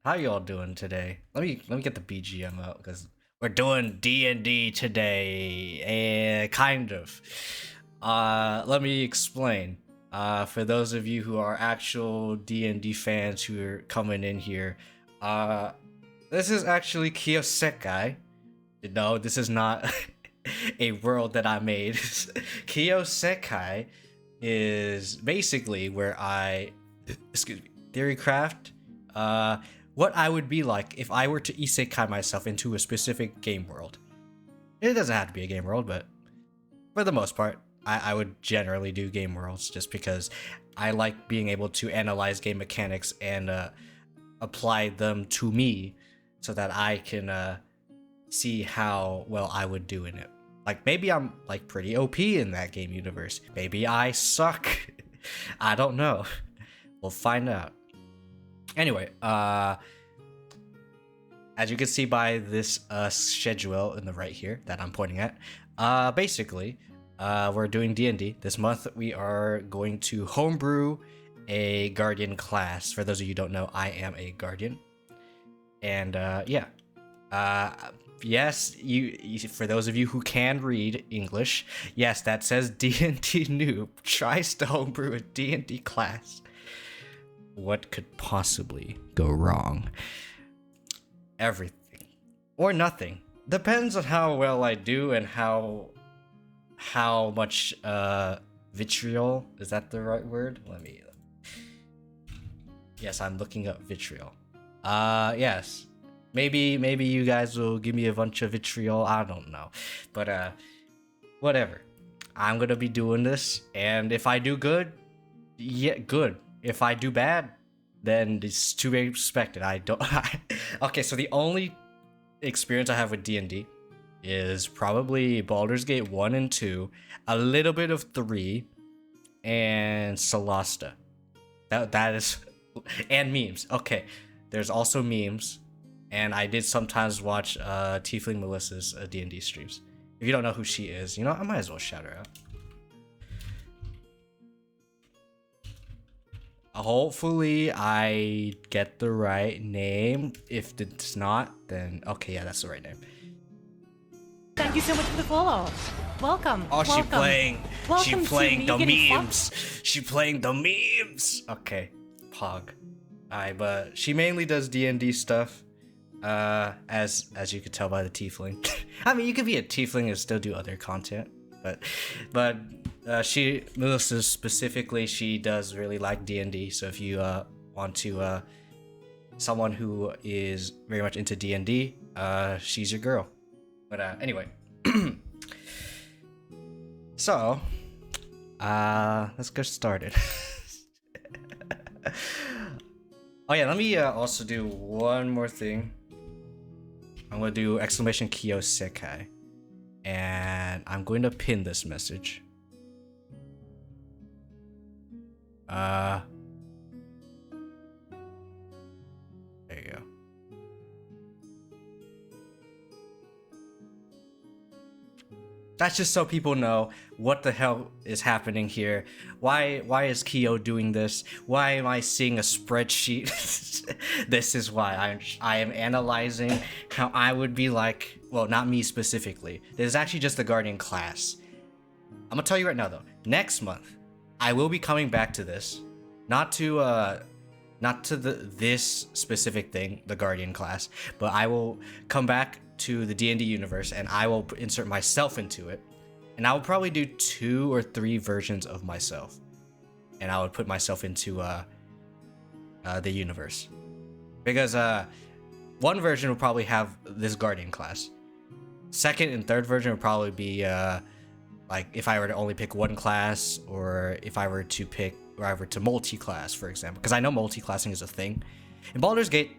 How y'all doing today? Let me get the BGM out because we're doing D&D today, and kind of. Let me explain. For those of you who are actual D&D fans who are coming in here, uh, this is actually Kiyo-Sekai. No, this is not a world that I made. Kiyo-Sekai is basically where I, excuse me, theorycraft. What I would be like if I were to isekai myself into a specific game world. It doesn't have to be a game world, but for the most part, I would generally do game worlds just because I like being able to analyze game mechanics and apply them to me so that I can see how well I would do in it. Like maybe I'm like pretty OP in that game universe. Maybe I suck. I don't know. We'll find out. Anyway, as you can see by this schedule in the right here that I'm pointing at, basically, we're doing D&D. This month we are going to homebrew a guardian class. For those of you who don't know, I am a guardian. And yeah. Yes, you for those of you who can read English, yes, that says D&D noob tries to homebrew a D&D class. What could possibly go wrong? Everything or nothing. Depends on how well I do and how much vitriol, is that the right word? Yes, I'm looking up vitriol. Yes. Maybe you guys will give me a bunch of vitriol, I don't know. But whatever. I'm going to be doing this, and if I do good, yeah, good. If I do bad, then it's to be expected. I don't. Okay, so the only experience I have with D&D is probably Baldur's Gate 1 and 2, a little bit of 3, and Solasta. That is, and memes. Okay, there's also memes, and I did sometimes watch Tiefling Melissa's D&D streams. If you don't know who she is, you know, I might as well shout her out. Hopefully I get the right name. If it's not, then okay, yeah, that's the right name. Thank you so much for the follow. Welcome. Oh, she playing the memes. Fucked. She playing the memes. Okay, Pog. Alright, but she mainly does D&D stuff. As you could tell by the tiefling. I mean, you could be a tiefling and still do other content, but Melissa specifically, she does really like D&D. So if you want to someone who is very much into D&D, she's your girl. But anyway, so let's get started. Oh yeah, let me also do one more thing. I'm gonna do exclamation Kiyo-Sekai, and I'm going to pin this message. There you go. That's just so people know what the hell is happening here. Why is Kiyo doing this? Why am I seeing a spreadsheet? This is why I am analyzing how I would be like. Well, not me specifically. This is actually just the Guardian class. I'm gonna tell you right now though. Next month, I will be coming back to this, not to this specific thing, the Guardian class, but I will come back to the D&D universe and I will insert myself into it, and I will probably do 2 or 3 versions of myself, and I would put myself into the universe, because one version will probably have this Guardian class. Second and third version would probably be like if I were to only pick one class, or if I were to multi-class, for example, because I know multi-classing is a thing in Baldur's Gate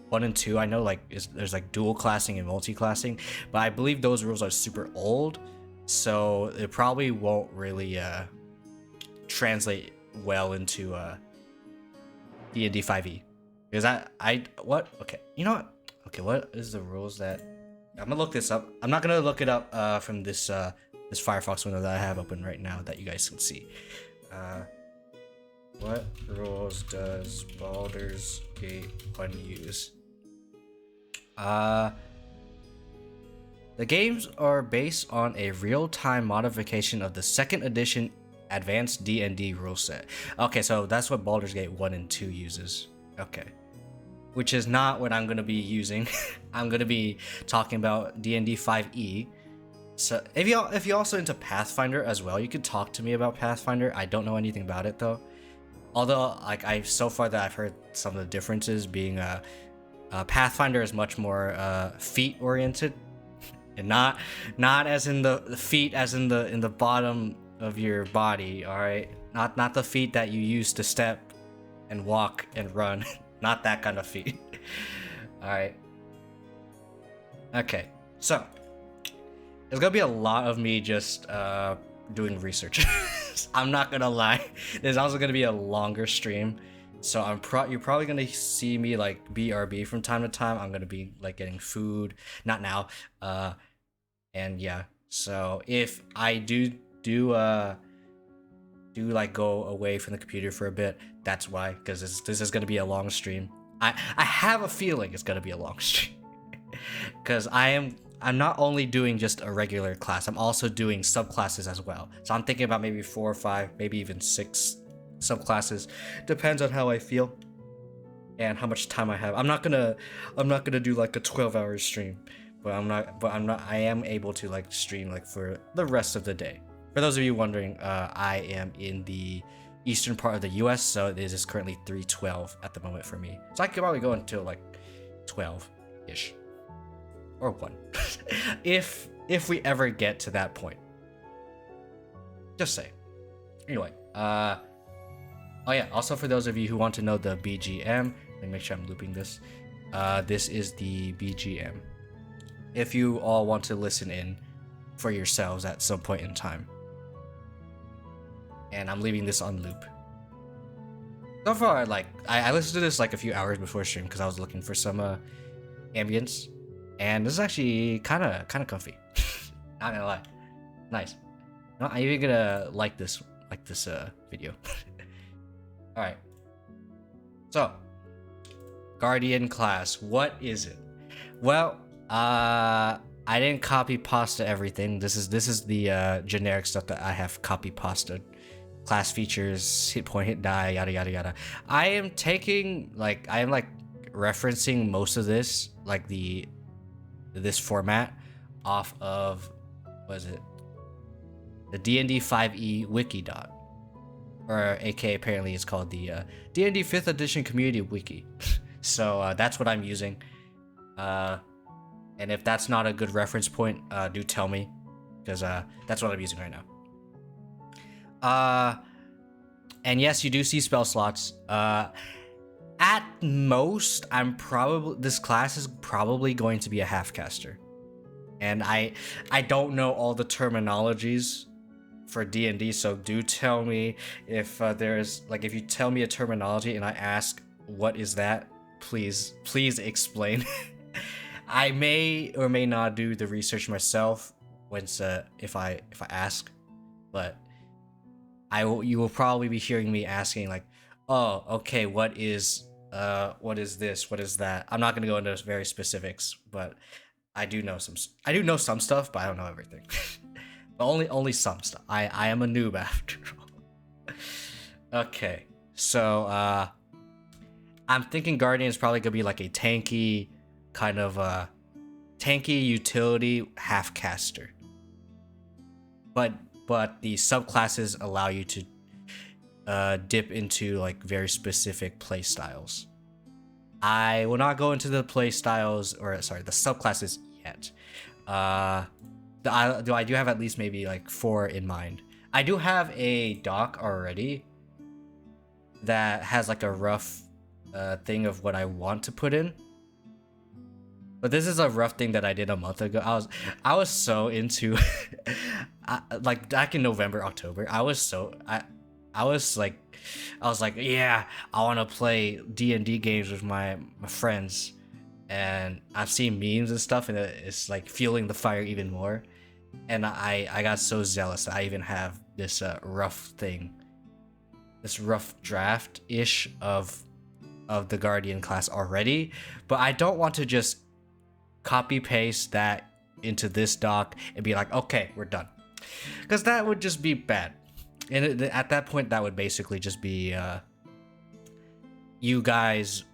1 and 2. I know like there's like dual classing and multi-classing, but I believe those rules are super old, so it probably won't really translate well into D&D 5e, because what okay, you know what, okay, what is the rules that I'm gonna look this up. I'm not gonna look it up from this this Firefox window that I have open right now that you guys can see. What rules does Baldur's Gate 1 use? The games are based on a real-time modification of the second edition advanced D&D rule set. Okay, so that's what Baldur's Gate 1 and 2 uses. Okay. Which is not what I'm going to be using. I'm going to be talking about D&D 5e. So if you're also into Pathfinder as well, you could talk to me about Pathfinder. I don't know anything about it though. Although so far that I've heard some of the differences being Pathfinder is much more feet oriented, and not as in the feet as in the bottom of your body. All right, not the feet that you use to step and walk and run. Not that kind of feet. All right. Okay, so there's gonna be a lot of me just doing research. I'm not gonna lie. There's also gonna be a longer stream, so you're probably gonna see me like BRB from time to time. I'm gonna be like getting food, not now. And yeah. So if I do like go away from the computer for a bit, that's why. Because this is gonna be a long stream. I have a feeling it's gonna be a long stream. Because I'm not only doing just a regular class, I'm also doing subclasses as well. So I'm thinking about maybe 4 or 5, maybe even 6 subclasses. Depends on how I feel and how much time I have. I'm not gonna do like a 12-hour stream, but I am able to like stream like for the rest of the day. For those of you wondering, I am in the eastern part of the US, so it is currently 3:12 at the moment for me. So I could probably go until like 12-ish. Or 1. if we ever get to that point. Just say. Anyway, oh yeah, also for those of you who want to know the BGM, let me make sure I'm looping this. This is the BGM. If you all want to listen in for yourselves at some point in time. And I'm leaving this on loop. So far, like, I listened to this like a few hours before stream because I was looking for some ambience. And this is actually kind of comfy. Not gonna lie, nice. No, I'm even gonna like this video. All right. So, Guardian class, what is it? Well, I didn't copy pasta everything. This is the generic stuff that I have copy pasted. Class features, hit point, hit die, yada yada yada. I am referencing most of this, like this format, off of, what is it? The D&D 5e wiki dot, or aka apparently it's called the D&D 5th edition community wiki. So that's what I'm using. And if that's not a good reference point, do tell me, because that's what I'm using right now. And yes, you do see spell slots. At most, this class is probably going to be a half caster. And I don't know all the terminologies for D&D, so do tell me if if you tell me a terminology and I ask what is that, please explain. I may or may not do the research myself if I ask, but you will probably be hearing me asking like, oh, okay, what is this? What is that? I'm not gonna go into very specifics, but I do know some stuff, but I don't know everything. But only some stuff. I am a noob after all. Okay, so I'm thinking Guardian is probably gonna be like a tanky kind of tanky utility half caster. But the subclasses allow you to dip into like very specific play styles. I will not go into the play styles, the subclasses yet. I do have at least maybe like 4 in mind. I do have a doc already that has like a rough thing of what I want to put in. But this is a rough thing that I did a month ago. I was so into like back in November, October. I was like, yeah, I want to play D&D games with my friends, and I've seen memes and stuff, and it's like fueling the fire even more. And I got so zealous that I even have this rough thing this rough draft ish of the Guardian class already, but I don't want to just copy paste that into this doc and be like, okay, we're done, because that would just be bad. And at that point, that would basically just be you guys,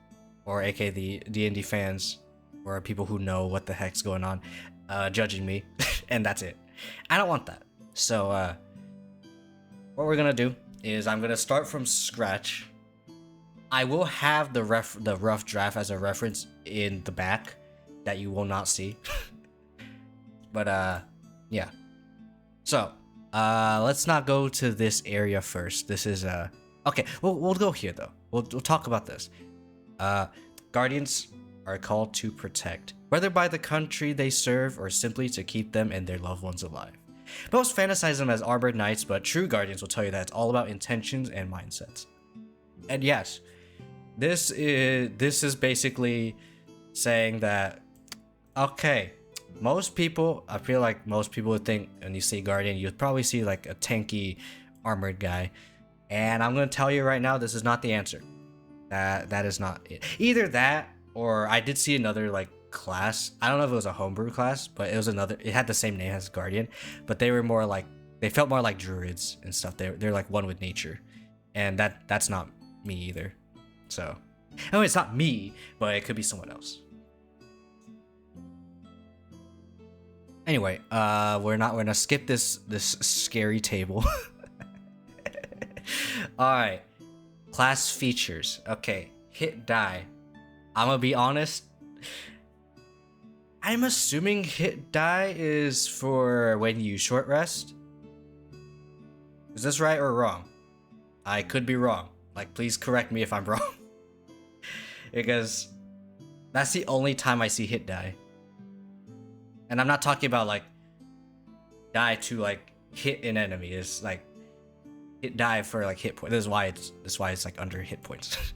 or aka the D&D fans, or people who know what the heck's going on, judging me, and that's it. I don't want that. So what we're gonna do is I'm gonna start from scratch. I will have the rough draft as a reference in the back that you will not see. But yeah. So let's not go to this area first. This is okay. We'll go here though. We'll talk about this. Guardians are called to protect, whether by the country they serve or simply to keep them and their loved ones alive. Most fantasize them as armored knights, but true Guardians will tell you that it's all about intentions and mindsets. And yes, this is basically saying that, okay, I feel like most people would think when you say Guardian, you'd probably see like a tanky armored guy. And I'm gonna tell you right now, this is not the answer. That is not it. Either that, or I did see another like class. I don't know if it was a homebrew class, but it was another. It had the same name as Guardian, but they were more like, they felt more like druids and stuff. They're like one with nature, and that's not me either. So, I it's not me, but it could be someone else. Anyway, we're gonna skip this scary table. All right, class features. Okay, hit die. I'm gonna be honest. I'm assuming hit die is for when you short rest. Is this right or wrong? I could be wrong. Like, please correct me if I'm wrong. Because that's the only time I see hit die. And I'm not talking about like die to like hit an enemy. It's like hit die for like hit point. This is why it's like under hit points.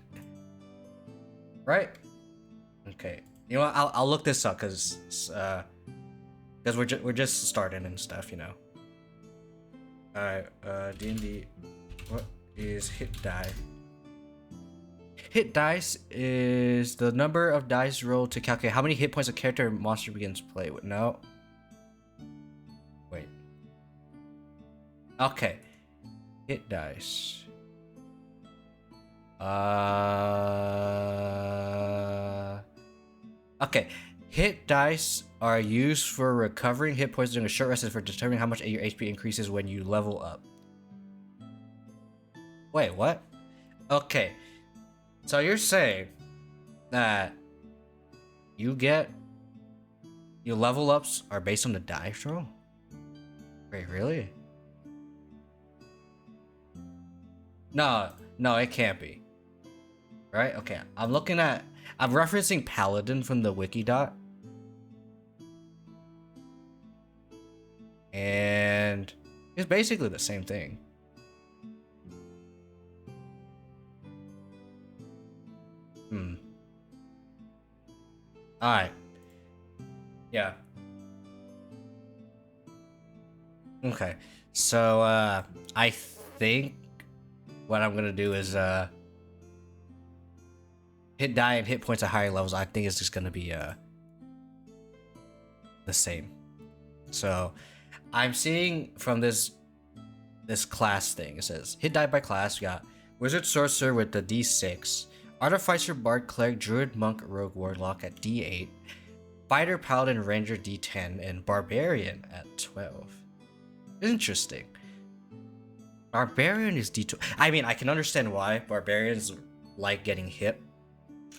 Right? Okay. You know what? I'll look this up because we're just starting and stuff, you know. Alright, D&D. What is hit die? Hit dice is the number of dice rolled to calculate how many hit points a character or monster begins to play with. No. Wait. Okay. Hit dice. Okay. Hit dice are used for recovering hit points during a short rest and for determining how much your HP increases when you level up. Wait, what? Okay. So you're saying that your level ups are based on the dice roll? Wait, really? No, it can't be. Right? Okay, I'm referencing Paladin from the Wikidot. And it's basically the same thing. Alright. Yeah. Okay. So, I think what I'm gonna do is, hit die and hit points at higher levels. I think it's just gonna be, the same. So, I'm seeing from this class thing, it says, hit die by class, we got Wizard Sorcerer with the D6, Artificer, Bard, Cleric, Druid, Monk, Rogue, Warlock at D8, Fighter, Paladin, Ranger D10, and Barbarian at 12. Interesting. Barbarian is D12. I mean, I can understand why Barbarians like getting hit,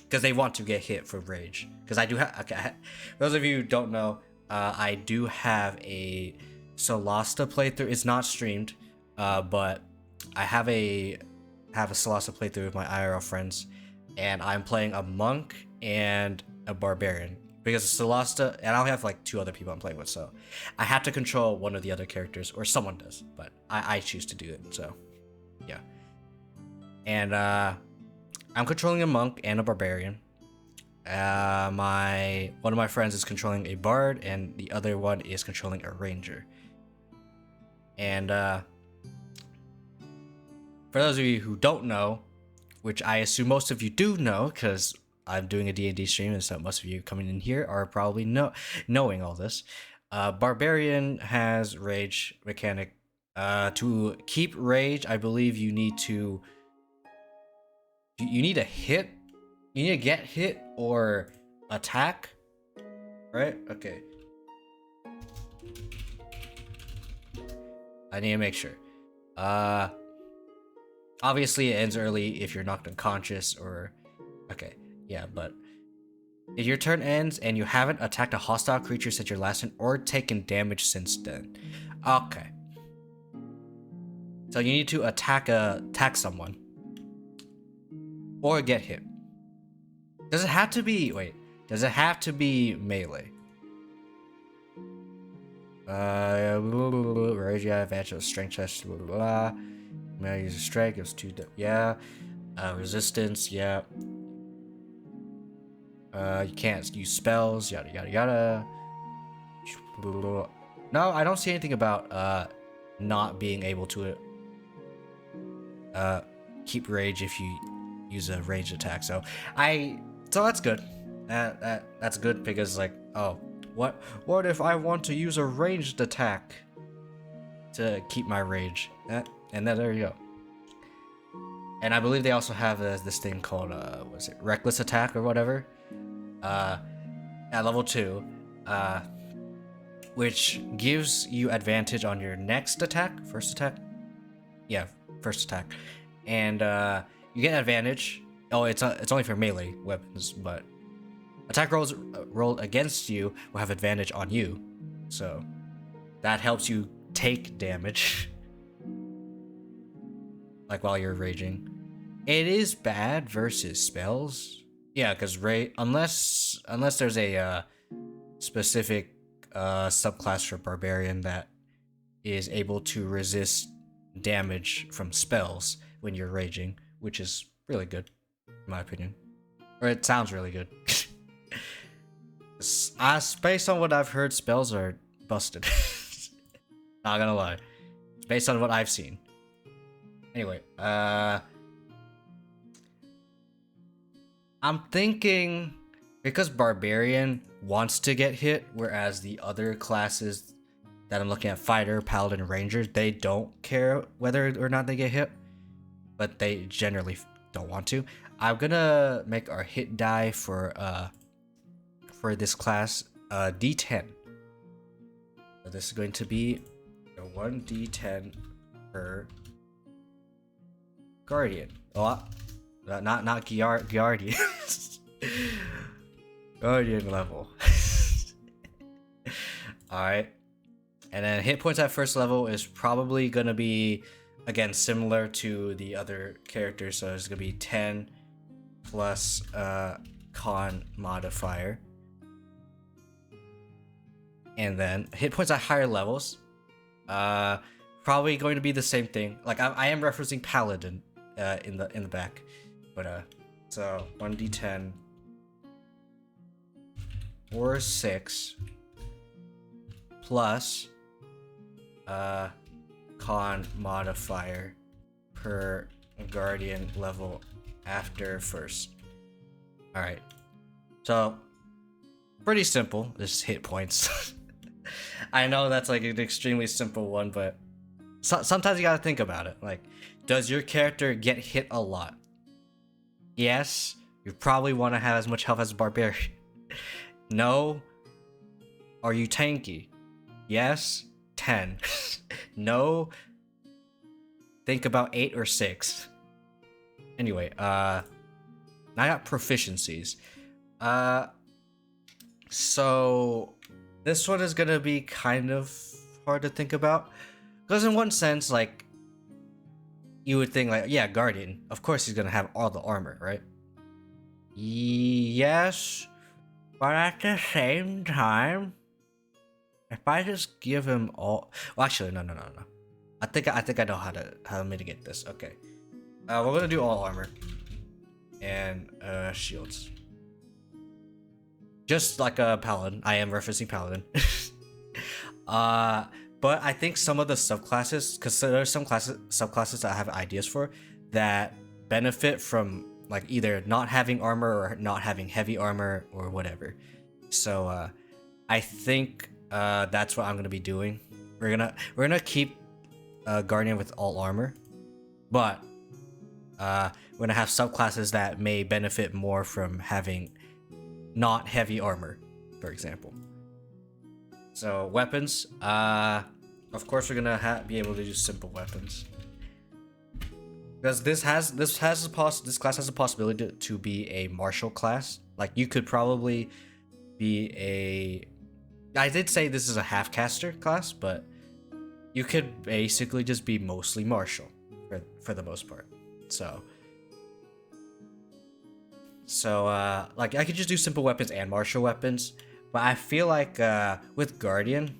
because they want to get hit for rage. Because I do have, okay, those of you who don't know, I do have a Solasta playthrough. It's not streamed, but I have a Solasta playthrough with my IRL friends, and I'm playing a monk and a barbarian because Solasta, and I'll have like 2 other people I'm playing with, so I have to control one of the other characters, or someone does, but I choose to do it. So yeah, and I'm controlling a monk and a barbarian. One of my friends is controlling a bard, and the other one is controlling a ranger. And for those of you who don't know, which I assume most of you do know, because I'm doing a D&D stream, and so most of you coming in here are probably knowing all this. Barbarian has rage mechanic. To keep rage, I believe you need to hit. You need to get hit or attack, right? Okay. I need to make sure. Obviously it ends early if you're knocked unconscious or... Okay, yeah, but... If your turn ends and you haven't attacked a hostile creature since your last turn or taken damage since then. Okay. So you need to attack someone. Or get hit. Does it have to be... Wait. Does it have to be melee? Rage, yeah, advantage of strength test, blah, blah, blah. May use a strike, gives 2, yeah. Resistance, yeah. You can't use spells, yada, yada, yada. No, I don't see anything about, not being able to, keep rage if you use a ranged attack. So that's good. That's good because, like, oh, what if I want to use a ranged attack to keep my rage? And then there you go. And I believe they also have this thing called was it reckless attack or whatever? At level 2, which gives you advantage on your next attack, first attack. Yeah, first attack, and you get advantage. Oh, it's only for melee weapons, but attack rolls rolled against you will have advantage on you, so that helps you take damage, like while you're raging. It is bad versus spells, yeah, because unless there's a specific subclass for barbarian that is able to resist damage from spells when you're raging, which is really good, in my opinion, or it sounds really good. Based on what I've heard, spells are busted. Not gonna lie, based on what I've seen. Anyway, I'm thinking because barbarian wants to get hit, whereas the other classes that I'm looking at, fighter, paladin, rangers, they don't care whether or not they get hit, but they generally don't want to. I'm gonna make our hit die for this class D10. So this is going to be a 1d10 per guardian. Oh, not guardian. Guardian level. Alright. And then hit points at first level is probably gonna be, again, similar to the other characters. So it's gonna be 10 plus con modifier. And then hit points at higher levels, probably going to be the same thing. Like I am referencing paladin in the back, but so 1d10 or 6 plus con modifier per guardian level after first. All right, so pretty simple. Just hit points. I know that's like an extremely simple one, but sometimes you gotta think about it. Like, does your character get hit a lot? Yes, you probably want to have as much health as a barbarian. No. Are you tanky? Yes, 10. No. Think about 8 or 6. Anyway, I got proficiencies. So this one is gonna be kind of hard to think about, because in one sense, like, you would think, like, yeah, guardian, of course he's gonna have all the armor, right? Yes, but at the same time, if I just give him all, well, actually, no. I think I know how to mitigate this. Okay, we're gonna do all armor and shields. Just like a paladin. I am referencing paladin. But I think some of the subclasses, because there's some subclasses that I have ideas for that benefit from like either not having armor or not having heavy armor or whatever. So I think that's what I'm gonna be doing. We're gonna keep Guardian with all armor, but we're gonna have subclasses that may benefit more from having not heavy armor, for example. So weapons, of course we're gonna be able to do simple weapons because this class has a possibility to be a martial class. Like you could probably be a. I did say this is a half caster class, but you could basically just be mostly martial for the most part. So like I could just do simple weapons and martial weapons, but I feel like with Guardian,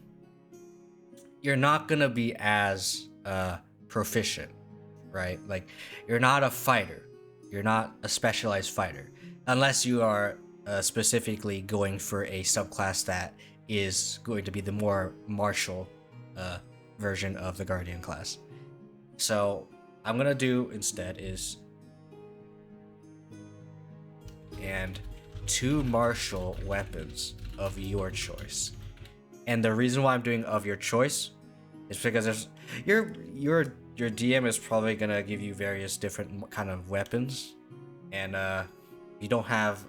you're not gonna be as proficient, right? Like you're not a fighter, you're not a specialized fighter, unless you are specifically going for a subclass that is going to be the more martial version of the Guardian class. So I'm gonna do instead is and 2 martial weapons of your choice. And the reason why I'm doing of your choice is because there's your DM is probably gonna give you various different kind of weapons, and you don't have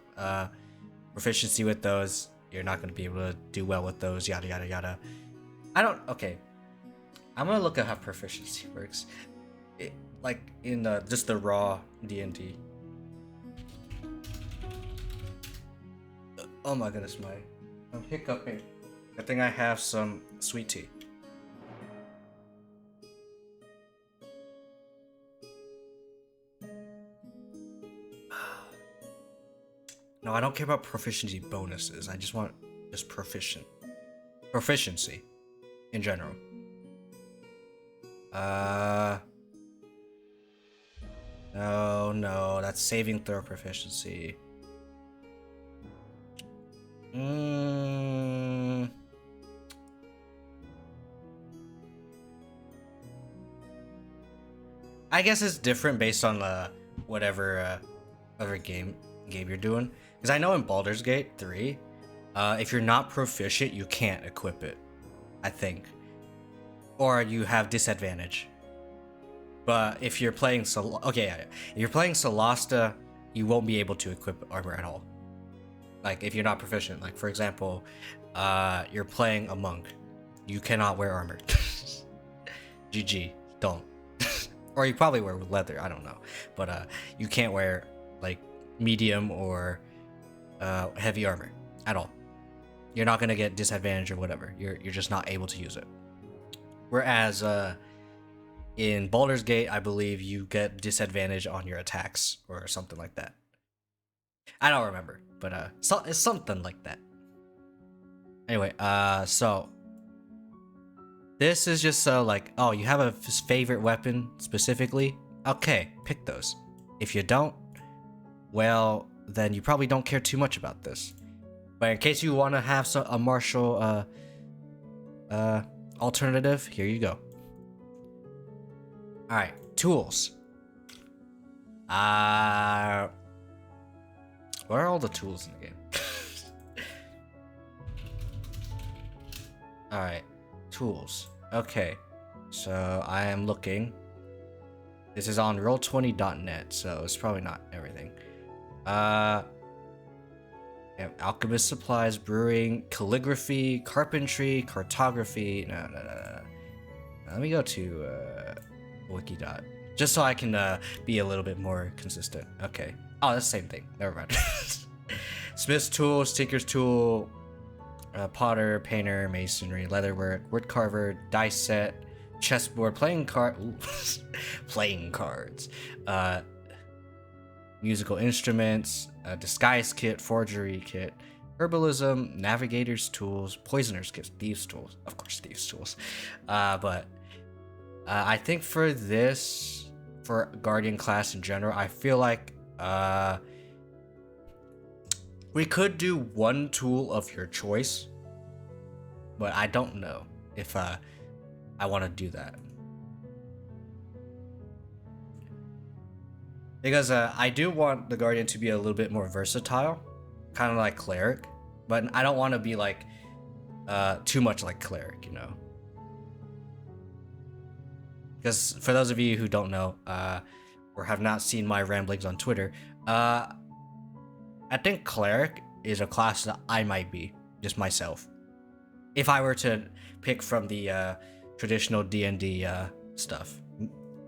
proficiency with those, you're not gonna be able to do well with those. Yada yada yada. Okay. I'm gonna look at how proficiency works, like in just the raw D&D. Oh my goodness, I'm hiccuping. I think I have some sweet tea. No, I don't care about proficiency bonuses. I just want just proficiency in general. No, that's saving throw proficiency. I guess it's different based on whatever other game you're doing. Because I know in Baldur's Gate 3, if you're not proficient, you can't equip it, I think, or you have disadvantage. But if you're playing if you're playing Solasta, you won't be able to equip armor at all. Like if you're not proficient, like for example, you're playing a monk, you cannot wear armor. GG, don't. Or you probably wear leather, I don't know, but you can't wear like medium or heavy armor at all. You're not gonna get disadvantage or whatever. You're just not able to use it. Whereas in Baldur's Gate, I believe you get disadvantage on your attacks or something like that. I don't remember, but it's something like that. Anyway, so this is just so like, oh, you have a favorite weapon specifically? Okay, pick those. If you don't, well, then you probably don't care too much about this. But in case you want to have a martial alternative, here you go. All right, tools. What are all the tools in the game? All right, tools. Okay, so I am looking. This is on roll20.net, so it's probably not everything. Alchemist supplies, brewing, calligraphy, carpentry, cartography. No. Let me go to wiki. Just so I can be a little bit more consistent. Okay. Oh, that's the same thing. Never mind. Smith's tool, tinker's tool, potter, painter, masonry, leatherwork, wood carver, dice set, chessboard, playing cards, musical instruments, disguise kit, forgery kit, herbalism, navigator's tools, poisoner's kit, thieves tools, of course thieves tools. But I think for Guardian class in general, I feel like we could do one tool of your choice, but I don't know if I want to do that. Because I do want the Guardian to be a little bit more versatile, kind of like Cleric, but I don't want to be like too much like Cleric, you know. Because for those of you who don't know, or have not seen my ramblings on Twitter, I think Cleric is a class that I might be, just myself. If I were to pick from the traditional D&D stuff.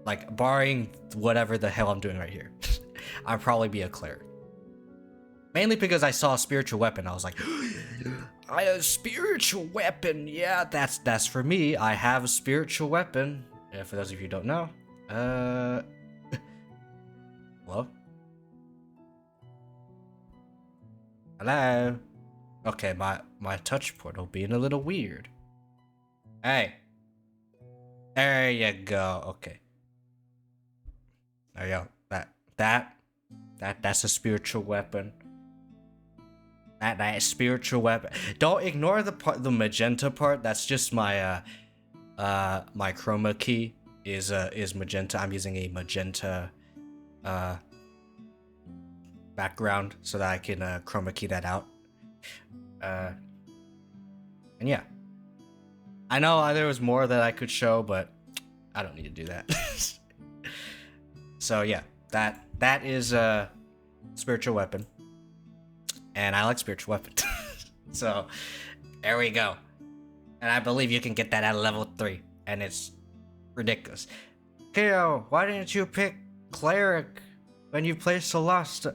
Like, barring whatever the hell I'm doing right here, I'd probably be a Cleric. Mainly because I saw a spiritual weapon, I was like, a spiritual weapon, yeah, that's for me. I have a spiritual weapon. For those of you who don't know, hello? Hello? Okay, my touch portal being a little weird. Hey. There you go, okay. There you go, that's a spiritual weapon. That spiritual weapon. Don't ignore the magenta part. That's just my my chroma key is magenta. I'm using a magenta background so that I can chroma key that out. And yeah, I know there was more that I could show, but I don't need to do that. So yeah, that is a spiritual weapon. And I like spiritual weapons. So, there we go. And I believe you can get that at level 3. And it's ridiculous. Kiyo, why didn't you pick Cleric when you played Celeste?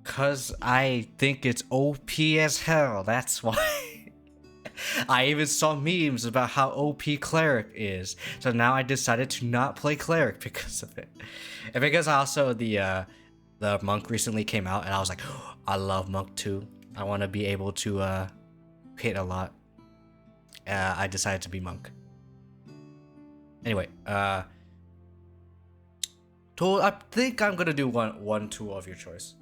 Cause I think it's OP as hell, that's why. I even saw memes about how OP Cleric is. So now I decided to not play Cleric because of it. And because also the Monk recently came out, and I was like, oh, I love Monk too. I want to be able to hit a lot. I decided to be Monk. Anyway, tool. I think I'm gonna do one tool of your choice.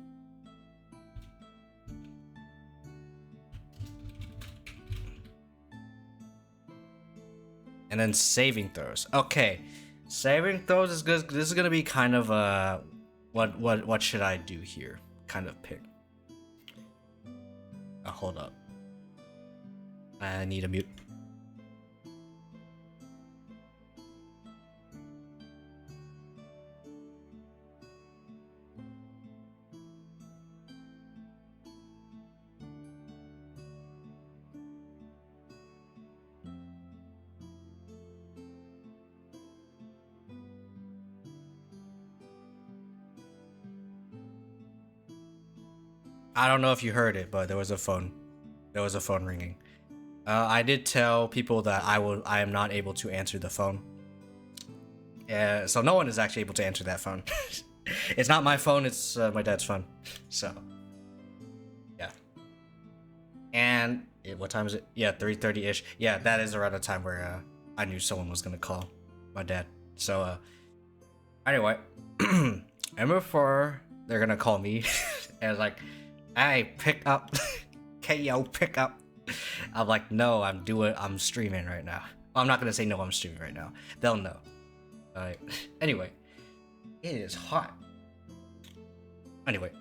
And then saving throws. Okay, saving throws is good. This is gonna be kind of what should I do here? Kind of pick. Hold up. I need a mute. I don't know if you heard it, but there was a phone ringing. I did tell people that I am not able to answer the phone. So no one is actually able to answer that phone. It's not my phone, it's my dad's phone. So, yeah. And what time is it? Yeah, 3:30-ish. Yeah, that is around the time where I knew someone was gonna call my dad. So, anyway, and before they're gonna call me, and it's like, hey, pick up. Kiyo, pick up. I'm like, no, I'm streaming right now. Well, I'm not gonna say no, I'm streaming right now. They'll know. Alright. Anyway, it is hot. Anyway,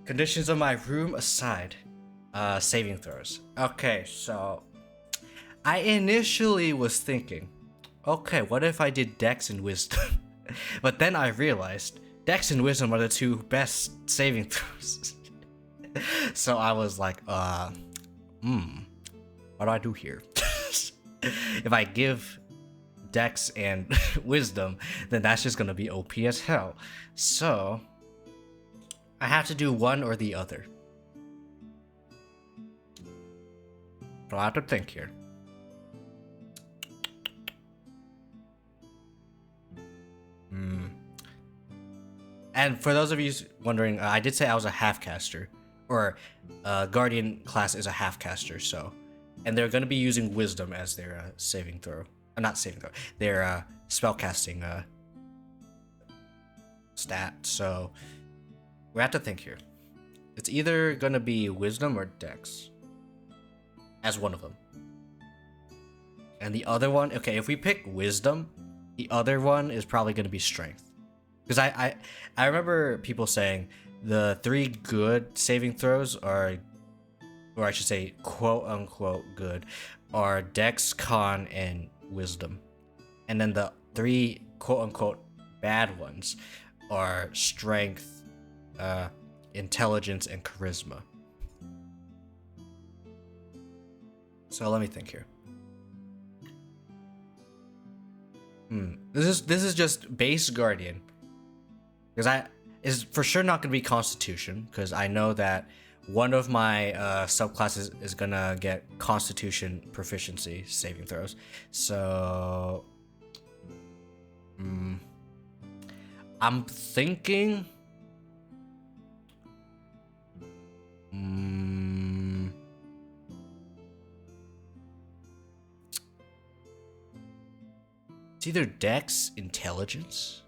conditions of my room aside, saving throws. Okay, so I initially was thinking, okay, what if I did Dex and Wisdom? But then I realized Dex and Wisdom are the two best saving throws. So I was like, what do I do here? If I give Dex and Wisdom, then that's just gonna be OP as hell. So I have to do one or the other. So I have to think here. And for those of you wondering, I did say I was a half caster, or Guardian class is a half caster, so, and they're going to be using Wisdom as their saving throw, not saving throw, their spellcasting stat. So we have to think here. It's either going to be Wisdom or Dex as one of them. And the other one, okay, if we pick wisdom, the other one is probably going to be strength. Because I remember people saying the 3 good saving throws are, or I should say, quote unquote good, are Dex, Con, and Wisdom. And then the 3 quote unquote bad ones are Strength, Intelligence, and Charisma. So let me think here. This is just base Guardian. Because is for sure not gonna be Constitution, because I know that one of my subclasses is gonna get Constitution proficiency saving throws. So I'm thinking it's either Dex Intelligence,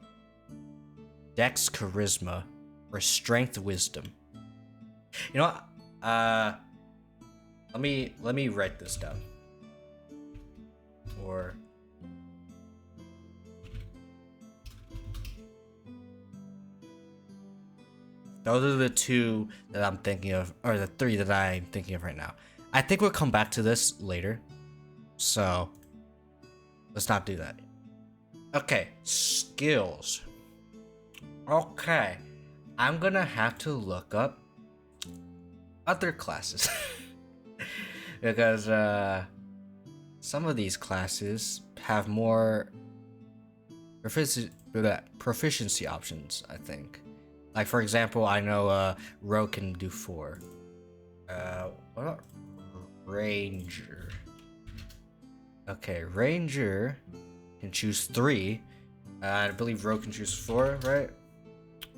Dex Charisma, or Strength Wisdom. You know what? Let me write this down. Or those are the 2 that I'm thinking of, or the 3 that I'm thinking of right now. I think we'll come back to this later, so let's not do that. Okay, skills. Okay, I'm gonna have to look up other classes because some of these classes have more proficiency options, I think. Like, for example, I know Rogue can do 4. What about Ranger? Okay, Ranger can choose 3. I believe Rogue can choose 4, right?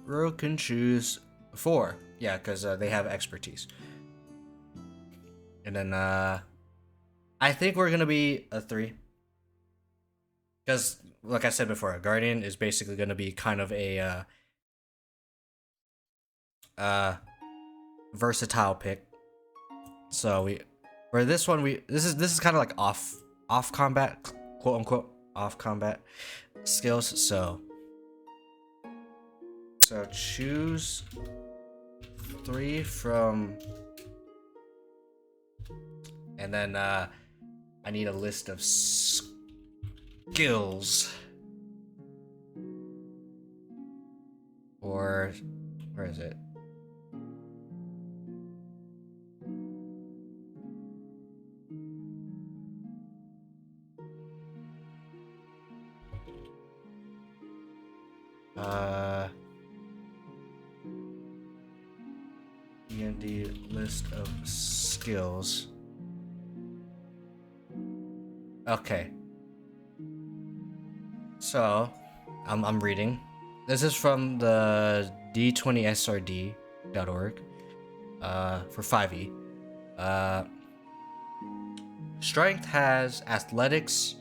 Rogue can choose 4. Yeah, because they have expertise. And then I think we're gonna be a 3. Because, like I said before, a Guardian is basically gonna be kind of a versatile pick. So for this one, this is kind of like off combat, quote unquote off combat skills. So choose 3 from, and then I need a list of skills. Or where is it? D&D list of skills. Okay. So, I'm reading. This is from the d20srd.org for 5e. Strength has athletics.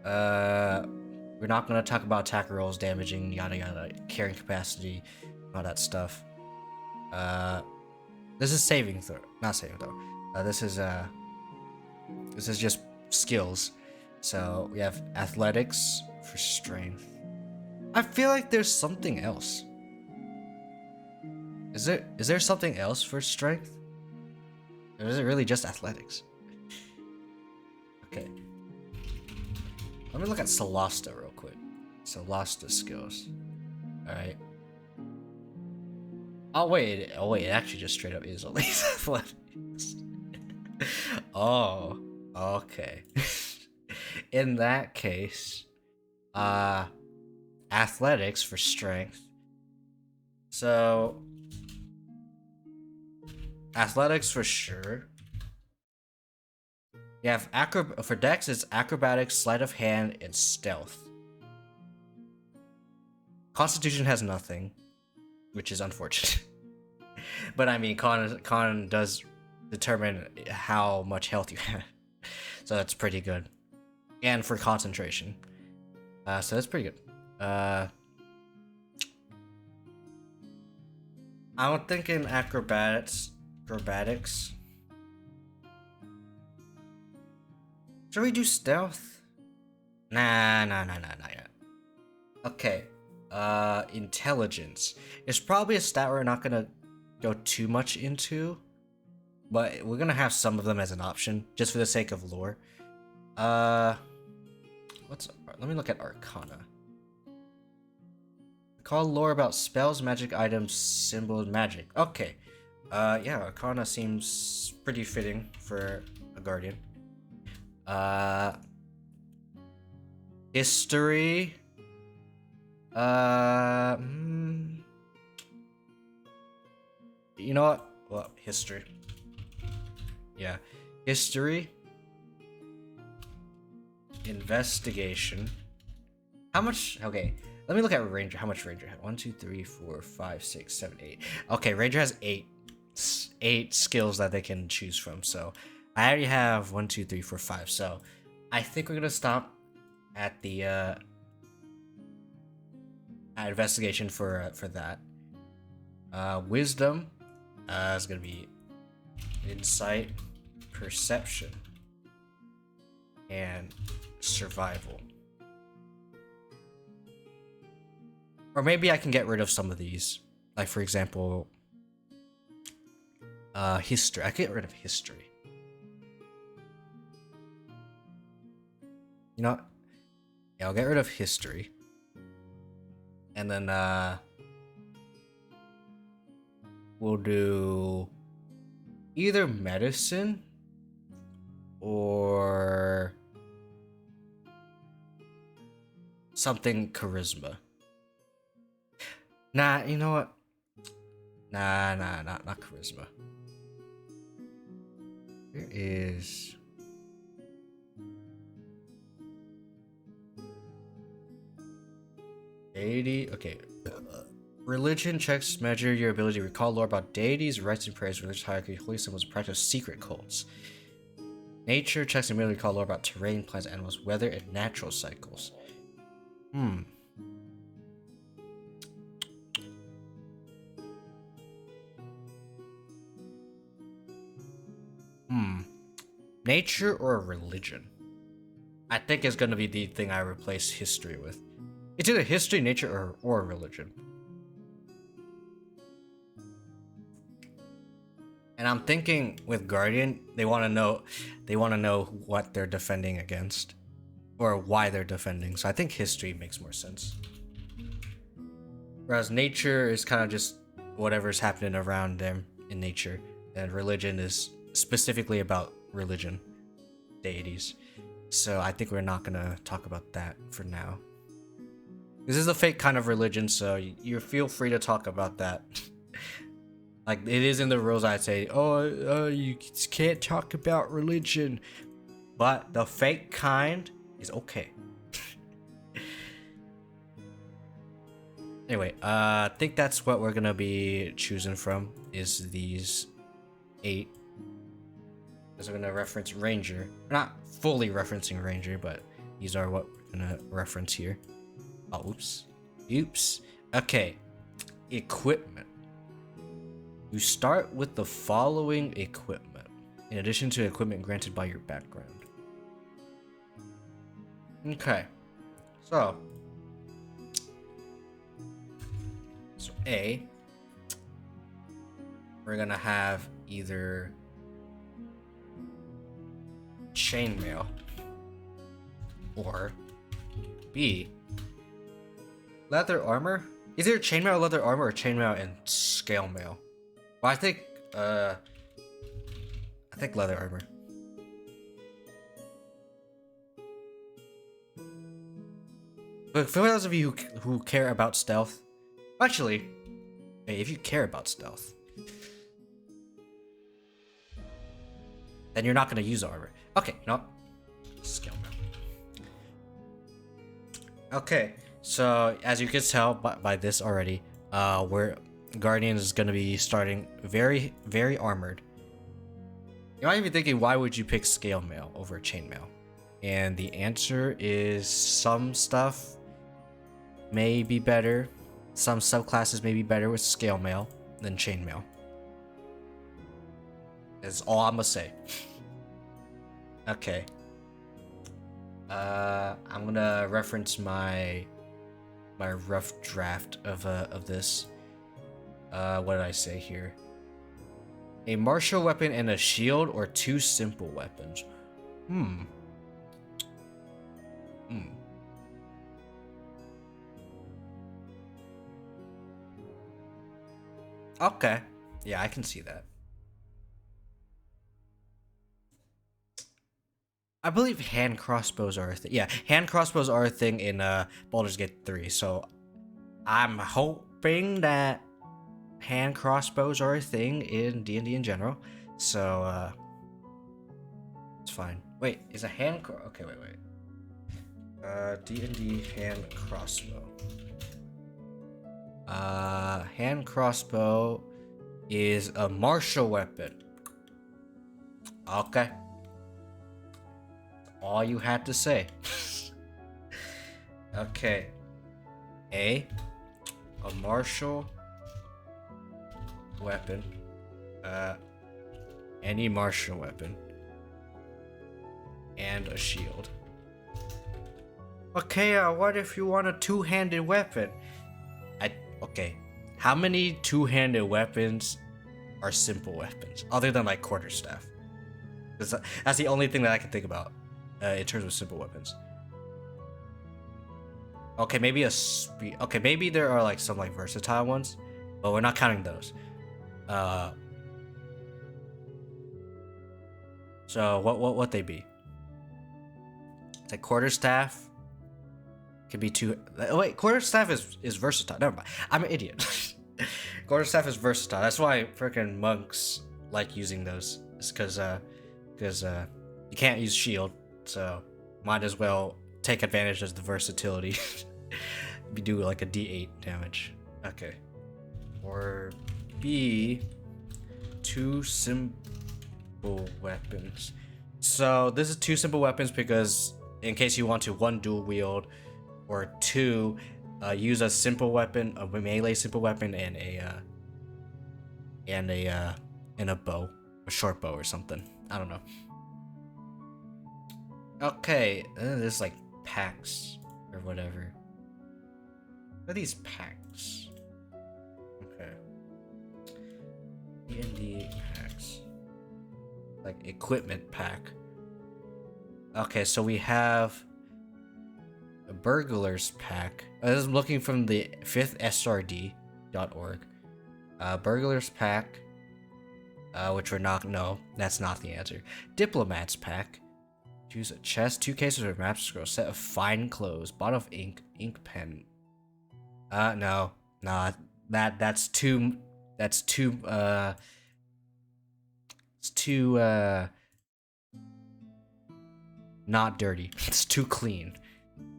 We're not gonna talk about attack rolls, damaging, yada yada, carrying capacity, all that stuff. This is saving throw, not saving throw. This is just skills. So we have athletics for strength. I feel like there's something else. Is there something else for strength? Or is it really just athletics? Okay. Let me look at Solasta real quick. Solasta skills. Alright. Oh wait, it actually just straight up is only athletics. Oh, okay. In that case, athletics for strength. So athletics for sure. You have for Dex, it's acrobatics, sleight of hand, and stealth. Constitution has nothing, which is unfortunate. But I mean, con does determine how much health you have, so that's pretty good. And for concentration, so that's pretty good. I'm thinking acrobatics. Should we do stealth? Nah, not yet. Okay. Intelligence. It's probably a stat we're not gonna go too much into, but we're gonna have some of them as an option, just for the sake of lore. Let me look at Arcana. Call lore about spells, magic items, symbols, magic. Okay. Yeah, Arcana seems pretty fitting for a guardian. History. You know what? Well, history. Yeah. History. Investigation. How much? Okay. Let me look at Ranger. How much Ranger had? 1, 2, 3, 4, 5, 6, 7, 8. Okay, Ranger has 8 skills that they can choose from. So I already have 1, 2, 3, 4, 5. So I think we're gonna stop at the at investigation for that. Wisdom is gonna be insight, perception, and survival. Or maybe I can get rid of some of these. Like, for example, history. I can get rid of history. You know what? Yeah, I'll get rid of history. And then, we'll do either medicine or something charisma. Nah, you know what? Nah, not charisma. Here is deity. Okay. Religion checks measure your ability to recall lore about deities, rites and prayers, religious hierarchy, holy symbols, practice secret cults. Nature checks your ability to recall lore about terrain, plants, animals, weather, and natural cycles. Nature or religion? I think it's gonna be the thing I replace history with. It's either history, nature, or religion. And I'm thinking with Guardian, they want to know what they're defending against, or why they're defending. So I think history makes more sense. Whereas nature is kind of just whatever's happening around them in nature, and religion is specifically about religion, deities. So I think we're not gonna talk about that for now. This is a fake kind of religion, so you feel free to talk about that. Like, it is in the rules. I'd say, you can't talk about religion, but the fake kind is okay. Anyway, I think that's what we're gonna be choosing from, is these 8. Because we're gonna reference Ranger. We're not fully referencing Ranger, but these are what we're gonna reference here. Oh, oops. Okay, equipment. You start with the following equipment, in addition to equipment granted by your background. Okay, so A, we're gonna have either chainmail, or B, leather armor. Either chainmail, leather armor, or chainmail and scale mail. Well, I think leather armor. But for those of you who care about stealth, actually, hey, if you care about stealth, then you're not gonna use armor. Okay, no, scale mail. Okay, so as you can tell by this already, Guardian is gonna be starting very, very armored. You might be thinking, why would you pick scale mail over chainmail? And the answer is some stuff may be better. Some subclasses may be better with scale mail than chainmail. That's all I'm gonna say. Okay. I'm gonna reference my rough draft of this. What did I say here? A martial weapon and a shield, or two simple weapons? Hmm. Okay. Yeah, I can see that. I believe hand crossbows are a thing. Yeah, hand crossbows are a thing in Baldur's Gate 3. So I'm hoping that hand crossbows are a thing in D&D in general. So it's fine. Wait, is a okay, wait. D&D hand crossbow. Hand crossbow is a martial weapon. Okay. All you had to say. Okay. A martial weapon. Any martial weapon. And a shield. Okay, what if you want a two-handed weapon? Okay. How many two-handed weapons are simple weapons? Other than like quarterstaff. That's the only thing that I can think about in terms of simple weapons. Okay, maybe okay, maybe there are like some like versatile ones, but we're not counting those. So what they be? It's like quarterstaff. Could be two. Oh, wait, quarterstaff is versatile. Never mind. I'm an idiot. Quarterstaff is versatile. That's why freaking monks like using those. It's because you can't use shield, so might as well take advantage of the versatility. We do like a D8 damage. Okay. Or B, two simple weapons. So this is two simple weapons because in case you want to one dual wield, or two use a simple weapon, a melee simple weapon, and a bow, a short bow or something. I don't know. Okay, there's like packs or whatever. What are these packs? Okay. D&D packs. Like equipment pack. Okay, so we have a burglar's pack. This is looking from the 5thsrd.org. Burglar's pack. Which we're not. No, that's not the answer. Diplomat's pack. Choose a chest, 2 cases of map scroll, set of fine clothes, bottle of ink pen. No, that's too. It's too. Not dirty. It's too clean.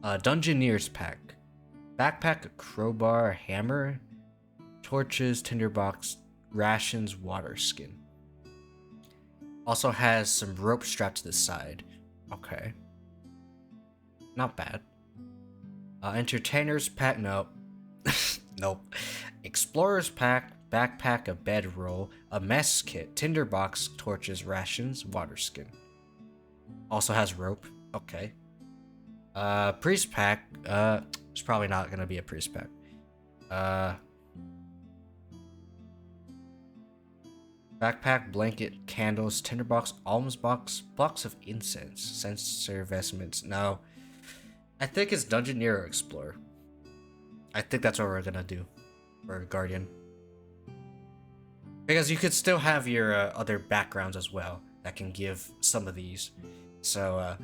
Dungeoneer's pack. Backpack, a crowbar, a hammer, torches, tinderbox, rations, water skin. Also has some rope strapped to the side. Okay. Not bad. Entertainer's pack, nope. Nope. Explorer's pack, backpack, a bedroll, a mess kit, tinderbox, torches, rations, water skin. Also has rope. Okay. Priest pack, it's probably not gonna be a priest pack. Backpack, blanket, candles, tinderbox, alms box, box of incense, censer vestments. No. I think it's Dungeoneer or Explorer. I think that's what we're gonna do for Guardian. Because you could still have your other backgrounds as well that can give some of these. So,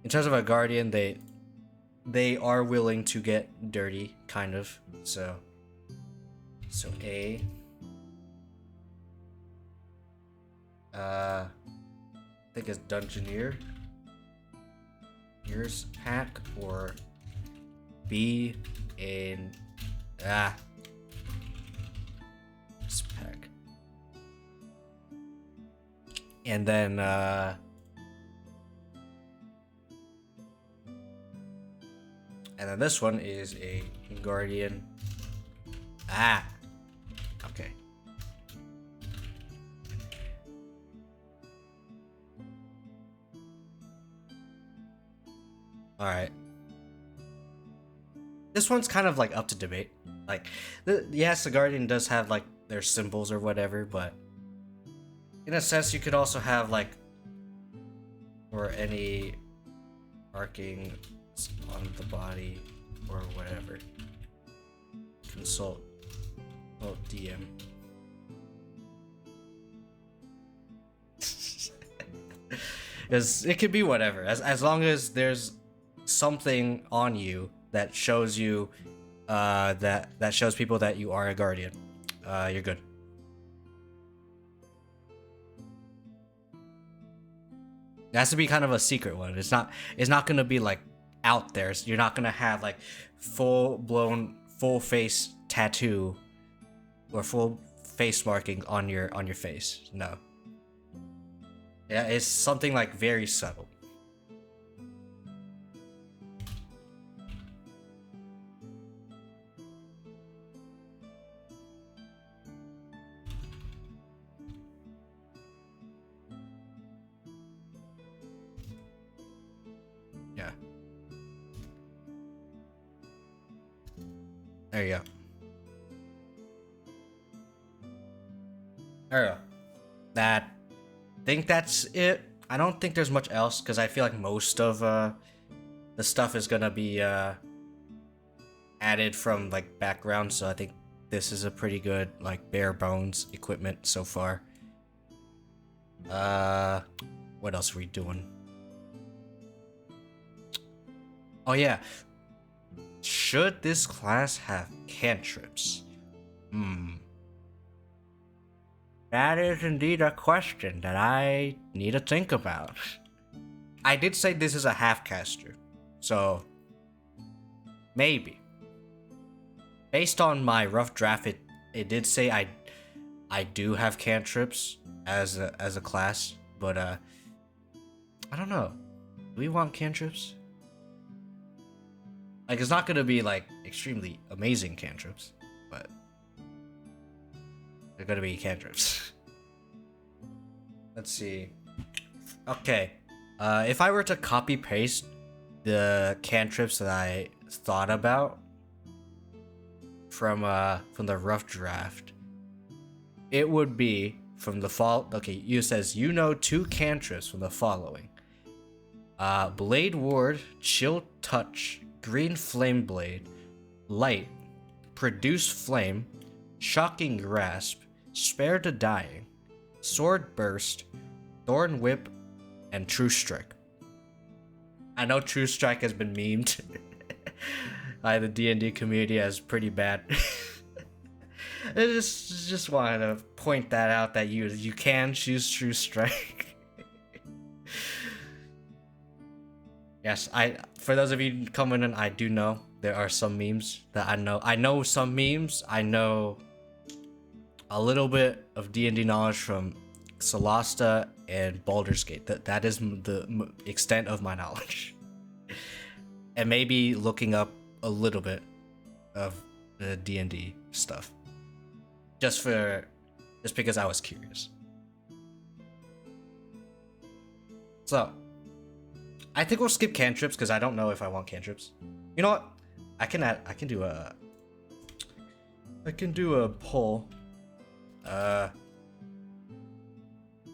in terms of a Guardian, they are willing to get dirty, kind of. So A. I think it's Dungeoneer. Here's pack, or B in this pack. And then this one is a Guardian. Okay. All right. This one's kind of like up to debate. Like, yes, the Guardian does have like their symbols or whatever, but in a sense, you could also have like, or any markings on the body or whatever. Consult DM. Because it could be whatever, as long as there's something on you that shows you, that shows people that you are a guardian. You're good. It has to be kind of a secret one. It's not gonna be like out there. You're not gonna have like full face tattoo or full face marking on your face. No. Yeah, it's something like very subtle. Yeah. There you go. There you go. That. Think that's it. I don't think there's much else because I feel like most of the stuff is gonna be added from like background. So I think this is a pretty good like bare bones equipment so far. What else are we doing? Oh yeah. Should this class have cantrips? That is indeed a question that I need to think about. I did say this is a half caster, so maybe. Based on my rough draft, it did say I do have cantrips as a class, but I don't know. Do we want cantrips? Like, it's not gonna be like extremely amazing cantrips, but they're gonna be cantrips. Let's see. Okay. If I were to copy paste the cantrips that I thought about from the rough draft, it would be from the fall. Okay, you says you know 2 cantrips from the following: Blade Ward, Chill Touch, Green Flame Blade, Light, Produce Flame, Shocking Grasp, Spare the Dying, Sword Burst, Thorn Whip, and True Strike. I know True Strike has been memed by the D&D community as pretty bad. I just wanted to point that out, that you can choose True Strike. Yes, for those of you coming in, I do know there are some memes that I know. I know some memes. I know a little bit of D&D knowledge from Solasta and Baldur's Gate. That is the extent of my knowledge. And maybe looking up a little bit of the D&D stuff. Just because I was curious. So, I think we'll skip cantrips because I don't know if I want cantrips. You know what? I can do a poll.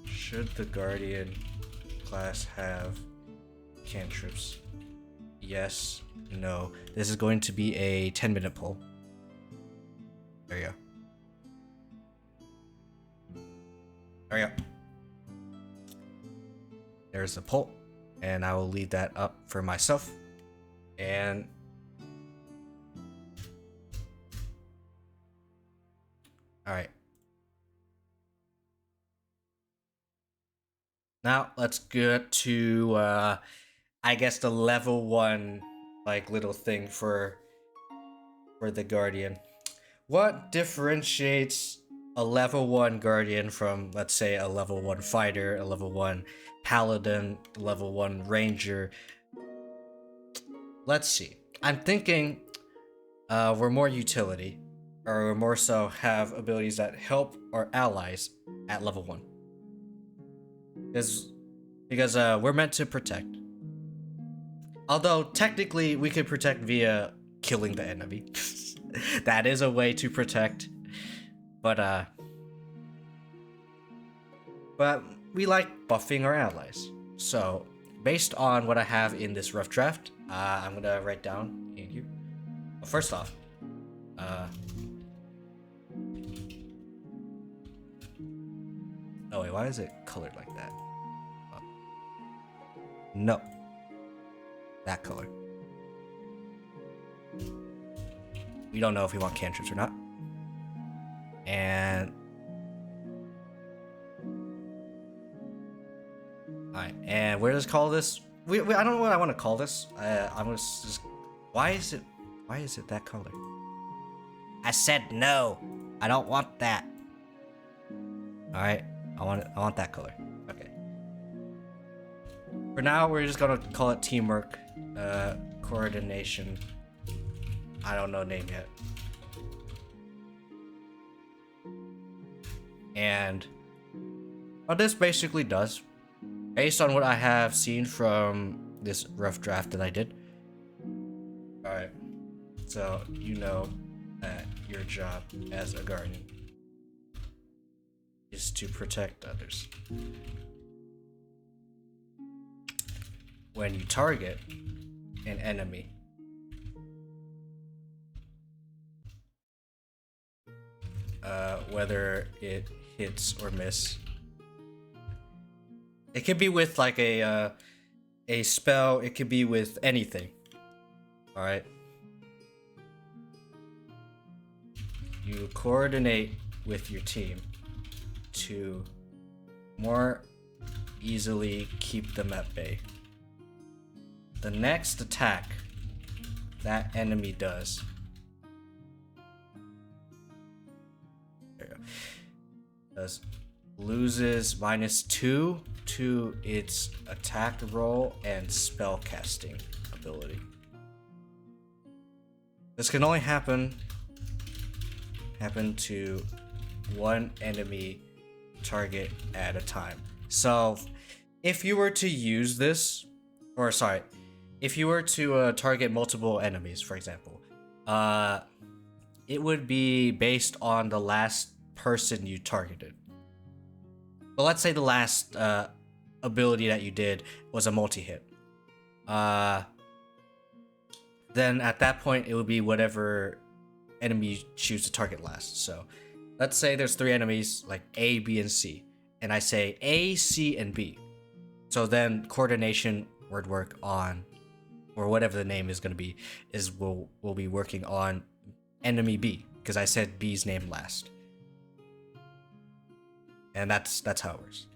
Should the Guardian class have cantrips? Yes, no. This is going to be a 10-minute poll. There you go. There you go. There's the poll. And I will leave that up for myself. And alright. Now let's get to I guess the level 1 like little thing for the Guardian. What differentiates a level 1 Guardian from, let's say, a level 1 fighter, a level 1 paladin, level 1 ranger? Let's see. I'm thinking we're more utility, or more so have abilities that help our allies at level 1. Because we're meant to protect. Although technically we could protect via killing the enemy. That is a way to protect. But we like buffing our allies. So based on what I have in this rough draft, I'm gonna write down in here. Well, first off, oh wait, why is it colored like that? No, that color. We don't know if we want cantrips or not. And alright, and where does call this? I don't know what I want to call this. I'm gonna just. Why is it that color? I said no. I don't want that. All right, I want that color. Okay. For now, we're just gonna call it teamwork, coordination. I don't know name yet. And what this basically does, based on what I have seen from this rough draft that I did. Alright, so you know that your job as a guardian is to protect others. When you target an enemy, whether it hits or miss, it could be with like a spell, it could be with anything. Alright. You coordinate with your team to more easily keep them at bay. The next attack that enemy does, loses -2 to its attack roll and spell casting ability. This can only happen to one enemy target at a time. So if you were to use this, or sorry, if you were to target multiple enemies, for example, it would be based on the last person you targeted. But let's say the last ability that you did was a multi-hit. Then at that point it would be whatever enemy you choose to target last. So let's say there's 3 enemies, like A, B, and C, and I say A, C, and B. So then coordination word work on, or whatever the name is going to be, is we'll be working on enemy B, because I said B's name last. And that's how it works.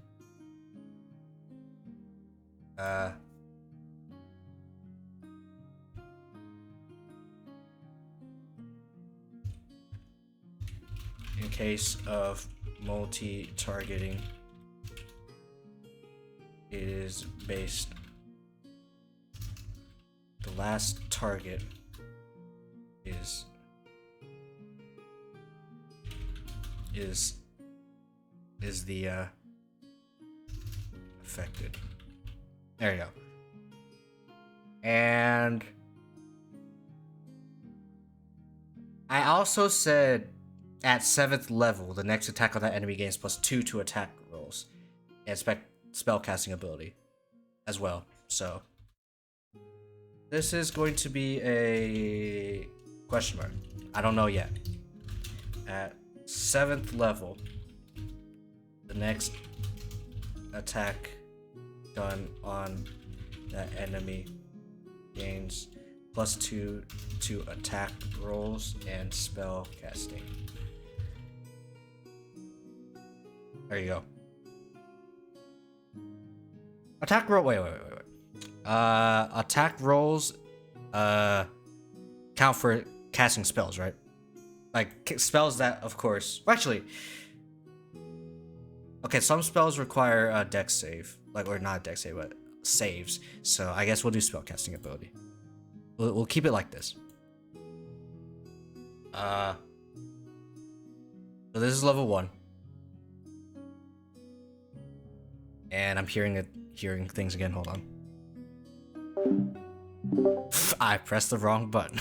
In case of multi-targeting, it is based, the last target is the affected. There you go. And I also said at 7th level, the next attack on that enemy gains +2 to attack rolls and spell casting ability as well. So this is going to be a question mark. I don't know yet. At 7th level, the next attack done on that enemy gains +2 to attack rolls and spell casting. There you go. Attack roll. Wait. Attack rolls count for casting spells, right? Like spells that, of course. Actually, okay. Some spells require a dex save, like, or not a dex save, but saves. So I guess we'll do spell casting ability. We'll keep it like this. So this is level 1. And I'm hearing things again. Hold on. I pressed the wrong button.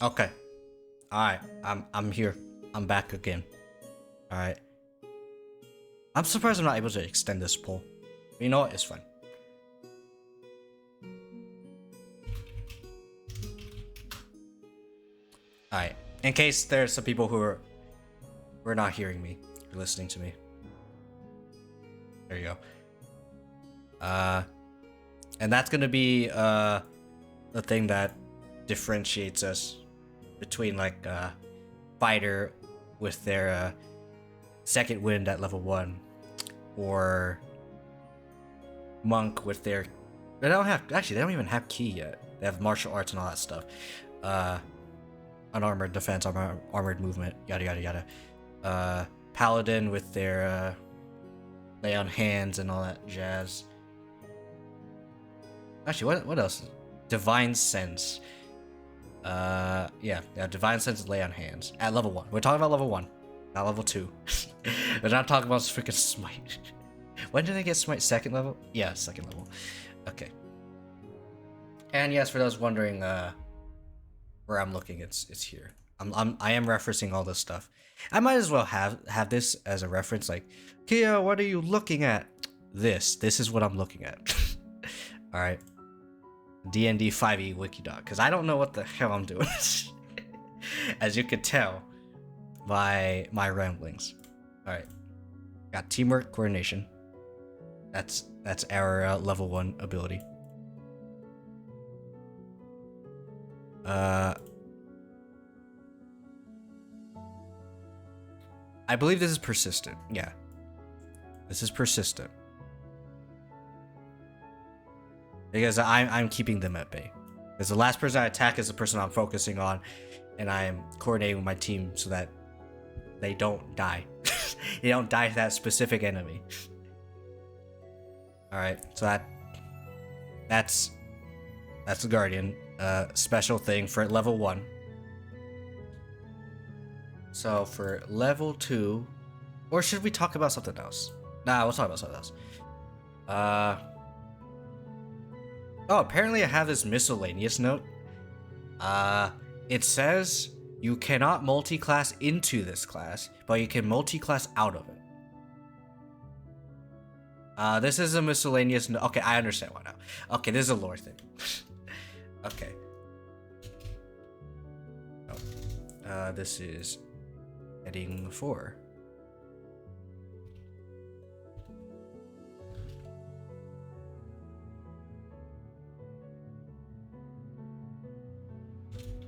Okay. Alright. I'm here. I'm back again. Alright. I'm surprised I'm not able to extend this poll. You know what? It's fine. Alright. In case there's some people who are not hearing me or listening to me. There you go. And that's gonna be the thing that differentiates us between like fighter with their second wind at level 1 or monk with their they don't even have ki yet. They have martial arts and all that stuff. Unarmored defense, armored movement, yada yada yada. Paladin with their lay on hands and all that jazz. Actually, what else? Divine sense. Yeah, divine sense, lay on hands at level 1. We're talking about level 1, not level 2. We're not talking about freaking smite. When did they get smite? Second level? Yeah, second level. Okay. And yes, for those wondering where I'm looking, it's here. I am referencing all this stuff. I might as well have this as a reference, like, Kia, what are you looking at? This is what I'm looking at. All right. D&D 5e Wikidoc, because I don't know what the hell I'm doing. As you could tell by my ramblings. All right, got teamwork, coordination. That's our level 1 ability. I believe this is persistent. Yeah, this is persistent. Because I'm keeping them at bay. Because the last person I attack is the person I'm focusing on, and I am coordinating with my team so that they don't die. They don't die to that specific enemy. Alright, so that's the Guardian. Special thing for level 1. So for level 2, or should we talk about something else? Nah, we'll talk about something else. Oh, apparently I have this miscellaneous note. It says you cannot multi-class into this class, but you can multi-class out of it. This is a miscellaneous note. Okay, I understand why now. Okay, this is a lore thing. Okay. Oh. This is heading 4.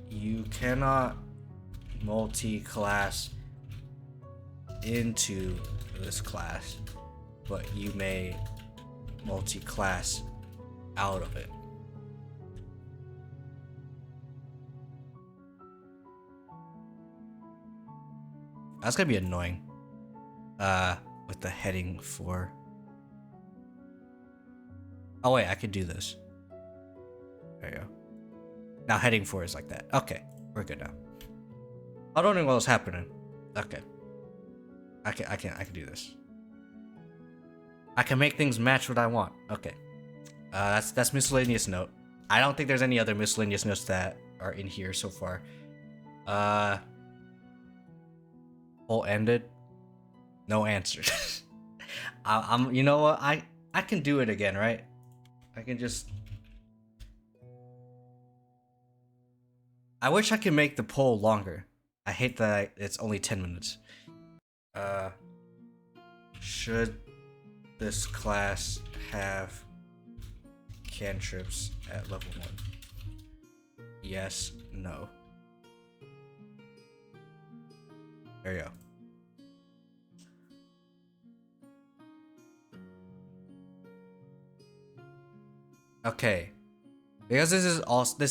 You cannot multi-class into this class, but you may multi-class out of it. That's gonna be annoying. With the heading 4. Oh wait, I could do this. There you go. Now heading 4 is like that. Okay, we're good now. I don't know what was happening. Okay. I can do this. I can make things match what I want. Okay. That's miscellaneous note. I don't think there's any other miscellaneous notes that are in here so far. Poll ended. No answers. I'm. You know what? I can do it again, right? I can just. I wish I could make the poll longer. I hate that it's only 10 minutes. Should this class have cantrips at level 1? Yes, no. There you go. Okay. Because this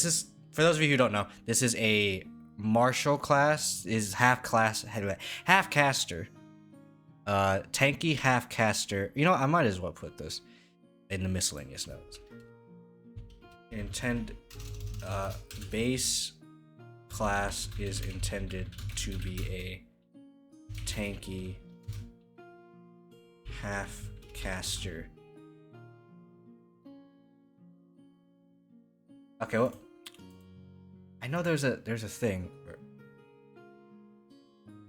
is for those of you who don't know, this is a martial class, is half caster. Tanky half caster. You know, I might as well put this in the miscellaneous notes. Base class is intended to be a tanky half caster. Okay, well, I know there's a thing.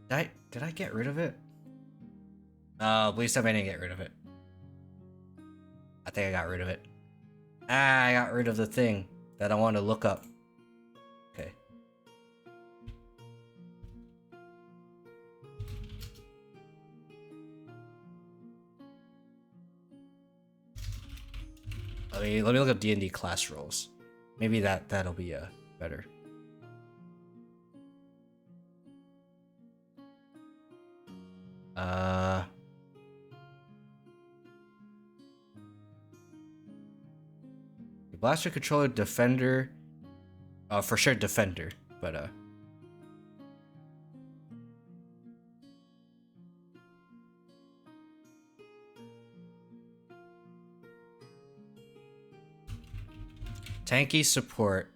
Did I get rid of it? Please tell me I didn't get rid of it. I think I got rid of it. I got rid of the thing that I want to look up. Okay. Let me look up D&D class roles. Maybe that'll be better. Blaster controller defender. For sure defender, but tanky support.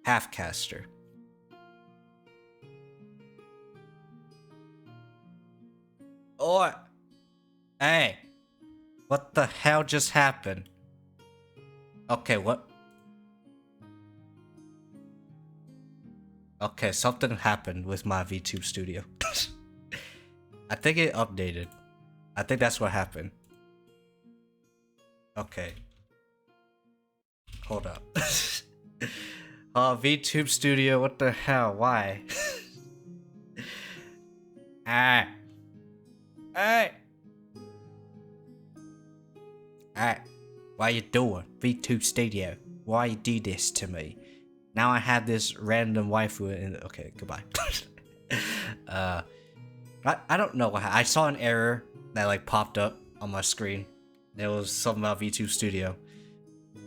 Half caster. Oh, hey, what the hell just happened? Okay, what? Okay, something happened with my VTube studio. I think it updated. I think that's what happened. Okay. Hold up. VTube studio, what the hell? Why? Ah. Hey. Hey. What you doing? VTube studio. Why you do this to me? Now I have this random waifu in. Okay, goodbye. I don't know what happened. I saw an error that like popped up on my screen. It was something about VTube Studio,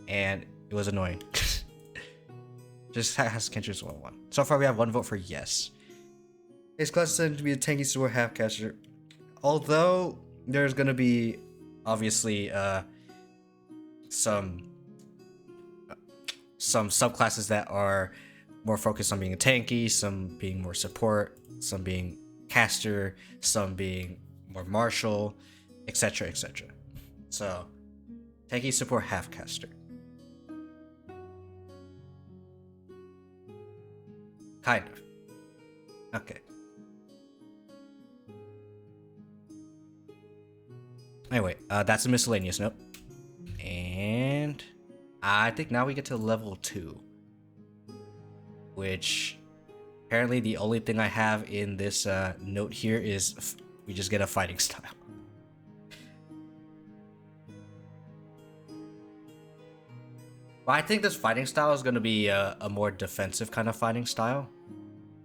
and it was annoying. Just has Kentra's 1-1. So far, we have 1 vote for yes. His class is said to be a tanky sword half caster. Although there's gonna be obviously some subclasses that are more focused on being a tanky, some being more support, some being caster, some being more martial, etc, etc. So tanky support half caster. Kind of. Okay. Anyway, that's a miscellaneous note. And I think now we get to level 2. Which apparently the only thing I have in this note here is we just get a fighting style. But I think this fighting style is going to be a more defensive kind of fighting style.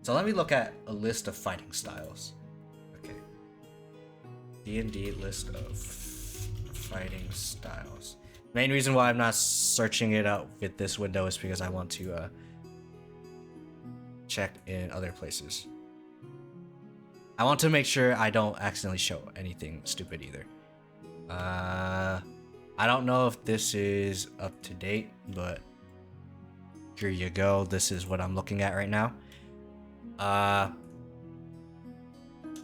So let me look at a list of fighting styles. Okay. D&D list of fighting styles. Main reason why I'm not searching it out with this window is because I want to check in other places. I want to make sure I don't accidentally show anything stupid either. I don't know if this is up to date, but here you go. This is what I'm looking at right now.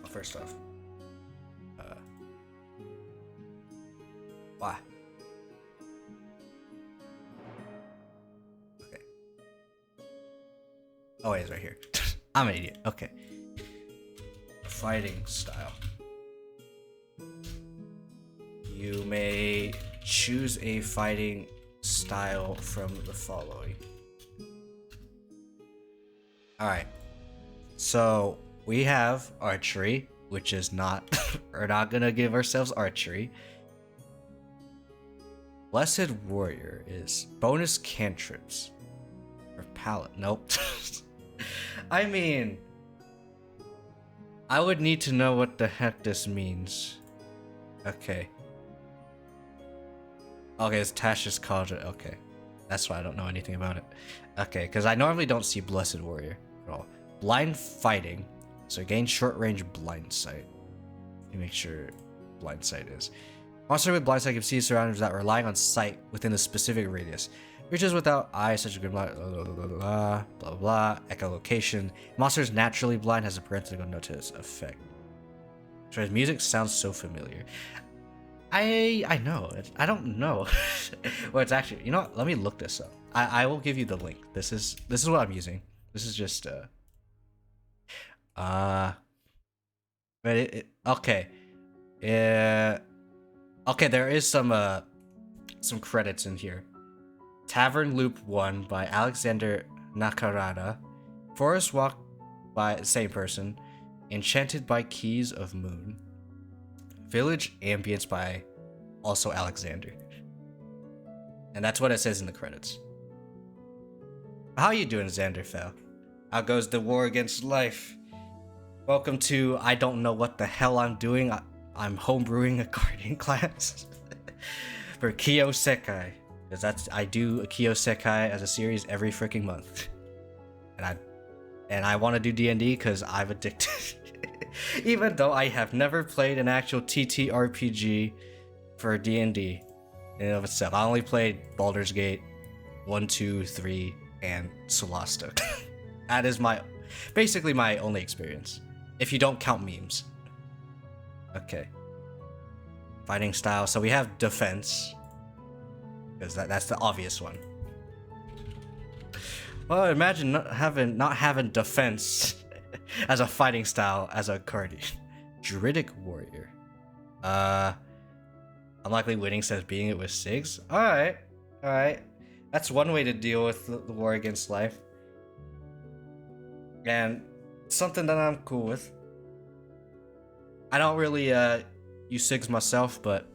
First off, why? Oh, it's right here. I'm an idiot. Okay. Fighting style. You may choose a fighting style from the following. Alright. So we have archery, which is not we're not gonna give ourselves archery. Blessed Warrior is bonus cantrips. Or palette. Nope. I mean, I would need to know what the heck this means. Okay. Okay, it's Tasha's Cauldron. Okay. That's why I don't know anything about it. Okay, because I normally don't see Blessed Warrior at all. Blind Fighting. So gain short range blind sight. Let me make sure blind sight is. Monster with blind sight can see surroundings without relying on sight within a specific radius. Creatures without eyes, such as good blind, blah blah blah blah blah. Echolocation. Monsters naturally blind has a parenthetical note to its effect. So his music sounds so familiar. I know. I don't know. Well, it's actually. You know what? Let me look this up. I will give you the link. This is what I'm using. This is just but okay. Okay, there is some credits in here. Tavern Loop 1 by Alexander Nakarada. Forest Walk by same person. Enchanted by Keys of Moon. Village Ambience by also Alexander. And that's what it says in the credits. How you doing, Xanderfell? How goes the war against life? Welcome to I don't know what the hell I'm doing. I'm homebrewing a gardening class for Kiyo-Sekai. Because I do a Kiyo-Sekai as a series every freaking month. And I want to do D&D because I'm addicted. Even though I have never played an actual TTRPG for D&D in and of itself. I only played Baldur's Gate 1, 2, 3, and Solasta. That is basically my only experience. If you don't count memes. Okay. Fighting style. So we have defense. Because that's the obvious one. Well, imagine not having defense as a fighting style as a guardian. Druidic warrior. Unlikely winning says beating it with SIGs. Alright. That's one way to deal with the war against life. And something that I'm cool with. I don't really use SIGs myself, but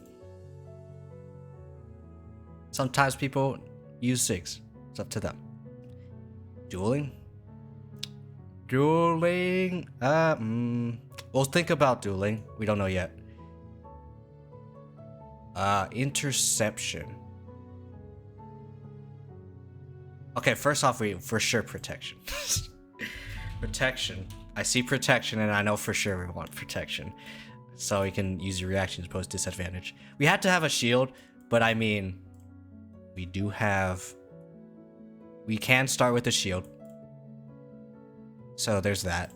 sometimes people use SIGs. It's up to them. Dueling? We'll think about dueling. We don't know yet. Interception. Okay, first off, for sure protection. Protection. I see protection, and I know for sure we want protection. So we can use your reactions pose disadvantage. We had to have a shield, but I mean, we can start with a shield. So there's that.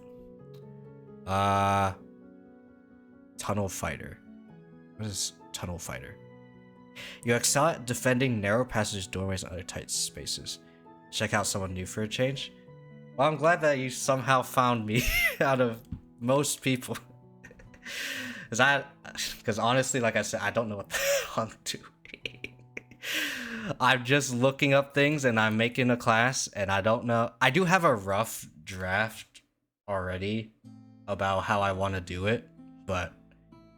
Tunnel Fighter. What is Tunnel Fighter? You excel at defending narrow passages, doorways, and other tight spaces. Check out someone new for a change. Well, I'm glad that you somehow found me out of most people. Because honestly, like I said, I don't know what the hell I'm doing. I'm just looking up things and I'm making a class and I don't know. I do have a rough draft already about how I want to do it, but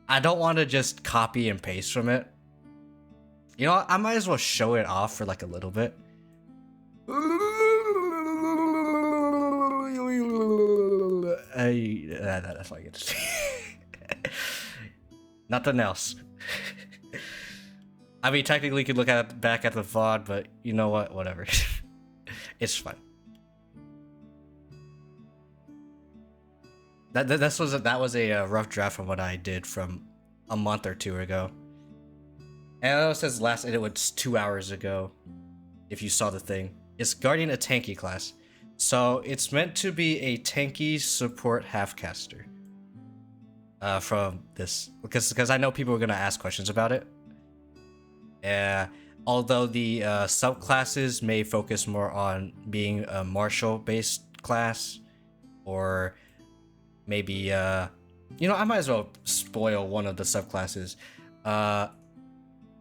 I don't want to just copy and paste from it. You know what? I might as well show it off for like a little bit. That's all I get to say. Nothing else. I mean, technically, you could look back at the VOD, but you know what? Whatever. It's fine. That was a rough draft from what I did from a month or two ago. And I know it says last edit was 2 hours ago. If you saw the thing, it's Guardian a tanky class, so it's meant to be a tanky support half-caster. From this, because I know people are gonna ask questions about it. Although the subclasses may focus more on being a martial-based class, or maybe I might as well spoil one of the subclasses.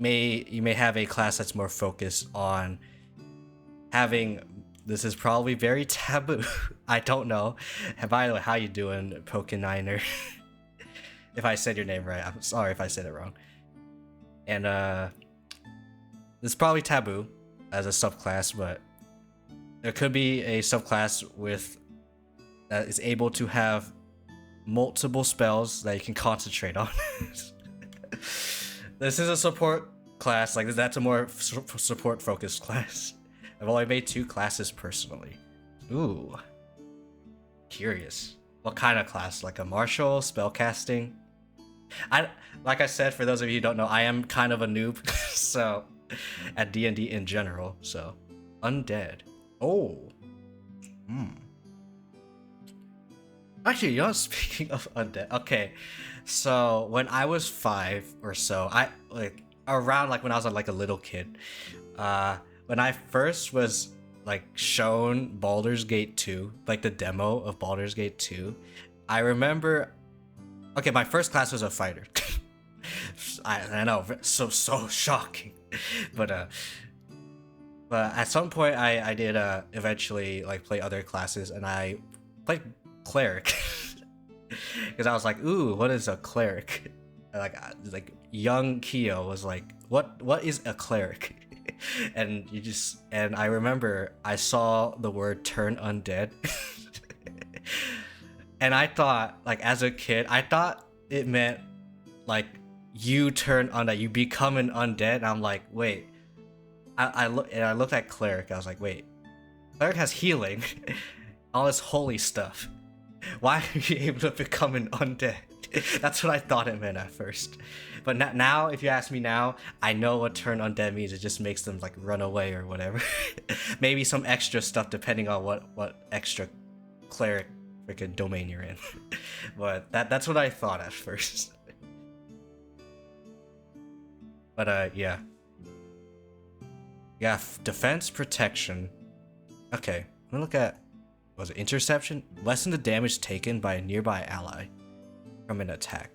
You may have a class that's more focused on having. This is probably very taboo. I don't know. And by the way, how you doing, Pokeniner? If I said your name right, I'm sorry if I said it wrong. And this is probably taboo as a subclass, but there could be a subclass that is able to have multiple spells that you can concentrate on. This is a support class, like that's a more support focused class. I've only made 2 classes personally. Ooh. Curious. What kind of class? Like a martial, spellcasting? Like I said, for those of you who don't know, I am kind of a noob, so at D&D in general, so undead. Oh. Actually, speaking of undead, okay. So when I was 5 or so, when I was like a little kid, when I first was like shown Baldur's Gate 2, like the demo of Baldur's Gate 2, I remember. Okay, my first class was a fighter. I know, so shocking, but at some point I did eventually like play other classes, and I played cleric because I was like, ooh, what is a cleric? Like young Kiyo was like, what is a cleric? And I remember I saw the word turn undead. And I thought, like, as a kid, I thought it meant like you turn undead, you become an undead. And I'm like, wait. I looked at cleric. I was like, wait, cleric has healing, all this holy stuff. Why are you able to become an undead? That's what I thought it meant at first. But now, if you ask me now, I know what turn undead means. It just makes them like run away or whatever. Maybe some extra stuff depending on what extra cleric freaking domain you're in. But that's what I thought at first. But yeah, defense, protection. Okay, I'm gonna look at, was it interception? Lessen the damage taken by a nearby ally from an attack.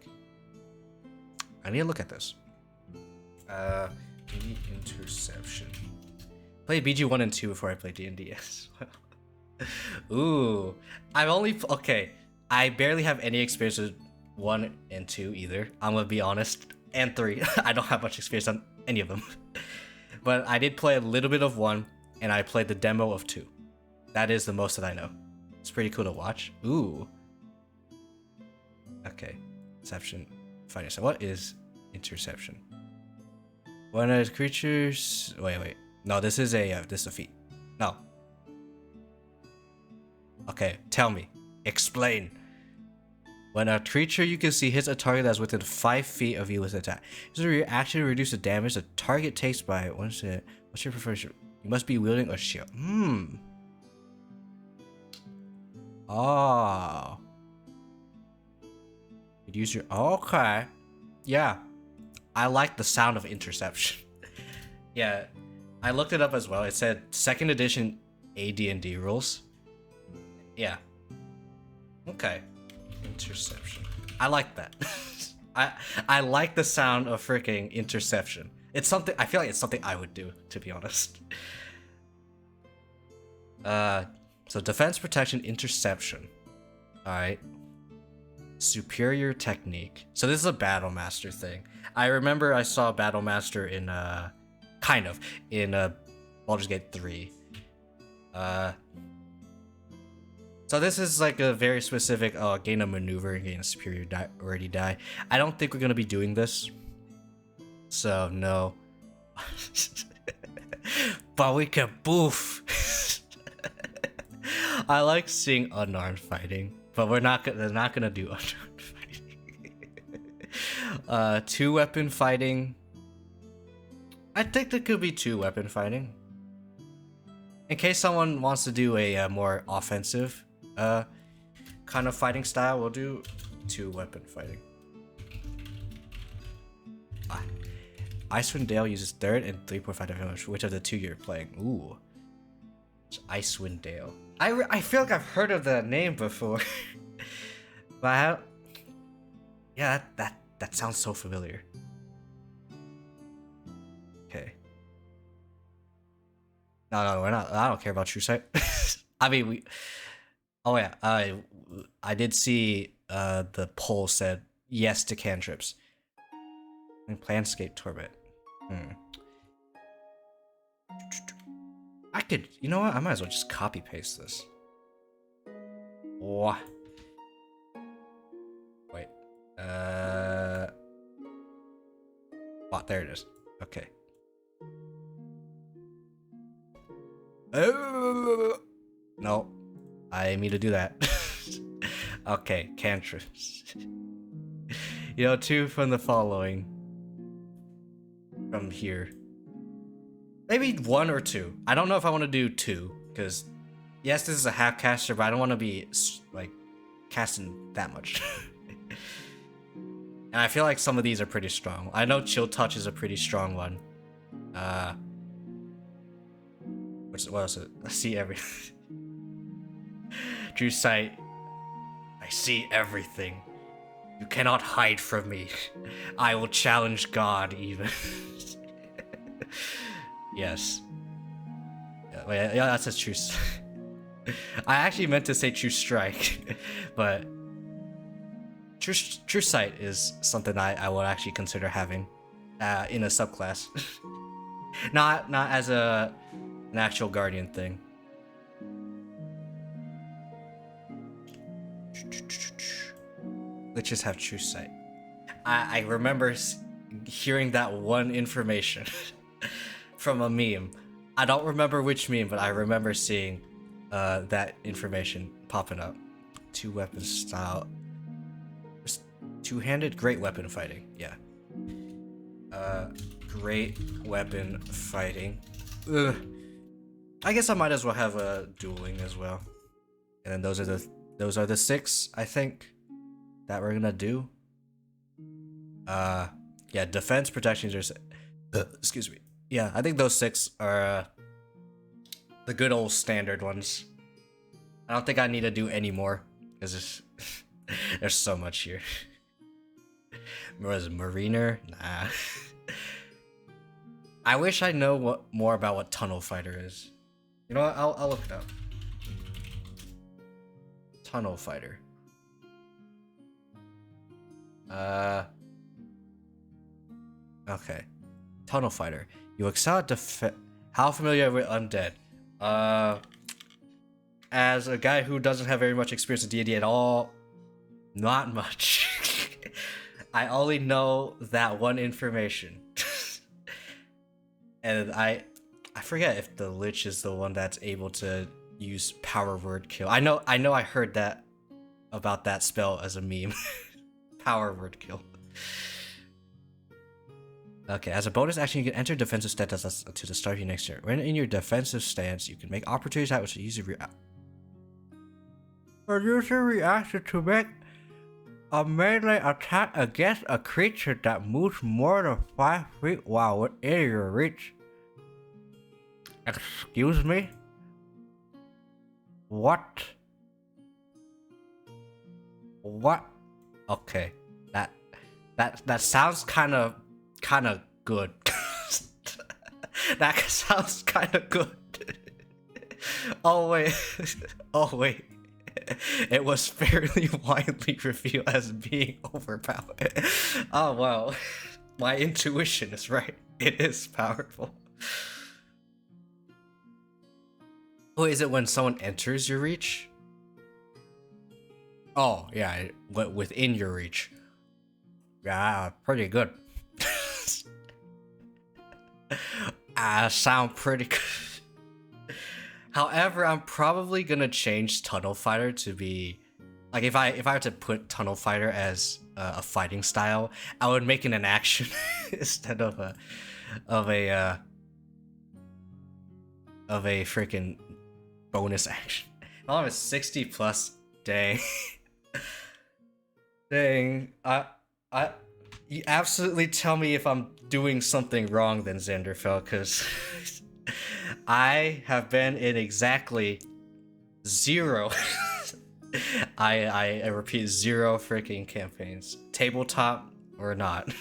I need to look at this. Maybe interception. Played BG 1 and 2 before I played D&D as well. Ooh, I barely have any experience with 1 and 2 either. I'm gonna be honest. And 3. I don't have much experience on any of them. But I did play a little bit of 1, and I played the demo of 2. That is the most that I know. It's pretty cool to watch. Ooh. Okay. Interception. Fighting. So what is interception? When a creature's... Wait. No, this is a feat. No. Okay, tell me. Explain. When a creature you can see hits a target that's within 5 feet of you with an attack, use a reaction to reduce the damage the target takes by... What's your preferred shield? You must be wielding a shield. Oh. You'd use your... Okay. Yeah. I like the sound of interception. Yeah. I looked it up as well. It said 2nd edition AD&D rules. Yeah. Okay. Interception. I like that. I like the sound of freaking interception. It's something, I feel like it's something I would do, to be honest. So defense, protection, interception. Alright. Superior technique. So this is a battle master thing. I remember I saw a battle master in Baldur's Gate 3. So this is like a very specific gain a maneuver and gain a superior die. I don't think we're gonna be doing this. So no. But we can boof. I like seeing unarmed fighting, but they're not gonna do unarmed fighting. 2-weapon fighting. I think there could be 2-weapon fighting. In case someone wants to do a more offensive kind of fighting style, we'll do 2-weapon fighting. Icewind Dale uses 3rd and 3.5 damage. Which of the 2 you're playing? Ooh. It's Icewind Dale. I feel like I've heard of that name before. But yeah, that sounds so familiar. Okay. No, we're not. I don't care about True Sight. I mean, we. Oh yeah, I did see the poll said yes to cantrips. And Planscape Torment. I could, you know what? I might as well just copy paste this. Wait. Oh, there it is. Okay. No, I mean to do that. Okay, cantrips. You know, 2 from the following. From here. Maybe 1 or 2. I don't know if I want to do 2, because yes, this is a half caster, but I don't want to be like casting that much. And I feel like some of these are pretty strong. I know Chill Touch is a pretty strong one. What else is it? I see everything. True Sight. I see everything. You cannot hide from me. I will challenge God even. Yes. Yeah, that's a true. I actually meant to say True Strike, but True Sight is something I would actually consider having in a subclass. not as an actual Guardian thing. Let's just have True Sight. I remember hearing that one information from a meme. I don't remember which meme, but I remember seeing that information popping up. 2 weapon style. Two-handed great weapon fighting. Yeah. Great weapon fighting. Ugh. I guess I might as well have a dueling as well. And then those are the 6, I think, that we're gonna do. Yeah, defense, protections, excuse me. Yeah, I think those 6 are the good old standard ones. I don't think I need to do any more because there's so much here. Was Mariner? Nah. I wish I know more about what Tunnel Fighter is. You know what? I'll look it up. Tunnel Fighter. Okay. Tunnel Fighter. You excel at How familiar with undead? As a guy who doesn't have very much experience in D&D at all, not much. I only know that one information. And I forget if the Lich is the one that's able to use power word kill. I know I heard that about that spell as a meme. Power word kill. Okay, as a bonus action, you can enter defensive stance to the start of your next turn. When in your defensive stance, you can make opportunity attack which use a user reaction to make a melee attack against a creature that moves more than 5 feet while within your reach. Excuse me? What? What? Okay, that sounds kind of good. That sounds kind of good. Oh wait, it was fairly widely revealed as being overpowered. Oh wow, my intuition is right. It is powerful. Oh, is it when someone enters your reach? Oh yeah, within your reach. Yeah, pretty good. Sound pretty good. However, I'm probably gonna change Tunnel Fighter to be like if I were to put Tunnel Fighter as a fighting style, I would make it an action instead of a freaking bonus action. Oh, I'm at 60 plus. Dang. Dang. You absolutely tell me if I'm doing something wrong then, Xanderfell, because I have been in exactly 0. I repeat, 0 freaking campaigns, tabletop or not.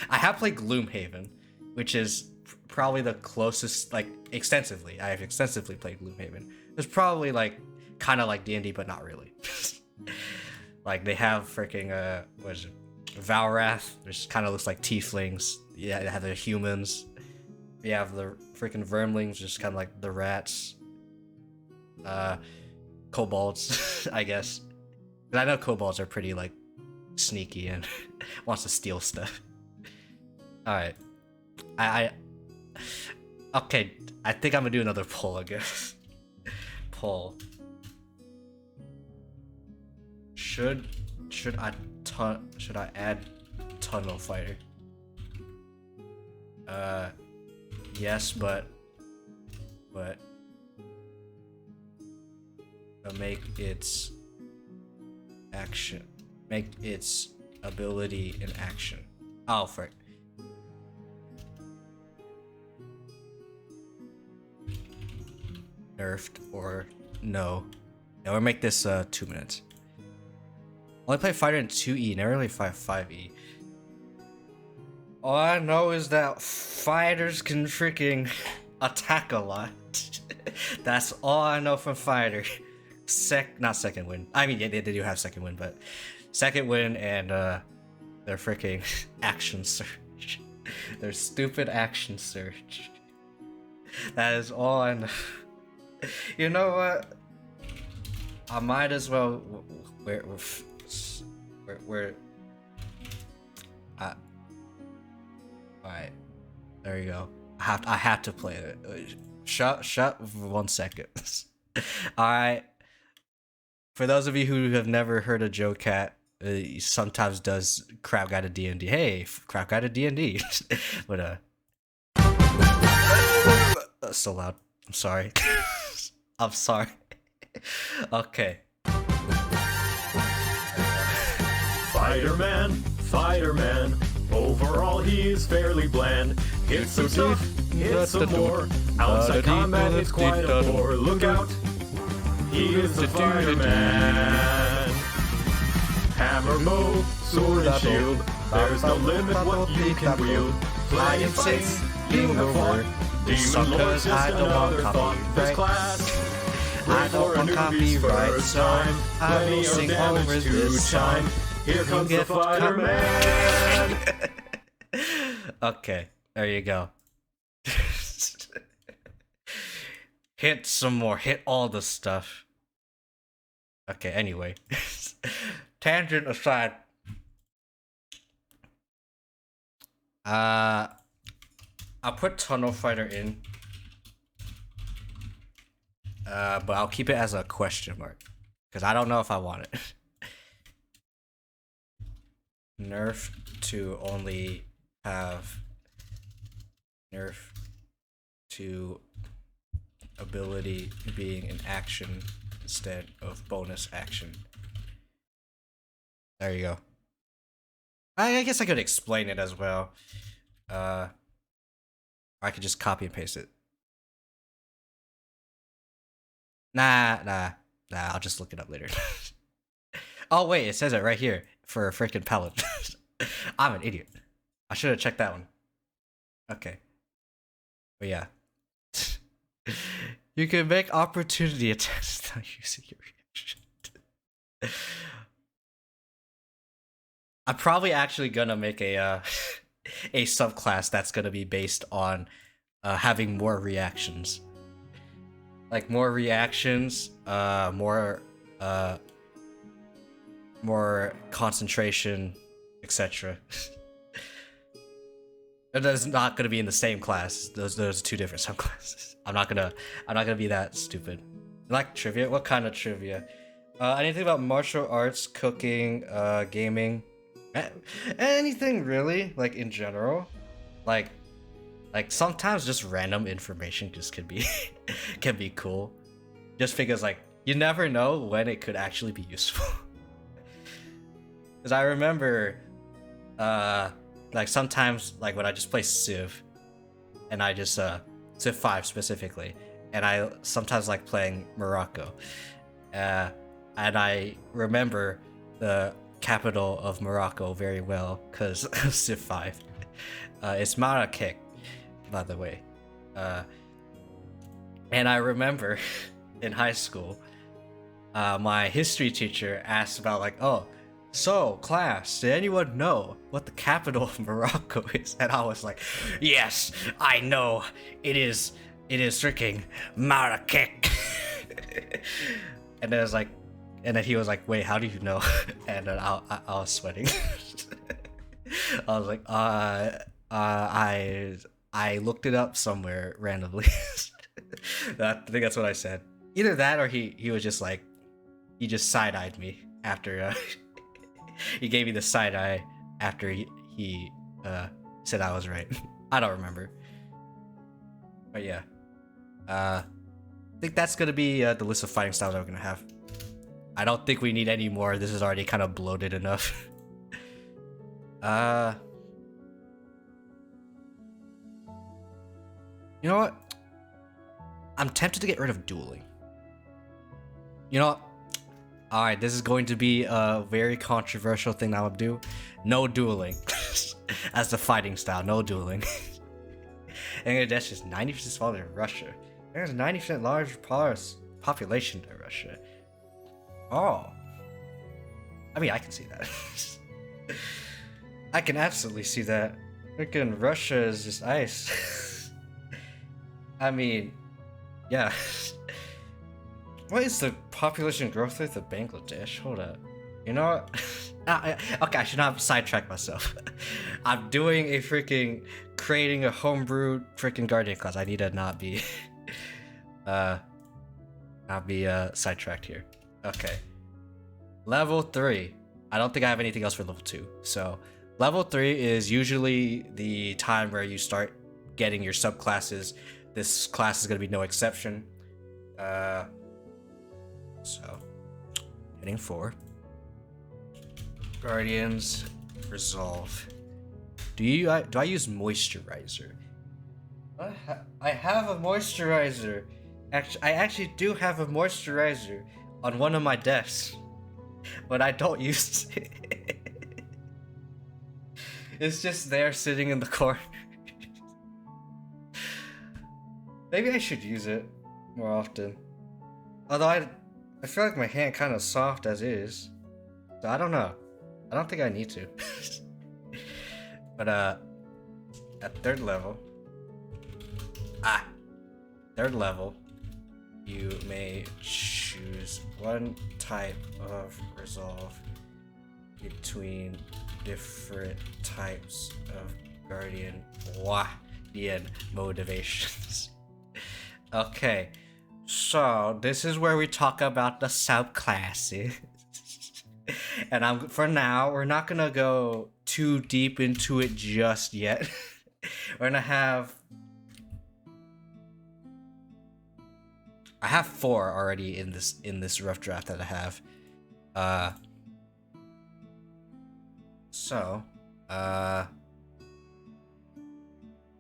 I have played Gloomhaven, which is probably the closest, like, extensively. I have extensively played Gloomhaven. It's probably like kind of like D&D, but not really. Like they have freaking what is it, Valrath, which kind of looks like tieflings. Yeah, they have the humans. We have the freaking vermlings, just kind of like the rats. Kobolds, I guess. But I know kobolds are pretty like sneaky and wants to steal stuff. All right, I okay. I think I'm gonna do another poll, I guess. Poll. Should I add Tunnel Fighter? Yes, but make its action, make its ability in action. Oh, frick. Nerfed or no? Yeah, we'll make this 2 minutes. Only play fighter in 2E, never really fight 5E. All I know is that fighters can freaking attack a lot. That's all I know from fighter. Not second wind. I mean, yeah, they do have second wind, but second wind and their freaking action surge. Their stupid action surge. That is all I know. You know what? I might as well. Alright, there you go. I have to play it. Shut for 1 second. Alright. For those of you who have never heard of Joe Cat, he sometimes does Crap Guide to D&D. Hey, Crap Guide to D&D. But that's so loud. I'm sorry. I'm sorry. Okay. Fighter man, overall he's fairly bland. Hits some stuff, hits some more. Outside combat it's quite a bore. Look out, he is the fighter man. Hammer, bow, sword and shield, there's no limit what you can wield. Flying fights, you have fought. Demon Lord's just another thought. This class, I don't want copyright, so I will sing over this time. Here comes the fighter man. Okay, there you go. Hit some more. Hit all the stuff. Okay, anyway. Tangent aside. I'll put Tunnel Fighter in. But I'll keep it as a question mark. Because I don't know if I want it. Nerf to only have nerf to ability being an action instead of bonus action. There you go. I guess I could explain it as well. Or I could just copy and paste it. Nah, I'll just look it up later. Oh wait, it says it right here for a freaking palette. I'm an idiot. I should have checked that one. Okay. But yeah. You can make opportunity attacks without using your reaction. I'm probably actually gonna make a a subclass that's gonna be based on having more reactions. Like more reactions, more concentration, etc. That's not gonna be in the same class. Those are two different subclasses. I'm not gonna be that stupid. You like trivia? What kind of trivia? Anything about martial arts, cooking, gaming, anything really? Like in general, like sometimes just random information just can be can be cool. Just because like you never know when it could actually be useful. Because I remember, like sometimes like when I just play Civ, and I just Civ 5 specifically, and I sometimes like playing Morocco, And I remember the capital of Morocco very well because of Civ 5. It's Marrakech, by the way. And I remember in high school, my history teacher asked about like, oh, so class, did anyone know what the capital of Morocco is? And I was like, yes, I know. It is freaking Marrakech. And then I was like, and then he was like, wait, how do you know? And then I was sweating. I was like, I looked it up somewhere randomly. I think that's what I said. Either that or he was just like, he just side-eyed me after he gave me the side eye after he said I was right. I don't remember. But yeah. I think that's gonna be the list of fighting styles that we're gonna have. I don't think we need any more. This is already kind of bloated enough. You know what? I'm tempted to get rid of dueling. You know what? Alright, this is going to be a very controversial thing I would do. No dueling. As the fighting style, no dueling. And that's just 90% smaller than Russia. There's a 90% larger population than Russia. Oh. I mean, I can see that. I can absolutely see that. Freaking Russia is just ice. I mean, yeah. What is the population growth rate of Bangladesh? Hold up. You know what? Okay, I should not sidetrack myself. I'm doing a freaking creating a homebrew freaking guardian class. I need to not be sidetracked here. Okay. Level 3. I don't think I have anything else for level 2. So level 3 is usually the time where you start getting your subclasses. This class is gonna be no exception. So heading 4. Guardians Resolve. Do I use moisturizer? I have a moisturizer. I actually do have a moisturizer on one of my desks, but I don't use it. It's just there sitting in the corner. Maybe I should use it more often. Although I feel like my hand kind of soft as is, so I don't know. I don't think I need to. But at third level, you may choose one type of resolve between different types of guardian motivations. Okay, so this is where we talk about the subclasses. And for now, we're not gonna go too deep into it just yet. We're gonna have... I have 4 already in this rough draft that I have.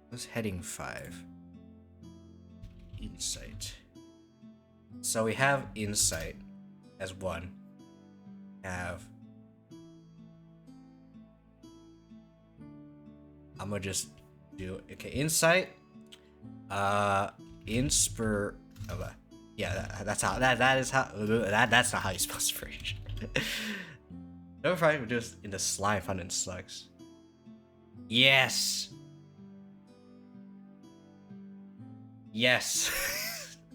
What's heading 5? Insight. So we have insight as 1. I'm gonna just do insight. That's not how you spell inspiration. No, if I would just in the slime fun and slugs. Yes.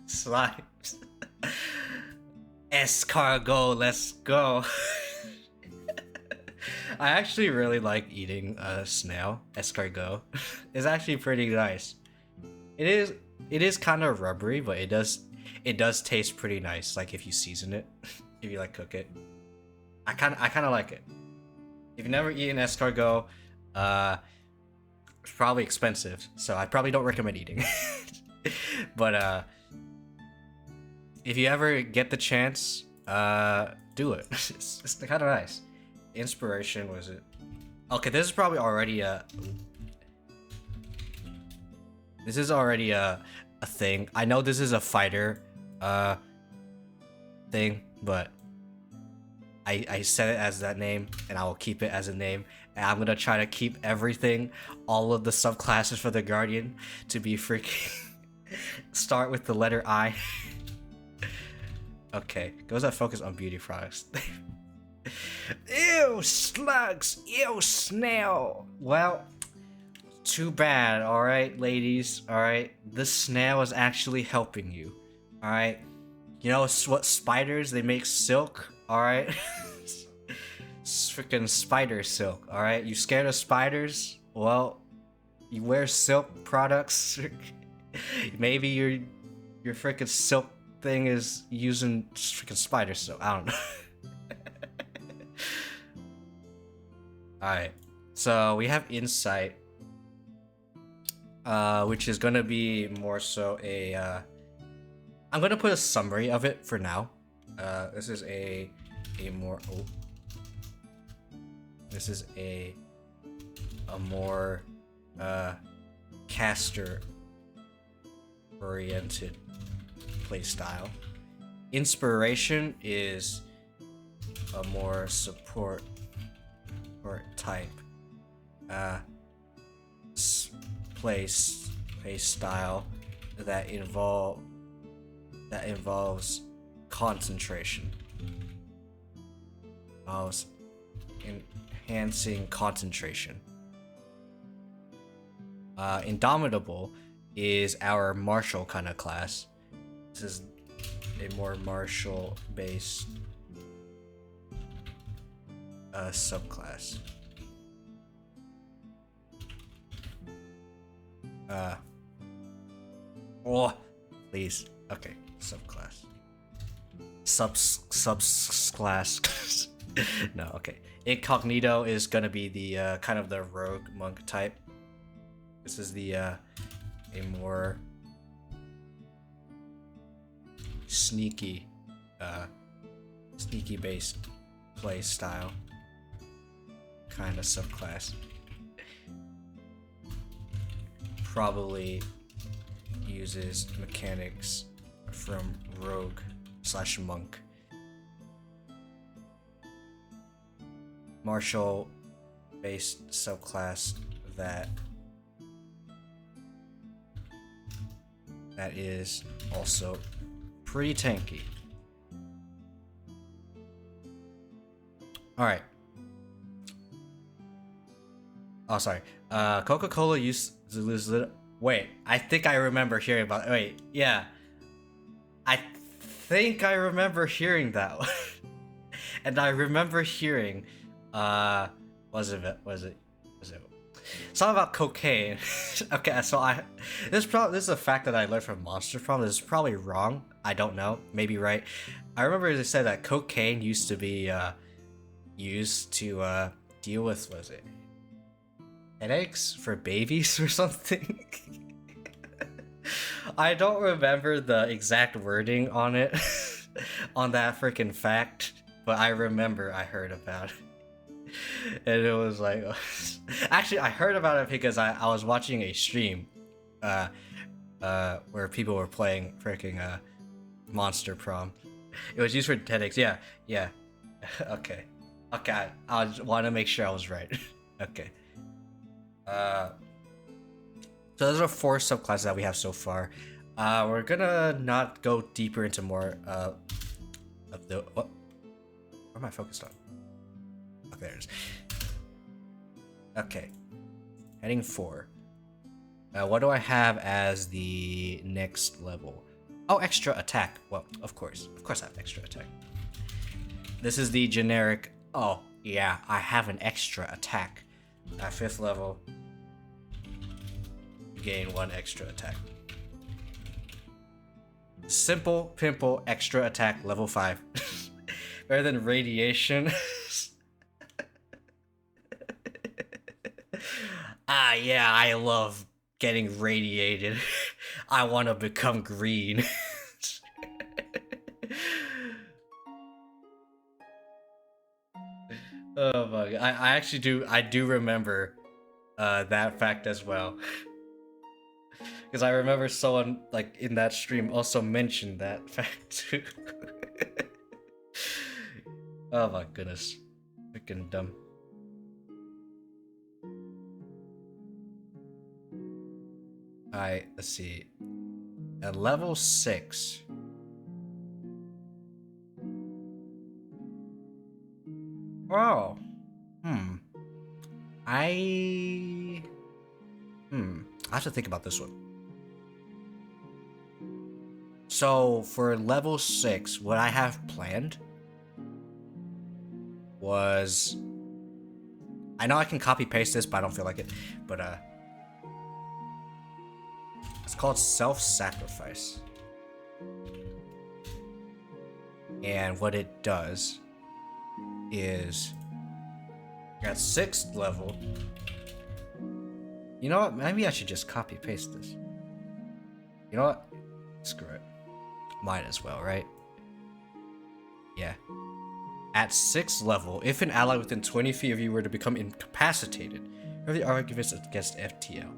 Slimes. Escargot, let's go. I actually really like eating snail. Escargot. It's actually pretty nice. It is kind of rubbery, but it does taste pretty nice. Like if you season it, if you like cook it. I kind of like it. If you've never eaten escargot, it's probably expensive, so I probably don't recommend eating. But if you ever get the chance, do it. It's kind of nice. Inspiration, was it? Okay, this is probably already a thing. I know this is a fighter. thing, but I said it as that name, and I will keep it as a name. And I'm gonna try to keep everything, all of the subclasses for the Guardian, to be freaking start with the letter I. Okay, goes that focus on beauty products. Ew, slugs! Ew, snail! Well, too bad, alright, ladies, alright? This snail is actually helping you, alright? You know what spiders, they make silk, alright? Freaking spider silk, alright? You scared of spiders? Well, you wear silk products. Maybe your freaking silk thing is using freaking spider silk, I don't know. Alright, so we have insight, which is gonna be more so a, I'm gonna put a summary of it for now. This is a more, this is a more, caster oriented playstyle. Inspiration is a more support or type play style that involves concentration, involves enhancing concentration. Indomitable is our martial kind of class. This is a more martial based subclass. Oh, please. Okay, subclass. Subclass. No, okay. Incognito is gonna be the kind of the rogue monk type. This is the a more sneaky based play style kind of subclass. Probably uses mechanics from rogue / monk. Martial based subclass that is also pretty tanky. All right. Oh, sorry. Coca-Cola used to lose. Wait, I think I remember hearing about. Wait, yeah. I think I remember hearing that one. And I remember hearing, was it something about cocaine? Okay, so this is a fact that I learned from Monster Prom. This is probably wrong. I don't know. Maybe right. I remember they said that cocaine used to be used to deal with, was it headaches for babies or something? I don't remember the exact wording on it, on that freaking fact, but I remember I heard about it. And it was like, actually, I heard about it because I was watching a stream, where people were playing freaking Monster Prom. It was used for headaches. Yeah. Okay. I want to make sure I was right. Okay. So those are 4 subclasses that we have so far. We're gonna not go deeper into more of the. What? Where am I focused on? Oh, there it is. Okay. Heading 4. What do I have as the next level? Oh, extra attack. Well, of course I have extra attack. This is the generic. Oh yeah, I have an extra attack. At 5th level, you gain 1 extra attack. Simple pimple extra attack level 5. Better than radiation. Yeah, I love getting radiated. I want to become green. Oh my god, I actually do remember that fact as well. Because I remember someone like in that stream also mentioned that fact too. Oh my goodness. Freaking dumb. Alright, let's see. At level 6. Oh. I have to think about this one. So for level 6, what I have planned was, I know I can copy paste this, but I don't feel like it. But it's called self-sacrifice. And what it does is, you're at 6th level. You know what? Maybe I should just copy paste this. You know what? Screw it. Might as well, right? Yeah. At 6th level, if an ally within 20 feet of you were to become incapacitated, or the arguments against FTL.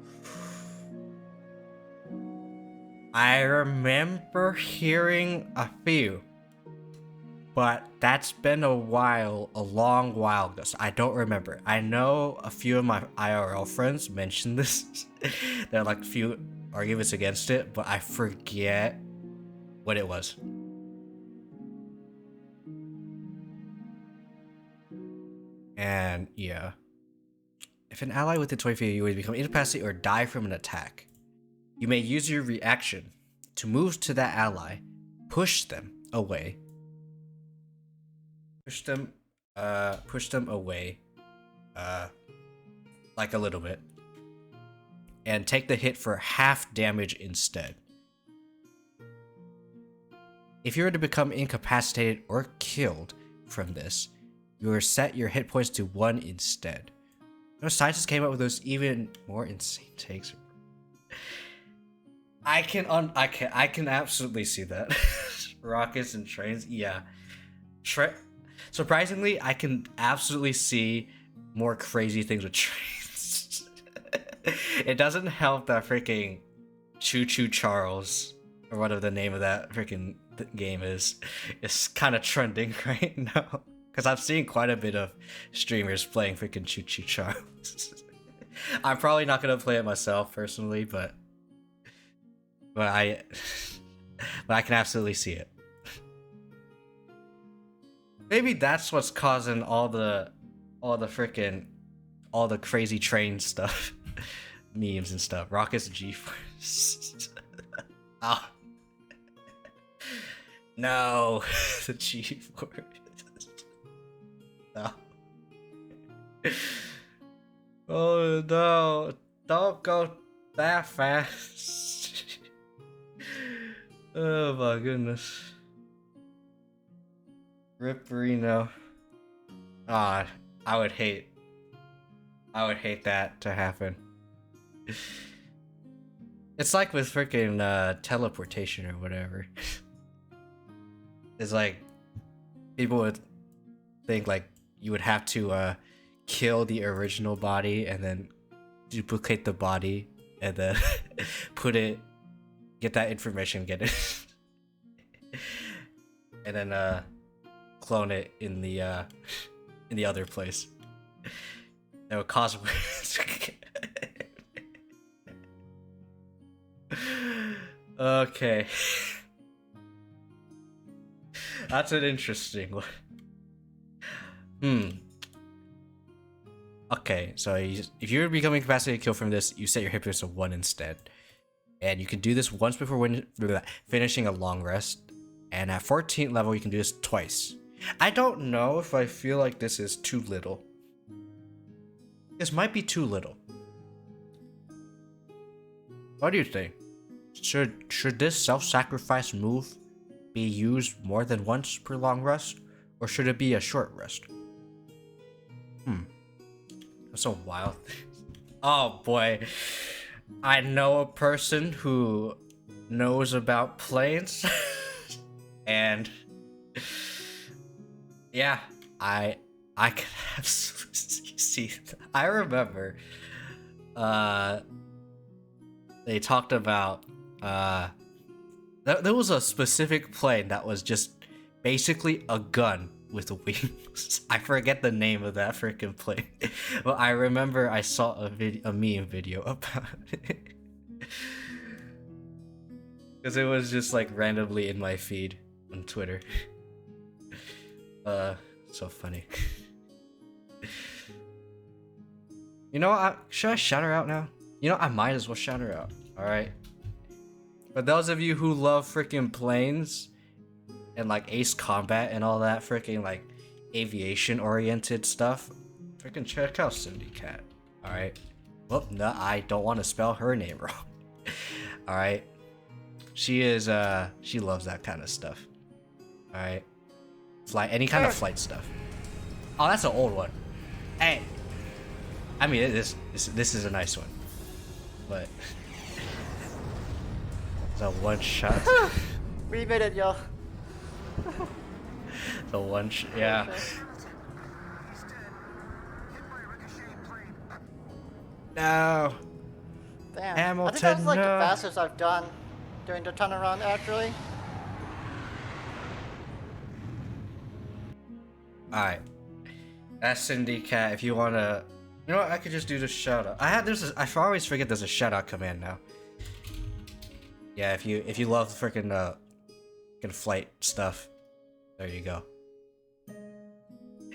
I remember hearing a few, but that's been a while, a long while ago, so I don't remember. I know a few of my IRL friends mentioned this. There are like a few arguments against it, but I forget what it was. And yeah. If an ally within 20 feet of you would become incapacitated or die from an attack, you may use your reaction to move to that ally, push them away. Push them away, like a little bit, and take the hit for half damage instead. If you were to become incapacitated or killed from this, you will set your hit points to 1 instead. No, scientists came up with those even more insane takes. I can absolutely see that. Rockets and trains, yeah. Surprisingly, I can absolutely see more crazy things with trains. It doesn't help that freaking Choo Choo Charles, or whatever the name of that freaking game is kind of trending right now. Because I'm seeing quite a bit of streamers playing freaking Choo Choo Charles. I'm probably not gonna play it myself personally, but I can absolutely see it. Maybe that's what's causing all the crazy train stuff, memes and stuff. Rockets and G-Force. Ah, no, the G-Force. No. Oh no! Don't go that fast. Oh my goodness. Rip Reno. Ah, I would hate that to happen. It's like with freaking teleportation or whatever. It's like people would think like you would have to kill the original body and then duplicate the body and then get that information, get it, and then clone it in the other place. That would cause okay. That's an interesting one. Okay, so if you're becoming incapacitated kill from this, you set your hit points to 1 instead. And you can do this once before finishing a long rest. And at 14th level, you can do this twice. I don't know if I feel like this is too little. This might be too little. What do you think? Should this self-sacrifice move be used more than once per long rest? Or should it be a short rest? That's so wild. Oh boy. I know a person who knows about planes. And yeah, I can absolutely see that. I remember they talked about there was a specific plane that was just basically a gun with wings. I forget the name of that freaking plane, but I remember I saw a meme video about it. Because it was just like randomly in my feed on Twitter. So funny. You know what? Should I shout her out now? You know, I might as well shout her out. Alright. For those of you who love freaking planes and like Ace Combat and all that freaking like aviation oriented stuff, freaking check out Cindy Cat. Alright. Well, no, I don't want to spell her name wrong. Alright. She is, she loves that kind of stuff. Alright. Any kind of flight stuff. Oh, that's an old one. Hey. I mean, this is a nice one. But. It's a one shot. We made it, yo. The one yeah. No. Damn. Hamilton, I think that was like no. the fastest I've done during the turnaround, actually. Alright. That's Cindy Cat. If you wanna, you know what? I could just do the shout out. I always forget there's a shout out command now. Yeah, if you love freaking flight stuff, there you go.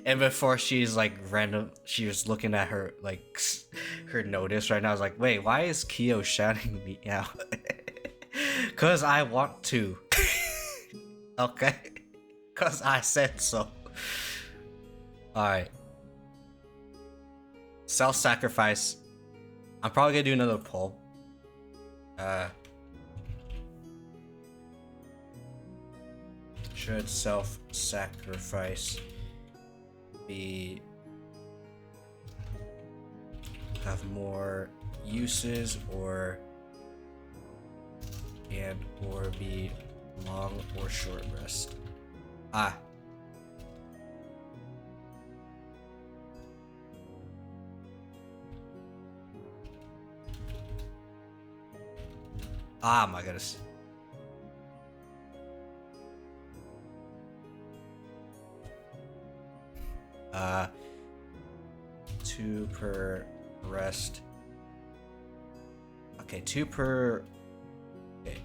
And before she's like she was looking at her like her notice right now. I was like, wait, why is Kiyo shouting me out? Cause I want to. Okay. Cause I said so. Alright. Self-sacrifice. I'm probably gonna do another poll. Should self-sacrifice have more uses or be long or short rest? My goodness. Two per rest. Okay, two per. Okay.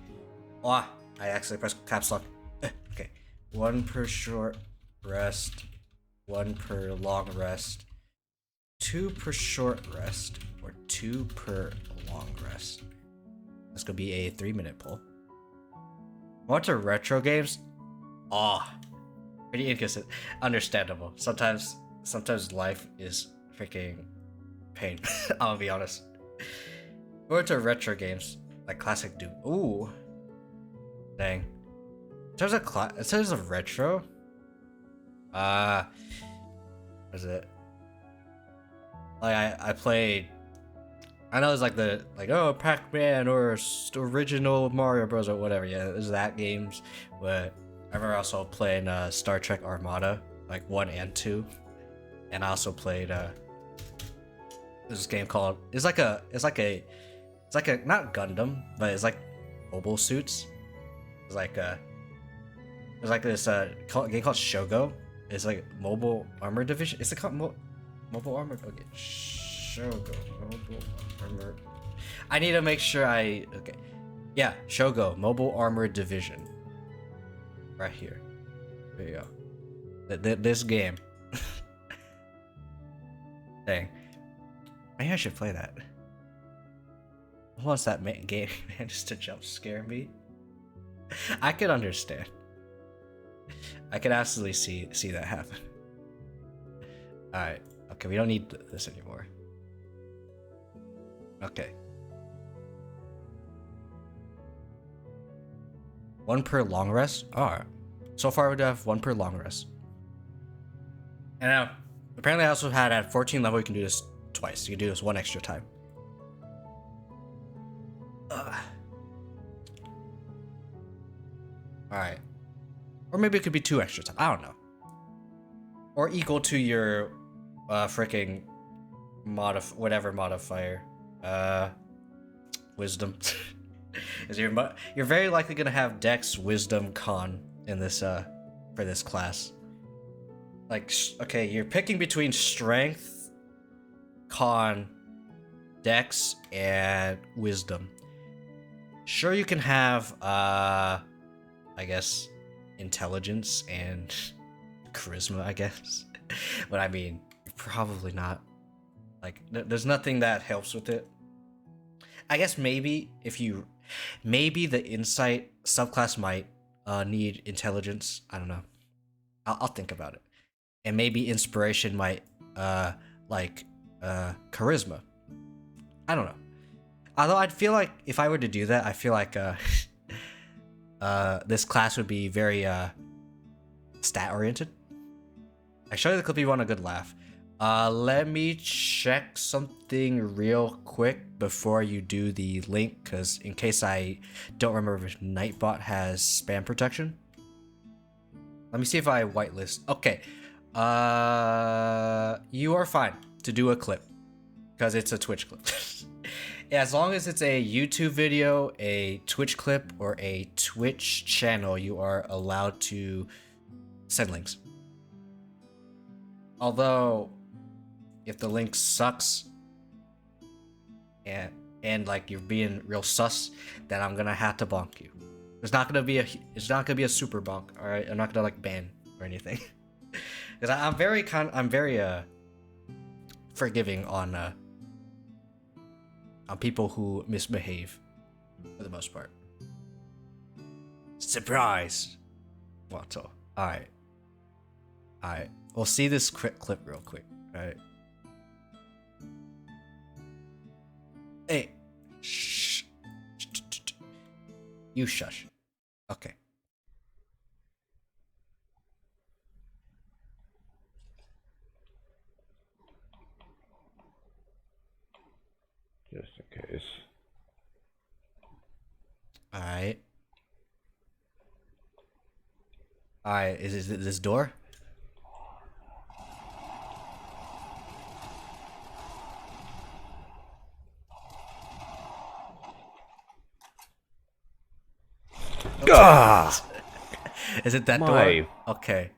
I actually pressed caps lock. Okay. One per short rest. One per long rest. Two per short rest. Or two per long rest. That's gonna be a 3-minute poll. What's retro games? Pretty inconsistent. Understandable. Sometimes life is freaking pain. I'll be honest. What's retro games? Like classic Doom. Ooh. Dang. In terms of retro. What is it? Like I played. I know it's like Pac-Man or original Mario Bros or whatever. Yeah, there's that games. But I remember also playing Star Trek Armada, like 1 and 2, and I also played this game called it's like a not Gundam, but it's like mobile suits. It's like this game called Shogo. It's like Mobile Armor Division. It's called Mobile Armor. Okay, Shogo Mobile Armor. I need to make sure okay. Yeah, Shogo Mobile Armor Division. Right here. There you go. This game. Dang. Maybe I should play that. Who wants that game managed to jump scare me? I could understand. I could absolutely see that happen. Alright. Okay, we don't need this anymore. Okay. One per long rest? Alright. So far we do have one per long rest. And now, apparently I also had at 14 level you can do this twice. You can do this one extra time. Alright. Or maybe it could be 2 extra times. I don't know. Or equal to your freaking whatever modifier. Wisdom. Is you're very likely gonna have Dex, Wisdom, Con in this for this class. like, okay, you're picking between strength, con, dex, and wisdom. Sure, you can have, I guess, intelligence and charisma, I guess. But I mean, probably not. Like, there's nothing that helps with it. I guess maybe maybe the insight subclass might need intelligence. I don't know. I'll think about it. And maybe inspiration might charisma. I don't know. Although I'd feel like if I were to do that, I feel like this class would be very stat oriented. I show you the clip if you want a good laugh. Let me check something real quick before you do the link, because in case I don't remember if Nightbot has spam protection. Let me see if I whitelist. Okay. You are fine to do a clip because it's a Twitch clip. As long as it's a YouTube video, a Twitch clip, or a Twitch channel, you are allowed to send links. Although, if the link sucks and like you're being real sus, then I'm gonna have to bonk you. It's not gonna be a super bonk. All right, I'm not gonna like ban or anything. Because I'm very forgiving on people who misbehave for the most part. Surprise, Watto. All right. We'll see this quick clip real quick. All right. Hey, shh. You shush. Okay. Just in case. Alright. Alright, is it this door? Ah! Is it that My- door? Okay.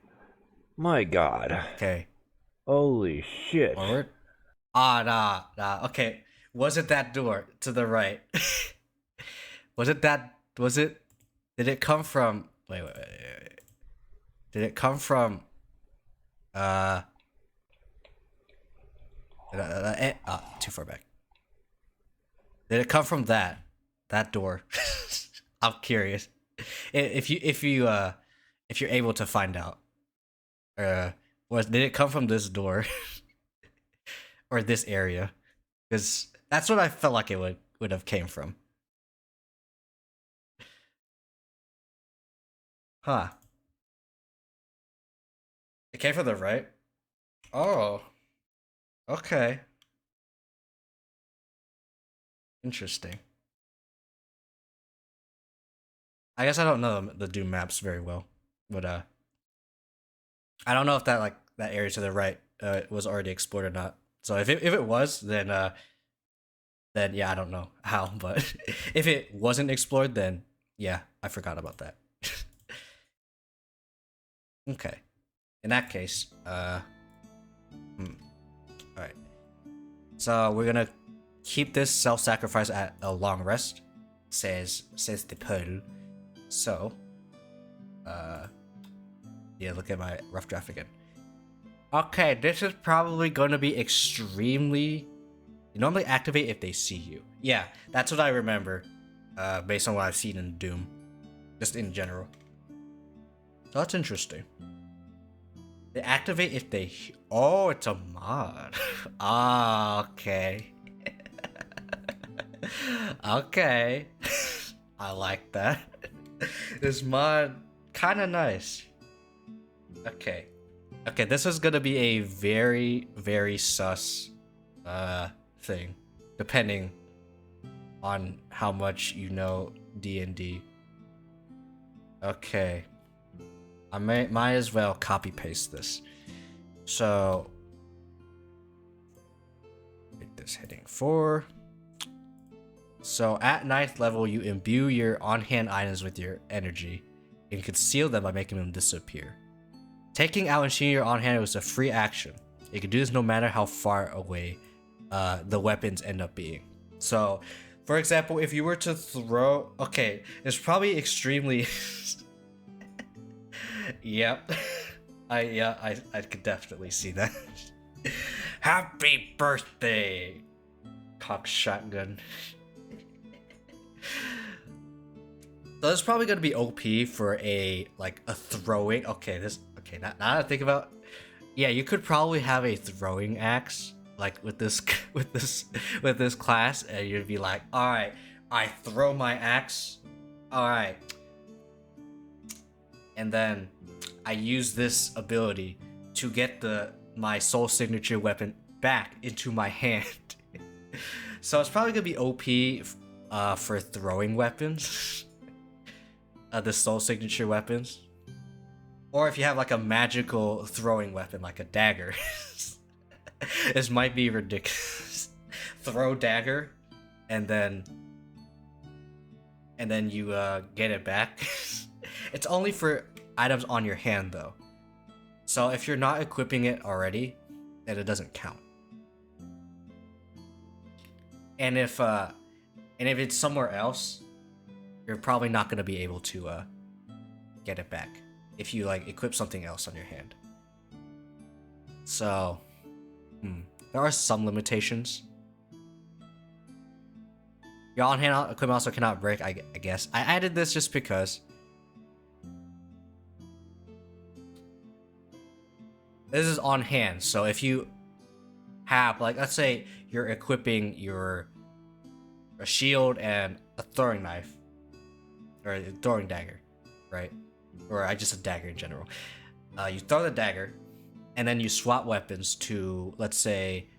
My God. Okay. Holy shit. Forward? Nah. Okay. Was it that door to the right? Did it come from... Wait. Did it come from... too far back. Did it come from that door? I'm curious. If you're able to find out. Did it come from this door? Or this area? Because that's what I felt like it would have came from. Huh. It came from the right? Oh. Okay. Interesting. I guess I don't know the Doom maps very well. But I don't know if that area to the right was already explored or not. So if it was, then yeah, I don't know how, but if it wasn't explored, then yeah, I forgot about that. Okay. In that case, alright. So we're gonna keep this self-sacrifice at a long rest, says the Pearl. So, yeah, look at my rough draft again. Okay, this is probably going to be extremely... You normally activate if they see you. Yeah, that's what I remember, based on what I've seen in Doom. Just in general. So that's interesting. They activate if they... Oh, it's a mod. Okay. Okay. I like that. This mod, kind of nice. Okay, this is gonna be a very, very sus thing, depending on how much you know D&D. Okay, I might as well copy paste this. So, make this heading 4. So at 9th level, you imbue your on-hand items with your energy and conceal them by making them disappear. Taking out and shooting your on-hand was a free action. You can do this no matter how far away the weapons end up being. So, for example, if you were to throw... Okay, it's probably extremely... Yep. I could definitely see that. Happy birthday! Cock shotgun. So it's probably gonna be OP for a throwing. Okay, now that I think about, yeah, you could probably have a throwing axe like with this class, and you'd be like, all right, I throw my axe, all right, and then I use this ability to get my soul signature weapon back into my hand. So it's probably gonna be OP for throwing weapons. The soul signature weapons, or if you have like a magical throwing weapon like a dagger. This might be ridiculous. Throw dagger, and then you get it back. It's only for items on your hand though, so if you're not equipping it already, then it doesn't count. And if it's somewhere else, you're probably not going to be able to get it back if you like equip something else on your hand. So, there are some limitations. Your on-hand equipment also cannot break, I guess. I added this just because. This is on hand, so if you have, like, let's say you're equipping a shield and a throwing knife, or a throwing dagger, right? Or just a dagger in general. You throw the dagger, and then you swap weapons to, let's say,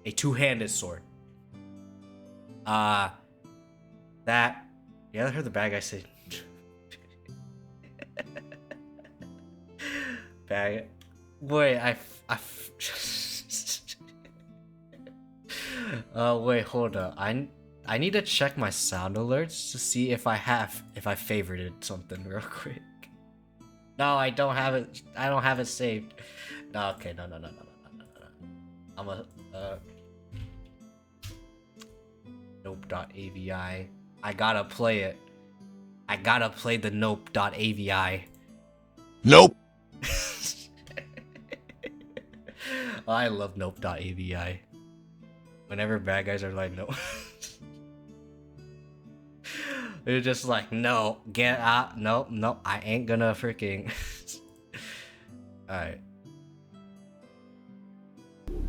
a two-handed sword. You ever heard the bad guy say? Bad. Wait, wait, hold up. I need to check my sound alerts to see if I favorited something real quick. No, I don't have it. I don't have it saved. No, okay, no. I'm nope.avi. I gotta play it. I gotta play the nope.avi. Nope. I love nope.avi. Whenever bad guys are like, no. They're just like, no, get out. No, I ain't gonna freaking. Alright.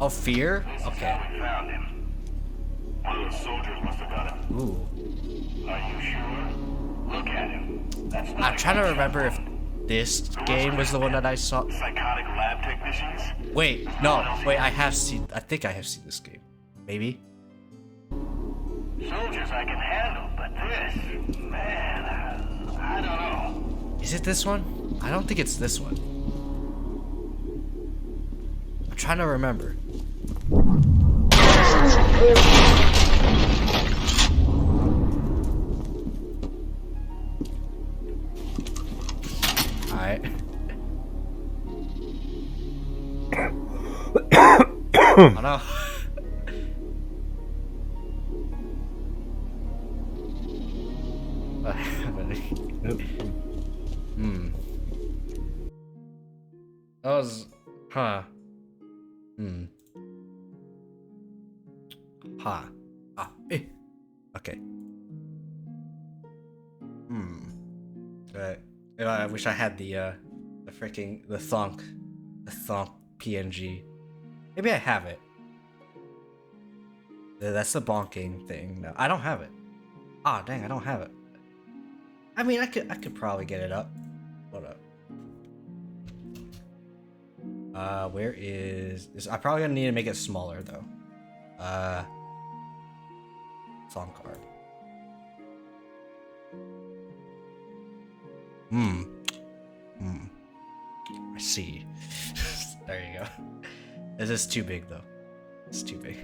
Oh, fear? Okay. We found him. One of the soldiers must have got him. Ooh. Are you sure? Look at him. That's not I'm trying to remember if this game was the one that I saw. psychotic lab technicians. Wait, I think I have seen this game. Maybe? Soldiers I can handle, but this, man, I don't know. Is it this one? I don't think it's this one. I'm trying to remember. Alright. Oh no. What happened? That was... Huh. Huh. Ah. Eh. Okay. I wish I had the thonk PNG. Maybe I have it. That's the bonking thing. No, I don't have it. Ah, dang, I don't have it. I mean, I could probably get it up. Hold up. Where is this? I probably gonna need to make it smaller though. Song card. I see. There you go. This is too big though. It's too big.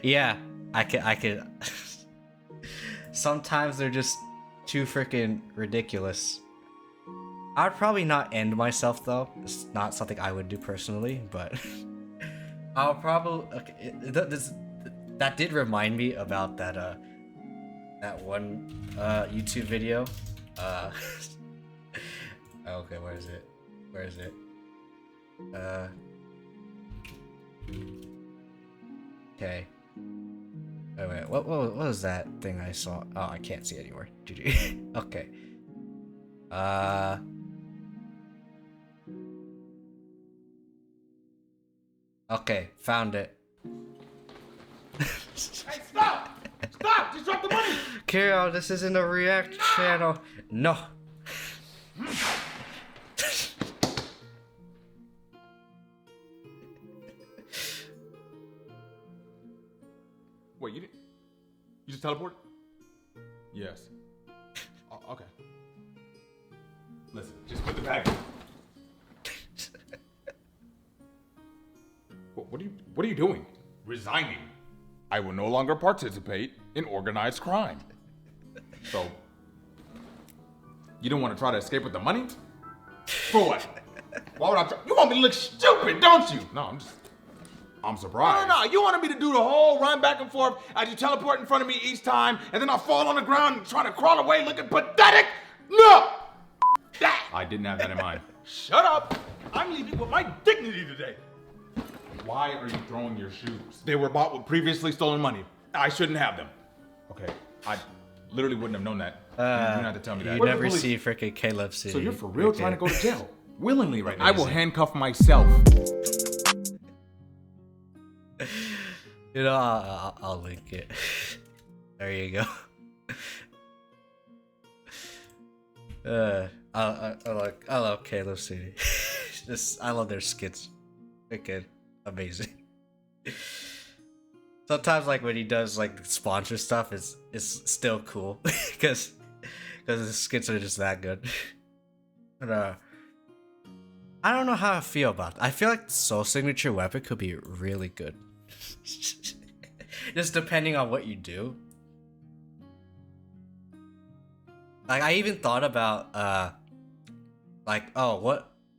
Yeah, I could. Sometimes they're just too freaking ridiculous. I'd probably not end myself though. It's not something I would do personally, but I'll probably. Okay, that did remind me about that one YouTube video. Okay, where is it? Where is it? Okay. Wait, what was that thing I saw? Oh, I can't see it anymore. GG. Okay. Okay, found it. Hey, stop! Stop! Just drop the money! Kiyo, this isn't a React channel. No. Wait, you didn't? You just teleport? Yes. Okay. Listen, just put the bag. What are you doing? Resigning. I will no longer participate in organized crime. So, you don't want to try to escape with the money? For what? Why would I try? You want me to look stupid, don't you? No, I'm surprised. No, you wanted me to do the whole run back and forth as you teleport in front of me each time, and then I fall on the ground and try to crawl away looking pathetic? No! That! I didn't have that in mind. Shut up! I'm leaving with my dignity today. Why are you throwing your shoes? They were bought with previously stolen money. I shouldn't have them. Okay, I literally wouldn't have known that. You didn't have to tell me that. You never see freaking Caleb City. So you're for real Okay. trying to go to jail? Willingly right now. I will Amazing. handcuff myself. You know, I'll link it. There you go. I love Caleb City. I love their skits. Freaking amazing. Sometimes, like when he does like sponsor stuff, it's still cool because the skits are just that good. But I don't know how I feel about that. I feel like Soul Signature Weapon could be really good. Just depending on what you do. Like I even thought about like, oh,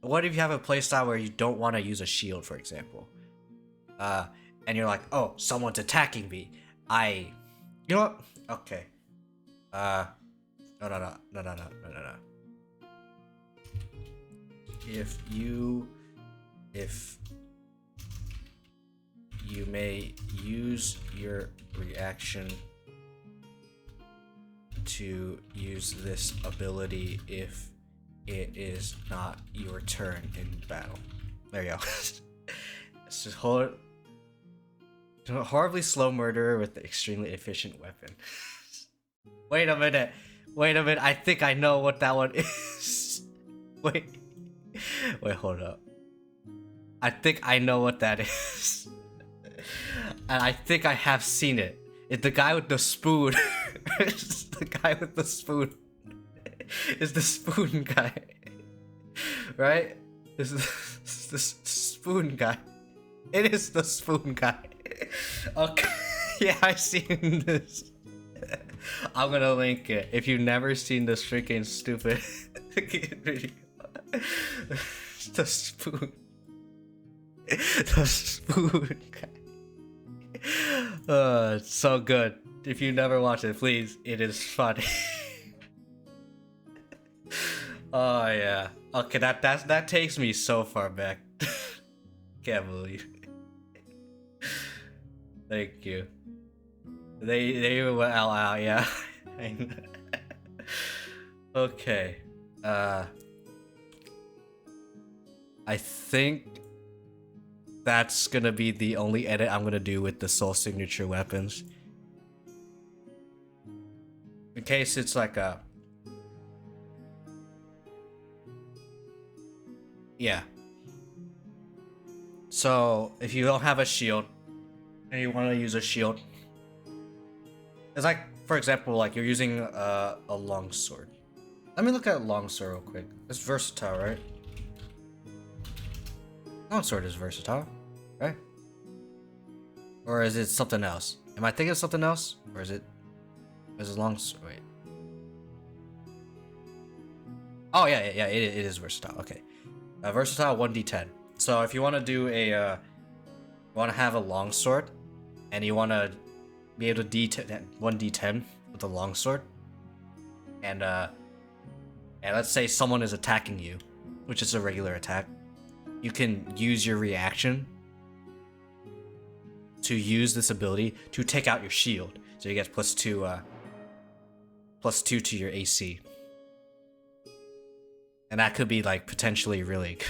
what if you have a playstyle where you don't want to use a shield, for example? And you're like, oh, someone's attacking me. You know what? Okay. No. If you may use your reaction to use this ability if it is not your turn in battle. There you go. It's just horribly slow murderer with an extremely efficient weapon. Wait a minute. I think I know what that one is. Wait, hold up. I think I know what that is. And I think I have seen it. It's the guy with the spoon. It's the guy with the spoon. It's the spoon guy. Right? It's the spoon guy. It is the spoon guy. Okay. Yeah, I've seen this. I'm gonna link it. If you've never seen this freaking stupid video. The spoon. The spoon guy. It's so good. If you never watched it, please. It is funny. Oh yeah. Okay, that takes me so far back. Can't believe it. Thank you. They even went all out, yeah. Okay. I think that's gonna be the only edit I'm gonna do with the Soul Signature weapons. In case it's like a... Yeah. So, if you don't have a shield, and you want to use a shield, it's like, for example, like you're using a longsword. Let me look at longsword real quick. It's versatile, right? Longsword is versatile, right? Or is it something else? Am I thinking of something else? Or is it longsword? Wait. Oh yeah, it is versatile. Okay, versatile 1d10. So if you want to do want to have a longsword, and you want to be able to d10 1d10 with a longsword, and let's say someone is attacking you, which is a regular attack, you can use your reaction to use this ability to take out your shield, so you get +2 to your AC, and that could be like potentially really good.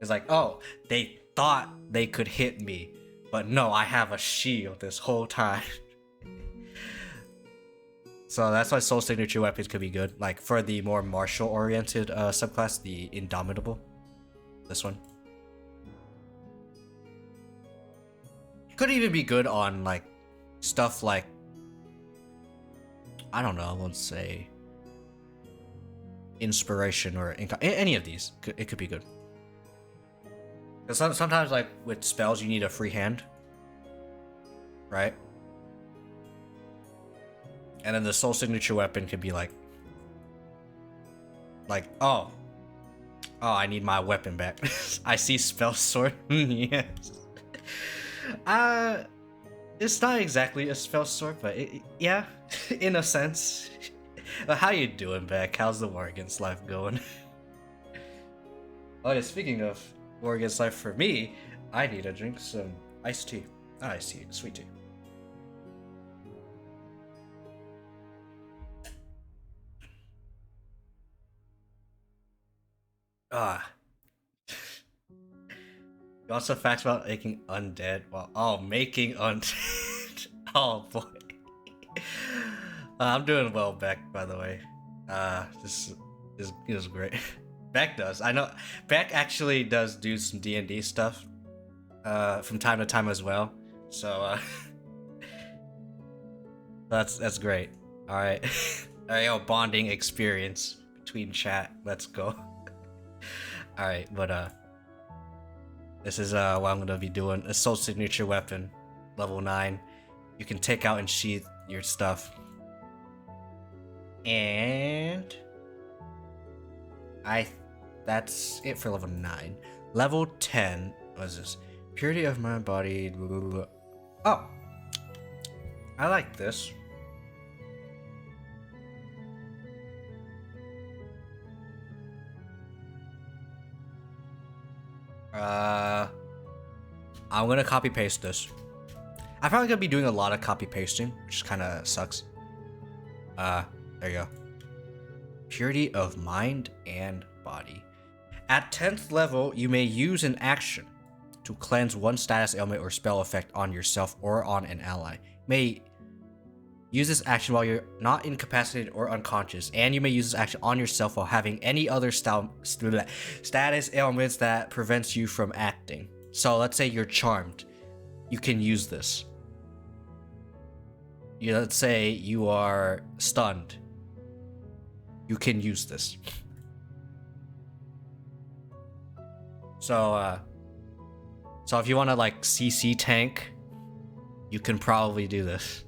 It's like, oh, they thought they could hit me, but no, I have a shield this whole time. So that's why soul signature weapons could be good, like for the more martial oriented subclass, the Indomitable, this one. Could even be good on like stuff like, I don't know, let's say inspiration or any of these. It could be good. Because sometimes, like with spells, you need a free hand, right? And then the soul signature weapon could be like, oh, I need my weapon back. I see spell sword. Yes. It's not exactly a spell sword, but yeah, in a sense. How you doing, Beck? How's the War Against Life going? Oh yeah, speaking of War Against Life, for me, I need to drink some iced tea. Not iced tea, sweet tea. You want some facts about making undead? Well, making undead. Oh boy. I'm doing well, Beck, by the way. This is great. Beck does. I know Beck actually does do some D&D stuff from time to time as well. So that's great. All right. All right, bonding experience between chat. Let's go. All right, but this is what I'm gonna be doing. A soul signature weapon, level 9. You can take out and sheath your stuff. And that's it for level 9. Level 10, what is this? Purity of my body. Blah, blah, blah. Oh, I like this. I'm gonna copy paste this. I'm probably gonna be doing a lot of copy pasting, which kind of sucks. There you go. Purity of mind and body. At 10th level, you may use an action to cleanse one status ailment or spell effect on yourself or on an ally. You may use this action while you're not incapacitated or unconscious, and you may use this action on yourself while having any other status ailments that prevents you from acting. So let's say you're charmed. You can use this. Let's say you are stunned. You can use this. So if you want to like CC tank, you can probably do this.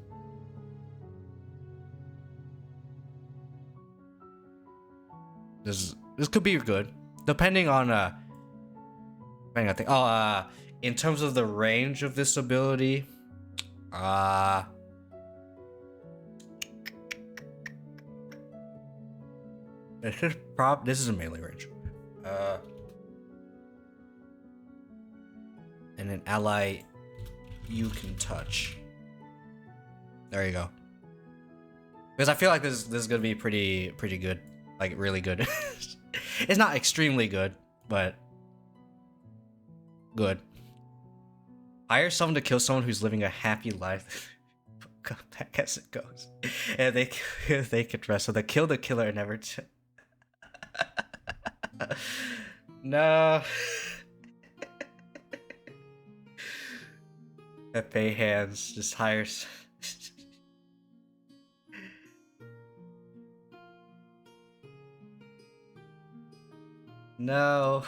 This could be good, depending on thing. In terms of the range of this ability, this is a melee range. And an ally you can touch. There you go. Because I feel like this is gonna be pretty good, like really good. It's not extremely good, but good. Hire someone to kill someone who's living a happy life. I guess it goes. And they can rest, so they kill the killer and never. No. Pepe hands just hires. No.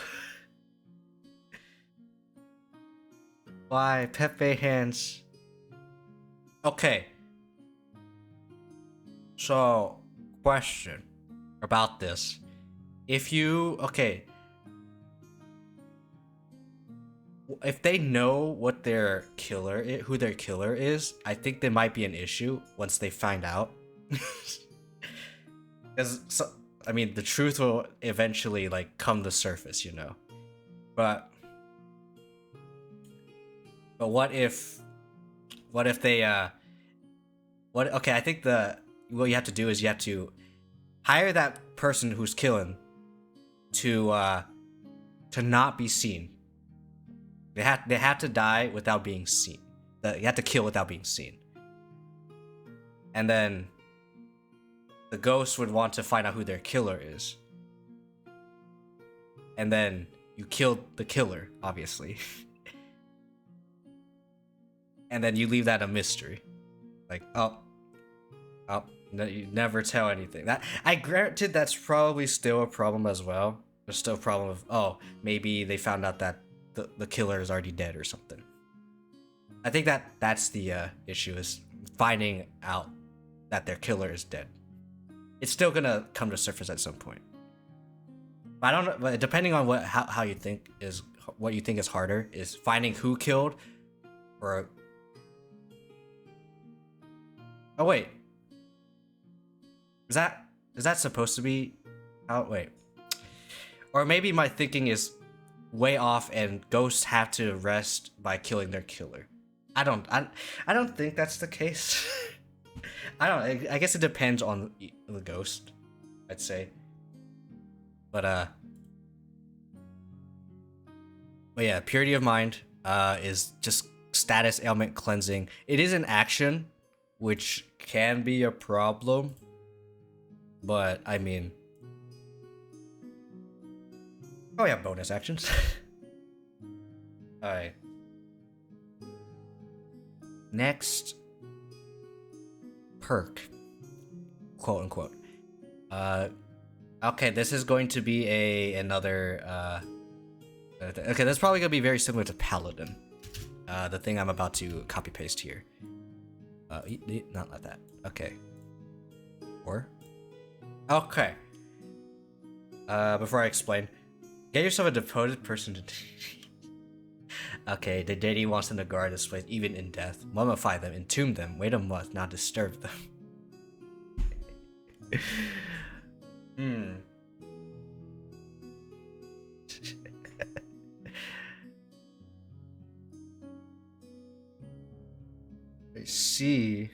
Why Pepe hands? Okay. So, question. about this. If you if they know what their who their killer is, I think there might be an issue once they find out. Because I mean, the truth will eventually like come to surface, you know. But what if they okay, I think what you have to do is you have to hire that person who's killing to not be seen. They have to die without being seen. You have to kill without being seen. And then the ghost would want to find out who their killer is. And then you kill the killer, obviously. And then you leave that a mystery. Like, no, you never tell anything. That, I granted, that's probably still a problem as well. There's still a problem of, maybe they found out that the killer is already dead or something. I think that's the issue, is finding out that their killer is dead. It's still gonna come to surface at some point. But I don't know. But depending on how you think is what you think is harder, is finding who killed, or oh wait, is that supposed to be? Oh wait, or maybe my thinking is way off, and ghosts have to rest by killing their killer. I don't think that's the case. I guess it depends on the ghost, I'd say. But yeah, purity of mind is just status ailment cleansing. It is an action, which can be a problem. But I mean, oh yeah, bonus actions. Alright. Next perk, quote unquote. Okay, this is going to be another okay, that's probably gonna be very similar to Paladin. The thing I'm about to copy paste here. Not like that. Okay. Or okay. Before I explain, get yourself a devoted person to okay, the deity wants them to guard this place even in death. Mummify them, entomb them, wait a month, not disturb them. I see.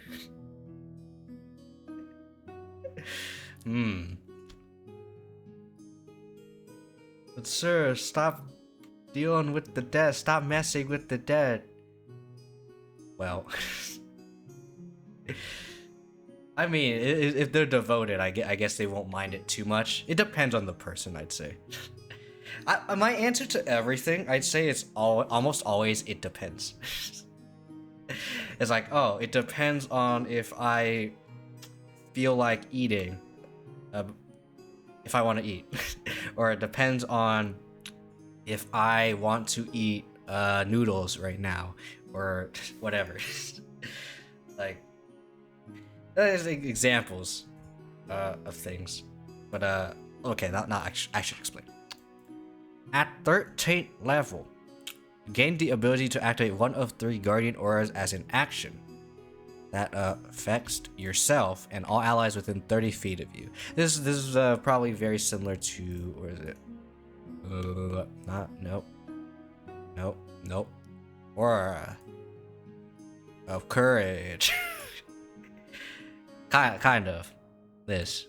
But sir, stop dealing with the dead. Stop messing with the dead. Well, I mean, if they're devoted, I guess they won't mind it too much. It depends on the person, I'd say. My answer to everything, I'd say, it's almost always it depends. It's like, oh, it depends on if I feel like eating, if I want to eat, or it depends on if I want to eat noodles right now, or whatever. Like, there's examples of things, but okay, I should explain. At 13th level, you gain the ability to activate one of 3 guardian auras as an action that affects yourself and all allies within 30 feet of you. This is probably very similar to, where is it? Nope. Aura of courage. kind of. This.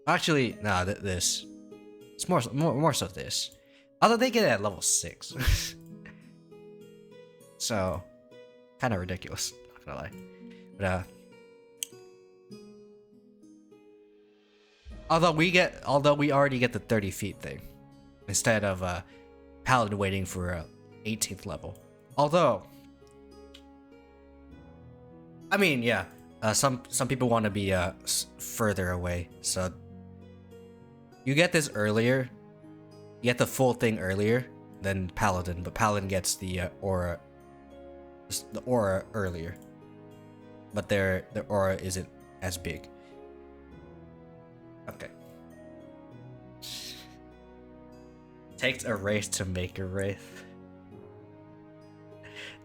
Actually, nah. This. It's more so this. Although they get it at level 6. So, kind of ridiculous. Not gonna lie. But although we already get the 30 feet thing, instead of Paladin waiting for 18th level. Although, I mean, yeah, some people want to be further away, so you get this earlier. You get the full thing earlier than Paladin, but Paladin gets the aura earlier. But their aura isn't as big. Okay. Takes a wraith to make a wraith.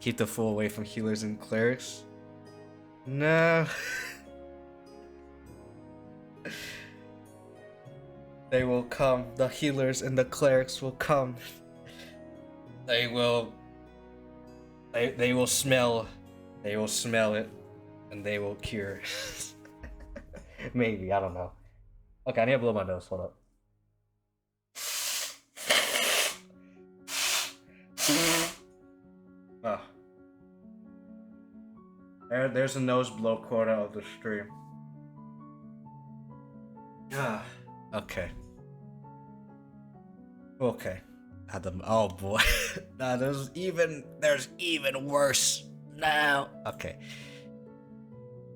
Keep the fool away from healers and clerics. No. They will come. The healers and the clerics will come. They will smell. They will smell it, and they will cure. Maybe, I don't know. Okay, I need to blow my nose. Hold up. Oh. There's a nose blow quota of the stream. Okay. Okay. Oh boy. Nah, there's even worse now. Okay.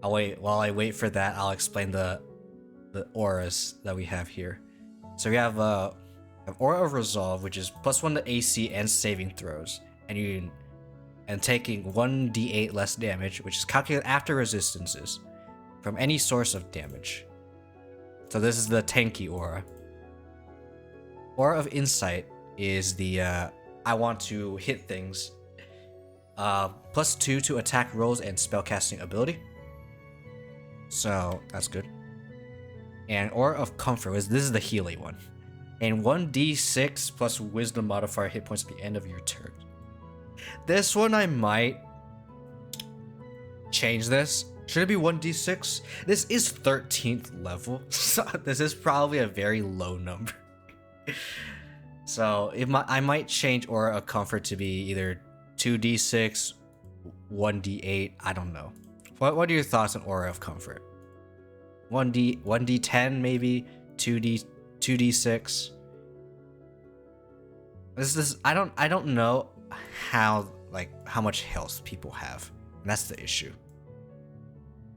While I wait for that, I'll explain the auras that we have here. So we have Aura of Resolve, which is +1 to AC and saving throws, and taking 1d8 less damage, which is calculated after resistances from any source of damage. So this is the tanky aura. Aura of Insight is the I want to hit things. +2 to attack rolls and spellcasting ability. So that's good. And Aura of Comfort this is the Healy one. And 1d6 plus Wisdom modifier hit points at the end of your turn. This one I might change this. Should it be 1d6? This is 13th level, so this is probably a very low number. So I might change Aura of Comfort to be either 2d6, 1d8. I don't know. What are your thoughts on Aura of Comfort? 1d10 maybe, 2d6. I don't know how much health people have. And that's the issue.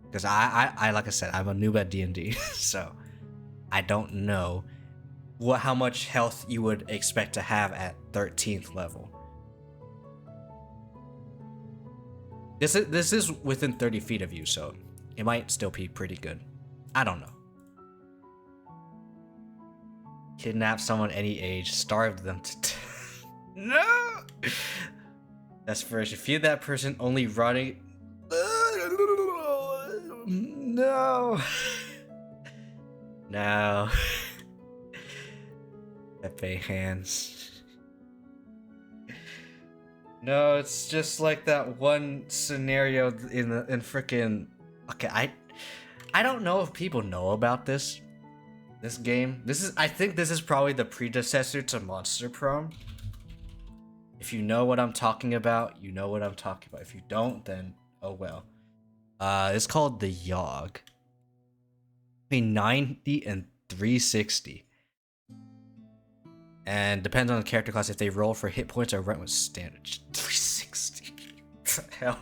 Because I like I said, I'm a noob at D&D, so I don't know how much health you would expect to have at 13th level. This is within 30 feet of you, so it might still be pretty good. I don't know. Kidnap someone any age, starve them to death. No! Desperation. Feed that person only running. No. No. Pepe hands. No, it's just like that one scenario in frickin'. Okay, I don't know if people know about this game. I think this is probably the predecessor to Monster Prom. If you know what I'm talking about, you know what I'm talking about. If you don't, then oh well. It's called the Yogg. Between 90 and 360. And depends on the character class if they roll for hit points or run with standard. 360. What the hell?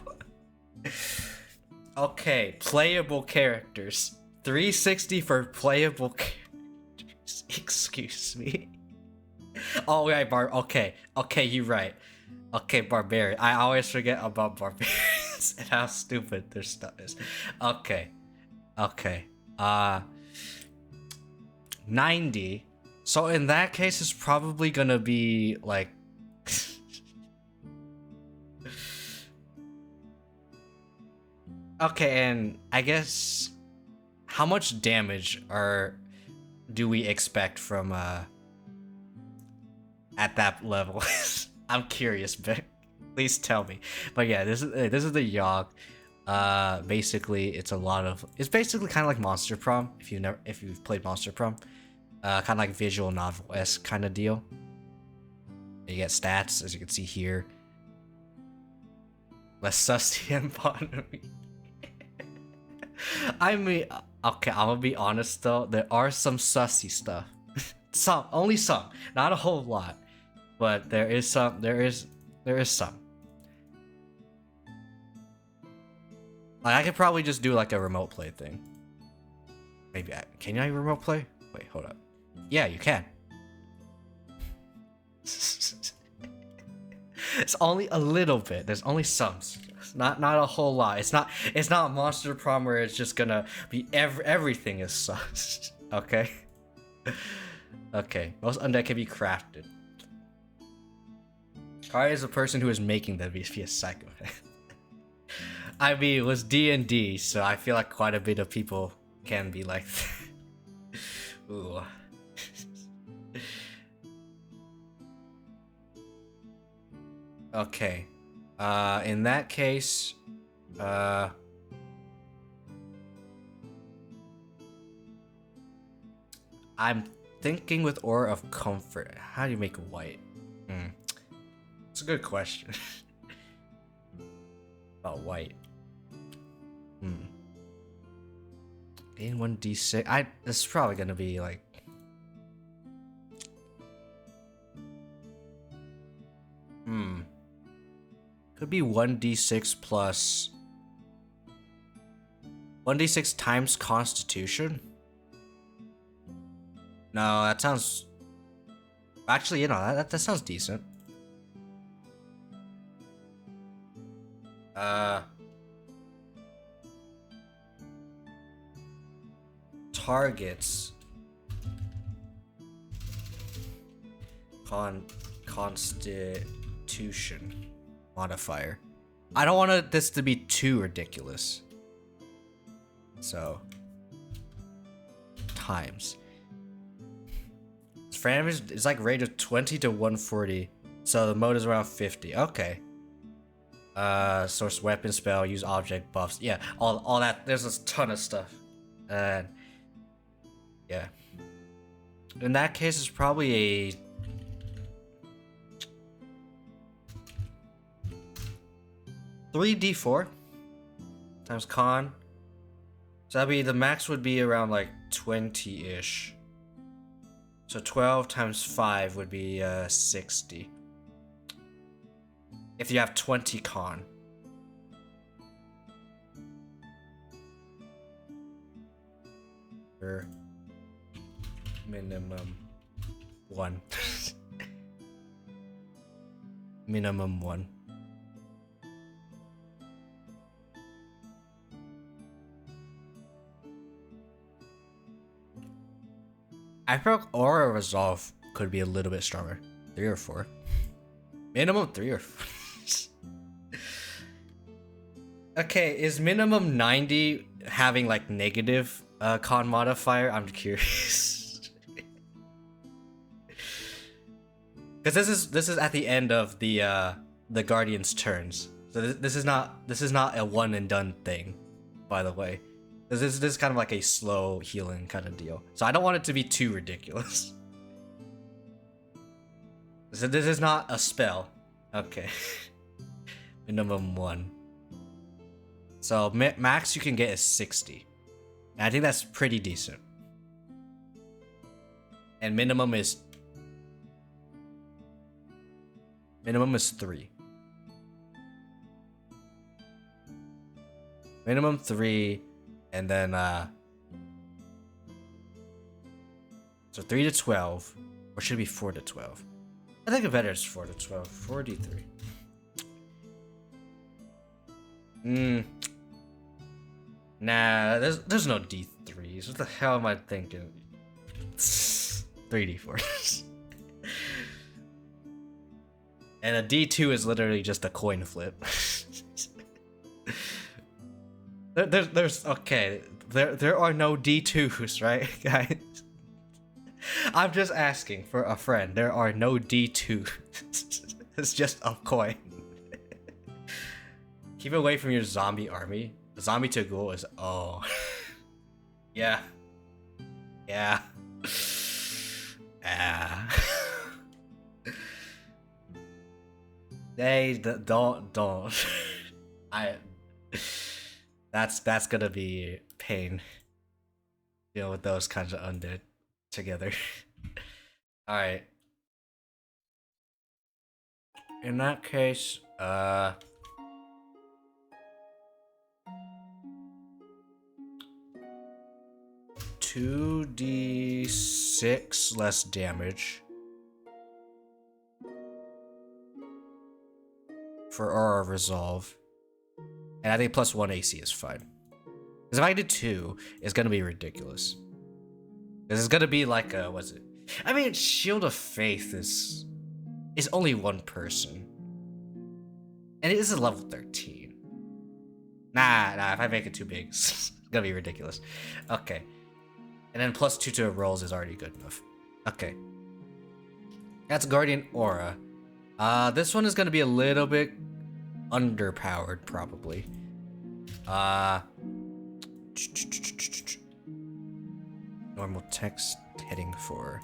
Okay, playable characters. 360 for playable characters. Excuse me. Oh, right, okay, you're right. Okay, Barbarian. I always forget about Barbarians and how stupid their stuff is. Okay. 90. So in that case, it's probably gonna be like. Okay, and I guess how much damage do we expect from at that level? I'm curious, but please tell me. But yeah, this is the Yogg. Basically, it's basically kind of like Monster Prom if you've played Monster Prom. Kind of like visual novel-esque kind of deal. You get stats, as you can see here. Less sussy and botany. I mean, okay, I'm gonna be honest though. There are some sussy stuff. Only some, not a whole lot, but there is some. There is some. Like, I could probably just do like a remote play thing. Maybe can you remote play? Wait, hold up. Yeah, you can. It's only a little bit. There's only some. Not a whole lot. It's not Monster Prom where it's just gonna be everything is sus. Okay. Okay. Most undead can be crafted. Kari is the person who is making them be a psychopath. I mean, it was D&D, so I feel like quite a bit of people can be like that. Ooh. Okay. In that case, I'm thinking with Aura of Comfort. How do you make white? It's a good question. About white. Gain 1d6. This is probably gonna be like. Could be 1d6 plus 1d6 times Constitution. No, that sounds. Actually, you know that sounds decent. Targets. Constitution modifier. I don't want this to be too ridiculous. So times. Frame is like rate of 20 to 140. So the mode is around 50. Okay. Source weapon spell, use object buffs. Yeah, all that. There's a ton of stuff. And yeah. In that case, it's probably a 3d4 times con. So that'd be the max would be around like 20-ish. So 12 times 5 would be 60. If you have 20 con. Or minimum 1. Minimum 1. I feel like Aura Resolve could be a little bit stronger. 3 or 4. Minimum 3 or 4. Okay, is minimum 90 having like negative con modifier? I'm curious. Because this is at the end of the Guardian's turns. So this is not a one and done thing, by the way. This is kind of like a slow healing kind of deal. So I don't want it to be too ridiculous. So this is not a spell. Okay. Minimum 1. So max you can get is 60. And I think that's pretty decent. And minimum is 3. Minimum 3. And then, so 3 to 12, or should it be 4 to 12? I think it better is 4 to 12. 43. Nah, there's no D3s. What the hell am I thinking? 3D4. And a D2 is literally just a coin flip. There's okay. There are no D2s, right, guys? I'm just asking for a friend. There are no D2s. It's just a coin. Keep away from your zombie army. The zombie to ghoul is yeah. Yeah. They don't. That's gonna be pain. Deal with those kinds of undead together. Alright. In that case, 2d6 less damage for Aura Resolve. And I think +1 AC is fine. Because if I do 2, it's gonna be ridiculous. This is gonna be like a, what's it? I mean, Shield of Faith is only one person. And it is a level 13. Nah, if I make it too big, it's gonna be ridiculous. Okay. And then +2 to rolls is already good enough. Okay. That's Guardian Aura. This one is gonna be a little bit underpowered, probably. Normal text heading 4.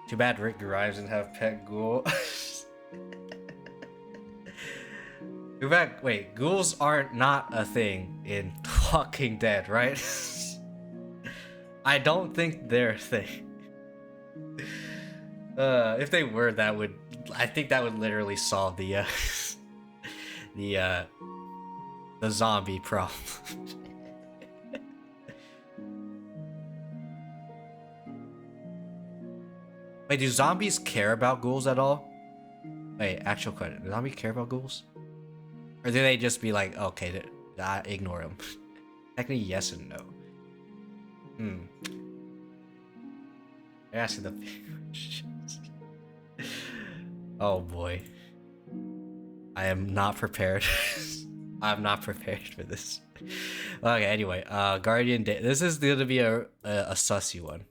Too bad Rick Grimes didn't have Pet Ghoul. Too bad. Wait, ghouls aren't not a thing in Walking Dead, right? I don't think they're a thing. If they were, I think that would literally solve the the zombie problem. Wait, do zombies care about ghouls at all? Wait, actual question. Do zombies care about ghouls? Or do they just be like, okay, ignore them? Technically, yes and no. They're asking the big questions. Oh boy. I am not prepared. I'm not prepared for this. Okay, anyway, Guardian Day. This is gonna be a sussy one.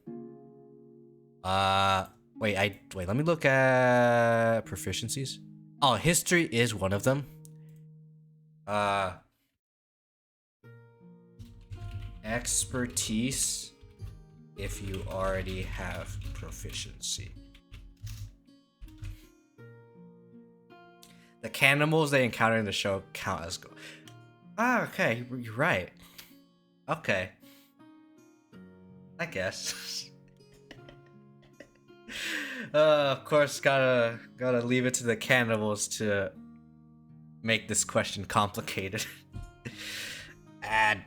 Wait, let me look at proficiencies. Oh, history is one of them. Expertise if you already have proficiency. The cannibals they encounter in the show count as go. Okay, you're right. Okay. I guess. Of course, gotta leave it to the cannibals to make this question complicated.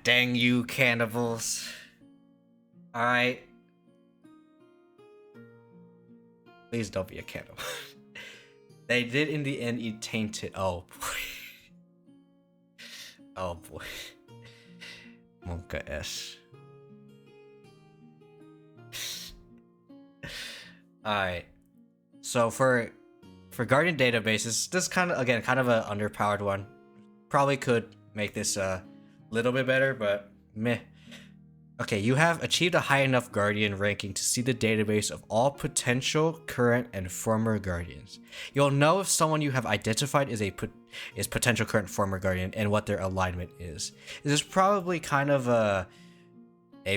Dang you, cannibals. Alright. Please don't be a cannibal. They did in the end eat tainted. Oh boy. Oh boy. Monka S. Alright. So for Guardian databases, this kind of an underpowered one. Probably could make this a little bit better, but meh. Okay, you have achieved a high enough Guardian ranking to see the database of all potential, current, and former Guardians. You'll know if someone you have identified is potential, current, former Guardian and what their alignment is. This is probably kind of a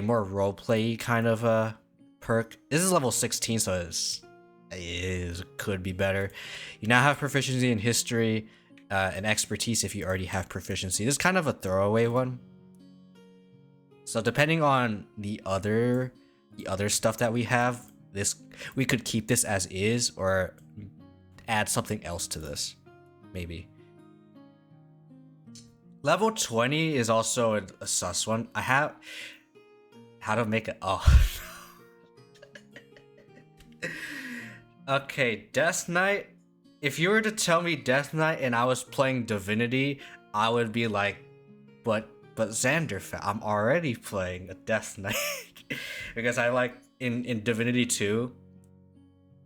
more roleplay kind of a perk. This is level 16, so it could be better. You now have proficiency in history and expertise if you already have proficiency. This is kind of a throwaway one. So depending on the other stuff that we have, we could keep this as is or add something else to this, maybe. Level 20 is also a sus one. I have how to make it. Oh. Okay, Death Knight. If you were to tell me Death Knight and I was playing Divinity, I would be like, but Xander, I'm already playing a Death Knight. Because I like in Divinity 2,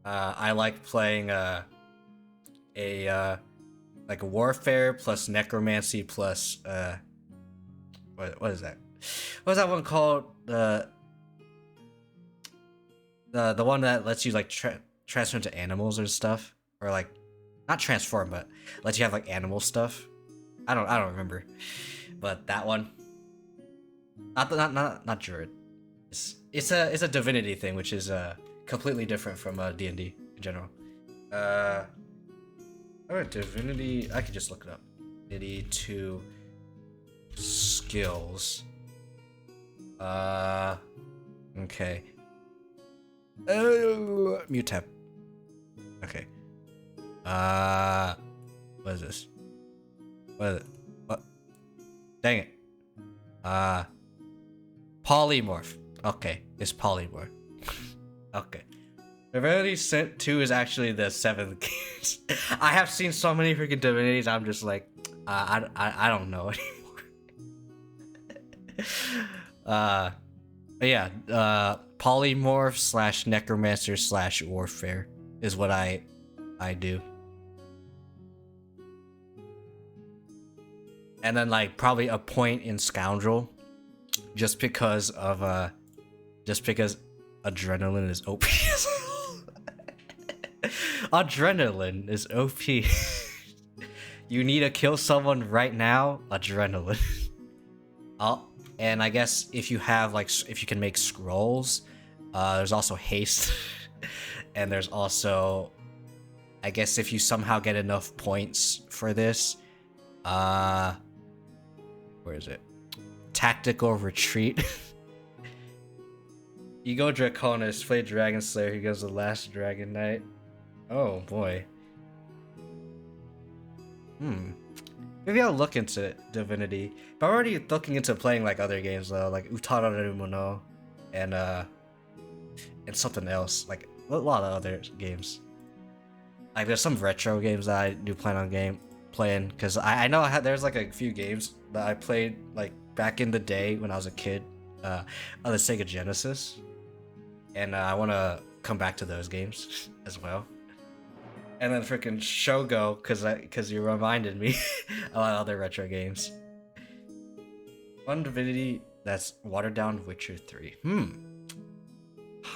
I like playing like warfare plus necromancy plus what is that? What's that one called? The one that lets you like transform into animals or stuff, or like not transform, but lets you have like animal stuff. I don't remember, but that one. Not Druid. It's a divinity thing, which is completely different from D&D in general. Divinity. I could just look it up. Divinity 2 skills. Okay. Mute tab. Okay. What is this? What is it? What? Dang it. Polymorph. Okay, it's polymorph. Okay. Divinity 2 is actually the 7th case. I have seen so many freaking divinities, I'm just like, I don't know anymore. Yeah, polymorph slash necromancer slash warfare is what I do. And then like probably a point in scoundrel, just because adrenaline is OP. Adrenaline is OP. You need to kill someone right now, adrenaline. Oh, and I guess if you have like, if you can make scrolls, there's also haste. And there's also, I guess if you somehow get enough points for this, where is it? Tactical retreat. You go Draconis, play Dragon Slayer, he goes the last Dragon Knight. Oh boy. Maybe I'll look into Divinity. But I'm already looking into playing like other games though, like Utara Nerumono and something else, like a lot of other games. Like there's some retro games that I do plan on playing, because I know there's like a few games that I played like back in the day when I was a kid on the Sega Genesis, and I want to come back to those games as well. And then freaking Shogo, because you reminded me a lot of other retro games. One Divinity that's watered down Witcher 3.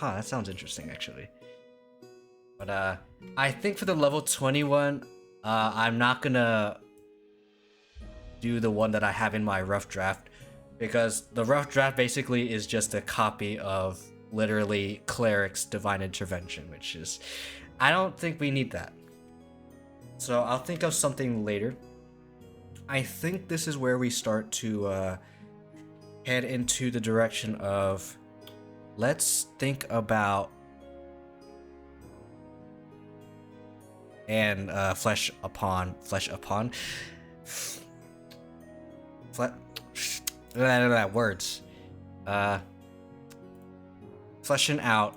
That sounds interesting actually. But I think for the level 21, I'm not gonna do the one that I have in my rough draft, because the rough draft basically is just a copy of literally Cleric's Divine Intervention, which is, I don't think we need that. So I'll think of something later. I think this is where we start to head into the direction of, let's think about and flesh upon words, fleshing out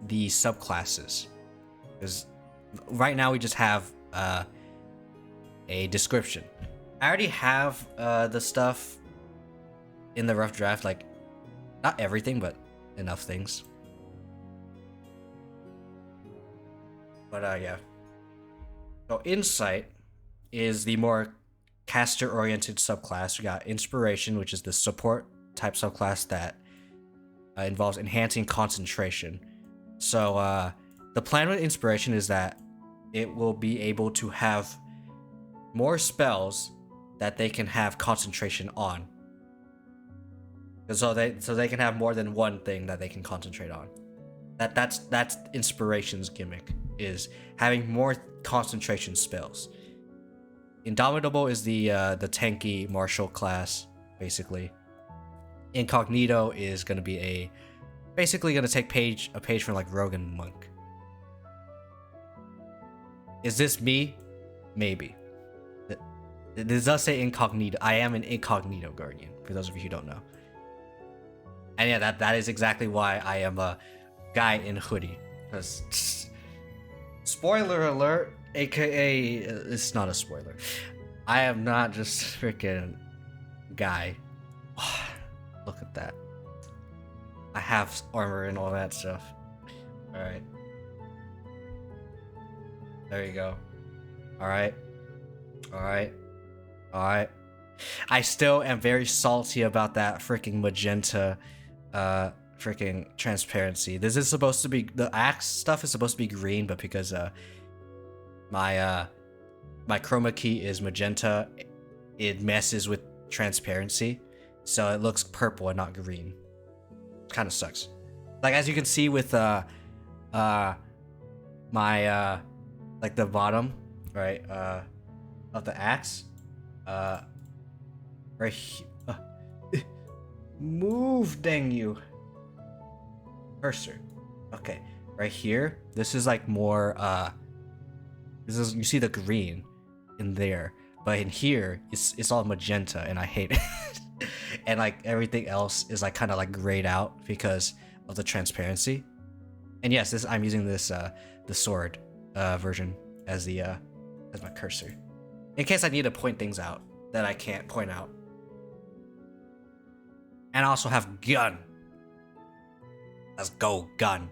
the subclasses, because right now we just have a description. I already have the stuff in the rough draft, like not everything, but enough things. But yeah. So Insight is the more caster-oriented subclass. We got Inspiration, which is the support type subclass that involves enhancing concentration. So the plan with Inspiration is that it will be able to have more spells that they can have concentration on. So they can have more than one thing that they can concentrate on. That's Inspiration's gimmick, is having more concentration spells. Indomitable is the tanky martial class, basically. Incognito is gonna be basically gonna take a page from like Rogue and Monk. Is this me? Maybe. This does say Incognito. I am an Incognito Guardian, for those of you who don't know. And yeah, that is exactly why I am a guy in hoodie. Because spoiler alert, aka it's not a spoiler. I am not just freaking guy. Look at that. I have armor and all that stuff. Alright. There you go. Alright. Alright. Alright. I still am very salty about that freaking magenta freaking transparency. This is supposed to be, the axe stuff is supposed to be green, but because my chroma key is magenta, it messes with transparency, so it looks purple and not green. Kind of sucks. Like as you can see with my like the bottom right of the axe, right here. Move, dang you. Cursor. Okay, right here. This is like more. This is, you see the green in there, but in here it's all magenta, and I hate it. And like everything else is like kind of like grayed out because of the transparency. And yes, I'm using this the sword version as my cursor, in case I need to point things out that I can't point out. And I also have gun. Let's go, gun.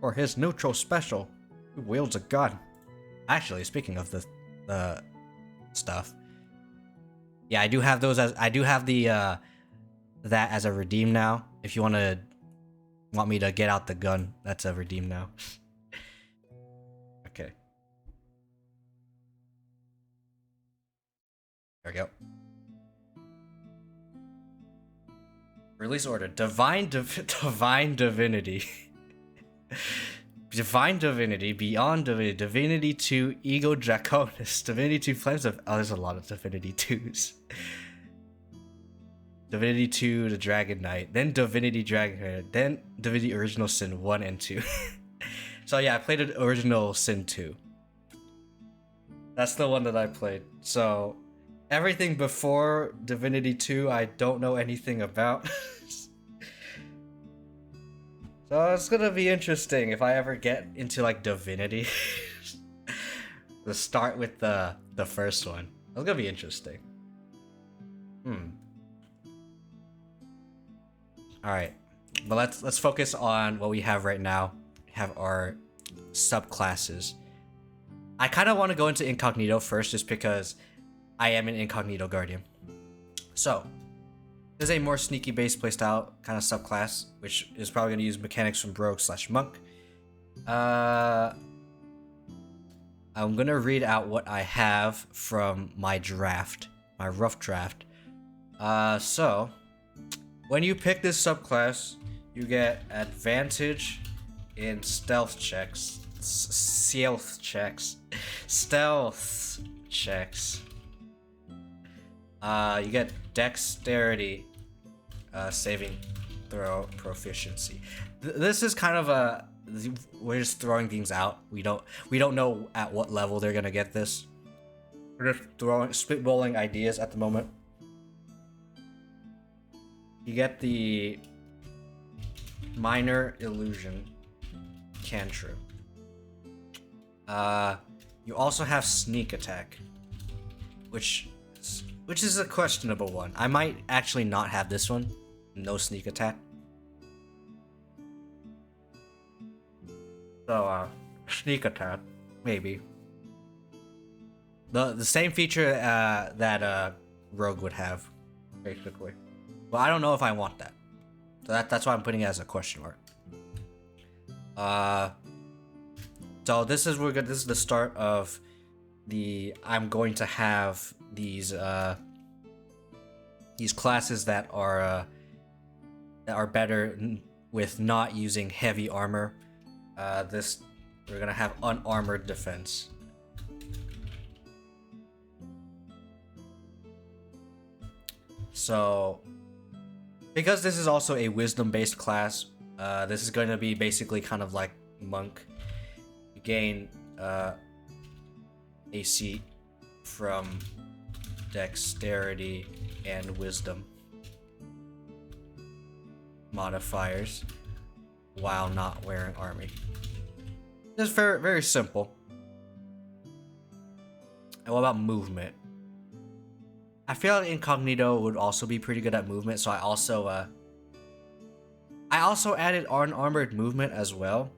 For his neutral special, he wields a gun. Actually, speaking of the stuff, yeah, I do have those as I do have the that as a redeem now. If you want me to get out the gun, that's a redeem now. Okay. There we go. Release order. Divine Divinity. Divine Divinity, Beyond Divinity, Divinity 2, Ego Draconis, Divinity 2, Flames of... Oh, there's a lot of Divinity 2s. Divinity 2, the Dragon Knight, then Divinity Dragon, then Divinity Original Sin 1 and 2. So yeah, I played the Original Sin 2. That's the one that I played. So everything before Divinity 2, I don't know anything about. So it's gonna be interesting if I ever get into like Divinity. Let's start with the first one. That's gonna be interesting. Alright. But let's focus on what we have right now. We have our subclasses. I kinda wanna go into Incognito first just because I am an Incognito Guardian. So this is a more sneaky based playstyle kind of subclass, which is probably going to use mechanics from Rogue/Monk. I'm going to read out what I have from my draft, my rough draft. So, when you pick this subclass, you get advantage in stealth checks. Stealth checks. You get dexterity saving throw proficiency. This is kind of a... We're just throwing things out. We don't know at what level they're gonna get this. We're just spitballing ideas at the moment. You get the minor illusion cantrip. You also have sneak attack, which is a questionable one. I might actually not have this one. No sneak attack. So, sneak attack, maybe. The same feature that Rogue would have, basically. Well, I don't know if I want that. So that's why I'm putting it as a question mark. So this is the start of I'm going to have these classes that are better with not using heavy armor. We're gonna have unarmored defense. So, because this is also a wisdom-based class, this is going to be basically kind of like Monk. You gain AC from dexterity and wisdom modifiers while not wearing armor. It's very, very simple. And what about movement? I feel like Incognito would also be pretty good at movement, so I also added unarmored movement as well.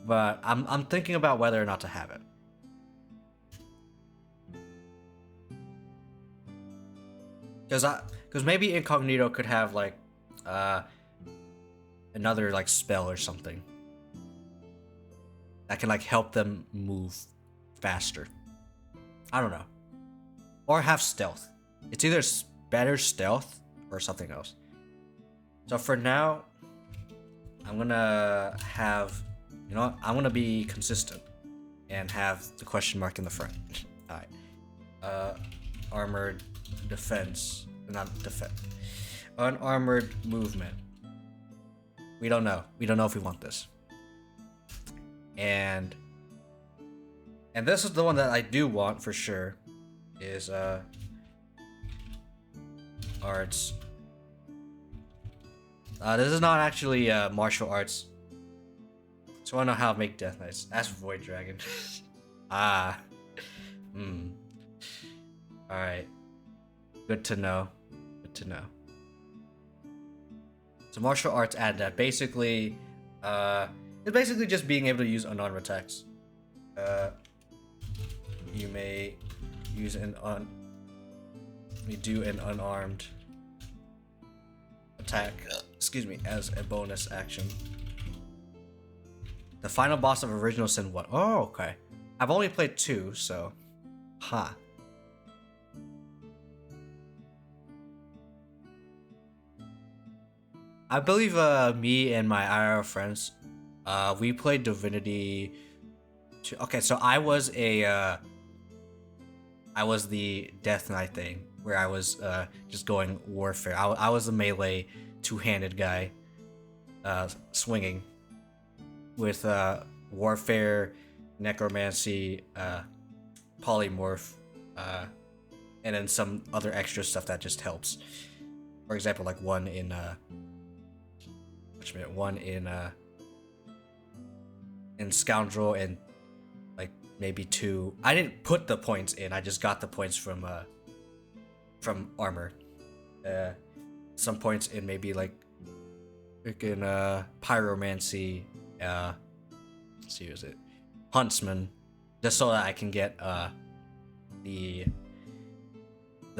But I'm thinking about whether or not to have it. Because maybe Incognito could have like another like spell or something that can like help them move faster. I don't know. Or have stealth. It's either better stealth or something else. So for now, I'm gonna have, you know what? I'm gonna be consistent and have the question mark in the front. Alright. Armored defense. Not defense. Unarmored movement. We don't know. We don't know if we want this. And this is the one that I do want for sure. Is arts. This is not actually martial arts. So I know how to make Death Knights. That's Void Dragon. Alright. Good to know. Good to know. So martial arts add that. Basically, it's basically just being able to use unarmed attacks. You may use do an unarmed attack, as a bonus action. The final boss of Original Sin 1. Oh, okay. I've only played 2, so... I believe me and my IRL friends, we played Divinity 2. Okay, so I was the Death Knight thing, where I was just going warfare. I was the melee two-handed guy, swinging with warfare, necromancy, polymorph, and then some other extra stuff that just helps. For example, like one in Scoundrel, and like maybe 2. I didn't put the points in. I just got the points from armor. Some points in maybe like freaking pyromancy. Let's see, is it Huntsman? Just so that I can get the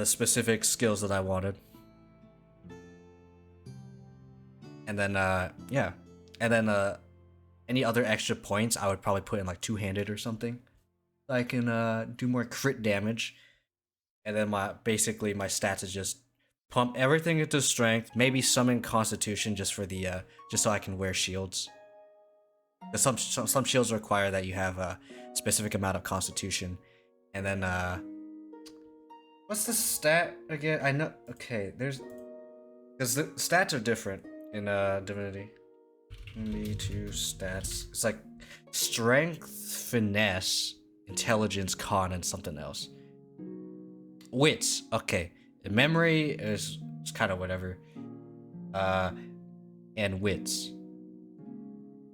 specific skills that I wanted. And then any other extra points I would probably put in like two-handed or something, so I can do more crit damage. And then my stats is just pump everything into strength, maybe summon constitution just for the just so I can wear shields. Because some shields require that you have a specific amount of constitution. And then what's the stat again? I know. Okay, because the stats are different in Divinity. Me2 stats. It's like strength, finesse, intelligence, con, and something else. Wits. Okay. The memory is kind of whatever. And wits.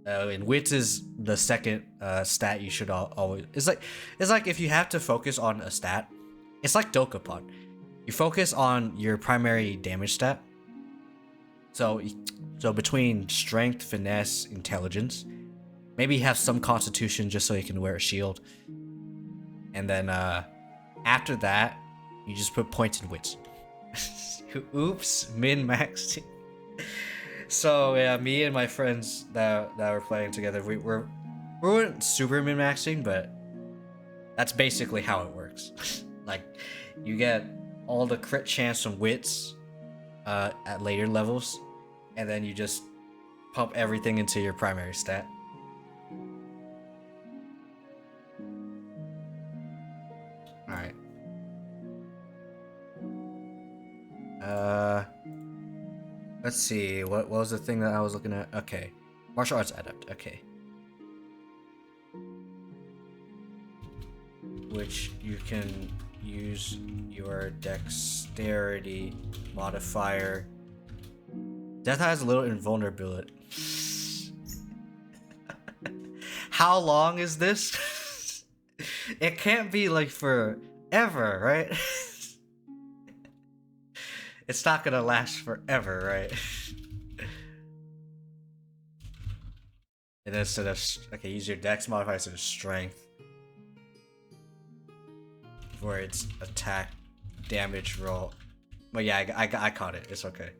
And wits is the second stat you should always. It's like if you have to focus on a stat, it's like Dokapon. You focus on your primary damage stat. So between strength, finesse, intelligence, maybe have some constitution just so you can wear a shield. And then after that, you just put points in wits. Oops, min-maxing. So yeah, me and my friends that were playing together, we weren't super min-maxing, but that's basically how it works. Like, you get all the crit chance from wits at later levels, and then you just pump everything into your primary stat. Alright. Let's see, what was the thing that I was looking at? Okay. Martial arts adept, okay. Which you can use your dexterity modifier. Death has a little invulnerability. How long is this? It can't be like forever, right? It's not gonna last forever, right? And instead of use your dex modifier instead of strength for its attack damage roll. But yeah, I caught it. It's okay.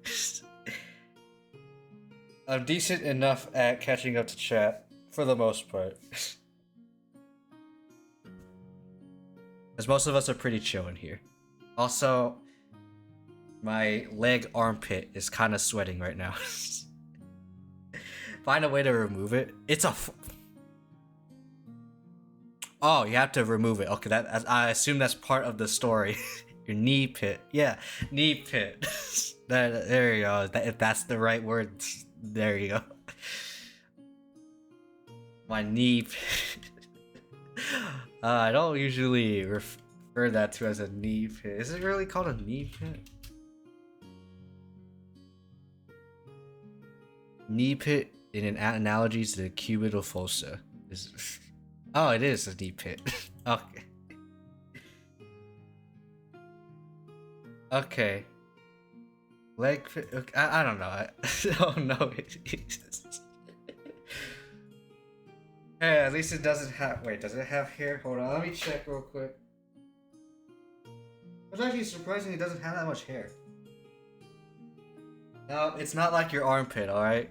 I'm decent enough at catching up to chat for the most part. Because most of us are pretty chill in here. Also, my leg armpit is kind of sweating right now. Find a way to remove it. It's a. Oh, you have to remove it. Okay, I assume that's part of the story. Your knee pit. Yeah, knee pit. There you go. If that's the right word, there you go. My knee pit. I don't usually refer that to as a knee pit. Is it really called a knee pit? Knee pit in an analogy to the cubital fossa. Oh, it is a knee pit. Okay. Okay. Leg. I don't know. I don't know. Hey, at least it doesn't have. Wait, does it have hair? Hold on, let me check real quick. It's actually surprising it doesn't have that much hair. No, it's not like your armpit, alright?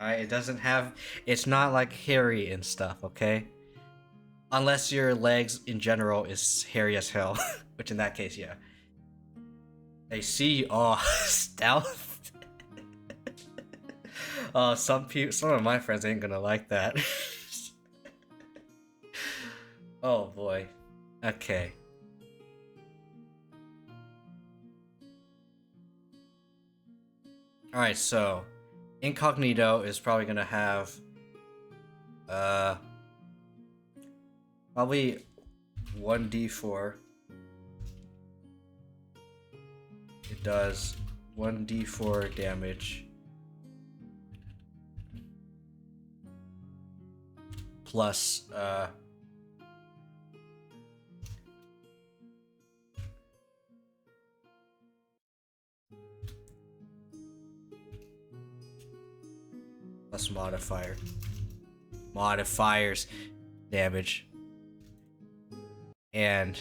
Alright, it doesn't have. It's not like hairy and stuff, okay? Unless your legs in general is hairy as hell. Which in that case, yeah. They see. Oh, stealth. Oh, some of my friends ain't gonna like that. Oh boy. Okay. Alright, so Incognito is probably gonna have probably 1d4. It does 1d4 damage plus modifiers damage, and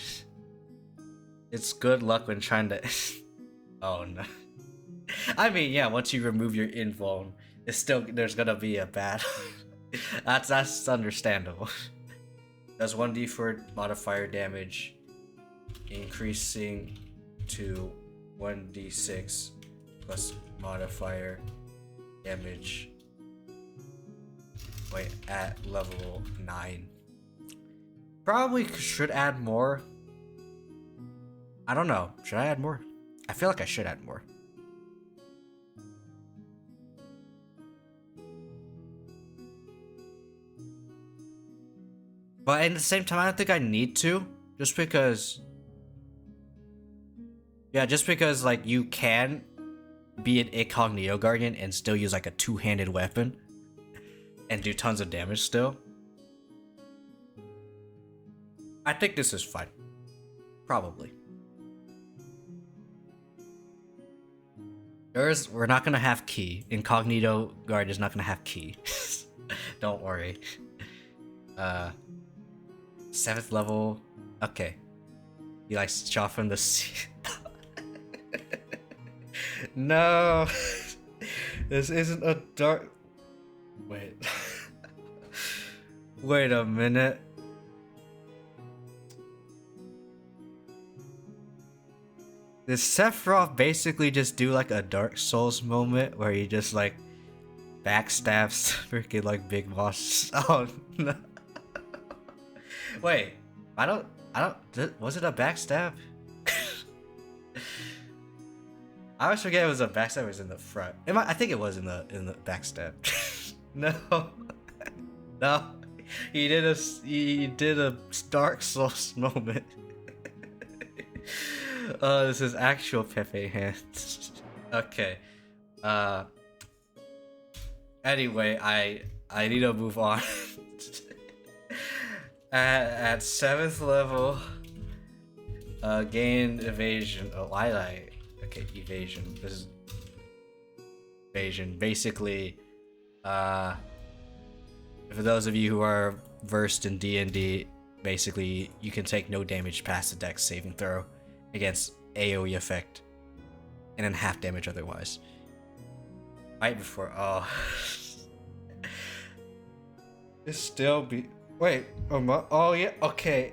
it's good luck when trying to oh no. I mean, yeah, once you remove your invuln, it's still there's gonna be a bad that's understandable. Does 1d4 modifier damage, increasing to 1d6 plus modifier damage. Wait, at level 9. Probably should add more. I don't know. Should I add more? I feel like I should add more. But at the same time, I don't think I need to. Just because... Yeah, just because, like, you can be an Incognito Guardian and still use, like, a two-handed weapon. And do tons of damage still. I think this is fine. Probably. We're not gonna have key. Incognito Guard is not gonna have key. Don't worry. 7th level. Okay. You like shot from the sea. No. This isn't a dark. Wait. Wait a minute. Did Sephiroth basically just do like a Dark Souls moment where he just like backstabs freaking like big boss? Oh no. Wait, I don't. Was it a backstab? I always forget it was a backstab. It was in the front. I think it was in the backstab. No, no. He did a Dark Souls moment. Oh, this is actual Pepe hands. Okay. Anyway, I need to move on. At 7th level, gain evasion. Oh, okay, evasion. This is evasion. Basically, for those of you who are versed in D&D, basically you can take no damage past the dex saving throw against AoE effect, and then half damage otherwise. Right before, oh. It still be. Wait, oh yeah, okay.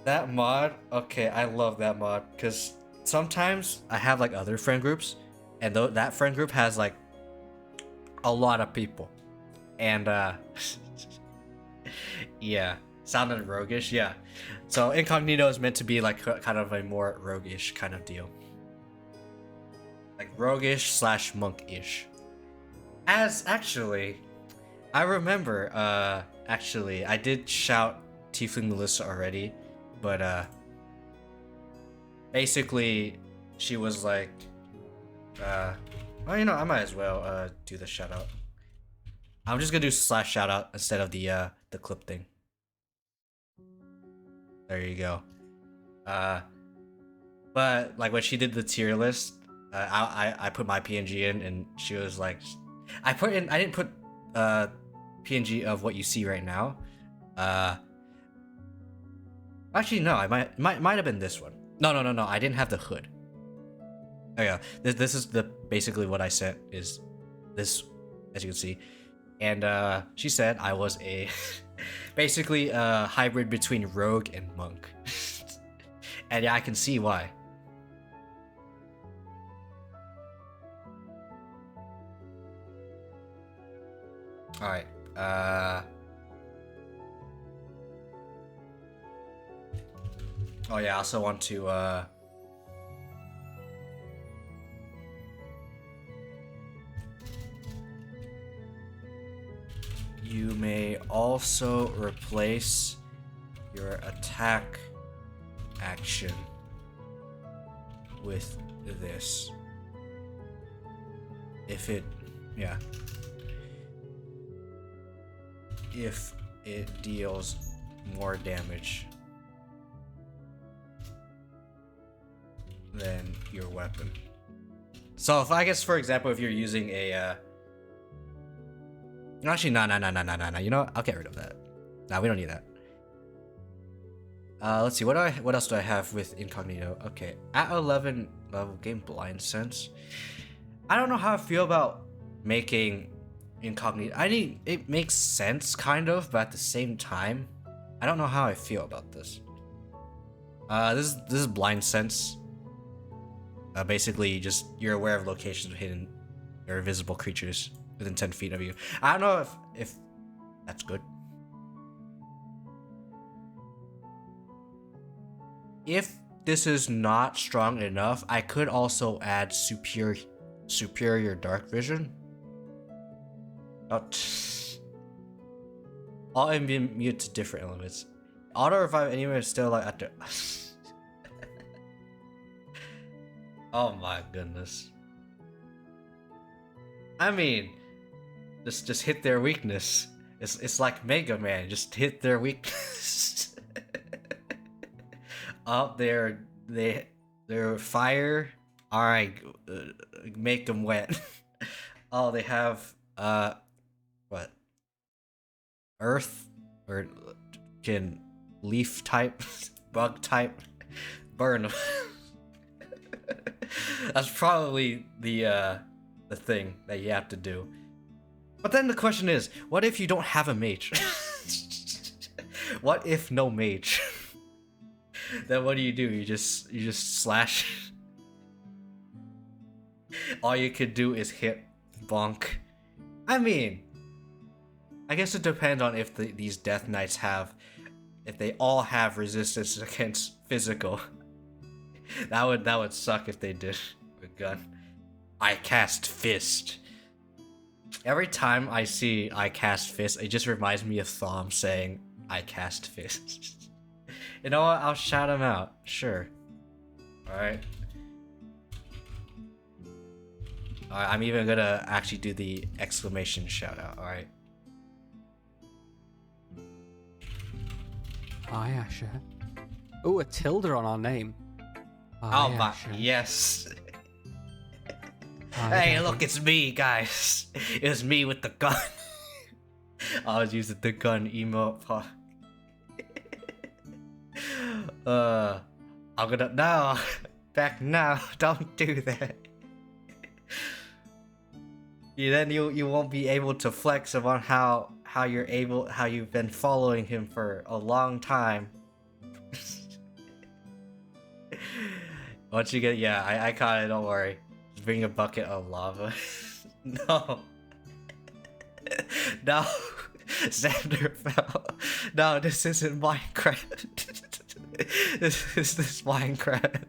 That mod, okay, I love that mod, because sometimes I have like other friend groups, and that friend group has like a lot of people. And yeah, sounded roguish, yeah. So Incognito is meant to be like kind of a more roguish kind of deal. Like roguish / monk-ish. As actually, I remember, actually, I did shout Tiefling Melissa already, but basically, she was like, well, you know, I might as well do the shout out. I'm just gonna do / shout out instead of the clip thing. There you go. But like when she did the tier list, I put my PNG in, and she was like, I didn't put PNG of what you see right now. Actually no, I might have been this one. No, I didn't have the hood. Oh yeah, this is the basically what I sent is this, as you can see, and she said I was a basically a hybrid between rogue and monk, and yeah, I can see why. All right. Oh yeah, I also want to you may also replace your attack action with this. If it if it deals more damage than your weapon. So if I guess, for example, if you're using a actually no, you know what? I'll get rid of that. Nah, we don't need that. Let's see, what else do I have with incognito? Okay, at 11 level, gain blind sense. I don't know how I feel about making incognito. I mean, it makes sense kind of, but at the same time, I don't know how I feel about this. This is blind sense. Basically, just you're aware of locations of hidden or invisible creatures within 10 feet of you. I don't know if that's good. If this is not strong enough, I could also add superior dark vision. All immune to different elements. Auto revive anywhere is still like after. Oh my goodness. I mean, just hit their weakness. It's like Mega Man, just hit their weakness. Oh, they're fire. All right, make them wet. Oh, they have what? Earth or can leaf type, bug type, burn them. That's probably the thing that you have to do. But then the question is, what if you don't have a mage? What if no mage? Then what do? You just slash. All you could do is hit, bonk. I mean, I guess it depends on if these Death Knights if they all have resistance against physical. That would suck if they did with gun. I cast fist. Every time I see I cast fist, it just reminds me of Thom saying I cast fist. You know what? I'll shout him out. Sure. Alright. Alright, I'm even gonna actually do the exclamation shout out, alright. Hi, Asher. Oh, a tilde on our name. Hi, Oh my, Asher. yes. Hi, Hey, Daddy. look, it's me, guys. It's me with the gun. I was using the gun emote. I'm gonna no, back now. Don't do that. Then you won't be able to flex on how you've been following him for a long time. Once you get, yeah, I caught it. Don't worry. Just bring a bucket of lava. No. No. Xander fell. No, this isn't Minecraft. This is Minecraft.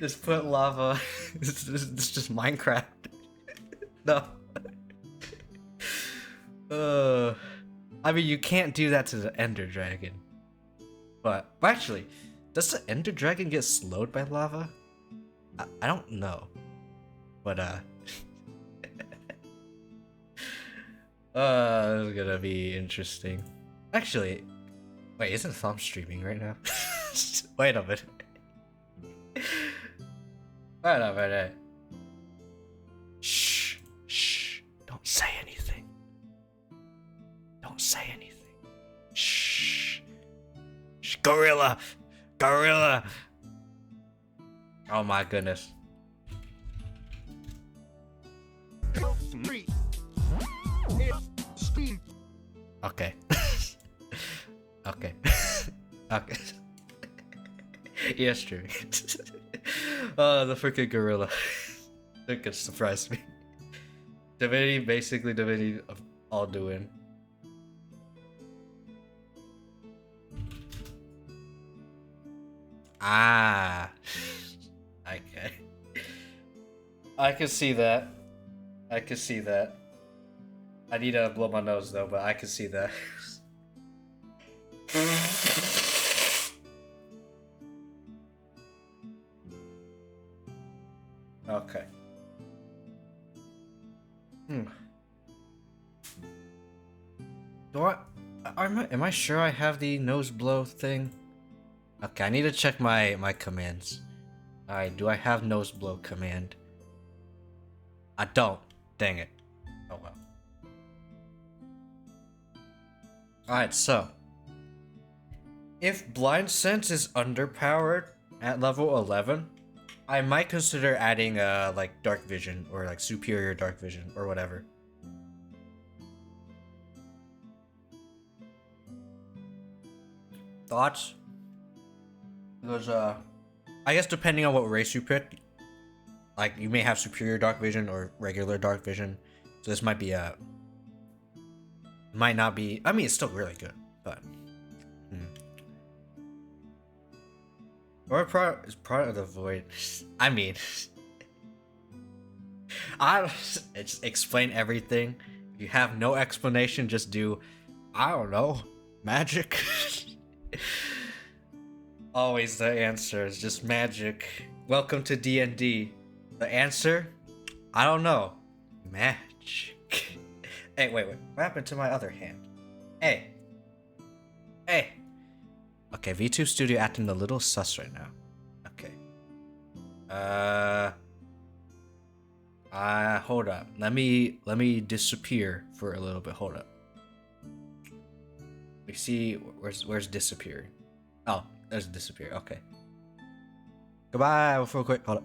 Just put lava. This is just Minecraft. No. I mean, you can't do that to the Ender Dragon. But actually, does the Ender Dragon get slowed by lava? I don't know. But this is gonna be interesting. Actually, wait, isn't Thom streaming right now? Wait a minute. Wait a minute. Shh. Shh. Don't say anything. Don't say anything. Shh. Shh. Gorilla. Gorilla. Oh my goodness. Okay. Okay. Okay. Yes, true. Oh, the freaking gorilla. That could surprise me. Divinity, basically Divinity of all doing. Ah. Okay. I can see that. I can see that. I need to blow my nose though, but I can see that. Okay. Do I? Am I sure I have the nose blow thing? Okay, I need to check my commands. Alright, do I have nose blow command? I don't. Dang it. Oh well. Alright, so. If blind sense is underpowered at level 11, I might consider adding like dark vision or like superior dark vision or whatever. Thoughts? Because I guess depending on what race you pick, like you may have superior dark vision or regular dark vision. So this might be might not be. I mean, it's still really good, but. Or is part of the void. I mean, I just explain everything. If you have no explanation, just do, I don't know, magic. Always the answer is just magic. Welcome to D&D. The answer? I don't know. Magic. Hey, wait. What happened to my other hand? Hey. Okay, VTube Studio acting a little sus right now. Okay. Hold up. Let me disappear for a little bit. Hold up. We see where's disappear. Oh, there's disappear. Okay. Goodbye. Real quick. Hold up.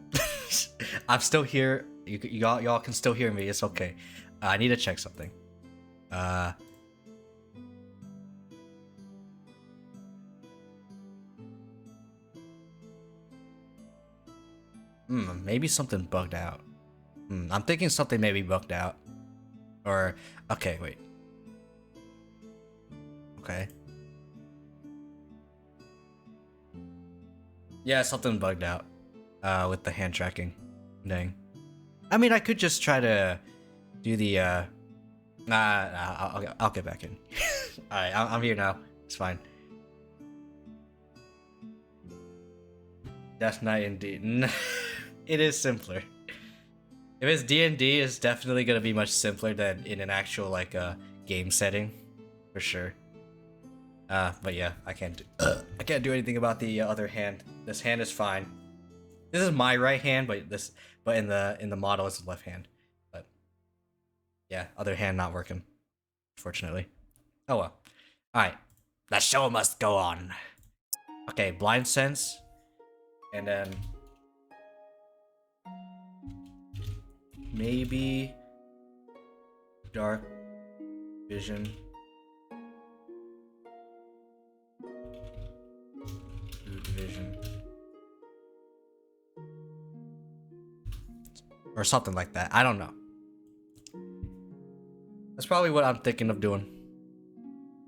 I'm still here. Y'all can still hear me. It's okay. I need to check something. Maybe something bugged out. I'm thinking something maybe bugged out. Or, okay, wait. Okay. Yeah, something bugged out. With the hand tracking. Dang. I mean, I could just try to do the, I'll get back in. Alright, I'm here now. It's fine. That's not indeed. It is simpler. If it's D&D, it's definitely gonna be much simpler than in an actual like game setting, for sure. But yeah, I can't do anything about the other hand. This hand is fine. This is my right hand, but in the model it's the left hand. But yeah, other hand not working, fortunately. Oh well. All right, the show must go on. Okay, blind sense. And then maybe dark vision. Vision. Or something like that. I don't know. That's probably what I'm thinking of doing.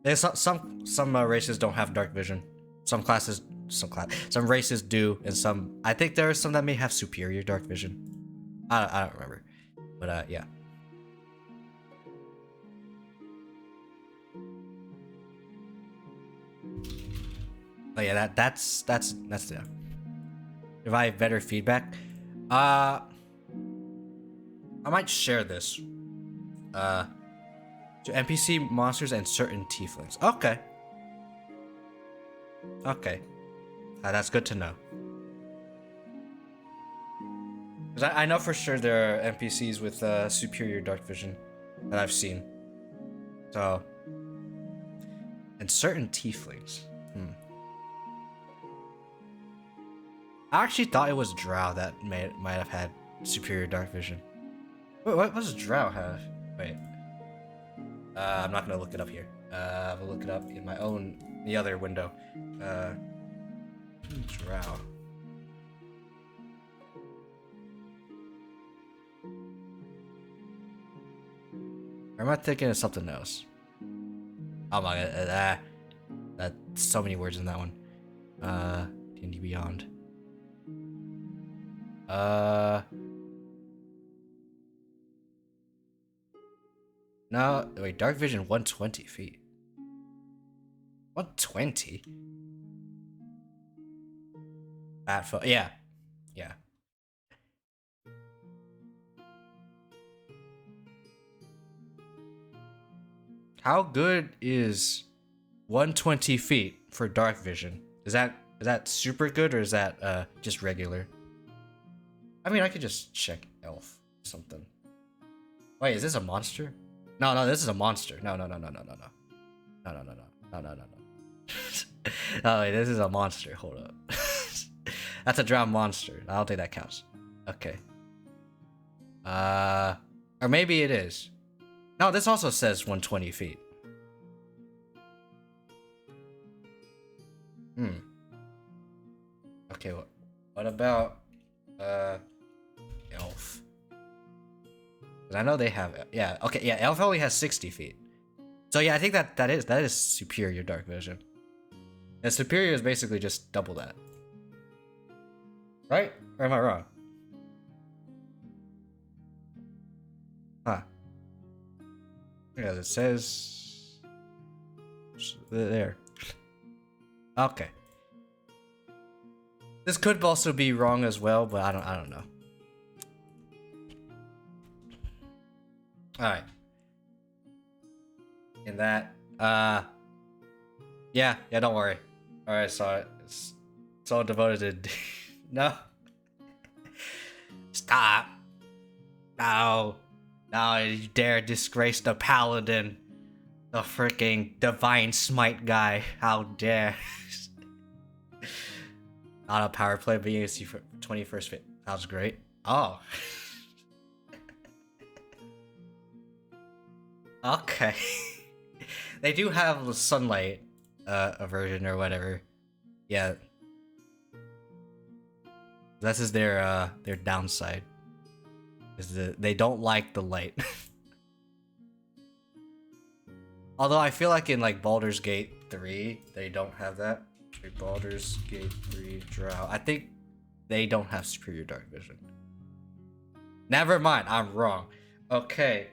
There's some races don't have dark vision. Some races do, and some. I think there are some that may have superior dark vision. I don't remember, but yeah. Oh yeah, that's yeah. If I have better feedback, I might share this. To NPC monsters and certain tieflings. Okay. Okay. That's good to know. Because I know for sure there are NPCs with superior dark vision that I've seen. So, and certain tieflings. I actually thought it was Drow that might have had superior dark vision. Wait, what does Drow have? Wait. I'm not gonna look it up here. I'll look it up in the other window. Drow. Or am I thinking of something else? Oh my god, that's so many words in that one. D&D Beyond. No, wait, dark vision 120 feet. 120? Yeah. Yeah. How good is 120 feet for dark vision? Is that super good or is that just regular? I mean, I could just check elf or something. Wait, is this a monster? No, this is a monster. No. Oh wait, this is a monster. Hold up. That's a drowned monster. I don't think that counts. Okay. Or maybe it is. No, this also says 120 feet. Okay, what about elf? 'Cause I know they have, yeah, okay, yeah, elf only has 60 feet. So yeah, I think that is superior dark vision. And superior is basically just double that. Right? Or am I wrong? Huh. Yeah, it says there. Okay. This could also be wrong as well, but I don't know. Alright. In that, yeah, don't worry. Alright, so it's all devoted to no. Stop. No, you dare disgrace the paladin. The freaking divine smite guy. How dare. Not a power play, but you see for 21st fit. That was great. Oh. Okay. They do have the sunlight aversion or whatever. Yeah. This is their downside. They don't like the light. Although I feel like in like Baldur's Gate 3, they don't have that. Baldur's Gate 3 Drow. I think they don't have superior dark vision. Never mind, I'm wrong. Okay.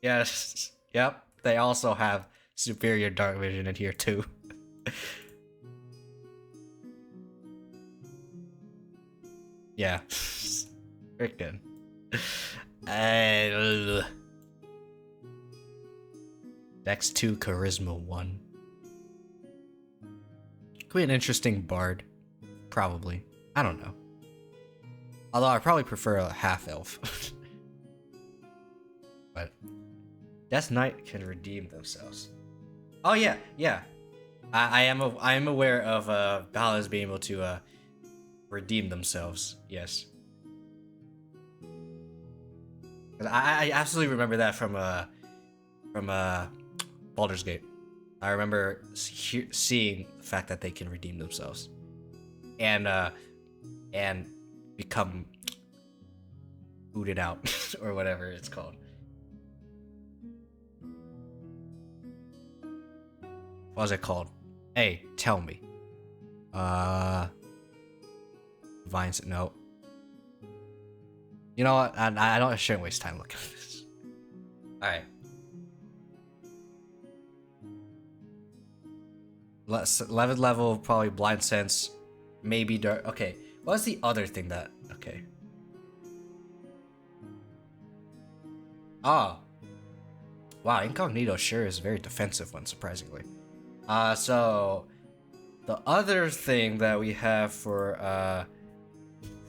Yes. Yep. They also have superior dark vision in here too. Yeah. Freaking. Dex 2, Charisma 1. Could be an interesting bard. Probably. I don't know. Although I probably prefer a half elf. But Death Knight can redeem themselves. Oh yeah. I am aware of Paladins being able to redeem themselves. Yes. I absolutely remember that from Baldur's Gate. I remember seeing the fact that they can redeem themselves, and become booted out or whatever it's called. What was it called? Hey, tell me. Vines. No. You know what? I shouldn't waste time looking at this. All right. 11th level, probably blind sense, maybe dark. Okay, what's the other thing that? Okay. Ah. Wow, incognito sure is a very defensive one, surprisingly. So the other thing that we have for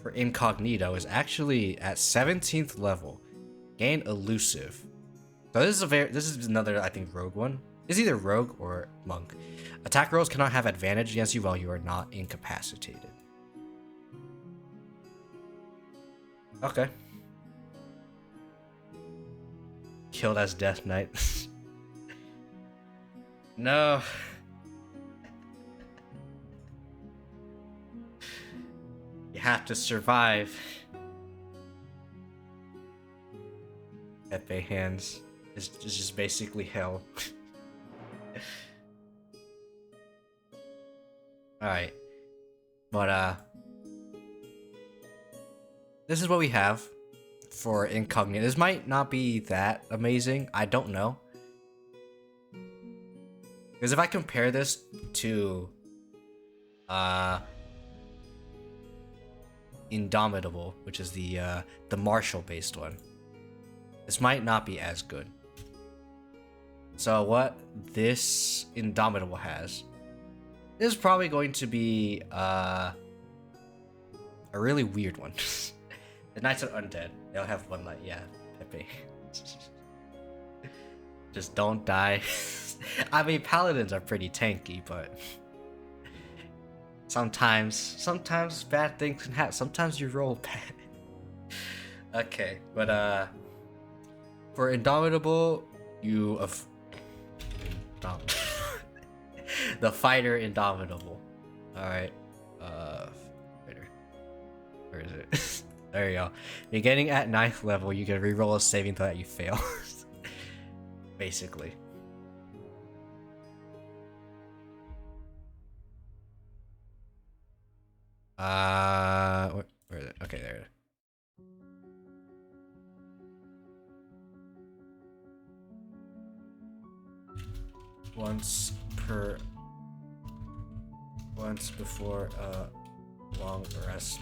for incognito is actually at 17th level. Gain elusive. So this is another, I think, rogue one. It's either rogue or monk. Attack rolls cannot have advantage against you while you are not incapacitated. Okay. Killed as Death Knight. No. You have to survive. Pepe hands is just basically hell. Alright. But this is what we have for incognito. This might not be that amazing. I don't know. Because if I compare this to Indomitable, which is the martial based one, this might not be as good. So what this Indomitable has is probably going to be a really weird one. The Knights of Undead, they'll have one like, yeah, Pepe. Just don't die. I mean, paladins are pretty tanky, but sometimes bad things can happen. Sometimes you roll bad. Okay, but for Indomitable, the fighter Indomitable. All right, fighter. Where is it? There you go. Beginning at 9th level, you can reroll a saving throw that you fail. Basically. Where is it? Okay, there it is. Once before a long rest.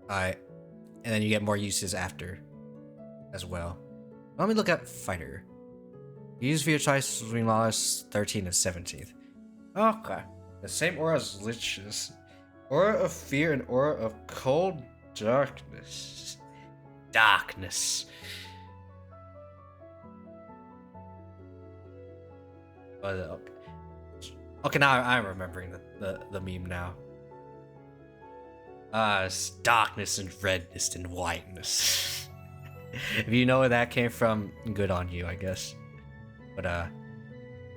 Alright. And then you get more uses after as well. Let me look at fighter. Use for your choice between lawless 13 and 17th. Okay. The same aura as liches. Aura of fear and aura of cold darkness. Darkness. Okay, now I'm remembering the meme now. It's darkness and redness and whiteness. If you know where that came from, good on you, I guess. But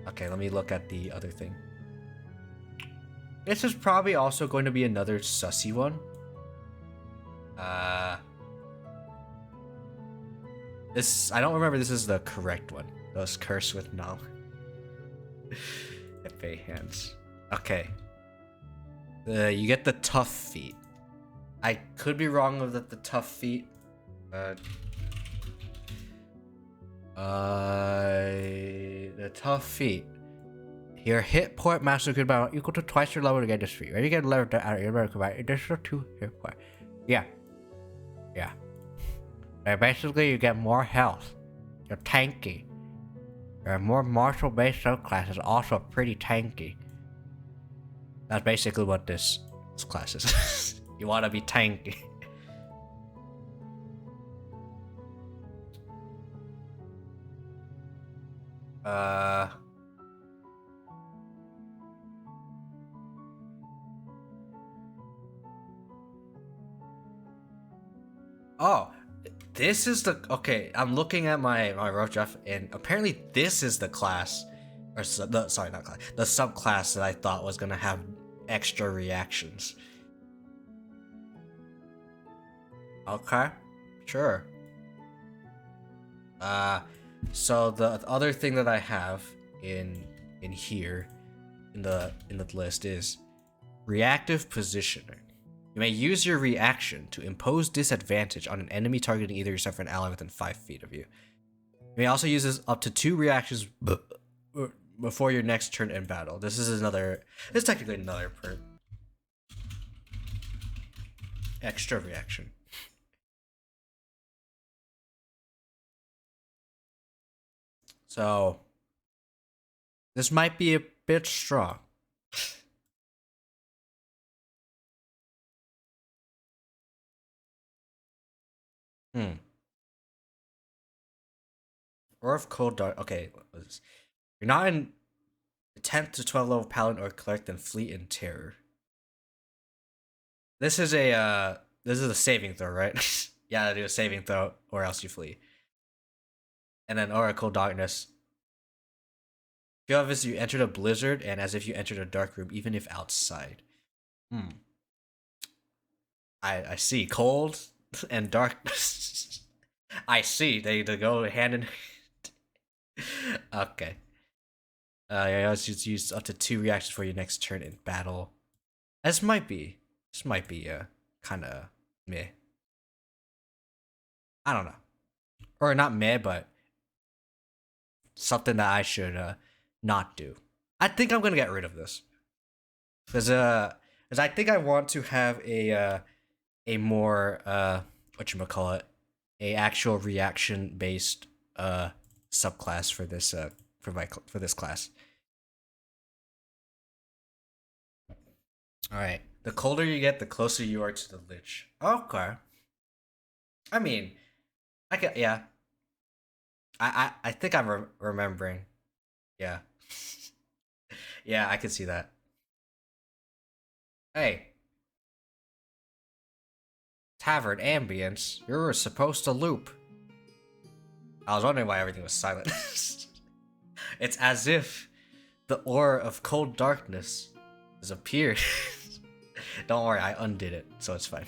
okay, let me look at the other thing. This is probably also going to be another sussy one. This, I don't remember this is the correct one. Those curse with null. F.A. hands. Okay. You get the tough feat. I could be wrong with the tough feat. The tough feat. Your hit point master could be equal to twice your level to get this feat. When you get level out of your level combined, additional 2 hit point. Yeah. And basically, you get more health. You're tanky. Your more martial based subclass is also pretty tanky. That's basically what this class is. You want to be tanky. Oh, this is the, okay, I'm looking at my rough draft, and apparently this is the class, or sorry, not class, the subclass that I thought was gonna have extra reactions. Okay, sure. So the other thing that I have in here, in the list is reactive positioning. You may use your reaction to impose disadvantage on an enemy targeting either yourself or an ally within 5 feet of you. You may also use this up to 2 reactions before your next turn in battle. This is technically another perk. Extra reaction. So, this might be a bit strong. Hmm. Or of cold dark. Okay, you're not in 10th to 12 level paladin or cleric, then flee in terror. This is a saving throw, right? You gotta do a saving throw or else you flee. And then Oracle Darkness. Feel as if you entered a blizzard and as if you entered a dark room, even if outside. I see. Cold and darkness. I see. They go hand in hand. Okay. Yeah, let's just use up to 2 reactions for your next turn in battle. This might be kind of meh. I don't know. Or not meh, but something that I should not do. I think I'm gonna get rid of this. Cause I think I want to have a more whatchamacallit, a actual reaction based subclass for this for this class. All right. The colder you get, the closer you are to the lich. Okay. I mean, I can, yeah. I think I'm remembering. Yeah. Yeah, I can see that. Hey. Tavern ambience. You were supposed to loop. I was wondering why everything was silent. It's as if the aura of cold darkness has appeared. Don't worry, I undid it, so it's fine.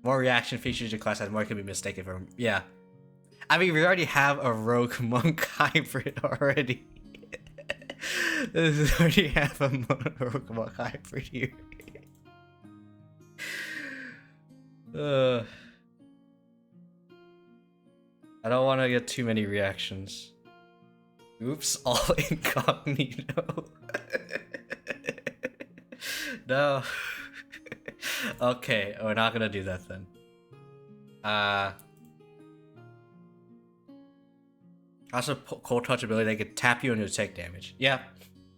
More reaction features your class has more can be mistaken for. Yeah. I mean, we already have a rogue monk hybrid already. We already have a rogue monk hybrid here. I don't want to get too many reactions. Oops, all incognito. No. Okay, we're not gonna do that then. Also, cold touch ability, they could tap you and you'll take damage. Yeah,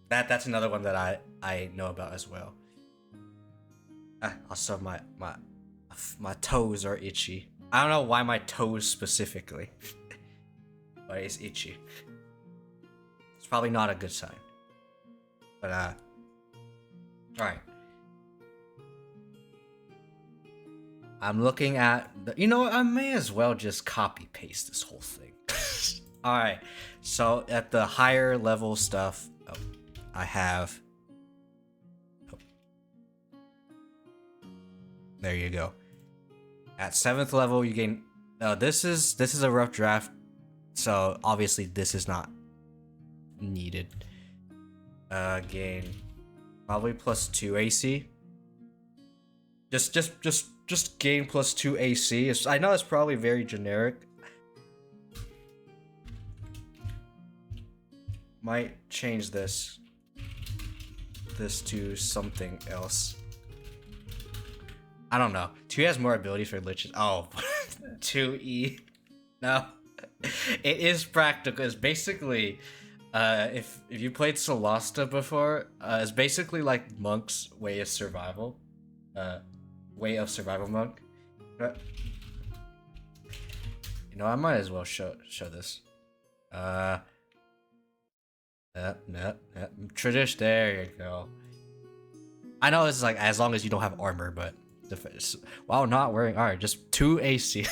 that's another one that I know about as well. Also, my toes are itchy. I don't know why my toes specifically, but it's itchy. It's probably not a good sign. But all right. I'm looking at the, you know what, I may as well just copy paste this whole thing. All right, so at the higher level stuff, I have. There you go. At 7th level, you gain. This is a rough draft, so obviously this is not needed. Gain probably +2 AC. Just gain +2 AC. I know it's probably very generic. Might change this to something else. I don't know. 2 has more abilities for liches. Oh, 2E. No, it is practical. It's basically, if you played Solasta before, it's basically like Monk's way of survival. Way of survival monk. But, you know, I might as well show this. Tradish. There you go. I know it's like as long as you don't have armor, but while not wearing armor, just 2 AC.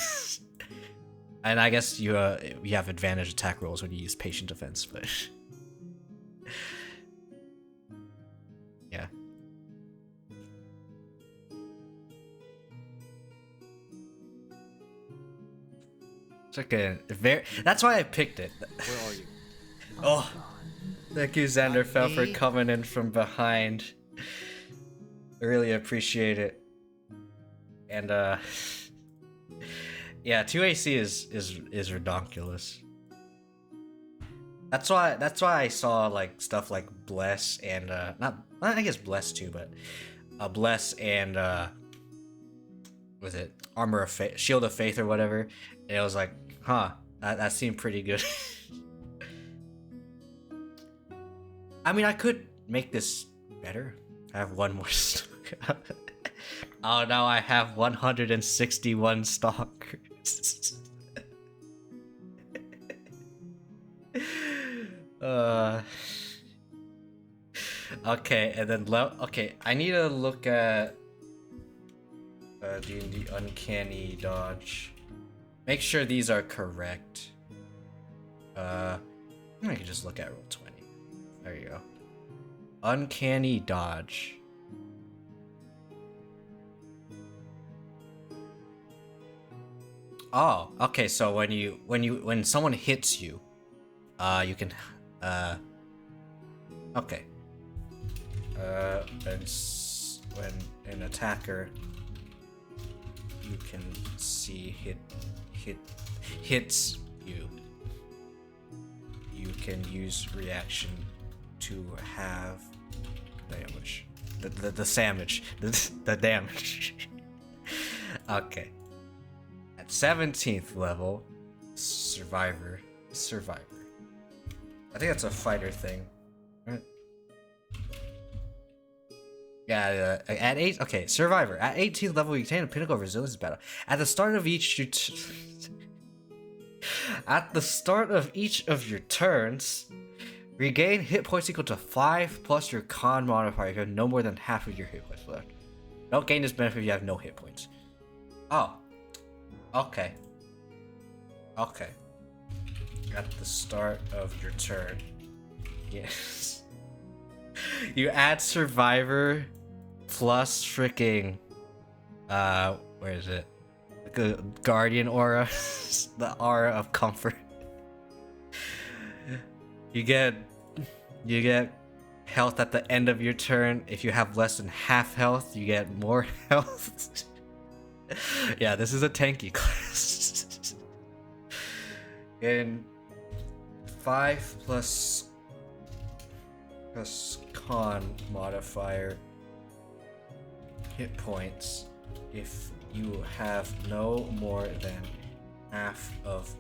And I guess you have advantage attack rolls when you use patient defense, but yeah. It's like that's why I picked it. Where are you? Oh, thank you, Xanderfell, for coming in from behind. I really appreciate it. And yeah, 2 AC is redonkulous. That's why I saw like stuff like Bless and not I guess Bless too, but Bless and was it Armor of Faith, Shield of Faith or whatever. And it was like, huh, that seemed pretty good. I mean, I could make this better. I have one more stock. Oh, now I have 161 stalkers. Okay, and then okay, I need to look at the uncanny dodge. Make sure these are correct. I can just look at roll 20. There you go. Uncanny dodge. Oh, okay. So when someone hits you, you can okay. When an attacker, you can see hits you. You can use reaction to have damage. The sandwich. The damage. Okay. At 17th level, survivor. I think that's a fighter thing. Right? Yeah, at 8, okay, survivor. At 18th level, you obtain a pinnacle of resilience battle. At the start of each of your turns, regain hit points equal to 5 plus your con modifier if you have no more than half of your hit points left. Don't gain this benefit if you have no hit points. Oh. Okay. Okay. At the start of your turn. Yes. You add survivor plus freaking where is it? Like a guardian aura. The aura of comfort. You get health at the end of your turn. If you have less than half health, you get more health. Yeah, this is a tanky class. And 5 plus con modifier hit points if you have no more than half of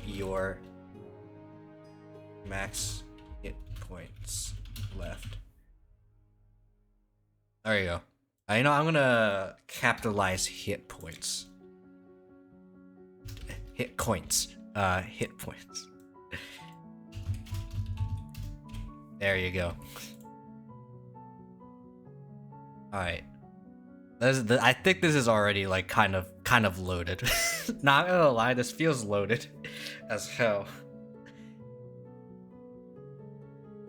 your max hit points left. There you go. I know I'm gonna capitalize hit points. Hit points. Hit points. There you go. Alright. I think this is already like kind of loaded. Not gonna lie, this feels loaded as hell.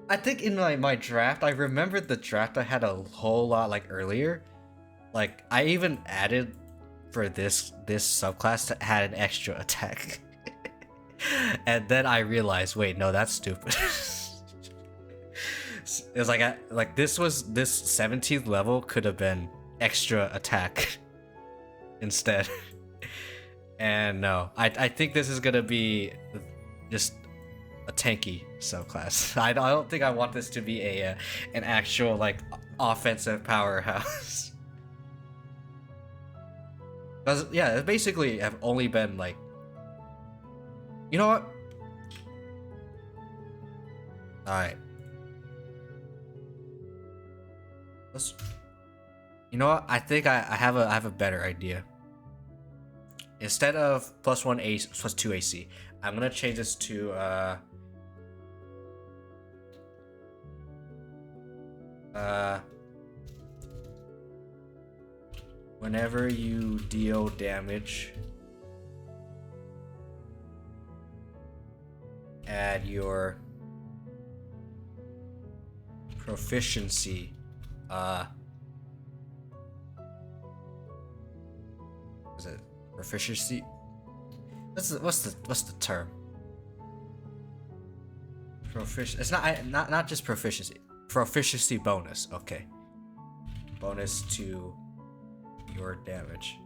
I think in my draft, I remembered the draft I had a whole lot like earlier. Like I even added for this subclass that had an extra attack. And then I realized, wait, no, that's stupid. It was like this 17th level could have been extra attack instead. And no, I think this is gonna be just a tanky subclass. I don't think I want this to be an actual like offensive powerhouse. Because yeah, it basically have only been like, you know what? All right. You know what? I think I have a better idea. Instead of +1 AC, +2 AC, I'm gonna change this to whenever you deal damage, add your proficiency. Is it proficiency? What's the term? It's not just proficiency. Proficiency bonus. Okay. Bonus to your damage.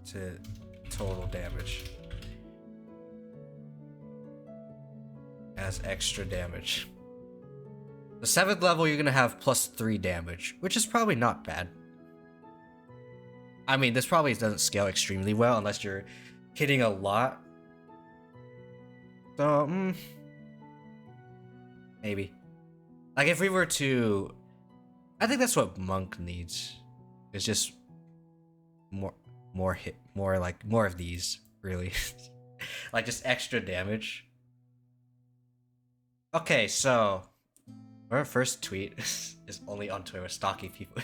To total damage. As extra damage. The 7th level, you're gonna have +3 damage, which is probably not bad. I mean, this probably doesn't scale extremely well unless you're hitting a lot. So, maybe. Like if we were to, I think that's what Monk needs. It's just more of these, really. Like just extra damage. Okay, so our first tweet is only on Twitter stalking people.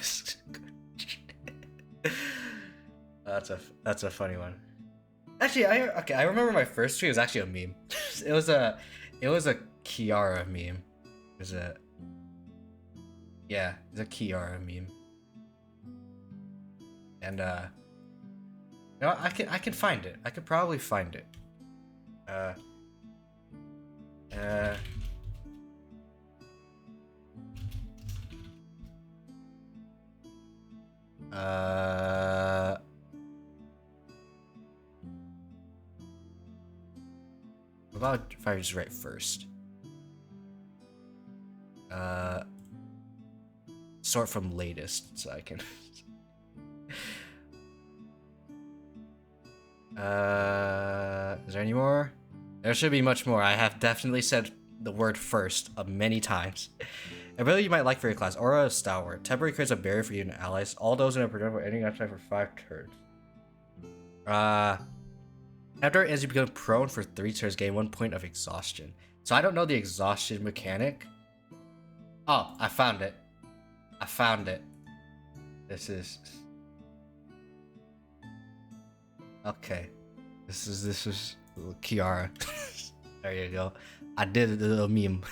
That's a funny one. Actually, I remember my first tweet was actually a meme. It was a Kiara meme. It's a Kiara meme. And no, I can find it. I could probably find it. What about if I just write first? Sort from latest so I can. Is there any more? There should be much more. I have definitely said the word first many times. A ability you might like for your class. Aura of Stalwart. Temporary creates a barrier for you and allies. All those in a predicament ending up time for 5 turns. After it ends, you become prone for 3 turns, gain 1 point of exhaustion. So I don't know the exhaustion mechanic. Oh, I found it. This is... Okay. This is Kiara. There you go. I did a meme.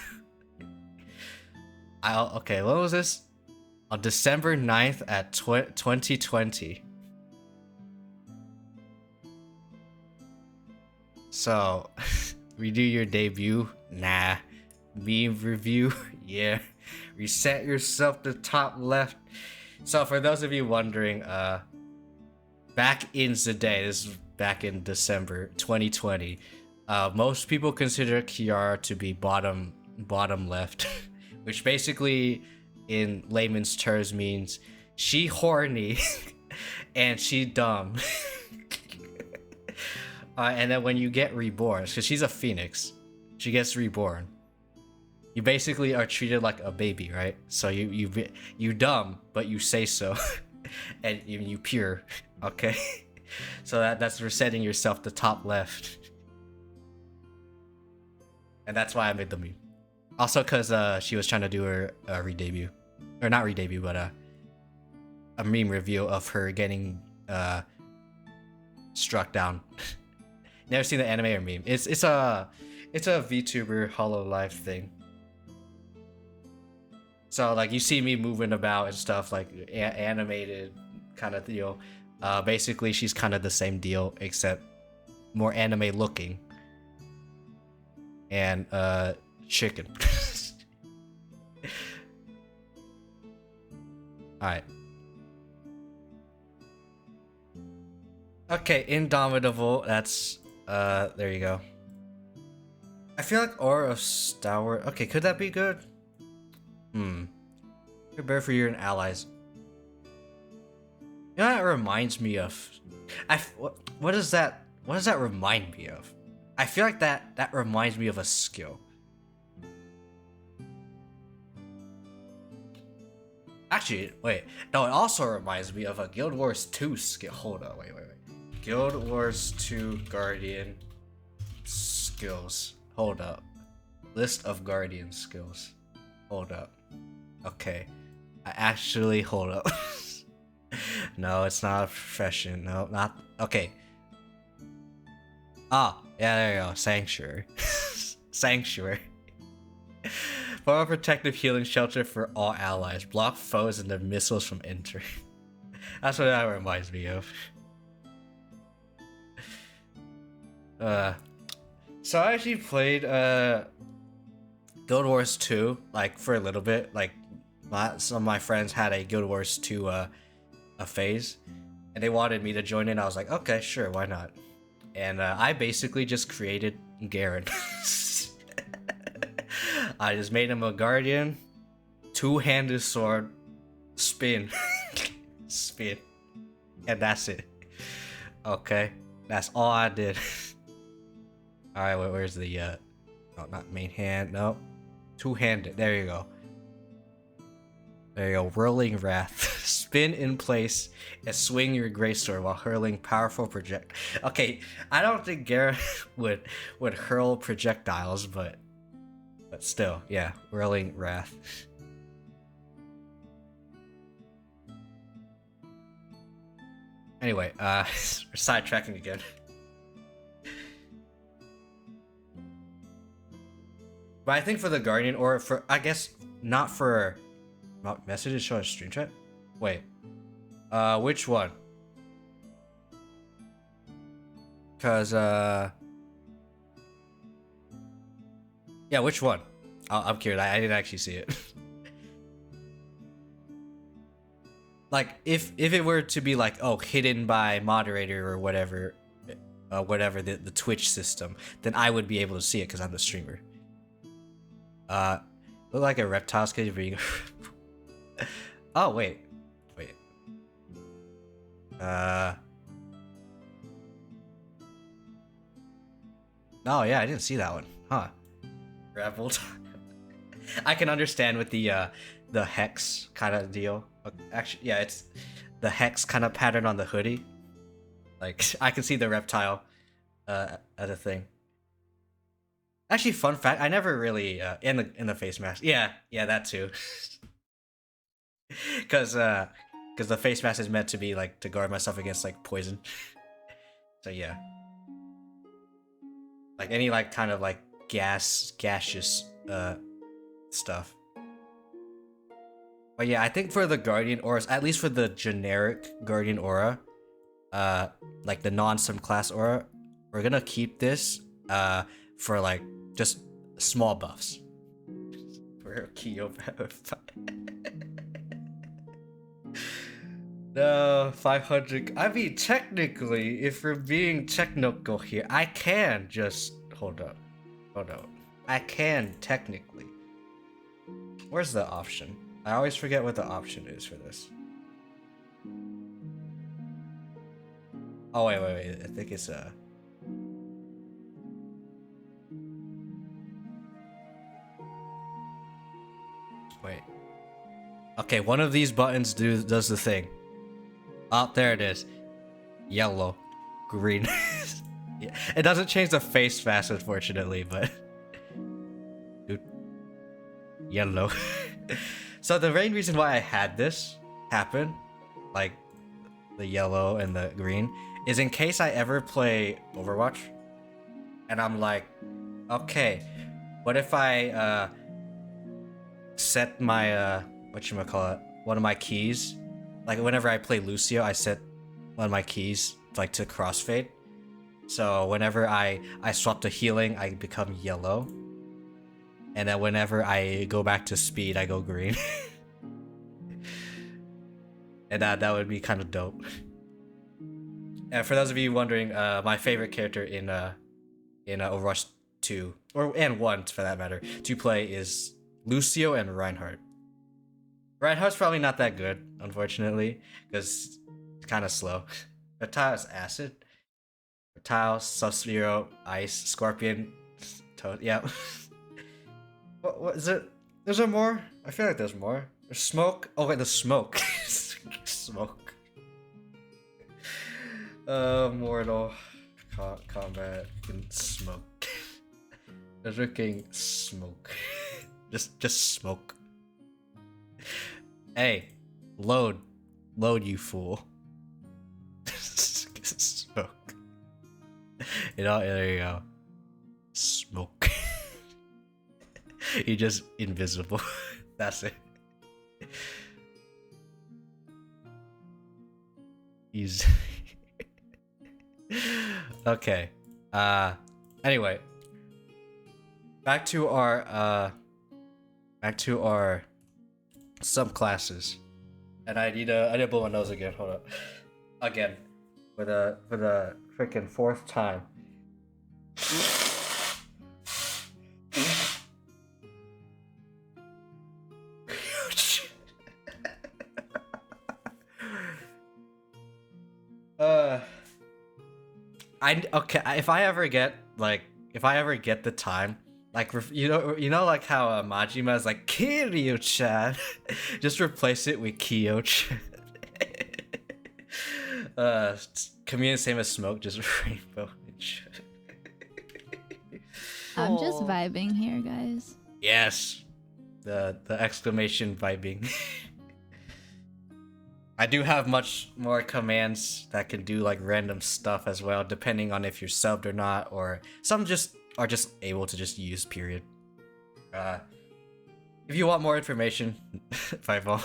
Okay, what was this? On December 9th at 2020. So, redo your debut? Nah. Meme review? Yeah. Reset yourself to top left. So, for those of you wondering, back in the day, this is back in December 2020, most people consider Kiara to be bottom left, which basically, in layman's terms, means she horny and she dumb. And then when you get reborn, because she's a phoenix, she gets reborn. You basically are treated like a baby, right? So you dumb, but you say so, and you pure, okay? So that's resetting yourself to top left, and that's why I made the meme. Also, because she was trying to do her re-debut, or not re-debut, but a meme review of her getting struck down. Never seen the anime or meme. It's a VTuber Hololive thing. So like you see me moving about and stuff like animated kind of deal. Basically she's kind of the same deal except more anime looking. And chicken. All right. Okay, Indomitable. That's there you go. I feel like Aura of Stalwart. Okay, could that be good? Prepare for your allies. You know what it reminds me of? What does that remind me of? I feel like that reminds me of a skill. Actually, wait. No, it also reminds me of a Guild Wars 2 skill. Hold on, wait. Guild Wars 2 Guardian skills. Hold up. List of Guardian skills. Hold up. Okay. Hold up. No, it's not a profession. No, not. Okay. Ah, yeah, there you go. Sanctuary. Sanctuary. Form a protective healing shelter for all allies. Block foes and their missiles from entering. That's what that reminds me of. So I actually played Guild Wars 2 like for a little bit. Like some of my friends had a Guild Wars 2 a phase, and they wanted me to join in. I was like, okay, sure, why not? And I basically just created Garen. I just made him a guardian, 2-handed sword, spin, spin, and that's it. Okay, that's all I did. All right, where's the no, not main hand, no, 2-handed. There you go. There you go. Whirling Wrath. Spin in place and swing your greatsword while hurling powerful project. Okay, I don't think Garrett would hurl projectiles, but still, yeah. Whirling Wrath. Anyway, we're sidetracking again. But I think for the Guardian, or for, I guess, not for messages showing stream chat? Wait. Which one? Cause, yeah, which one? I'm curious, I didn't actually see it. Like, if it were to be like, oh, hidden by moderator or whatever, the Twitch system, then I would be able to see it because I'm the streamer. Look like a reptile's cage being. Oh wait. Oh yeah, I didn't see that one. Huh. Grappled. I can understand with the hex kind of deal. Actually, yeah, it's the hex kind of pattern on the hoodie. Like, I can see the reptile as a thing. Actually, fun fact, I never really in the face mask. Yeah, that too. Cause the face mask is meant to be like to guard myself against like poison. So yeah. Like any like kind of like gaseous stuff. But yeah, I think for the Guardian Auras, at least for the generic Guardian Aura, like the non-subclass aura, we're gonna keep this for like just small buffs. For Kiyo. No, 500. I mean, technically, if we're being technical here, I can just hold up. I can technically. Where's the option? I always forget what the option is for this. Oh wait. I think it's Wait. Okay, one of these buttons does the thing. Oh, there it is. Yellow, green. Yeah, it doesn't change the face fast, unfortunately, but dude, yellow. So the main reason why I had this happen, like the yellow and the green, is in case I ever play Overwatch, and I'm like, okay, what if I set my whatchamacallit, one of my keys, like whenever I play Lucio, I set one of my keys like to crossfade. So whenever I swap to healing, I become yellow. And then whenever I go back to speed, I go green. And that would be kind of dope. And for those of you wondering, my favorite character in Overwatch 2, and 1 for that matter, to play is Lucio and Reinhardt. Reinhardt's probably not that good, unfortunately, because it's kind of slow. Reptile is acid. Reptile, Sub-Zero, Ice, Scorpion, Toad. Yeah. What is it? Is there more? I feel like there's more. There's smoke. Oh wait, the smoke. Smoke. Mortal combat and smoke. Drinking smoke. Just smoke. Hey, load, you fool. Smoke. There you go. Smoke. You're just invisible. That's it. He's okay. Anyway, back to our subclasses. And I need to blow my nose again. Hold up. Again. For the freaking fourth time. If I ever get the time, like you know like how Majima is like Kiryu-chan. Just replace it with Kiyo-chan. Chameleon same as smoke, just rainbow. I'm just vibing here, guys. Yes, the exclamation vibing. I do have much more commands that can do like random stuff as well, depending on if you're subbed or not, or some just are just able to just use period. If you want more information, Vibong.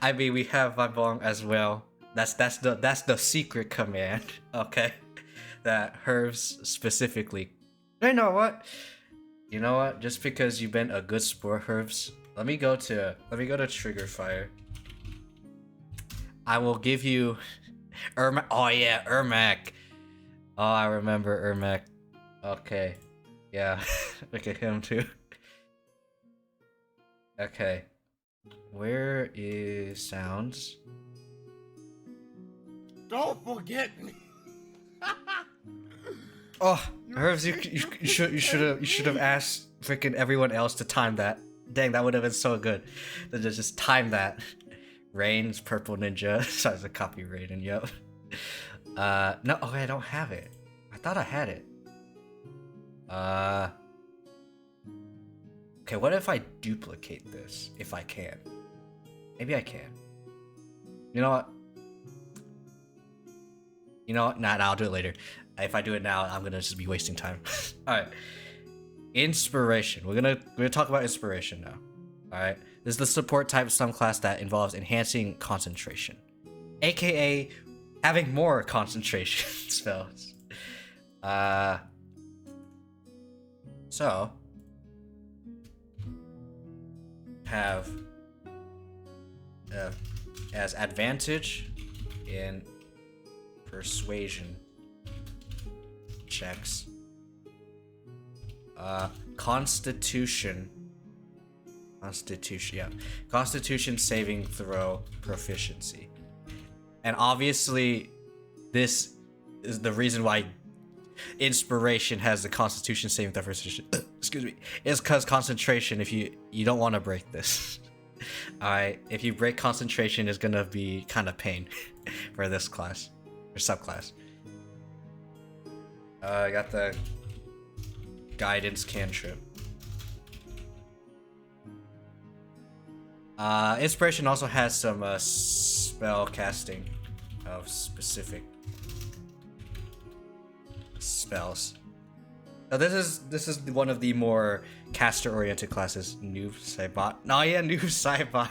I mean, we have Vibong as well. That's the secret command, okay? That Herbs specifically. You know what? You know what? Just because you've been a good sport, Herbs, let me go to Trigger Fire. I will give you Ermac. Oh yeah, Ermac. Oh, I remember Ermac. Okay. Yeah. Look at him too. Okay. Where is sounds? Don't forget me. Oh, Herbs, you should have asked freaking everyone else to time that. Dang, that would have been so good. To just time that. Rain's purple ninja. Sorry, to copy Raiden. Yep. No. Okay, I don't have it. I thought I had it. Okay, what if I duplicate this? If I can. Maybe I can. You know what? Nah, I'll do it later. If I do it now, I'm gonna just be wasting time. Alright. Inspiration. We're gonna talk about inspiration now. Alright. This is the support type subclass that involves enhancing concentration. AKA having more concentration spells. So have as advantage in persuasion checks. Constitution, yeah. Constitution saving throw proficiency. And obviously, this is the reason why inspiration has the Constitution saving throw proficiency. Excuse me. Is because concentration. If you don't want to break this. Alright, if you break concentration, it's gonna be kind of pain for this class or subclass. I got the guidance cantrip. Inspiration also has some spell casting of specific spells. Now this is one of the more caster oriented classes. Noob Saibot. Oh yeah, Noob Saibot.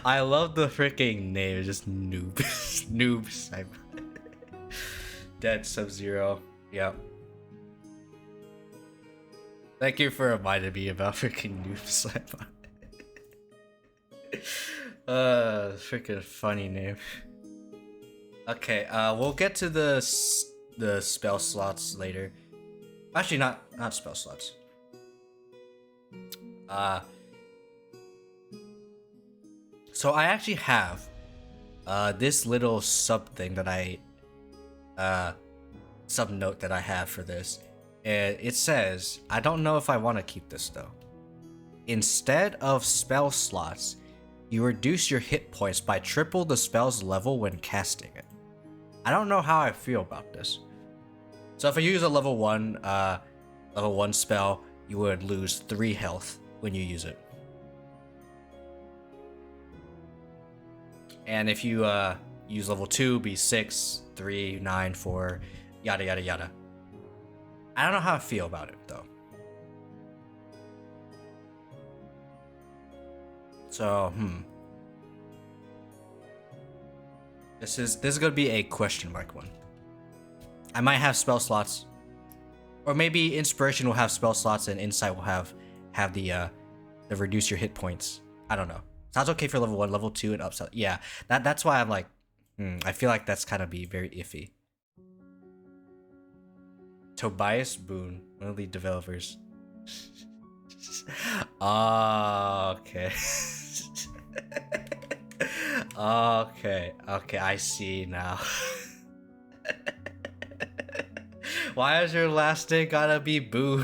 I love the freaking name. It's just Noob. Noob Saibot. Dead Sub-Zero. Yep. Thank you for reminding me about freaking Noob Saibot. Freaking funny name. Okay, we'll get to the spell slots later. Actually, not spell slots. So I actually have this little sub thing that I sub note that I have for this. It says, I don't know if I want to keep this though. Instead of spell slots, you reduce your hit points by triple the spell's level when casting it. I don't know how I feel about this. So if I use a level 1 spell, you would lose 3 health when you use it. And if you use level 2, be 6, 3, 9, 4, yada yada yada. I don't know how I feel about it though. So, This is gonna be a question mark one. I might have spell slots, or maybe inspiration will have spell slots and insight will have the reduce your hit points. I don't know. Sounds okay for level 1, level 2, and upsell. Yeah, that's why I'm like, I feel like that's kind of be very iffy. Tobias Boone, one of the developers. Okay. Okay, I see now. Why is your last name gotta be Boone?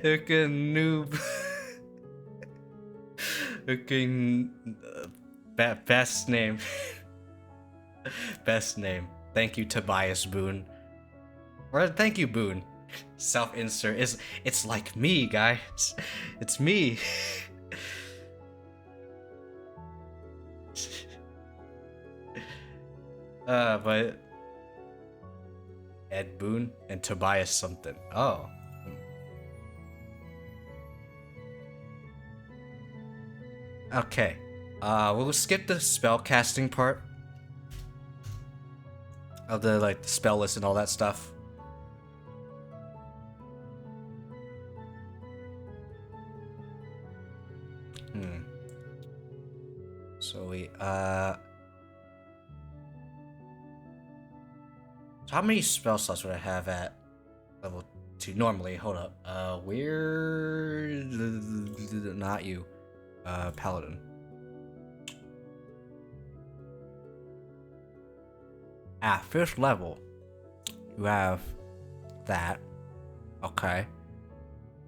Fucking noob. Fucking best name. Best name. Thank you, Tobias Boone. Or thank you, Boone. Self-insert. It's like me, guys. It's me. But Ed Boone and Tobias something. Oh. Okay. We'll skip the spell casting part of the the spell list and all that stuff. So we so how many spell slots would I have at level 2 normally? Hold up. Where not you. Paladin. At first level, you have that. Okay.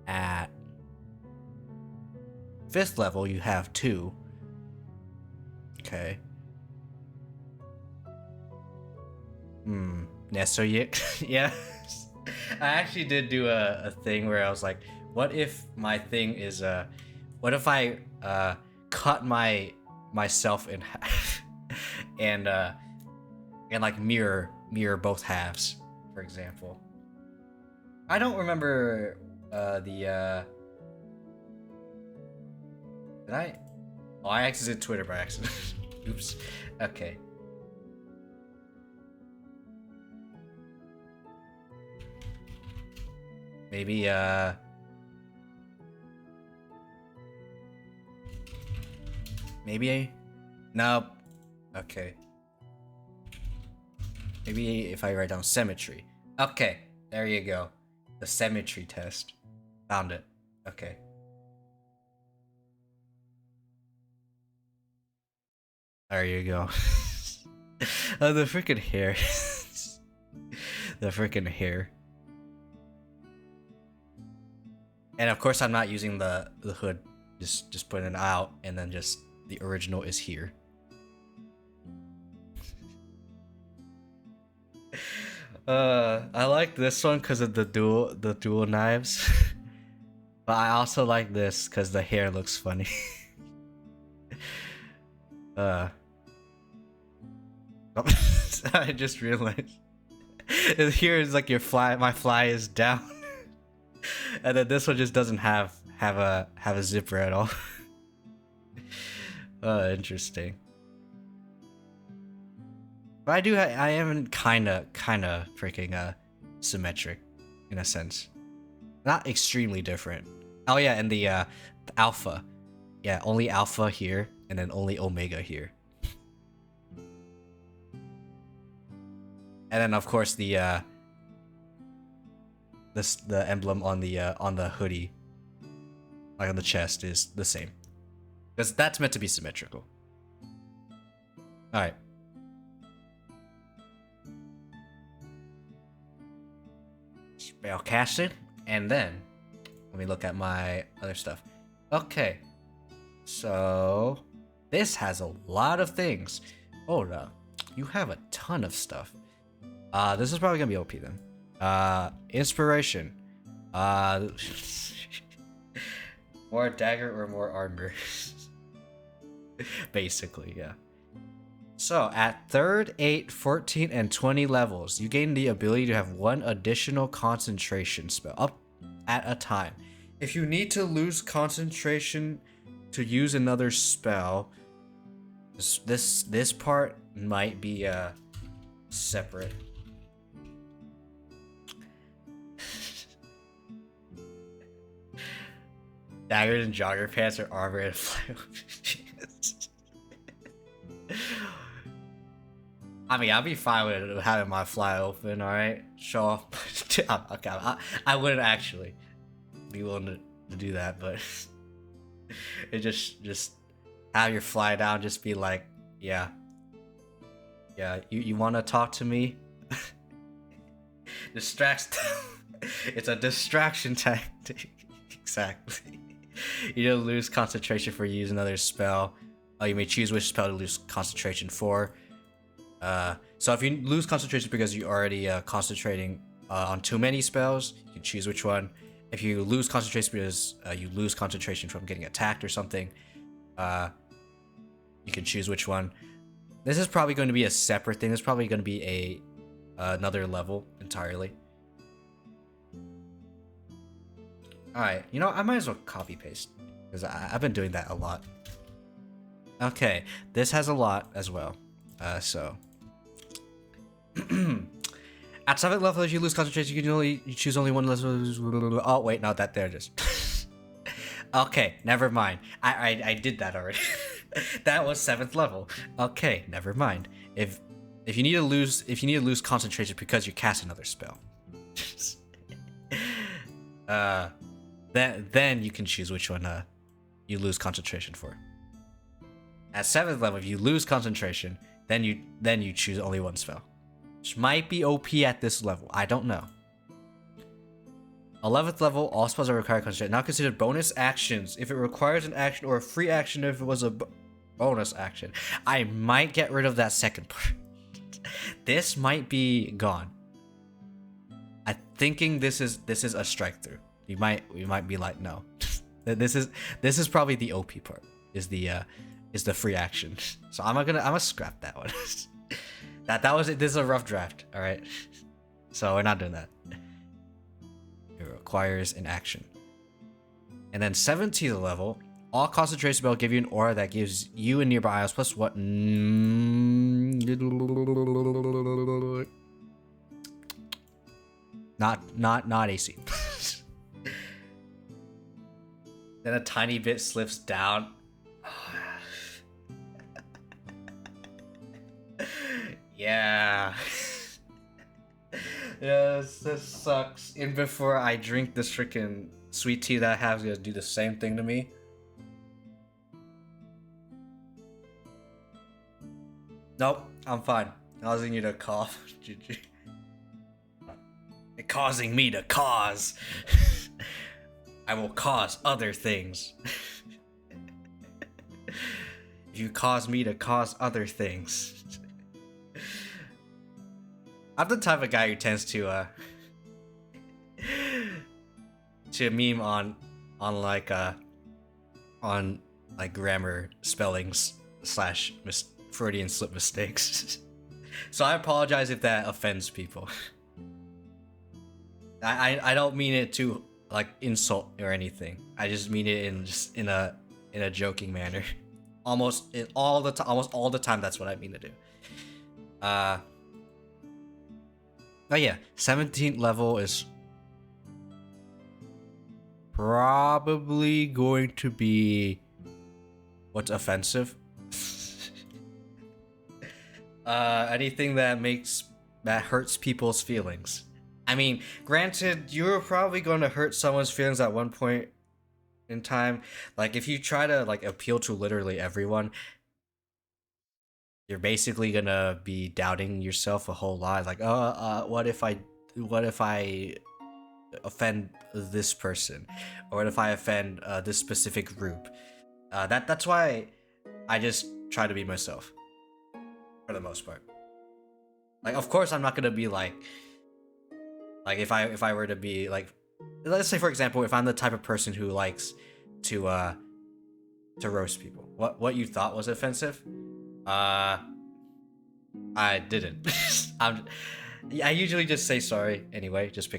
At 5th level, you have 2. Okay. Yeah, so yeah. I actually did do a thing where I was like, what if my thing is what if I cut myself in half and like mirror both halves, for example. I don't remember did I? Oh, I exited Twitter by accident. Oops. Okay. Maybe nope. Okay. Maybe if I write down symmetry. Okay, there you go. The symmetry test. Found it. Okay. There you go. Oh, the freaking hair. The freaking hair. And of course I'm not using the hood. Just putting it out and then just the original is here. I like this one because of the dual knives. But I also like this because the hair looks funny. I just realized here is like my fly is down. And then this one just doesn't have a zipper at all. Interesting. But I am kinda freaking symmetric in a sense. Not extremely different. Oh yeah, and the alpha. Yeah, only alpha here and then only omega here. And then of course the emblem on the hoodie, like on the chest, is the same. Because that's meant to be symmetrical. Alright. Spell casting, and then let me look at my other stuff. Okay. So this has a lot of things. Oh no. You have a ton of stuff. This is probably gonna be OP then. Inspiration. More dagger or more armor. Basically, yeah. So at 3rd, 8, 14, and 20 levels, you gain the ability to have one additional concentration spell up at a time. If you need to lose concentration to use another spell, this part might be separate. Daggers and jogger pants or armor and fly. I mean, I'll be fine with having my fly open, alright? Show off. Okay, I wouldn't actually be willing to do that, but it just have your fly down, just be like, yeah, you want to talk to me? Distracts them. It's a distraction tactic. Exactly. You don't lose concentration for use another spell. You may choose which spell to lose concentration for. So if you lose concentration because you're already concentrating on too many spells, you can choose which one. If you lose concentration because you lose concentration from getting attacked or something, you can choose which one. This is probably going to be a separate thing. It's probably going to be another level entirely. Alright, you know, I might as well copy paste because I've been doing that a lot. Okay, this has a lot as well. So at 7th level, if you lose concentration, you choose only one level. Oh wait, no, that there it is. Okay, never mind. I did that already. That was 7th level. Okay, never mind. If you need to lose concentration because you cast another spell, then you can choose which one you lose concentration for. At 7th level, if you lose concentration, then you choose only one spell, which might be OP at this level. I don't know. 11th level, all spells are required concentration. Now considered bonus actions if it requires an action, or a free action if it was a bonus action. I might get rid of that second part. This might be gone. I'm thinking this is a strike through. We might be like, no. This is probably the OP part. Is the free action. So I'm gonna scrap that one. that was it. This is a rough draft. All right. So we're not doing that. It requires an action. And then 17th level, all concentration spell give you an aura that gives you and nearby items plus what? Not AC. Then a tiny bit slips down. Yeah. Yes, this sucks. And before I drink this freaking sweet tea that I have, gonna do the same thing to me. Nope, I'm fine. Causing you to cough. GG. Causing me to cause. I will cause other things. You cause me to cause other things. I'm the type of guy who tends to meme on grammar spellings / Freudian slip mistakes. So I apologize if that offends people. I don't mean it to like insult or anything. I just mean it in a joking manner. Almost all the time that's what I mean to do. Oh yeah, 17th level is probably going to be what's offensive. Anything that hurts people's feelings. I mean, granted, you're probably going to hurt someone's feelings at one point in time. Like if you try to like appeal to literally everyone, you're basically gonna be doubting yourself a whole lot. Like, what if I offend this person, or what if I offend this specific group? That's why I just try to be myself for the most part. Like, of course, I'm not gonna be like if I were to be like, let's say for example, if I'm the type of person who likes to roast people, what you thought was offensive. I didn't. I usually just say sorry anyway, just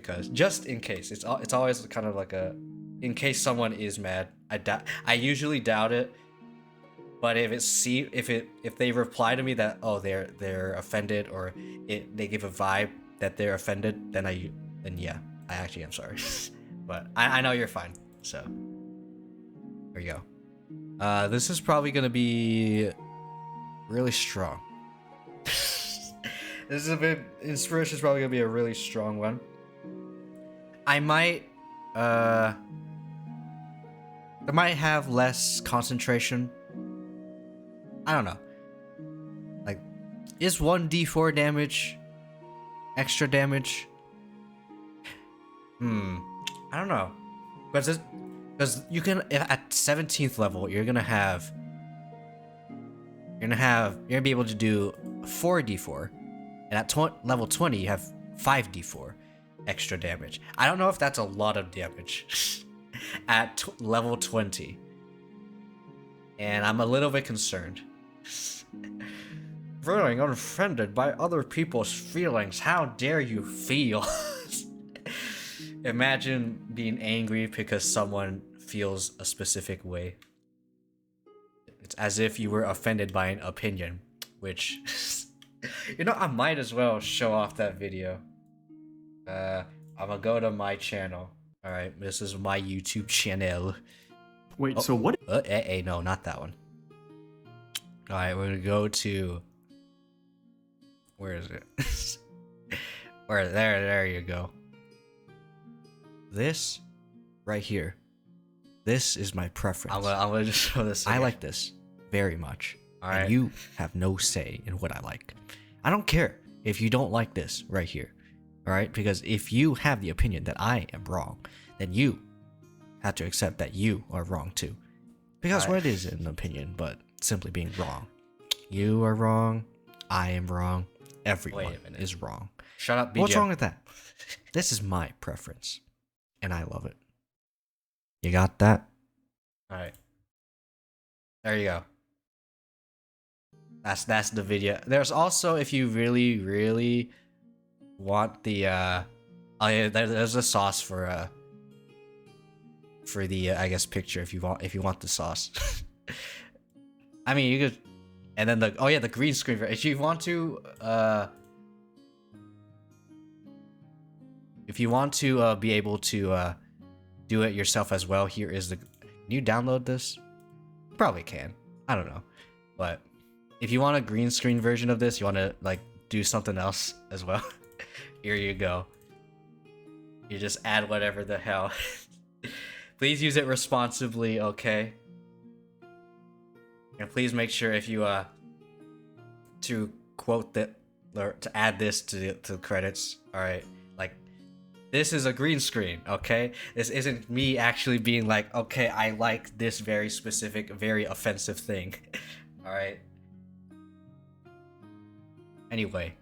in case. It's always kind of like in case someone is mad. I usually doubt it, but if they reply to me that they're offended, or they give a vibe that they're offended, then yeah, I actually am sorry. But I know you're fine. So there you go. This is probably gonna be really strong. This is inspiration is probably gonna be a really strong one. I might have less concentration. I don't know. Like, is 1d4 damage extra damage? I don't know. Because you can, at 17th level, you're gonna be able to do 4d4, and at level 20 you have 5d4 extra damage. I don't know if that's a lot of damage at level 20, and I'm a little bit concerned. Feeling unfriended by other people's feelings. How dare you feel? Imagine being angry because someone feels a specific way. It's as if you were offended by an opinion, which, you know, I might as well show off that video. I'm gonna go to my channel. All right, this is my YouTube channel. Wait, so what? No, not that one. All right, we're gonna go to. Where is it? There you go. This right here. This is my preference. I'm gonna just show this again. I like this very much. All right. And you have no say in what I like. I don't care if you don't like this right here. All right? Because if you have the opinion that I am wrong, then you have to accept that you are wrong too. Because what is an opinion but simply being wrong? You are wrong. I am wrong. Everyone is wrong. Shut up, BJ. What's wrong with that? This is my preference, and I love it. You got that? All right. There you go. That's the video. There's also, if you really want the oh yeah, there's a sauce for the I guess picture if you want the sauce. I mean, you could. And then the green screen. If you want to be able to do it yourself as well, here is the. Can you download this? You probably can. I don't know, but if you want a green screen version of this, you want to like do something else as well. Here you go. You just add whatever the hell. Please use it responsibly, okay? And please make sure if you to quote that or to add this to the credits. All right, like this is a green screen, okay? This isn't me actually being like, okay, I like this very specific, very offensive thing. All right. Anyway,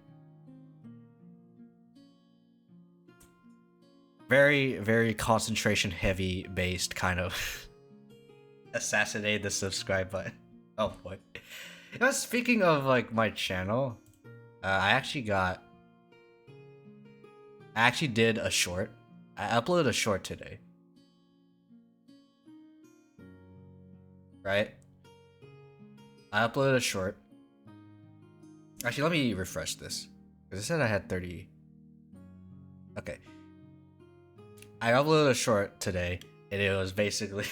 very concentration heavy based kind of assassinate the subscribe button. Oh boy. You know, speaking of like my channel, I actually did a short. I uploaded a short today. Right? I uploaded a short. Actually, let me refresh this. Because it said I had 30. Okay. I uploaded a short today, and it was basically